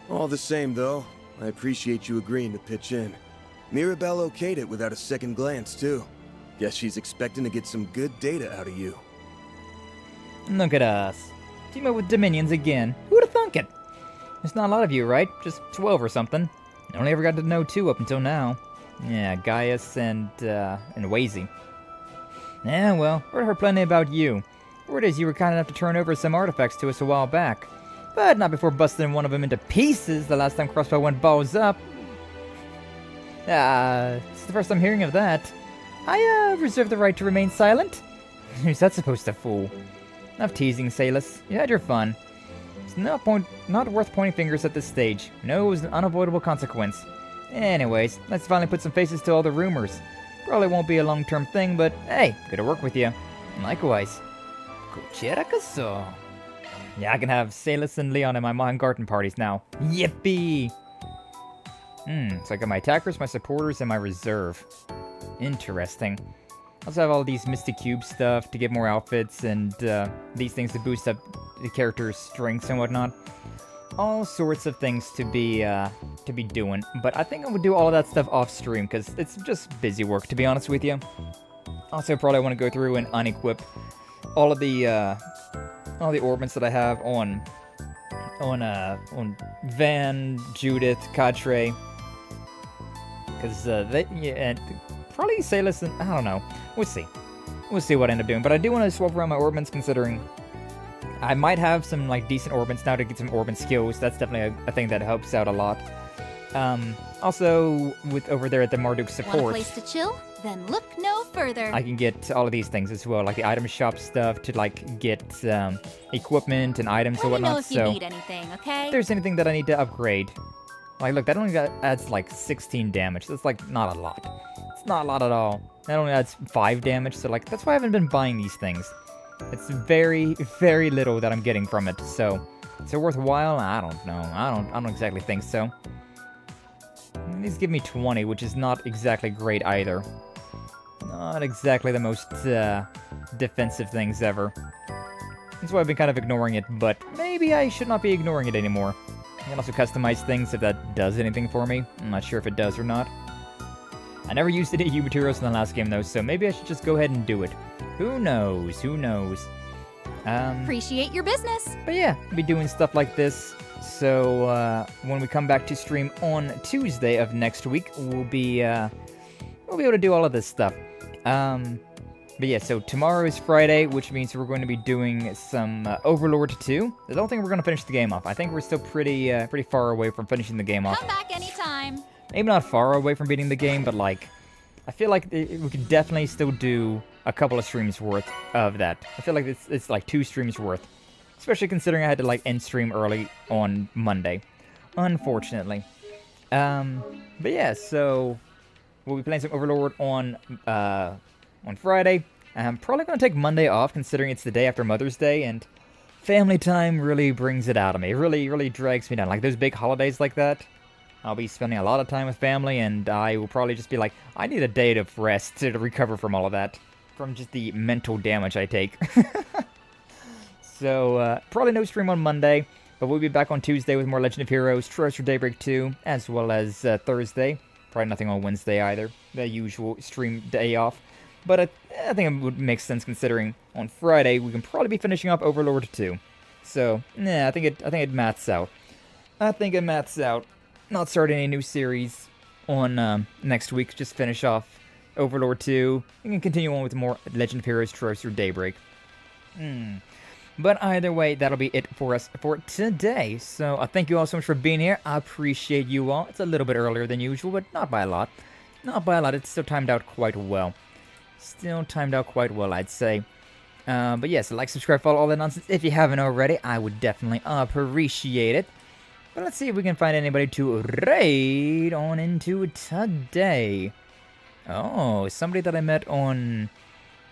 All the same, though, I appreciate you agreeing to pitch in. Mirabelle okayed it without a second glance, too. Guess she's expecting to get some good data out of you. Look at us. Team up with Dominions again. Who'd have thunk it? There's not a lot of you, right? Just 12 or something. I only ever got to know 2 up until now. Yeah, Gaius and Wazy. Yeah, well, word heard plenty about you. Word is you were kind enough to turn over some artifacts to us a while back. But not before busting one of them into pieces the last time Crossbow went balls up. It's the first I'm hearing of that. I reserve the right to remain silent. Who's that supposed to fool? Enough teasing, Celis. You had your fun. It's not worth pointing fingers at this stage. No, it was an unavoidable consequence. Anyways, let's finally put some faces to all the rumors. Probably won't be a long-term thing, but hey, good to work with you. Likewise. Kuchera-kaso. Yeah, I can have Celis and Leon in my Mahengarten parties now. Yippee! So I got my attackers, my supporters, and my reserve. Interesting. I also have all these Mystic Cube stuff to get more outfits, and these things to boost up the character's strengths and whatnot. All sorts of things to be doing, but I think I would do all of that stuff off stream because it's just busy work, to be honest with you. Also, probably want to go through and unequip all of the orbits that I have on Van, Judith, Katre, because probably Celis and I don't know. We'll see. We'll see what I end up doing, but I do want to swap around my orbits considering I might have some like decent orbits now to get some orbit skills. That's definitely a thing that helps out a lot. Also, with over there at the Marduk support, Want a place to chill? Then look no further. I can get all of these things as well, like the item shop stuff to like get equipment and items and whatnot. Let me know if you need anything, okay? If there's anything that I need to upgrade, like look, that only adds like 16 damage. That's like not a lot. It's not a lot at all. That only adds 5 damage. So like that's why I haven't been buying these things. It's very, very little that I'm getting from it, so is it worthwhile? I don't know. I don't exactly think so. These give me 20, which is not exactly great either. Not exactly the most defensive things ever. That's why I've been kind of ignoring it, but maybe I should not be ignoring it anymore. I can also customize things if that does anything for me. I'm not sure if it does or not. I never used any U materials in the last game though, so maybe I should just go ahead and do it. Who knows? Who knows? Appreciate your business. But yeah, we'll be doing stuff like this. So when we come back to stream on Tuesday of next week, we'll be able to do all of this stuff. But yeah, so tomorrow is Friday, which means we're going to be doing some Overlord 2. I don't think we're going to finish the game off. I think we're still pretty far away from finishing the game off. Come back anytime. Maybe not far away from beating the game, but like I feel like we could definitely still do a couple of streams worth of that. I feel like it's like 2 streams worth. Especially considering I had to like end stream early on Monday. Unfortunately. But yeah, so we'll be playing some Overlord on Friday. I'm probably going to take Monday off considering it's the day after Mother's Day, and family time really brings it out of me. It really drags me down. Like those big holidays like that, I'll be spending a lot of time with family, and I will probably just be like, I need a day of rest to recover from all of that. From just the mental damage I take. So, probably no stream on Monday, but we'll be back on Tuesday with more Legend of Heroes, Trails for Daybreak 2, as well as Thursday. Probably nothing on Wednesday either, the usual stream day off. But I think it would make sense considering on Friday we can probably be finishing up Overlord 2. So, yeah, I think it maths out. Not starting any new series on next week, just finish off Overlord 2, and can continue on with more Legend of Heroes, Trails through Daybreak. But either way, that'll be it for us for today. So I thank you all so much for being here. I appreciate you all. It's a little bit earlier than usual, but not by a lot. It's still timed out quite well. I'd say. But yes, like, subscribe, follow, all that nonsense. If you haven't already, I would definitely appreciate it. But let's see if we can find anybody to raid on into today. Oh, somebody that I met on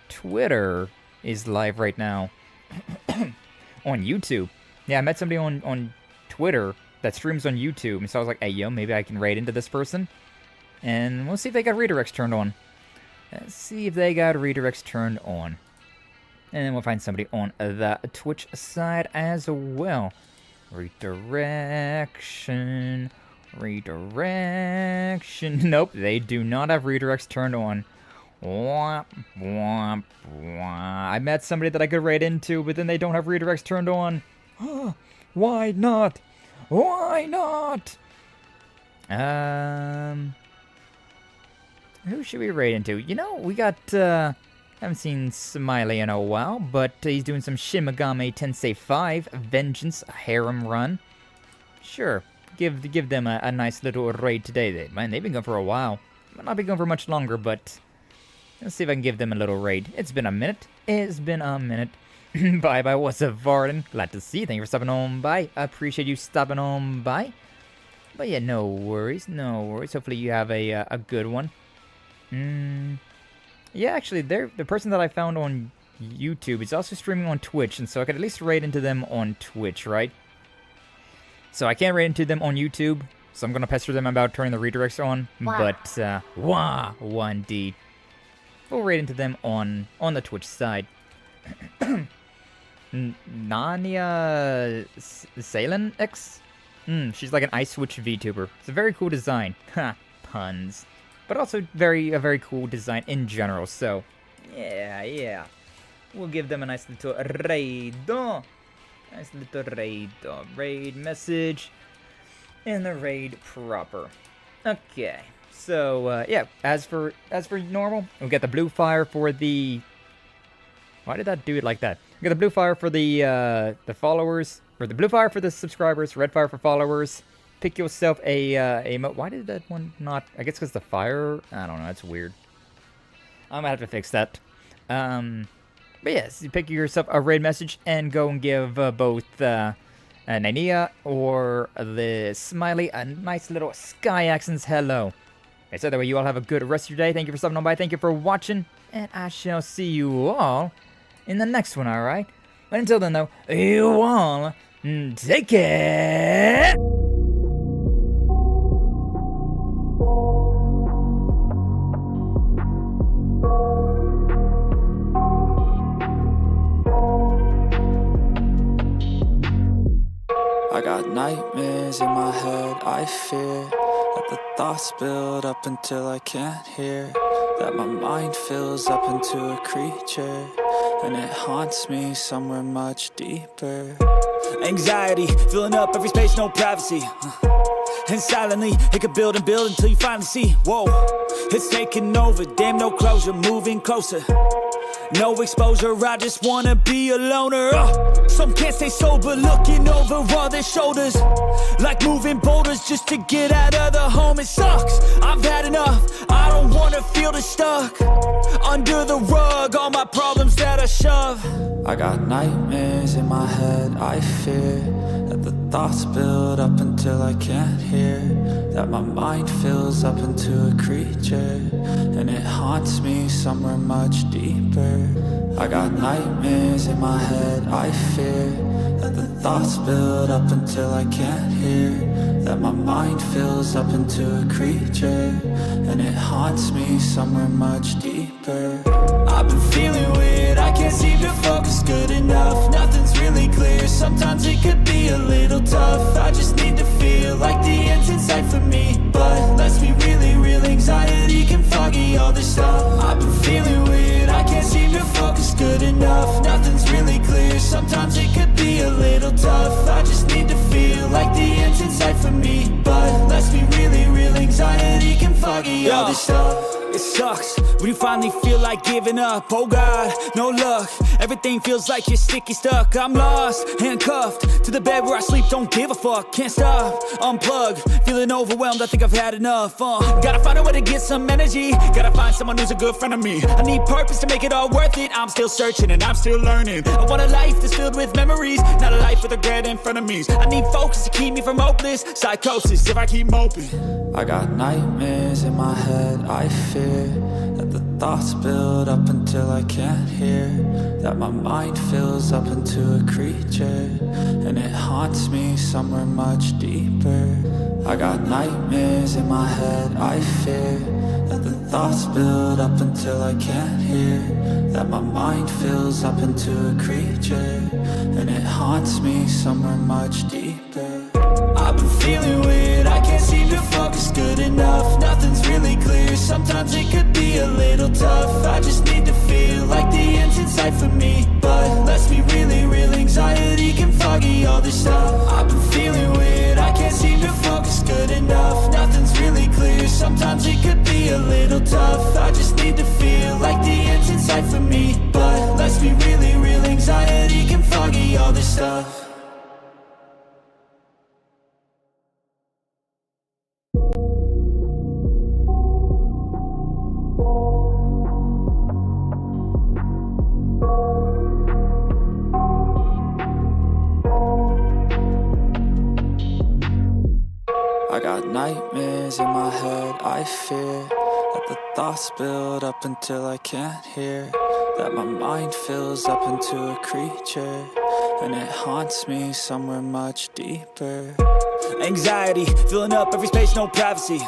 Twitter is live right now. On YouTube. Yeah, I met somebody on Twitter that streams on YouTube, and so I was like, hey, yo, maybe I can raid into this person. And we'll see if they got redirects turned on. Let's see if they got redirects turned on. And then we'll find somebody on the Twitch side as well. Redirection. Nope, they do not have redirects turned on. I met somebody that I could raid into, but then they don't have redirects turned on. Why not? Who should we raid into? You know, we got, haven't seen Smiley in a while, but he's doing some Shin Megami Tensei 5 Vengeance Harem run. Sure, give them a nice little raid today. Man, they've been going for a while. Might not be going for much longer, but let's see if I can give them a little raid. It's been a minute. Bye-bye, what's up, Varden? Glad to see you. Thank you for stopping on by. I appreciate you stopping on by. But yeah, no worries. Hopefully you have a good one. Yeah, actually, the person that I found on YouTube is also streaming on Twitch, and so I could at least raid into them on Twitch, right? So I can't raid into them on YouTube, so I'm gonna pester them about turning the redirects on. Wow. But, indeed. We'll raid into them on the Twitch side. Nania Celis Ixs? She's like an Ice Switch VTuber. It's a very cool design. Ha, puns. But also a very cool design in general, so yeah. We'll give them a nice little raid. Raid message. And the raid proper. Okay. So, yeah, as for normal, we'll get the blue fire for the... Why did that do it like that? We got the blue fire for the followers, or the blue fire for the subscribers, red fire for followers. Pick yourself a why did that one not... I guess because the fire... I don't know, that's weird. I'm gonna have to fix that. But yes, you pick yourself a raid message and go and give both Nania or the Smiley a nice little Sky Accents hello. Okay, so that way you all have a good rest of your day. Thank you for stopping on by. Thank you for watching. And I shall see you all in the next one, alright? But until then, though, you all take care! I got nightmares in my head, I fear that the thoughts build up until I can't hear, that my mind fills up into a creature, and it haunts me somewhere much deeper. Anxiety, filling up every space, no privacy. And silently, it could build and build until you finally see, whoa, it's taking over, damn no closure, moving closer. No exposure, I just wanna be a loner. Some can't stay sober, looking over all their shoulders, like moving boulders just to get out of the home. It sucks, I've had enough, I don't wanna feel feel the stuck under the rug, all my problems that I shove. I got nightmares in my head, I fear that the thoughts build up until I can't hear, that my mind fills up into a creature, and it haunts me somewhere much deeper. I got nightmares in my head, I fear that the thoughts build up until I can't hear, that my mind fills up into a creature, and it haunts me somewhere much deeper. I've been feeling weird, I can't seem to focus good enough. Nothing's really clear, sometimes it could be a little tough. I just need to feel like the end's in sight for me, but let's be really real, anxiety can foggy all this stuff. I've been feeling weird, I can't seem to focus good enough. Nothing's really clear, sometimes it could be a little tough. I just need to feel like the end's in sight for me, but let's be really real, anxiety can foggy all this stuff. It sucks when you finally feel like giving up. Oh God, no luck. Everything feels like you're sticky stuck. I'm lost, handcuffed to the bed where I sleep. Don't give a fuck, can't stop. Unplug, feeling overwhelmed. I think I've had enough. Gotta find a way to get some energy. Gotta find someone who's a good friend of me. I need purpose to make it all worth it. I'm still searching and I'm still learning. I want a life that's filled with memories, not a life with regret and frenemies. I need focus to keep me from hopeless psychosis if I keep moping. I got nightmares in my head, I fear that the thoughts build up until I can't hear, that my mind fills up into a creature, and it haunts me somewhere much deeper. I got nightmares in my head, I fear that the thoughts build up until I can't hear, that my mind fills up into a creature, and it haunts me somewhere much deeper. I've been feeling weird, I can't seem to focus good enough. Nothing's really clear, sometimes it could be a little tough. I just need to feel like the end's in sight for me, but let's be really real, anxiety can foggy all this stuff. I've been feeling weird, I can't seem to focus good enough. Nothing's really clear, sometimes it could be a little tough. I just need to feel like the end's in sight for me, but let's be really real, anxiety can foggy all this stuff. I got nightmares in my head, I fear that the thoughts build up until I can't hear, that my mind fills up into a creature, and it haunts me somewhere much deeper. Anxiety, filling up every space, no privacy.